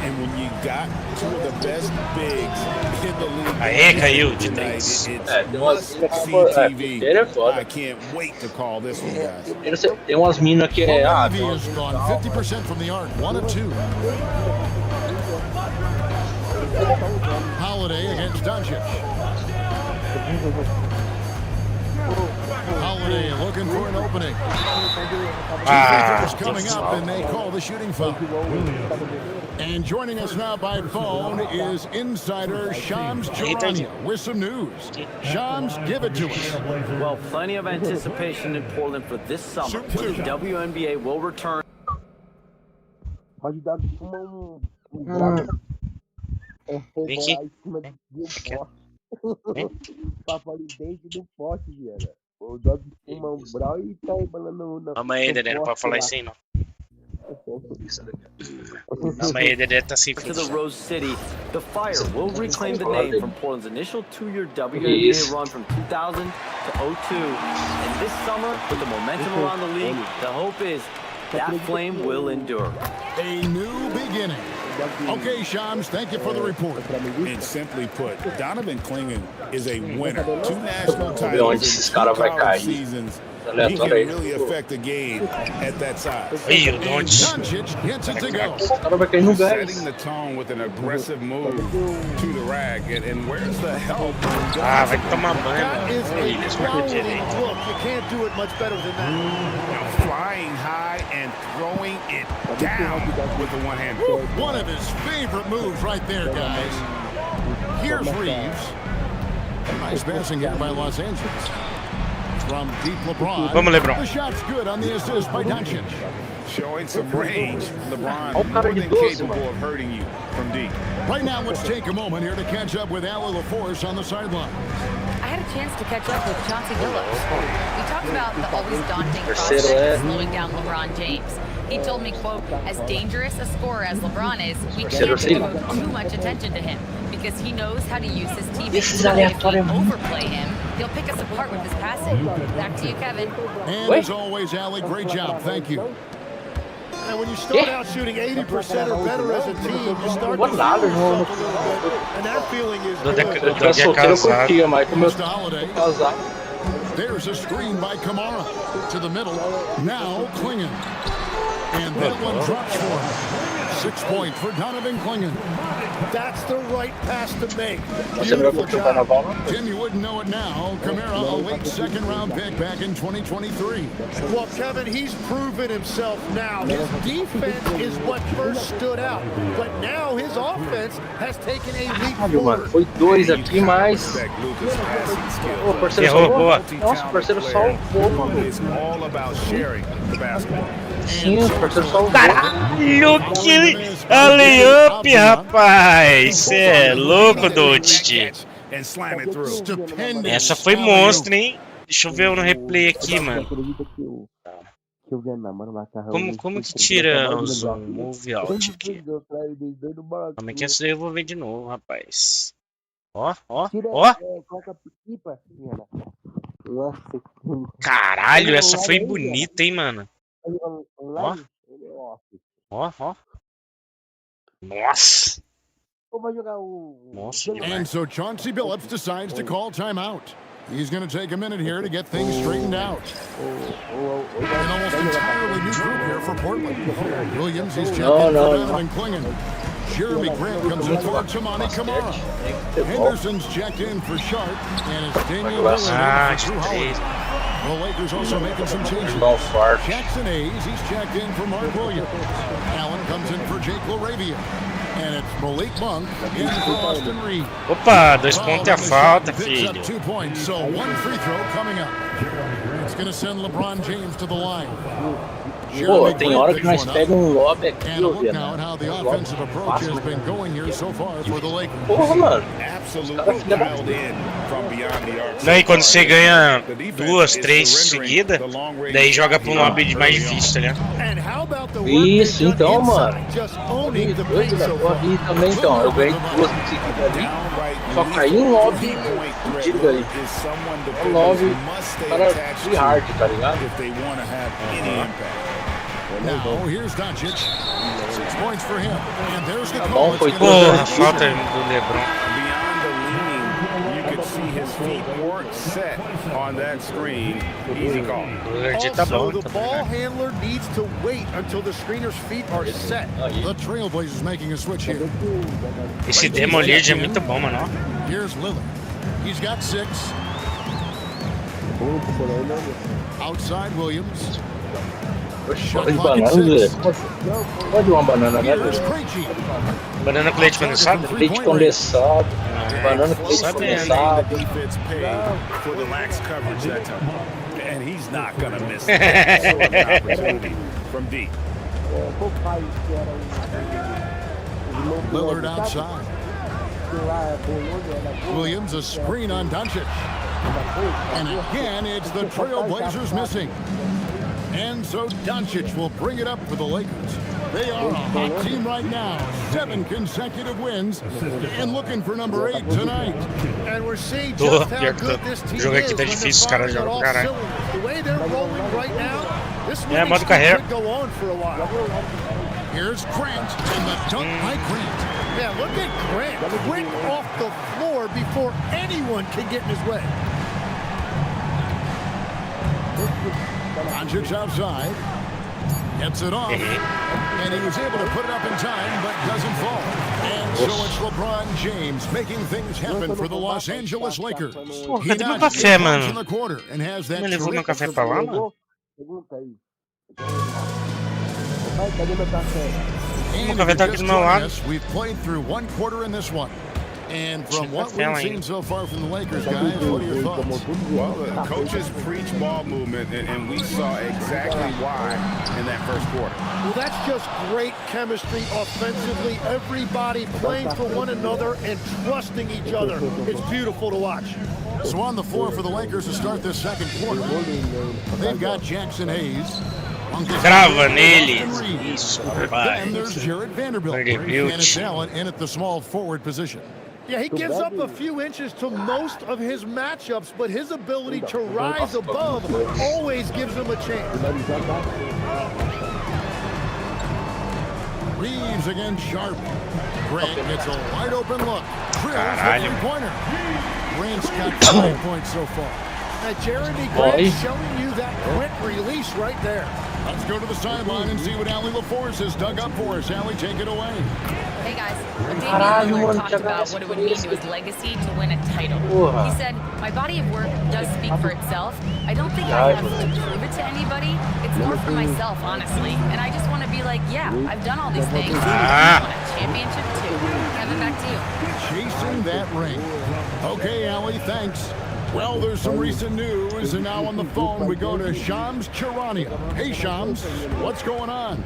And when you got two of the best bigs in the league, caiu de 10. It's must-see TV. I can't wait to call this one, guys. Tem umas minas que é... has gone 50% from the arc, 1 of 2. Holiday against Doncic. Holiday looking for an opening. Coming up, and they call the shooting foul. And joining us now by phone is insider Shams Charania with some news. Shams, give it to us. Well, plenty of anticipation in Portland for this summer. The WNBA will return. Vem aqui. O Dog fuma brau e tá rebalando na... Calma aí, Dedé, não pode falar isso aí, não. Calma aí, Dedé tá sem To the Rose City, the Fire will reclaim the name from Portland's initial 2-year WNBA run from 2000 to 02. And this summer, with the momentum around the league, the hope is that flame will endure. A new beginning. Okay, Shams, thank you for the report. And simply put, Donovan Klingon is a winner. 2 national titles in 2 college seasons. He can really affect the game at that size. Doncic gets it to go. Setting the tone with an aggressive move to the rack. And where's the help? Vai tomar banho. That is a quality look. You can't do it much better than that. Flying high and throwing it down with the one-hand. One of his favorite moves right there, guys. Here's Reeves. Nice passing here by Los Angeles. From deep LeBron. Vamos, LeBron. The shot's good on the assist by Doncic. Showing some range. LeBron more than capable of hurting you from deep. Right now, let's take a moment here to catch up with Allie LaForce on the sideline. I had a chance to catch up with Chauncey Billups. We talked about the always daunting prospect of slowing down LeBron James. He told me, quote, as dangerous a scorer as LeBron is, we can't devote too much attention to him because he knows how to use his teammates. If we overplay him, he'll pick us apart with his passing. Back to you, Kevin. And as always, Allie, great job. Thank you. And when you start out shooting 80% or better as a team, you start to feel yourself a little bit. And that feeling is Mr. Holiday. There's a screen by Kamara to the middle. Now Klingon. And that one drops for him. 6 point for Donovan Klingon. That's the right pass to make. Beautiful job. Tim, you wouldn't know it now. Kamara, a late second-round pick back in 2023. Well, Kevin, he's proven himself now. His defense is what first stood out. But now his offense has taken a leap forward. Foi 2 aqui, mas... O parceiro salvou. Nossa, o parceiro salvou, mano. It's all about sharing the basketball. Sim, o parceiro salvou. Caralho, que alley-up, rapaz! Cê é louco, Doncic. Essa foi monstro, hein? Deixa eu ver no replay aqui, mano. Como que tira o zoom? Move out aqui. Como é que essa daí eu vou ver de novo, rapaz? Ó. Caralho, essa foi bonita, hein, mano? Ó. Nossa. And so Chauncey Billups decides to call timeout. He's going to take a minute here to get things straightened out. An almost entirely new group here for Portland. Williams, he's checked in for Donovan Clingan. Jeremy Grant comes in for Tamani Kamara. Henderson's checked in for Sharp, and it's Damian Lillard for Drew Howard. The Lakers also making some changes. Jackson Hayes, he's checked in for Mark Williams. Allen comes in for Jake LaRavia. And it's Malik Monk in for Austin Reed. Opa, 2 pontos e a falta, filho. 2 points, so 1 free throw coming up. It's going to send LeBron James to the line. Pô, tem hora que nós pegamos lob aqui, look now at how the offensive approach has been going here so far for the Lakers. Porra, mano. Não, e quando você ganha 2, 3 seguidas, daí joga pra um lobby mais difícil, tá ligado? Isso, então, mano. Doido da porra. E também, então, eu ganhei 2 seguidas ali. Só caiu um lobby fudido ali. Um lobby para free hard, tá ligado? Now, here's Doncic. 6 points for him. And there's the call. Porra, falta do LeBron. Beyond the leaning, you could see his feet weren't set on that screen. Easy call. Also, the ball handler needs to wait until the screener's feet are set. The Trailblazers making a switch here. Esse Demolid é muito bom, mano. Here's Lillard. He's got 6. Outside Williams. Pode uma banana, né? Banana com leite condensado? Leite condensado. Banana com leite condensado. For the lax coverage that time. And he's not going to miss an opportunity from deep. Lillard outside. Williams, a screen on Doncic. And again, it's the Trailblazers missing. And so Doncic will bring it up for the Lakers. They are a hot team right now. 7 consecutive wins and looking for number 8 tonight. And we're seeing just how good this team is when they're firing on all cylinders. The way they're rolling right now, this winning streak could go on for a while. Here's Grant and the dunk by Grant. Yeah, look at Grant. Quick off the floor before anyone can get in his way. Doncic outside, gets it off, and he was able to put it up in time, but doesn't fall. And so it's LeBron James making things happen for the Los Angeles Lakers. He now in the quarter and has that terrific We've played through 1 quarter in this one. And from what we've seen so far from the Lakers, guys, what are your thoughts? Well, the coaches preach ball movement, and we saw exactly why in that first quarter. Well, that's just great chemistry offensively. Everybody playing for one another and trusting each other. It's beautiful to watch. So on the floor for the Lakers to start this second quarter, they've got Jackson Hayes. Trava nele. Isso, and there's Jared Vanderbilt. And it's Allen in at the small forward position. Yeah, he gives up a few inches to most of his matchups, but his ability to rise above always gives him a chance. Reeves against Sharp. Grant gets a wide open look. Drills the three-pointer. Grant's got 5 points so far. Now, Jeremy Grant showing you that quick release right there. Let's go to the sideline and see what Allie LaForce has dug up for us. Allie, take it away. Hey guys, Damian Lillard talked about what it would mean to his legacy to win a title. He said, my body of work does speak for itself. I don't think I have to prove it to anybody. It's more for myself, honestly. And I just want to be like, yeah, I've done all these things. I won a championship too. Kevin, back to you. Chasing that ring. Okay, Allie, thanks. Well, there's some recent news, and now on the phone we go to Shams Charania. Hey, Shams, what's going on?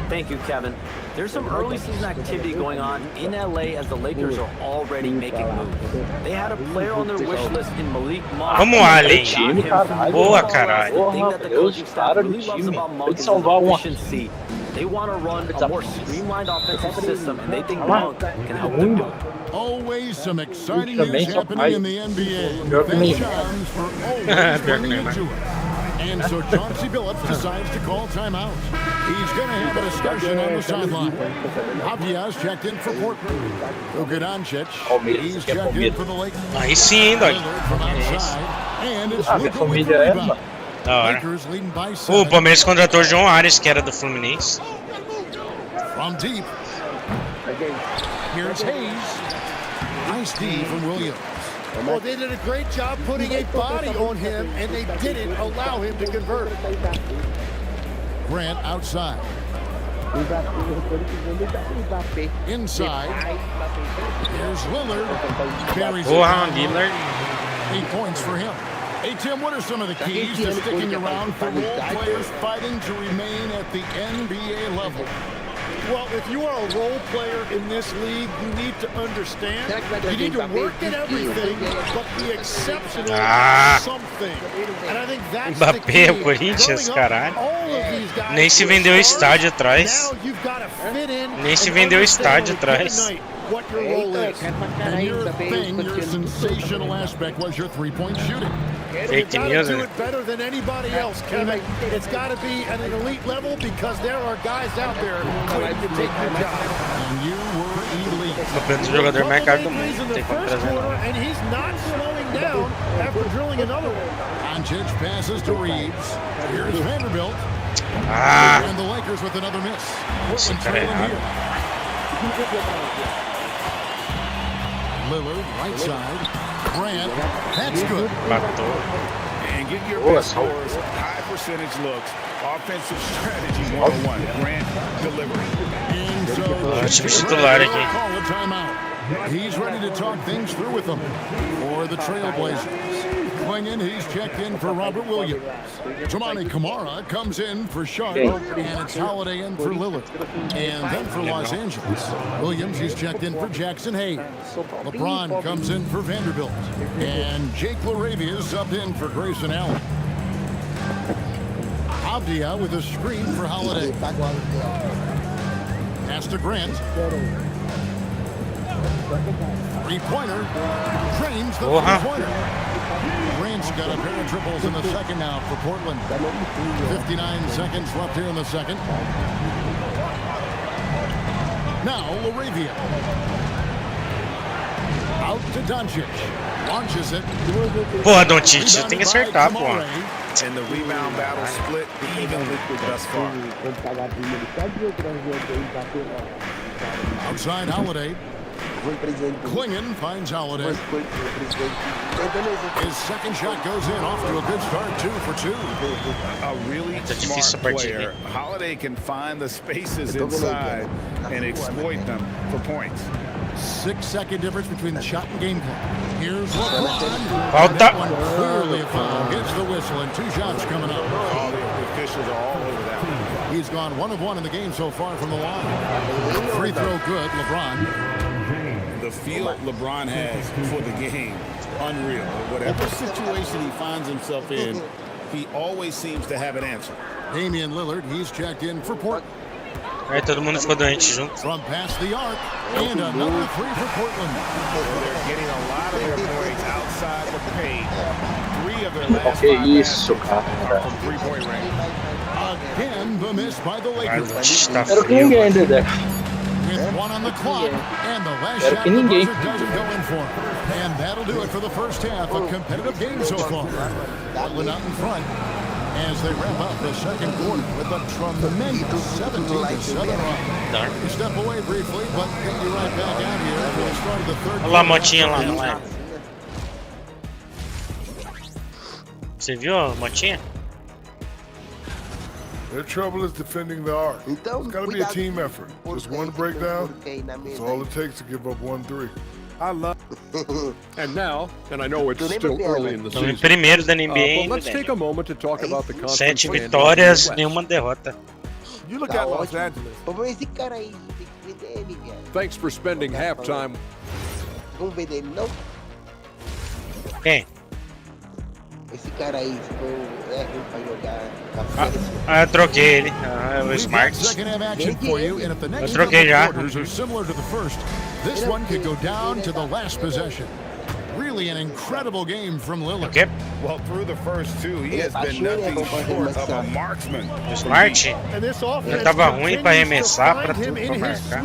Thank you, Kevin. There's some early season activity going on in LA as the Lakers are already making moves. They had a player on their wish list in Malik Monk. Vamos, Allen. Boa, caralho. The thing that the coaching staff really loves about Monk is his efficiency. They want to run a more streamlined offensive system, and they think Monk can help them do it. Always some exciting news happening in the NBA. Thanks, Shams, for always bringing it to us. And so Chauncey Billups decides to call timeout. He's going to have a discussion on the sideline. Avia's checked in for Portland. Luka Doncic, he's checked in for the Lakers. Aí sim, dog. From outside, and it's Luka with the rebound. Da hora. Lakers leading by O 7. Palmeiras contratou o João Ares, que era do Fluminense. From deep. Here's Hayes. Nice D from Williams. Well, they did a great job putting a body on him, and they didn't allow him to convert. Grant outside. Inside. Here's Lillard. Carries it down. Lillard. 8 points for him. Hey, Tim, what are some of the keys to sticking around for role players fighting to remain at the NBA level? Well, if you are a role player in this league, you need to understand you need to work at everything, but be exceptional at something. And I think that's the key. Mbappé, Corinthians, caralho. All of these guys Nem se vendeu o estádio atrás. now you've got to fit in Nem se and vendeu o understand estádio atrás. what your role is. And your thing, your sensational aspect was your three-point shooting. Fake You've got news. to do it better than anybody else, Kevin. It's got to be at an elite level because there are guys out there waiting to take your job. And you were elite. Apenas o jogador mais caro do He's in mundo. the Tem como first trazer quarter, não. and he's not slowing down after drilling another one. Doncic passes to Reeves. Here's Vanderbilt. Ah, And the Lakers with another miss. esse And cara é trailing errado. here. Lillard, right side. Grant, that's good. Matou. And get your best scores, high percentage looks, offensive strategy 101. Grant delivering. And so Time titular aqui. call a timeout. He's ready to talk things through with them for the Trailblazers. Clingan, he's checked in for Robert Williams. Jamani Kamara comes in for Sharp, and it's Holiday in for Lillard. And then for Los Angeles, Williams, he's checked in for Jackson Hayes. LeBron comes in for Vanderbilt. And Jake LaRavia is subbed in for Grayson Allen. Abdia with a screen for Holiday. Pass to Grant. Three-pointer. Drains the three-pointer. Grant's got a pair of triples in the second now for Portland. 59 seconds left here in the second. Now LaRavia. Out to Doncic. Launches it. Porra, Doncic, você tem que acertar, porra. And the rebound battle split evenly thus far. Outside Holiday. Clingan finds Holiday. His second shot goes in, off to a good start, 2 for 2. A really smart player. Holiday can find the spaces inside and exploit them for points. 6-second difference between the shot and game clock. Here's LeBron. Falta. That one clearly a foul. Gets the whistle and 2 shots coming up. All the officials are all over that one. He's gone 1 of 1 in the game so far from the line. Free throw good, LeBron. The feel LeBron has for the game, unreal. Whatever situation he finds himself in, he always seems to have an answer. Damian Lillard, he's checked in for Portland. Aí todo mundo ficou doente junto. From past the arc, and another 3 for Portland. They're getting a lot of their points outside the paint. 3 of their last 5 baskets are from three-point range. Again, the miss by the Lakers. Tá frio. With 1 on the clock, and the last shot the buzzer doesn't go in for him. And that'll do it for the first half. A competitive game so far. Portland out in front as they wrap up the second quarter with a tremendous 17-7 run. We step away briefly, but get you right back out here for the start of the third quarter. Olha lá a motinha lá no live. Você viu a motinha? Their trouble is defending the arc. It's got to be a team effort. Just one breakdown, that's all it takes to give up 1-3. I love. And now, and I know it's still early in the Estamos em season, primeiro da NBA but let's ainda, take a moment to talk about the conference 7 standings vitórias, in the West. nenhuma derrota. You look at Los Angeles. Thanks for spending halftime. Quem? Esse cara aí, se for pra jogar eu troquei ele. O Smart. Second half action for you, and if the next troquei já. quarters are similar to the first, this one could go down to the last possession. Really an incredible game from Lillard. Okay. Well, through the first two, he has been nothing short of a marksman. Smart. Ele tava ruim para arremessar, para tudo, para marcar.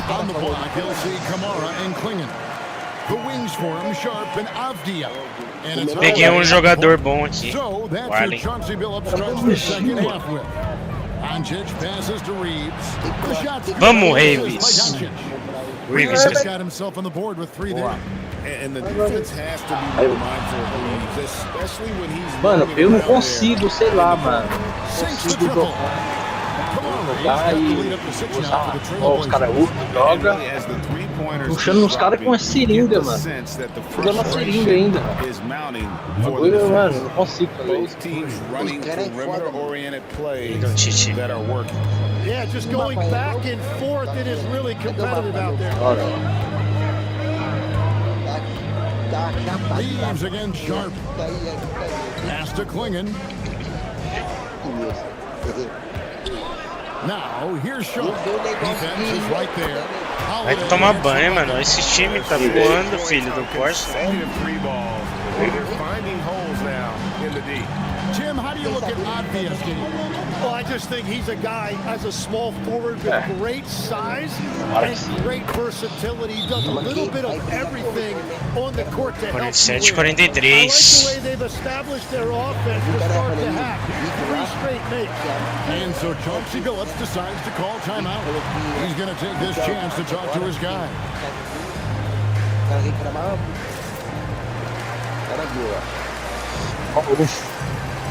On the block, he'll see Kamara and Klingon. The wings for him, Sharp and Avdia. Peguei jogador bom aqui. So that's who Chauncey Billups starts the second half with. Doncic passes to Reeves. The shot's Vamos, Reeves. Reeves got himself on the board with 3 there. And the defense has to be more mindful of Reeves, especially when he's. Mano, eu não consigo, sei lá, mano. Consigo jogar e usar. Ó, os caras jogam. Puxando uns caras com uma seringa, mano. Jogando uma seringa ainda. Mano, não consigo fazer isso. Yeah, just going back and forth, it is really competitive out there. Reeves against Sharp. Pass to Klingon. Now, here's Sharp. Defense is right there. Vai tomar banho, mano. Esse time tá voando, filho do Porsche. Jim, how do you look at Advia's game? Well, I just think he's a guy, as a small forward, with great size and great versatility. He does a little bit of everything on the court to help you win. I like the way they've established their offense to start the half. 3 straight makes. And so Chauncey Billups decides to call timeout. He's going to take this chance to talk to his guy.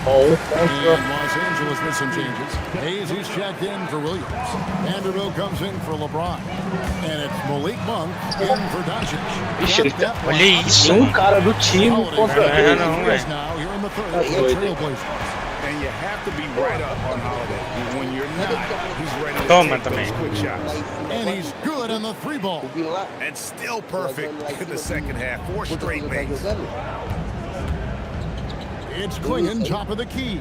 And Los Angeles with some changes. Hayes is checked in for Williams. Vanderbilt comes in for LeBron. And it's Malik Monk in for Doncic. Olha isso. Cara do time contra ele. Now here in the third, the Trailblazers. And you have to be right up on Holiday. When you're not, he's ready to take those quick shots. And he's good on the 3 ball. And still perfect in the second half. 4 straight makes. It's Klingon, top of the key.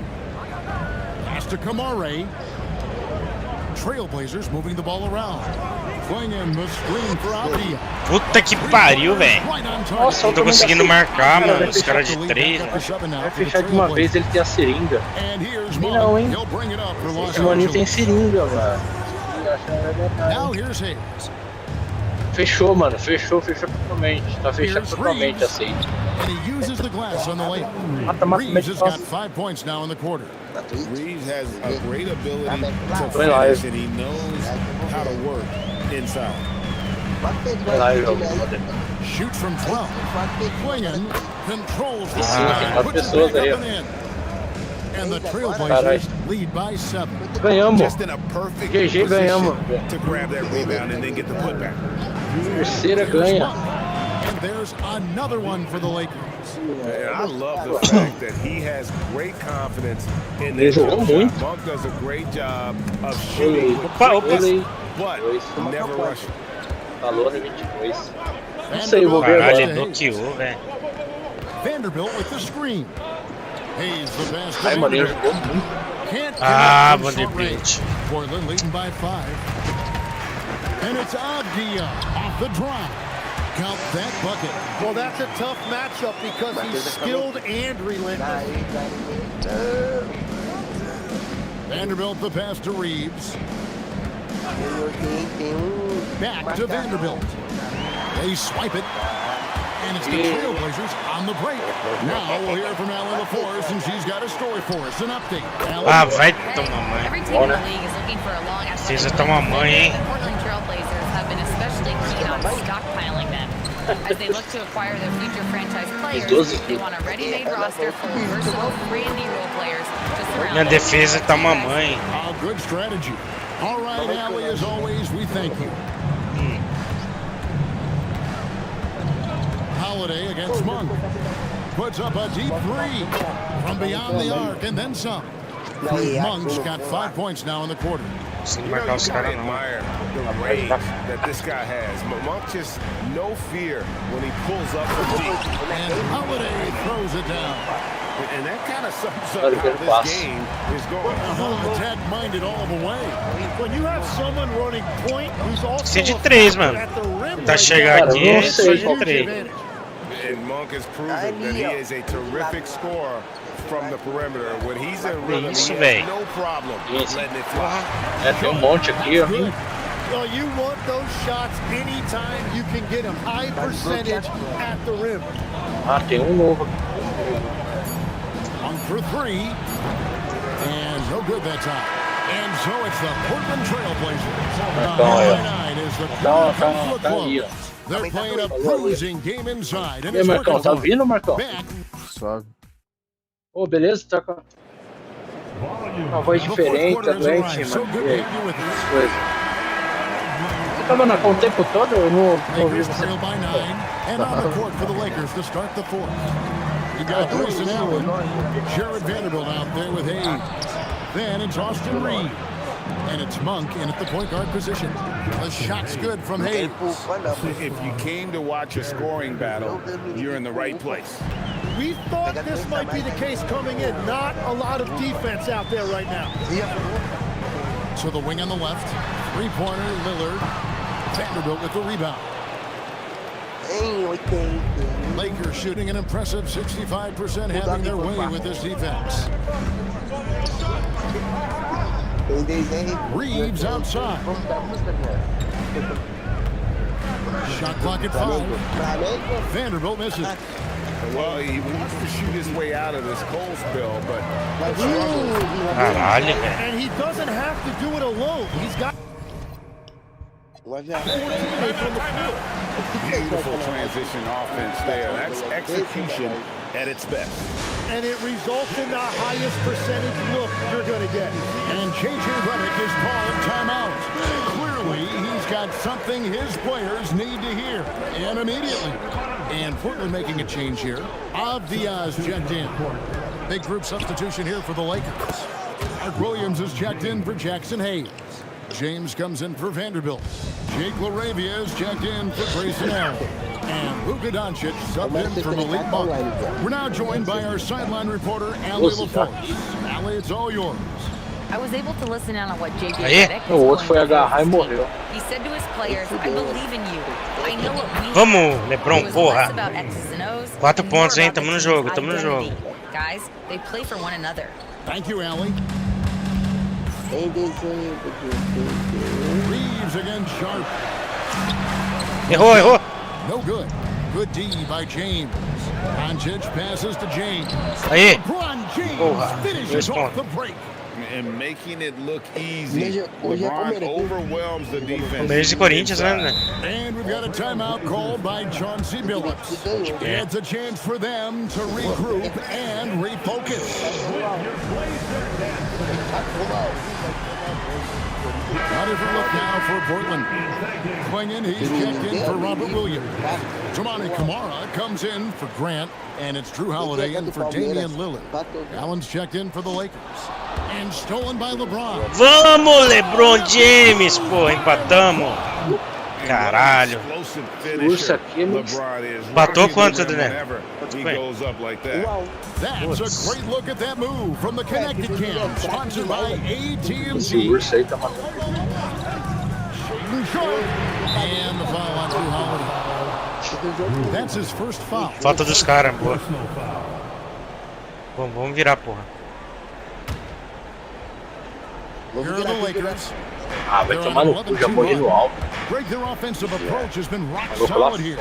Pass to Kamara. Trailblazers moving the ball around. Klingon, the screen for Avdia. Puta que pariu, velho. Não tô conseguindo marcar, mano. Os caras de 3. Vai fechar de uma vez, ele tem a seringa. Não, hein? Esse maninho tem seringa, mano. Fechou, mano. Fechou totalmente. Tá fechado totalmente, aceito. And he uses the glass on the layup. Reeves has got 5 points now in the quarter. Reeves has a great ability to finish, and he knows how to work inside. Shoots from 12. Klingon controls the side, puts it back up and in. And the Trailblazers lead by 7. Ganhamos. Just in a perfect position to grab that rebound and then get the putback. Terceira ganha. And there's another one for the Lakers. Yeah, I love the fact that he has great confidence in this. Monk does a great job of shooting, but never rushing. Falou no 22. Não sei, eu vou ver agora. Ele bloqueou, velho. Vanderbilt with the screen. Hayes the best. Ai, mano, ele jogou muito. Vanderbilt. Portland leading by 5. And it's Avdia off the drop. Count that bucket. Well, that's a tough matchup because he's skilled and relentless. Vanderbilt the pass to Reeves. Back to Vanderbilt. They swipe it. And it's the Trailblazers on the break. Now we'll hear from Allie LaForce, and she's got a story for us. An update. Vai tomar mãe. Every team in the league is looking for a long Precisa tomar mãe, hein? The Portland Trailblazers have been especially keen on stockpiling them. As they look to acquire their future franchise players, they want a ready-made roster full of versatile 3-and-D role players to surround Minha defesa tá mamãe. A good strategy. All right, Allie, as always, we thank you. Holiday against Monk. Puts up a deep 3 from beyond the arc and then some. Monk's got 5 points now in the quarter. You gotta admire the range that this guy has. But Monk just no fear when he pulls up from deep. And Holiday throws it down. And that kind of sums up how this game is going. Attack-minded all the way. When you have someone running point who's also Precisa de 3, mano. Tentar chegar aqui é só de 3. And Monk has proven that he is a terrific scorer from the perimeter. When he's in rhythm, he has no problem letting it fly. Tem monte aqui, ó. Well, you want those shots anytime you can get them. High percentage at the rim. Tem novo. On for 3. And no good that time. And so it's the Portland Trailblazers. Nine is the Cleveland Club. They're playing a bruising game inside. E aí, Marcão, tá vindo, Marcão? Suave. Ô, beleza? Tá com uma voz diferente também, time. E aí? As coisas. Você tava na conta o tempo todo? Eu não ouvi você. And on the court for the Lakers to start the fourth. You got Grayson Allen, Jared Vanderbilt out there with Hayes. Then it's Austin Reed. And it's Monk in at the point guard position. The shot's good from Hayes. If you came to watch a scoring battle, you're in the right place. We thought this might be the case coming in. Not a lot of defense out there right now. To the wing on the left. Three-pointer, Lillard. Vanderbilt with the rebound. Lakers shooting an impressive 65%, having their way with this defense. Reeves outside. Shot clock at 5. Vanderbilt misses. Well, he wants to shoot his way out of this cold spell, but and he doesn't have to do it alone. He's got beautiful transition offense there. That's execution at its best. And it results in the highest percentage look you're going to get. And J.J. Redick is called timeout. Clearly, he's got something his players need to hear, and immediately. And Portland making a change here. Avdia's checked in. Big group substitution here for the Lakers. Mark Williams is checked in for Jackson Hayes. James comes in for Vanderbilt. Jake LaRavia is checked in for Grayson Allen. And Luka Doncic subbed in for Malik Monk. We're now joined by our sideline reporter, Allie LaForce. Allie, it's all yours. I was able to listen in on what JJ Redick was going. He said to his players, I believe in you. I know what we Vamos, LeBron, porra. about X's and O's. 4 pontos, hein? Tamo no jogo, tamo no jogo. Guys, they play for one another. Thank you, Allie. Reeves against Sharp. Errou. No good. Good D by James. Doncic passes to James. Aí. LeBron James finishes off the break. And making it look easy. LeBron overwhelms the defense. Mês de Corinthians, né? And we've got a timeout called by Chauncey Billups. It's a chance for them to regroup and refocus. A different look now for Portland. Clinging, he's checked in for Robert Williams. Toumani Camara comes in for Grant, and it's Drew Holiday in for Damian Lillard. Allen's checked in for the Lakers. And stolen by LeBron. Vamos, LeBron James, pô, empatamos. Caralho. Batou quanto, Daniel? That's a great look at that move from the Connected Cam, sponsored by AT&T. And the foul on Drew Holiday. That's his first foul. Falta dos caras, boa. Bom, vamos virar, porra. Here are the Lakers. Vai tomar no cu, já morri no alto. Their offensive approach has been rock solid here.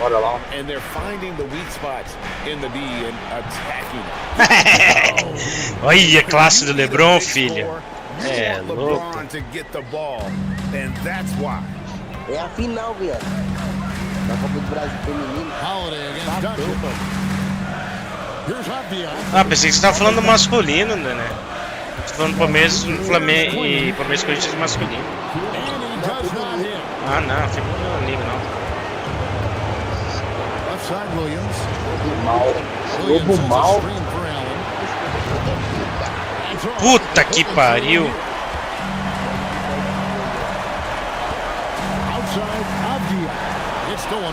And they're finding the weak spots in the D and attacking it. Olha a classe do LeBron, filho. É louco. LeBron to get the ball, and that's why. É a final, viado. Da Copa do Brasil feminino. Holiday against Doncic. Here's Avdia. Ah, pensei que você tava falando do masculino, né? Tô falando Palmeiras e Flamengo e Palmeiras e Corinthians masculino. Ah, não, fica no livro, não. Left side Williams. Lobo mal. Puta que pariu.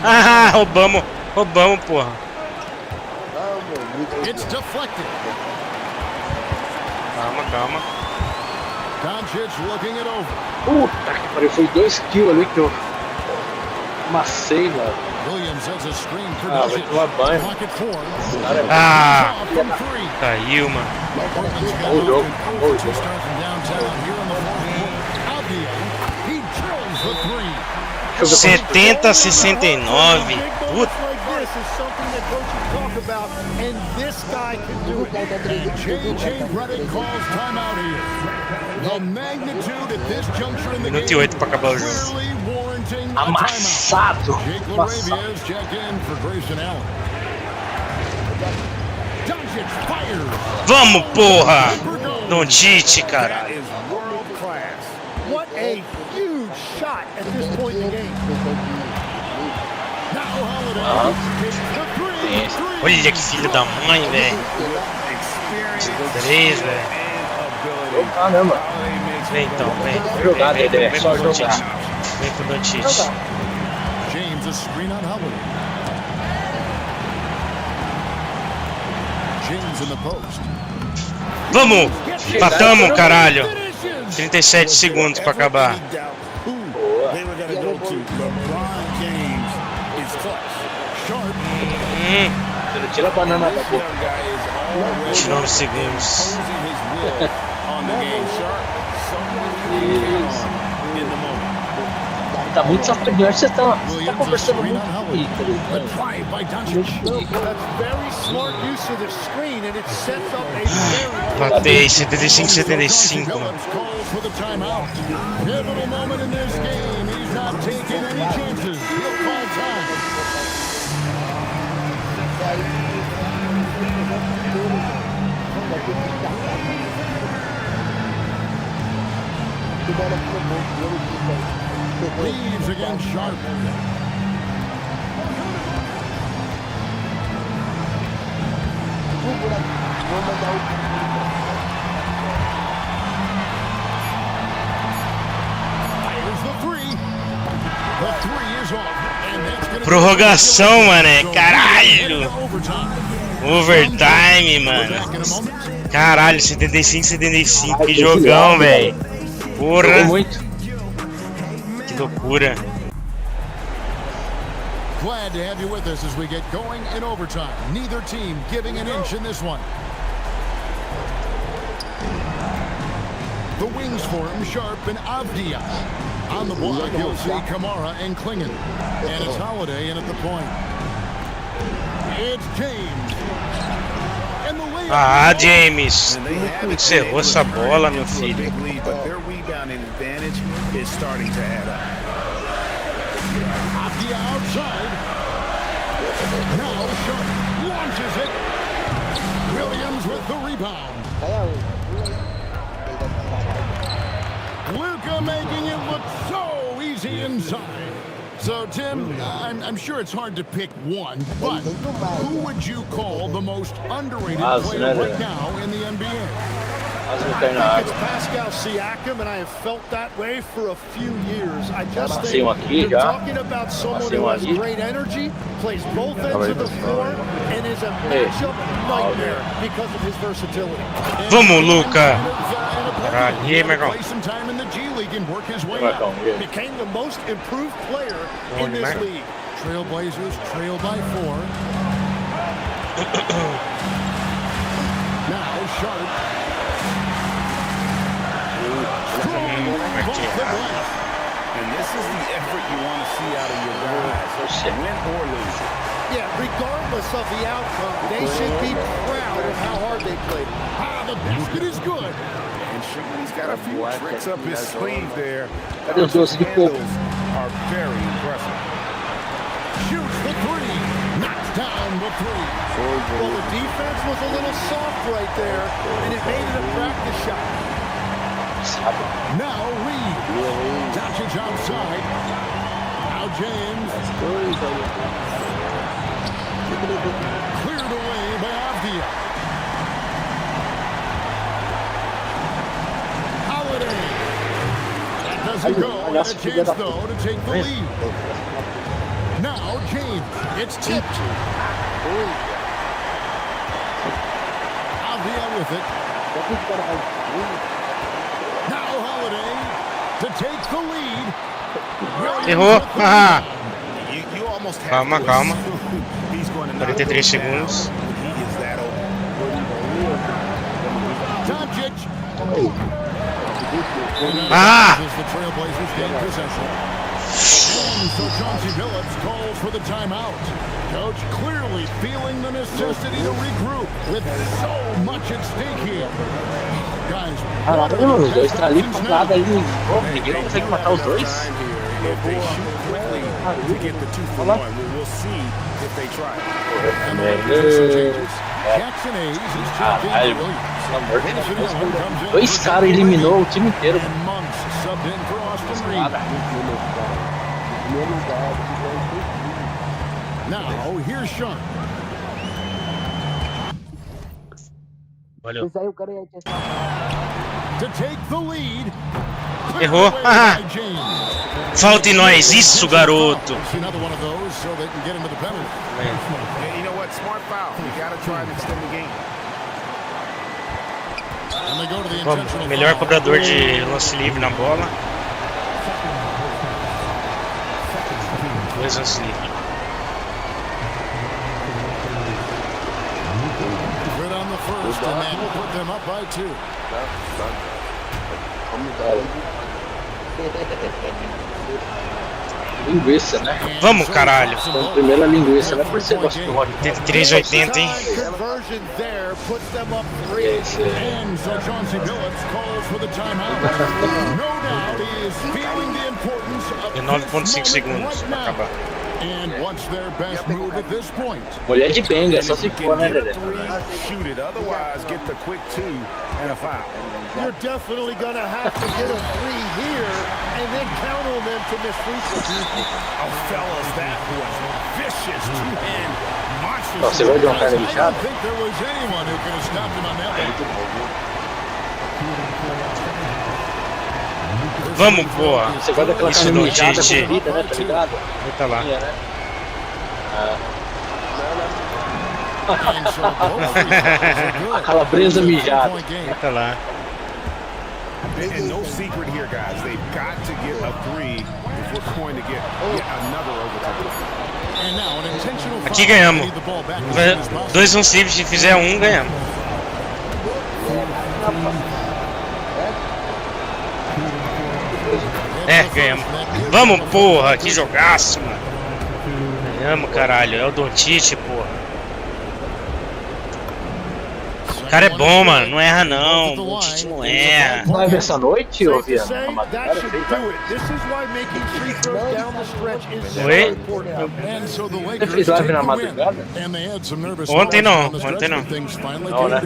Ah, roubamos, porra. It's deflected. Calma. Doncic looking it over. Puta que pariu, foi 2 kills ali que eu amassei, mano. Williams has a screen for Ah, vai tomar banho. Ah, caiu, mano. Bom jogo. 70-69. Puta. And this guy can do it. J.J. Redick calls timeout here. The magnitude at this juncture in the game. 8 pra acabar o jogo. Amassado. Jake LaRavia's check in for Grayson Allen. Doncic fires. Vamos, porra! Doncic, caralho. What a huge shot at this point in the game. Olha que filho da mãe, velho. 3, velho. Ah, não, mano. Vem então, vem. Jogar, Dedé. Só jogar. Vem com o Doncic. James, a screen on Howard. James in the post. Vamos! Matamos, caralho. 37 segundos pra acabar. Tira a banana da boca. 29 segundos. Tá muito safadinho. Você tá conversando muito comigo. Matei 75-75. Leaves against Sharp. Fires the three. The three is off. And that's gonna Prorrogação, mané. Caralho. Overtime, mano. Caralho, 75-75. Que jogão, velho. Porra. Que loucura. Glad to have you with us as we get going in overtime. Neither team giving an inch in this one. The wings for him, Sharp and Avdia. On the block, you'll see Kamara and Klingon. And it's Holiday in at the point. It's James. And the layup. Ah, James. Encerrou essa bola, meu filho. But their rebounding advantage is starting to add up. Avdia outside. Now Sharp launches it. Williams with the rebound. Luka making it look so easy inside. So, Tim, I'm sure it's hard to pick one, but who would you call the most underrated player right now in the NBA? I think it's Pascal Siakam, and I have felt that way for a few years. I just think you're talking about someone who has great energy, plays both ends of the floor, and is a matchup nightmare because of his versatility. Vamos, Luka! Caralho, e aí, Megão? Became the most improved player in this league. Trailblazers trail by 4. Now Sharp. And this is the effort you want to see out of your guys, win or lose. Yeah, regardless of the outcome, they should be proud of how hard they played. The basket is good. And he's got a few tricks up his sleeve there. Those handles are very impressive. Shoots the three. Knocks down the three. Well, the defense was a little soft right there, and it made it a practice shot. Now Reed. Doncic outside. Now James. Cleared away by Avdia. Holiday. That doesn't go. And a chance, though, to take the lead. Now James. It's tipped. Avdia with it. Errou. Calma, calma. 43 segundos. Ah! So Chauncey Billups calls for the timeout. Coach clearly feeling the necessity to regroup with so much at stake here. Guys, os dois tá ali focado ali. Ninguém consegue matar os dois. Caralho, pelo amor de Deus. Dois caras eliminou o time inteiro. Now, here's Sean. Valeu. To take the lead. Errou. Falta em nós, isso, garoto. Another one of those so they can get into the penalty. Yeah, you know what? Smart foul. You gotta try and extend the game. And they go to the Vamos, intentional melhor cobrador de lance livre na bola. 2 lances livres. Good on the first, and that will put them up by 2. Linguiça, né? Vamos, caralho. Então, primeira linguiça, né? Por ser gosto do Rock. 83,80, hein? And so Chauncey Billups calls for the timeout. No doubt he is feeling the importance of 9,5 segundos pra acabar. And what's their best move at this point? Mulher de benga, só se for, né, Dedé? Shoot it, otherwise get the quick 2 and a foul. You're definitely going to have to get a 3 here and then count on them to miss free throws. Oh, fellas, that was vicious two-hand monster. Você vai dar uma cara I lixada? don't think there was anyone who could have stopped him on that one. Vamos, porra. Você vai daquela Isso carne não, mijada Tite. com vida, né? Tá ligado? Eita lá. A calabresa mijada. Eita lá. And no secret here, guys. They've got to get a 3 if we're going to get another overtime. And now an intentional foul. Aqui ganhamos. Need the ball back as 2 soon as possible. lances livres, se fizer 1, ganhamos. Ganhamos. Vamos, porra, que jogaço, mano. Ganhamos, caralho. É o Doncic, porra. O cara é bom, mano. Não erra, não. O Doncic não erra. Live essa noite, ô Viana? Oi? Você fez live na madrugada? Ontem não, ontem não. Não, né?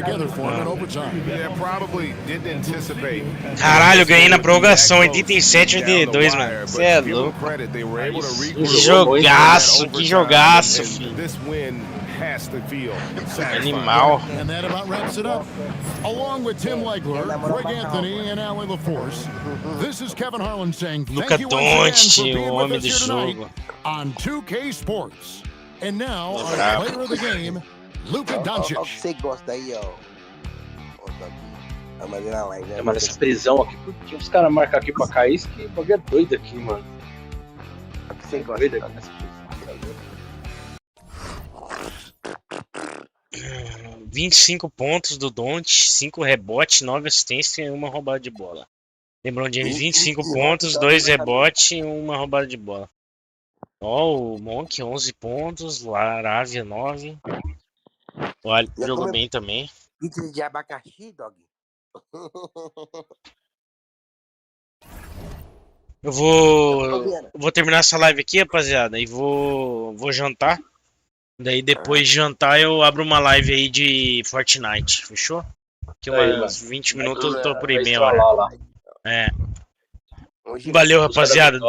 Caralho, ganhei na prorrogação, 87-82, mano. Você é louco. Que jogaço, que jogaço, filho. Animal. And that about wraps it up. Along with Tim Legler, Greg Anthony, and Allie LaForce, this is Kevin Harlan saying thank you once again for being with us here tonight on 2K Sports. And now, our player of the game, Luka Doncic. Você gosta aí, ó. Mano, essa prisão aqui, por que os caras marcam aqui pra cair? Isso que bagulho é doido aqui, mano. Você gosta doido aqui nessa prisão. 25 pontos do Doncic, 5 rebotes, 9 assistências e 1 roubada de bola. LeBron James, 25 pontos, 2 rebotes e 1 roubada de bola. Ó, o Monk, 11 pontos, Laravia, 9. O Ali jogou bem também. Pizza de abacaxi, dog? Eu vou terminar essa live aqui, rapaziada, e vou jantar. Daí depois de jantar eu abro uma live aí de Fortnite, fechou? Aqui umas 20 minutos eu tô por e-mail. É. Valeu, rapaziada.